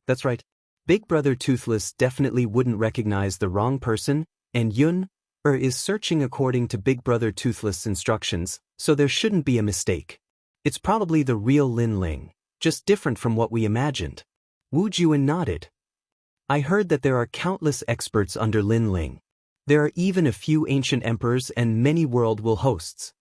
That's right. Big Brother Toothless definitely wouldn't recognize the wrong person, and Yun is searching according to Big Brother Toothless' instructions, so there shouldn't be a mistake. It's probably the real Lin Ling, just different from what we imagined. Wu Juan nodded. I heard that there are countless experts under Lin Ling. There are even a few ancient emperors and many world-will hosts.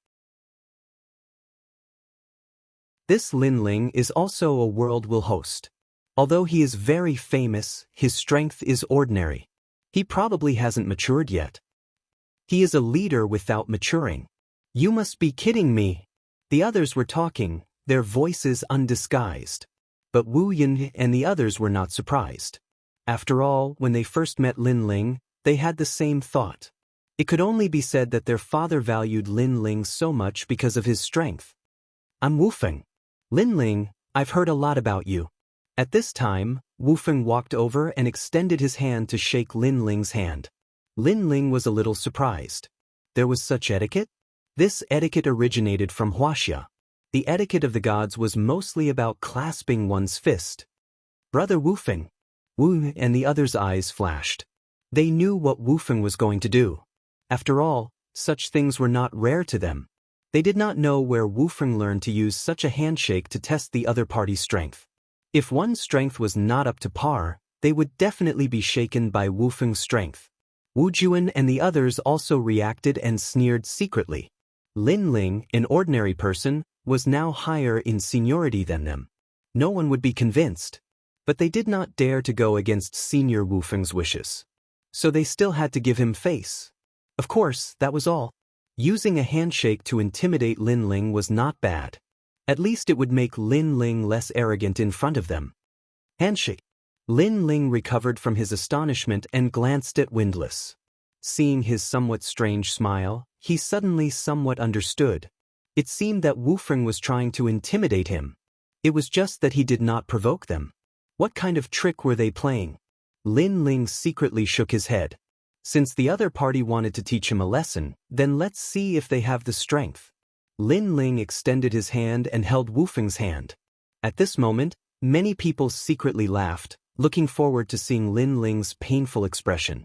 This Lin Ling is also a world-will host. Although he is very famous, his strength is ordinary. He probably hasn't matured yet. He is a leader without maturing. You must be kidding me. The others were talking, their voices undisguised. But Wu Yun and the others were not surprised. After all, when they first met Lin Ling, they had the same thought. It could only be said that their father valued Lin Ling so much because of his strength. I'm Wufeng. Lin Ling, I've heard a lot about you. At this time, Wufeng walked over and extended his hand to shake Lin Ling's hand. Lin Ling was a little surprised. There was such etiquette? This etiquette originated from Huaxia. The etiquette of the gods was mostly about clasping one's fist. Brother Wufeng. Wu and the others' eyes flashed. They knew what Wufeng was going to do. After all, such things were not rare to them. They did not know where Wufeng learned to use such a handshake to test the other party's strength. If one's strength was not up to par, they would definitely be shaken by Wufeng's strength. Wu Juan and the others also reacted and sneered secretly. Lin Ling, an ordinary person, was now higher in seniority than them. No one would be convinced. But they did not dare to go against Senior Wufeng's wishes. So they still had to give him face. Of course, that was all. Using a handshake to intimidate Lin Ling was not bad. At least it would make Lin Ling less arrogant in front of them. Handshake. Lin Ling recovered from his astonishment and glanced at Windless. Seeing his somewhat strange smile, he suddenly somewhat understood. It seemed that Wufeng was trying to intimidate him. It was just that he did not provoke them. What kind of trick were they playing? Lin Ling secretly shook his head. Since the other party wanted to teach him a lesson, then let's see if they have the strength. Lin Ling extended his hand and held Wufeng's hand. At this moment, many people secretly laughed, Looking forward to seeing Lin Ling's painful expression.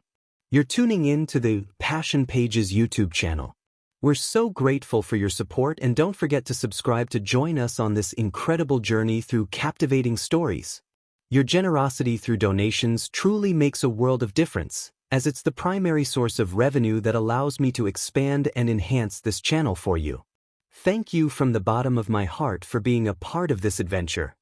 You're tuning in to the Passion Pages YouTube channel. We're so grateful for your support, and don't forget to subscribe to join us on this incredible journey through captivating stories. Your generosity through donations truly makes a world of difference, as it's the primary source of revenue that allows me to expand and enhance this channel for you. Thank you from the bottom of my heart for being a part of this adventure.